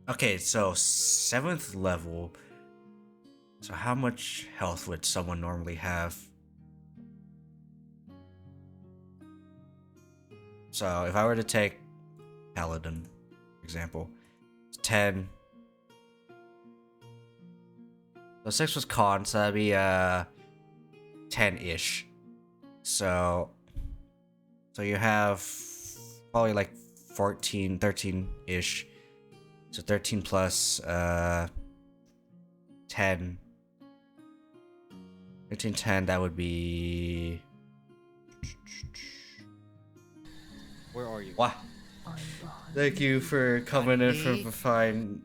Okay, so 7th level. So how much health would someone normally have? So if I were to take Paladin, for example, it's 10. So 6 was con, so that'd be 10-ish. So you have probably like 14, 13-ish. So 13 plus 10. 13, 10, that would be... Where are you? What? Thank you for coming in from fine,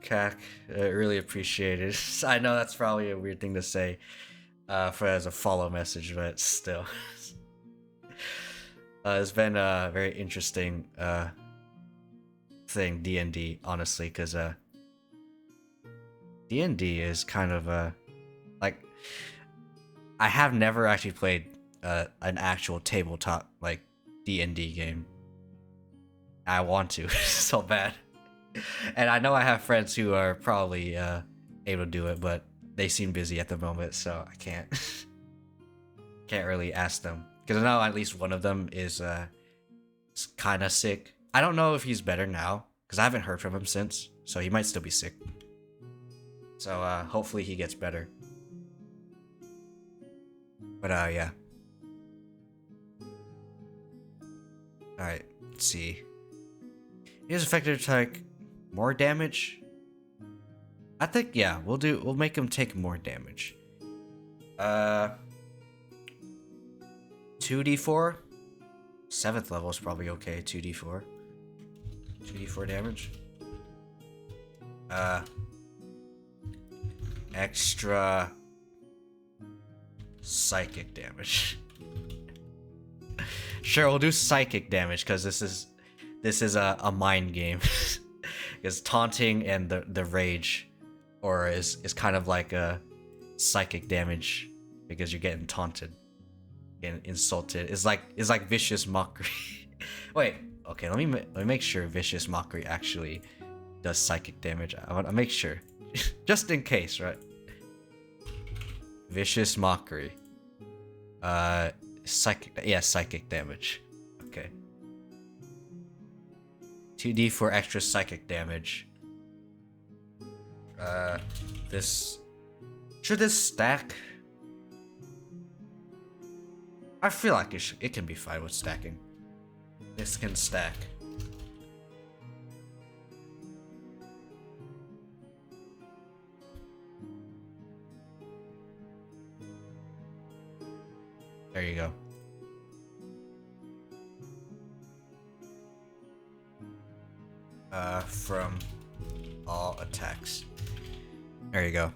CAC. Really appreciate it. I know that's probably a weird thing to say for as a follow message, but still. It's been a very interesting thing, D&D, honestly, because D&D is kind of like, I have never actually played an actual tabletop like D&D game. I want to so bad, and I know I have friends who are probably able to do it, but they seem busy at the moment, so I can't really ask them, because I know at least one of them is kind of sick. I don't know if he's better now, because I haven't heard from him since, so he might still be sick. So hopefully he gets better. But yeah. Alright, let's see. He is affected to take more damage. I think, yeah, we'll make him take more damage. 2d4? 7th level is probably okay, 2d4. 2d4 damage. Extra psychic damage. Sure, we'll do psychic damage because this is a mind game. Because taunting and the rage aura is kind of like a psychic damage because you're getting taunted and insulted. It's like vicious mockery. Wait, okay, let me make sure vicious mockery actually does psychic damage. I want to make sure, just in case, right? Vicious mockery. Psychic damage. Okay. 2d for extra psychic damage. Should this stack? I feel like it can be fine with stacking. This can stack. There you go. From all attacks. There you go.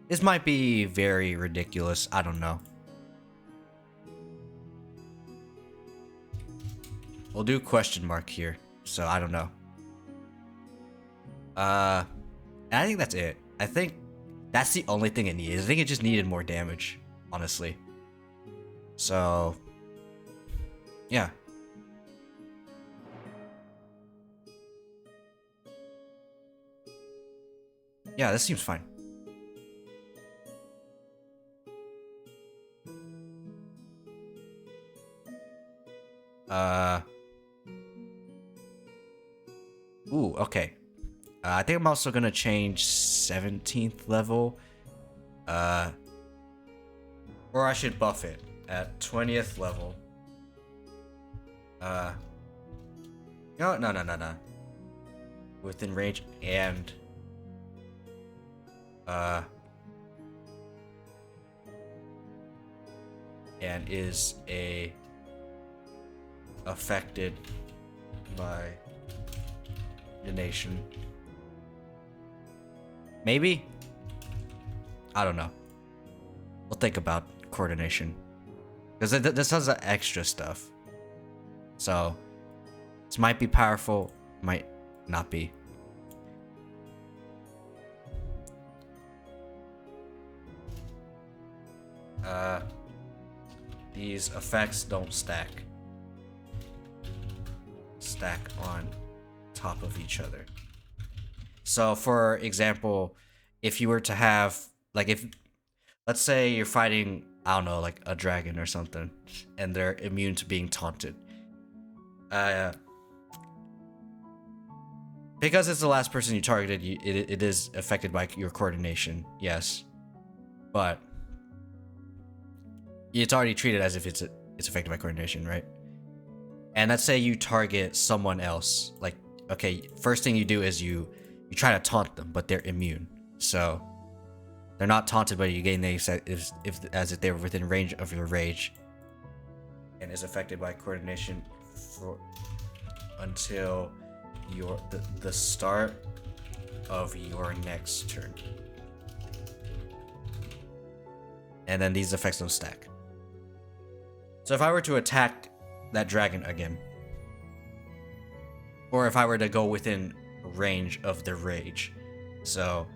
This might be very ridiculous. I don't know. We'll do question mark here. So I don't know. I think that's it. I think that's the only thing it needed. I think it just needed more damage, honestly. So, yeah. Yeah, this seems fine. Ooh, okay. I think I'm also gonna change 17th level. Or I should buff it at 20th level. No. Within range and is affected by the nation. Maybe? I don't know. We'll think about coordination. Because this has extra stuff. So, this might be powerful, might not be. these effects don't stack on top of each other. So for example, if you were to have, like, if let's say you're fighting, I don't know, like a dragon or something, and they're immune to being taunted. Because it's the last person you targeted, it is affected by your coordination, yes. But it's already treated as if it's affected by coordination, right? And let's say you target someone else. Like, okay, first thing you do is you try to taunt them, but they're immune. So they're not taunted, but you gain the as if they were within range of your rage, and is affected by coordination until the start of your next turn. And then these effects don't stack. So if I were to attack that dragon again, or if I were to go within range of the rage, so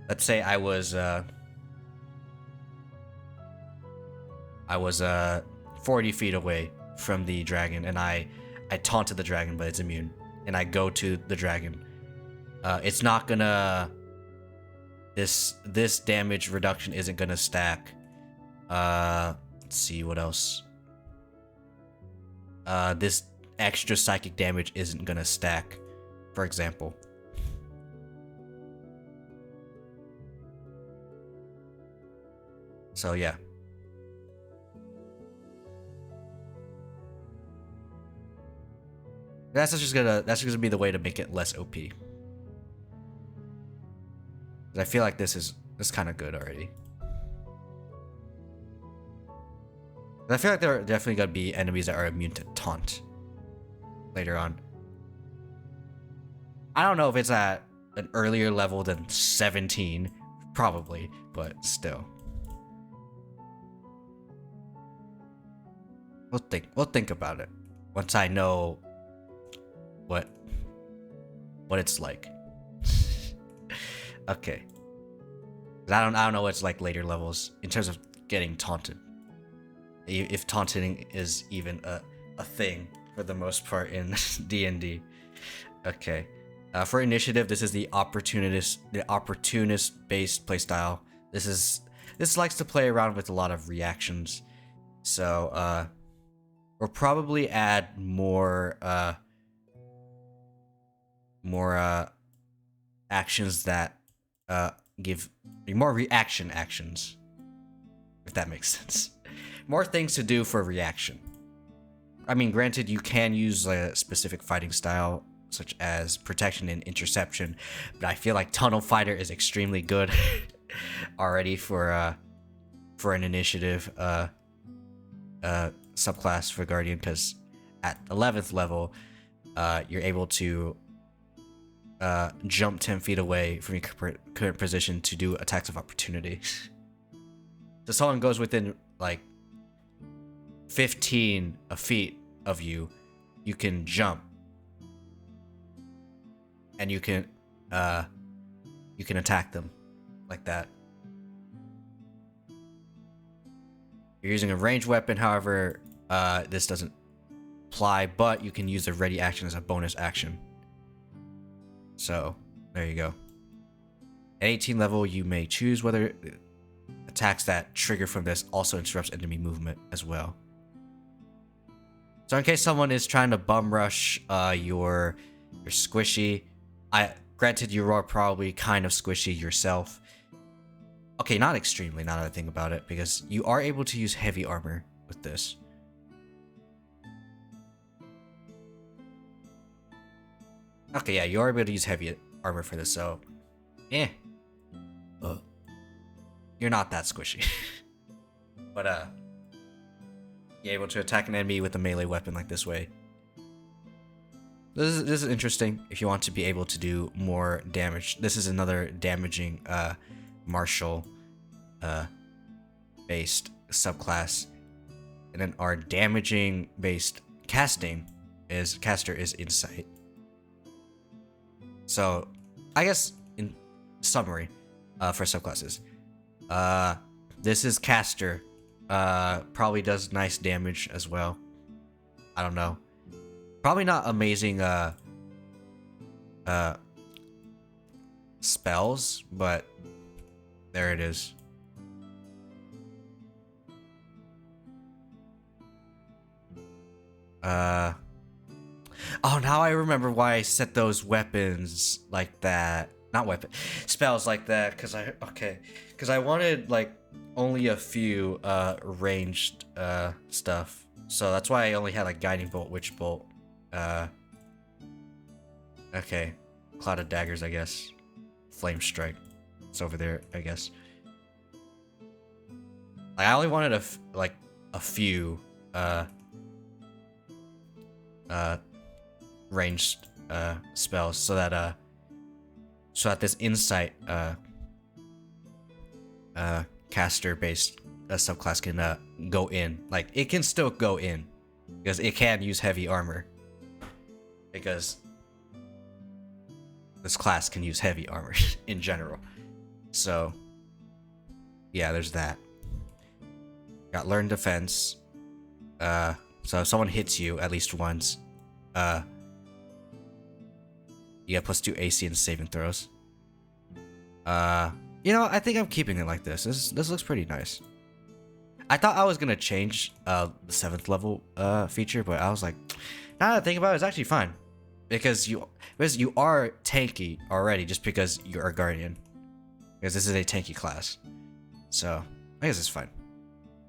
let's say I was 40 feet away from the dragon, and I taunted the dragon, but it's immune, and I go to the dragon. It's not gonna. This damage reduction isn't gonna stack. Let's see what else. This extra psychic damage isn't gonna stack, for example. So yeah. That's just gonna be the way to make it less OP. I feel like this is kind of good already. I feel like there are definitely gonna be enemies that are immune to taunt later on. I don't know if it's at an earlier level than 17, probably, but still. We'll think about it once I know what it's like. Okay. I don't know what it's like later levels in terms of getting taunted. If taunting is even a thing for the most part in D&D. Okay. For initiative, this is the opportunist based playstyle. This likes to play around with a lot of reactions. So we'll probably add more actions that give more reaction actions, if that makes sense. More things to do for reaction. I mean, granted, you can use a specific fighting style, such as protection and interception, but I feel like Tunnel Fighter is extremely good already for an initiative subclass for Guardian, because at 11th level, you're able to jump 10 feet away from your current position to do attacks of opportunity. So someone goes within like 15 feet of you, you can jump, and you can attack them like that. You're using a ranged weapon, however, this doesn't apply, but you can use the ready action as a bonus action. So, there you go. At 18 level, you may choose whether attacks that trigger from this also interrupts enemy movement as well. So in case someone is trying to bum rush your squishy, granted you are probably kind of squishy yourself. Okay, not extremely, now that I think about it, because you are able to use heavy armor with this. Okay, yeah, you are able to use heavy armor for this, so... You're not that squishy. But, you're able to attack an enemy with a melee weapon like this way. This is interesting if you want to be able to do more damage. This is another damaging, martial, based subclass. And then our damaging based caster is Insight. So, I guess in summary, for subclasses, this is caster, Probably does nice damage as well. I don't know. Probably not amazing spells, but there it is. Oh, now I remember why I set those weapons like that. Not weapon, spells like that, because I wanted like only a few ranged stuff. So that's why I only had like guiding bolt, witch bolt. Okay, cloud of daggers, I guess. Flame strike. It's over there, I guess. Like, I only wanted a few ranged spells so that this insight caster based subclass can go in. Like, it can still go in because it can use heavy armor, because this class can use heavy armor in general. So yeah, there's that. Got learn defense. So if someone hits you at least once, you get +2 AC and saving throws. You know, I think I'm keeping it like this. This looks pretty nice. I thought I was gonna change the 7th level feature, but I was like, now that I think about it, it's actually fine. Because you are tanky already, just because you're a guardian. Because this is a tanky class. So I guess it's fine.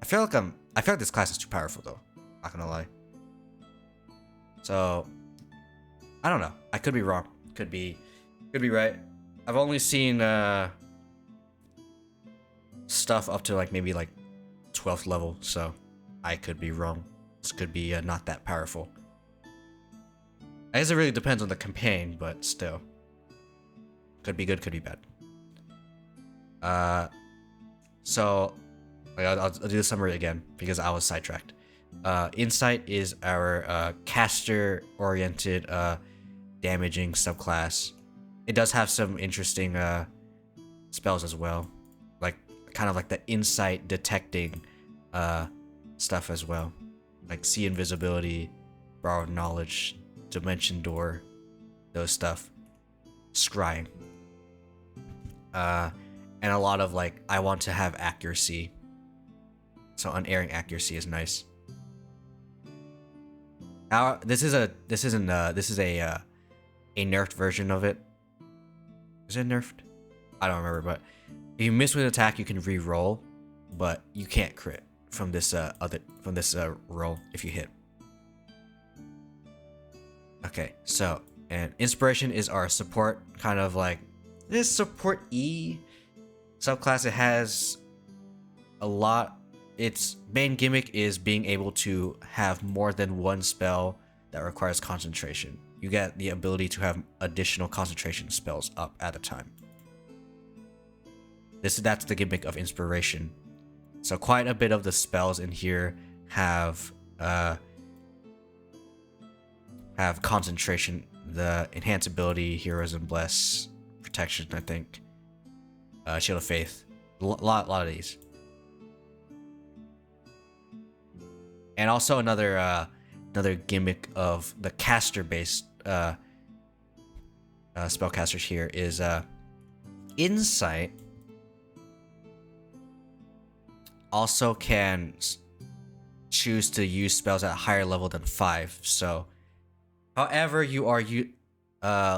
I feel like this class is too powerful though. Not gonna lie. So I don't know. I could be wrong. Could be right. I've only seen stuff up to like maybe like 12th level, so I could be wrong. This could be not that powerful. I guess it really depends on the campaign, but still. Could be good, could be bad. So I'll do the summary again because I was sidetracked. Insight is our caster-oriented damaging subclass. It does have some interesting spells as well, like kind of like the insight detecting stuff as well, like see invisibility, borrowed knowledge, dimension door, those stuff, scrying, and a lot of like I want to have accuracy, so unerring accuracy is nice. Now this is a nerfed version of it. Is it nerfed? I don't remember, but if you miss with an attack, you can re-roll, but you can't crit from this roll if you hit. Okay, so and inspiration is our support, kind of like this support E subclass. It has a lot. Its main gimmick is being able to have more than one spell that requires concentration. You get the ability to have additional concentration spells up at a time. That's the gimmick of inspiration. So quite a bit of the spells in here have concentration, the enhance ability, heroism, bless, protection, I think, shield of faith, a lot of these. And also another gimmick of the caster-based spellcasters here is insight. Also can choose to use spells at a higher level than 5. So, however you are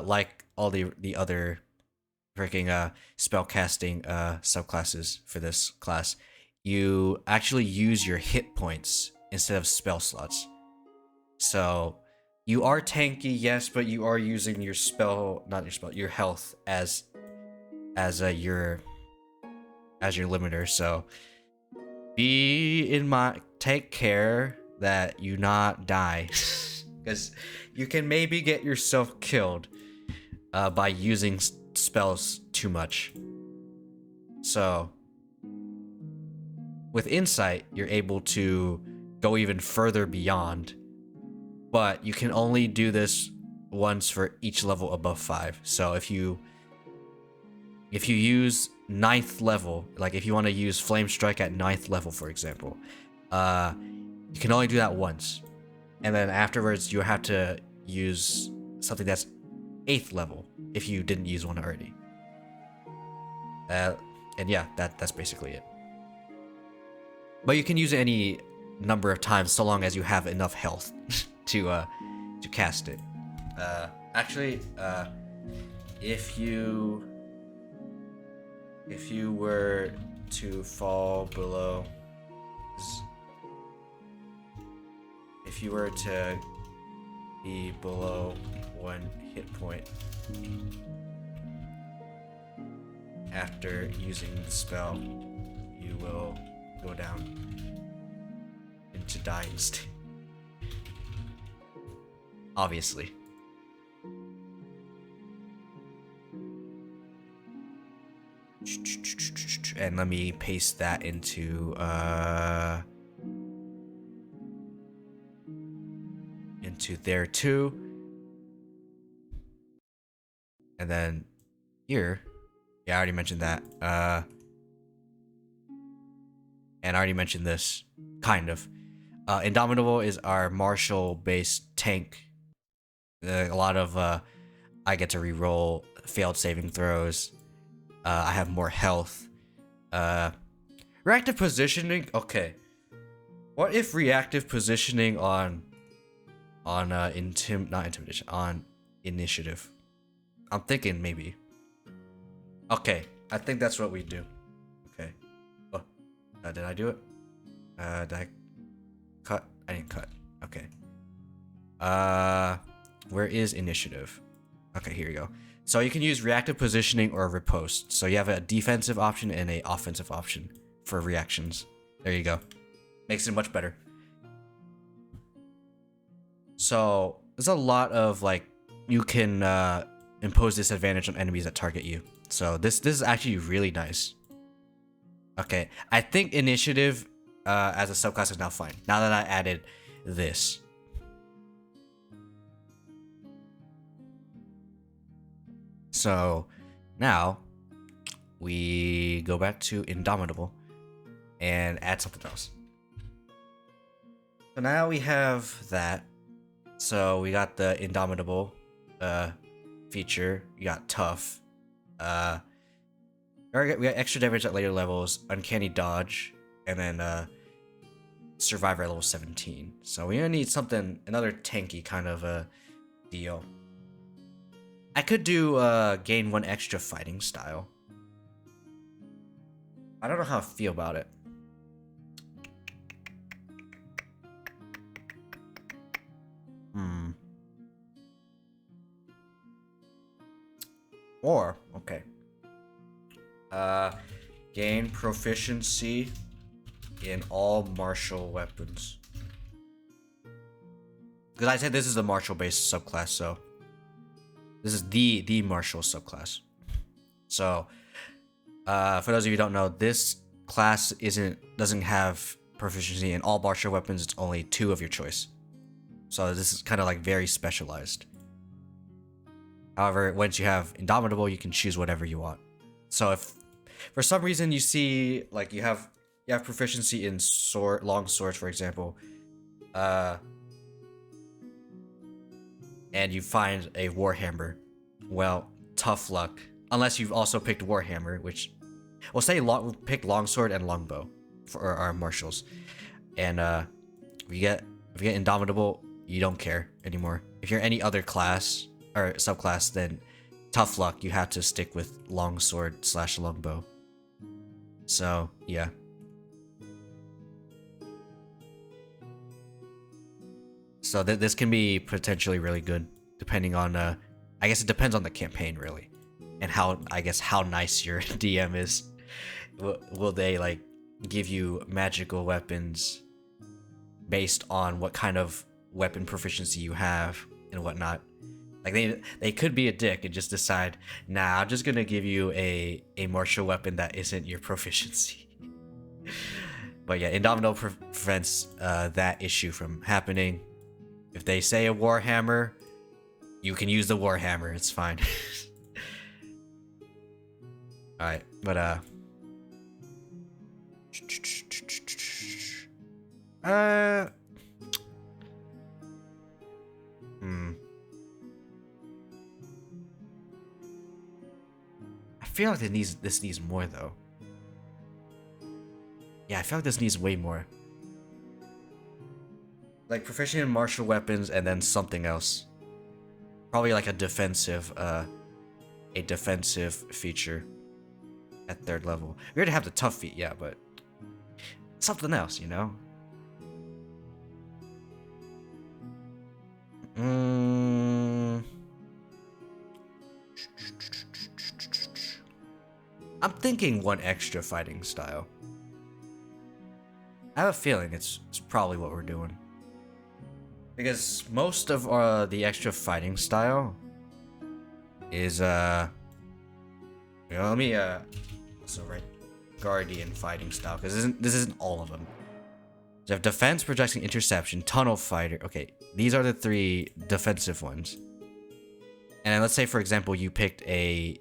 like all the other freaking spellcasting subclasses for this class, you actually use your hit points instead of spell slots. So you are tanky, yes, but you are using your your health as your limiter. So take care that you not die, because you can maybe get yourself killed by using spells too much. So with insight, you're able to go even further beyond, but you can only do this once for each level above 5. So if you use 9th level, like if you want to use Flame Strike at 9th level, for example, you can only do that once. And then afterwards, you have to use something that's 8th level if you didn't use one already. And yeah, that's basically it. But you can use it any number of times so long as you have enough health to cast it. Actually, if you were to fall below, if you were to be below 1 hit point after using the spell, you will go down into dying state. Obviously. And let me paste that into there too. And then here, yeah, I already mentioned that. And I already mentioned this, kind of. Indomitable is our martial-based tank. A lot of I get to reroll failed saving throws. I have more health. Reactive positioning. Okay. What if reactive positioning on initiative? I'm thinking maybe. Okay, I think that's what we do. Okay. Oh, did I do it? Did I cut? I didn't cut. Okay. Where is initiative? Okay, here you go. So you can use reactive positioning or riposte. So you have a defensive option and a offensive option for reactions. There you go. Makes it much better. So there's a lot of like you can impose disadvantage on enemies that target you. So this is actually really nice. Okay, I think initiative as a subclass is now fine. Now that I added this. So now we go back to Indomitable and add something else. So now we have that. So we got the Indomitable feature. We got tough. We got extra damage at later levels, uncanny dodge, and then survivor at level 17. So we're gonna need something, another tanky kind of a deal. I could do gain 1 extra fighting style. I don't know how I feel about it. Or, okay. Gain proficiency in all martial weapons. Because I said this is a martial-based subclass, so this is the martial subclass. So, for those of you who don't know, this class doesn't have proficiency in all martial weapons. It's only 2 of your choice. So this is kind of like very specialized. However, once you have Indomitable, you can choose whatever you want. So if for some reason you see like you have proficiency in long swords, for example, and you find a Warhammer, well, tough luck. Unless you've also picked Warhammer, which we'll say pick longsword and longbow for our martials, and if you get Indomitable, you don't care anymore. If you're any other class or subclass, then tough luck, you have to stick with longsword / longbow. So yeah. So this can be potentially really good, depending on I guess it depends on the campaign really, and how nice your DM is. Will they like give you magical weapons based on what kind of weapon proficiency you have and whatnot? Like they could be a dick and just decide, nah, I'm just gonna give you a martial weapon that isn't your proficiency. But yeah, Indomitable prevents that issue from happening. If they say a Warhammer, you can use the Warhammer. It's fine. Alright, But I feel like this needs more though. Yeah, I feel like this needs way more. Like proficient in martial weapons and then something else. Probably like a defensive feature at 3rd level. We already have the tough feat, yeah, but something else, you know? I'm thinking 1 extra fighting style. I have a feeling it's probably what we're doing. Because most of the extra fighting style is let me also write guardian fighting style because this isn't all of them. So I have defense, projecting, interception, tunnel fighter. Okay, these are the 3 defensive ones. And then let's say for example you picked a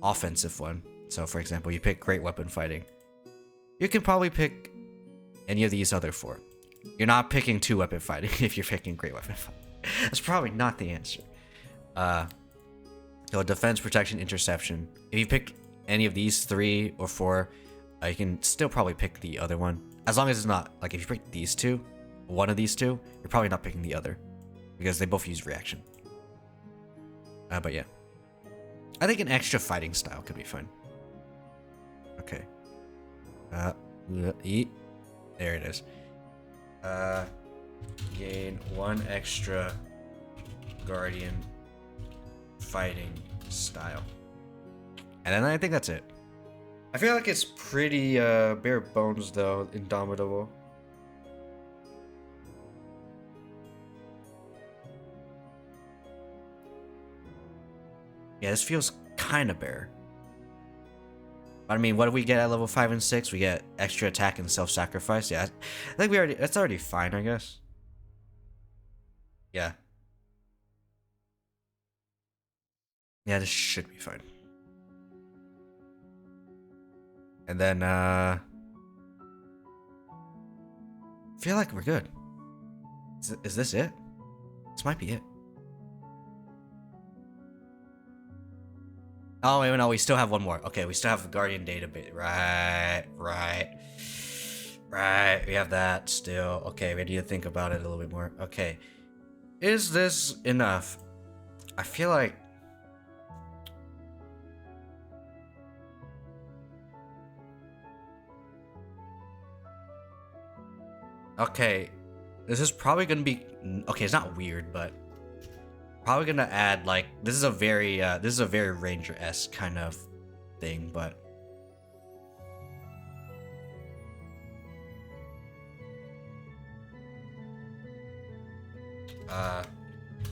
offensive one. So for example you pick great weapon fighting. You can probably pick any of these other 4. You're not picking 2 weapon fighting if you're picking great weapon fighting. That's probably not the answer. So defense, protection, interception. If you picked any of these 3 or 4, you can still probably pick the other one. As long as it's not, like if you pick these 2, one of these 2, you're probably not picking the other. Because they both use reaction. But yeah. I think an extra fighting style could be fun. Okay. There it is. Gain 1 extra guardian fighting style. And then I think that's it. I feel like it's pretty bare bones though, Indomitable. Yeah, this feels kind of bare. But I mean, what do we get at level 5 and 6? We get extra attack and self-sacrifice. Yeah, I think that's already fine, I guess. Yeah. Yeah, this should be fine. And then, I feel like we're good. Is this it? This might be it. Oh, wait, no, we still have 1 more. Okay, we still have the Guardian database. Right. We have that still. Okay, we need to think about it a little bit more. Okay. Is this enough? I feel like... Okay. This is probably gonna be... Okay, it's not weird, but... Probably gonna add, like... This is a very Ranger-esque kind of thing, but...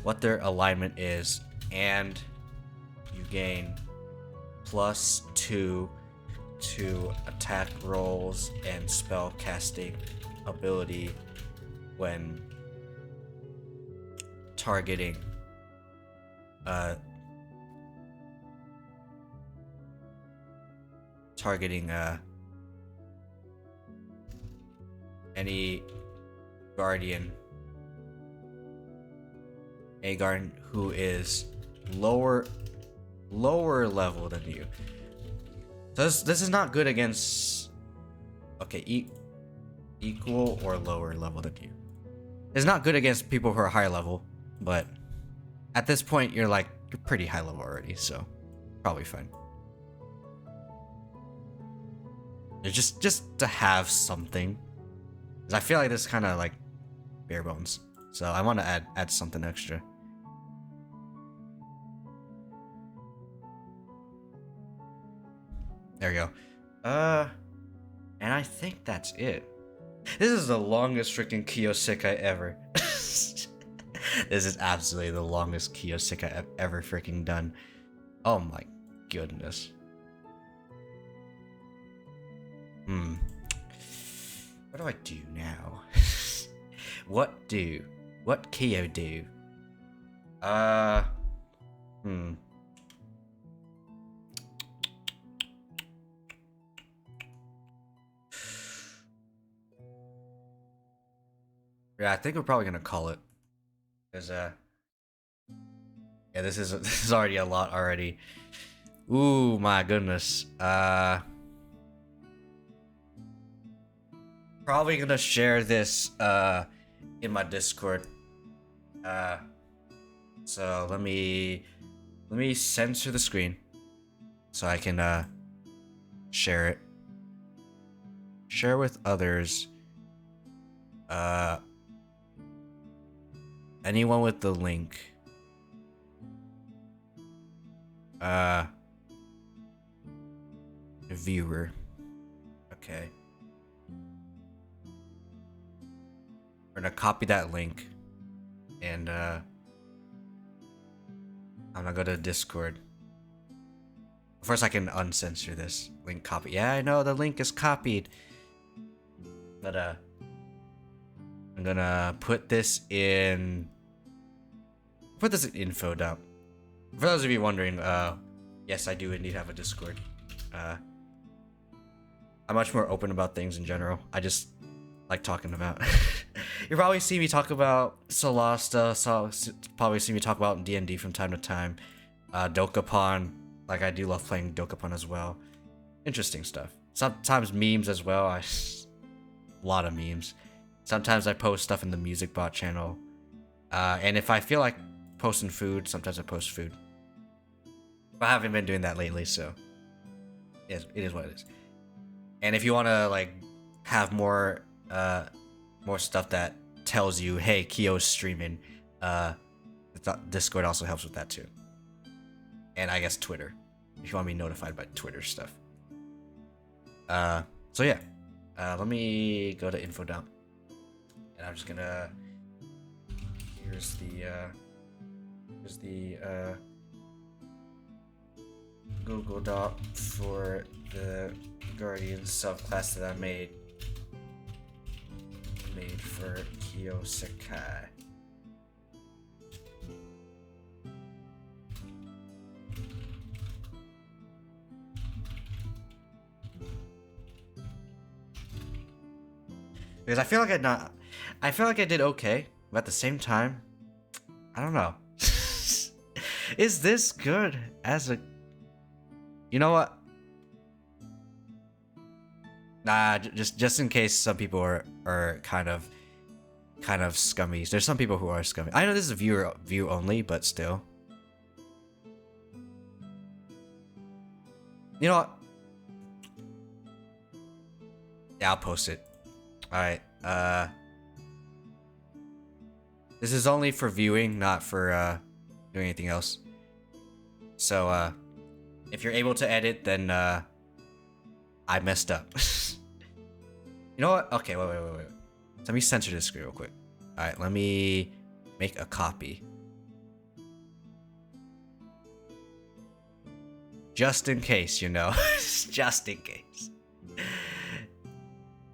What their alignment is, and you gain +2 to attack rolls and spell casting ability when targeting any guardian, a guardian who is lower level than you. So this is not good against, okay, equal or lower level than you. It's not good against people who are higher level, but at this point you're pretty high level already, so probably fine. Just to have something, 'cause I feel like this is kind of like bare bones, so I want to add something extra. There we go. And I think that's it. This is the longest freaking Kiyo-Sekai ever. This is absolutely the longest Kiyo-Sekai I've ever freaking done. Oh my goodness. What do I do now? What Kiyo do? Yeah, I think we're probably gonna call it. Cause yeah, this is already a lot already. Ooh, my goodness. Probably gonna share this in my Discord. So let me censor the screen so I can share it. Share with others. Anyone with the link. Viewer. Okay. We're gonna copy that link and I'm gonna go to Discord. First I can uncensor this link copy. Yeah, I know the link is copied. But I'm gonna put this in info dump. For those of you wondering, yes, I do indeed have a Discord. I'm much more open about things in general. I just like talking about. You probably see me talk about Solasta, probably see me talk about D&D from time to time. Dokapon, like I do love playing Dokapon as well. Interesting stuff. Sometimes memes as well. A lot of memes. Sometimes I post stuff in the Music Bot channel. And if I feel like posting food, sometimes I post food. But I haven't been doing that lately, so it is what it is. And if you want to like have more stuff that tells you, hey, Kiyo's streaming, Discord also helps with that too. And I guess Twitter, if you want to be notified by Twitter stuff. So yeah, let me go to info dump, and I'm just gonna. Here's the Google Doc for the Guardian subclass that I made for Kiyo-Sekai. Because I feel like I did okay, but at the same time, I don't know. Is this good as a... You know what? Nah, just in case some people are kind of scummy. There's some people who are scummy. I know this is a view only, but still. You know what? Yeah, I'll post it. Alright, this is only for viewing, not for doing anything else. So if you're able to edit, then I messed up. You know what? Okay, wait. Let me censor this screen real quick. Alright, let me make a copy. Just in case, you know. Just in case.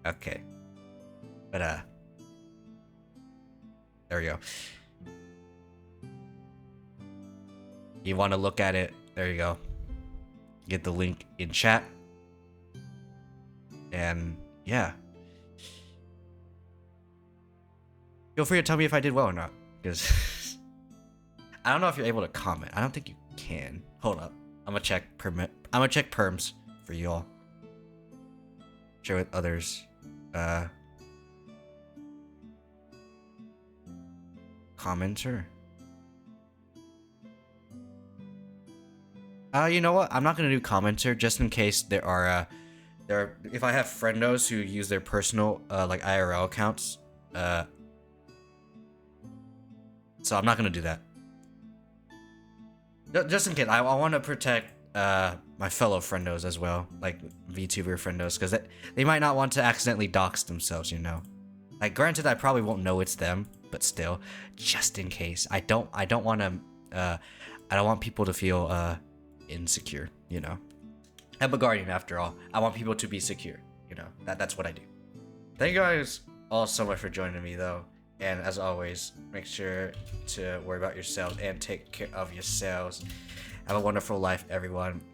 Okay. But there we go. You want to look at it? There you go. Get the link in chat. And yeah. Feel free to tell me if I did well or not, because I don't know if you're able to comment. I don't think you can. Hold up. I'm gonna check perms for y'all. Share with others. Commenter. You know what? I'm not gonna do commenter just in case there are if I have friendos who use their personal like IRL accounts. So I'm not gonna do that. Just in case, I want to protect my fellow friendos as well, like VTuber friendos, because they might not want to accidentally dox themselves, you know. Like, granted, I probably won't know it's them, but still, just in case, I don't want people to feel insecure, you know. I'm a guardian after all. I want people to be secure, you know. That's what I do. Thank you guys all so much for joining me, though. And as always, make sure to worry about yourselves and take care of yourselves. Have a wonderful life, everyone.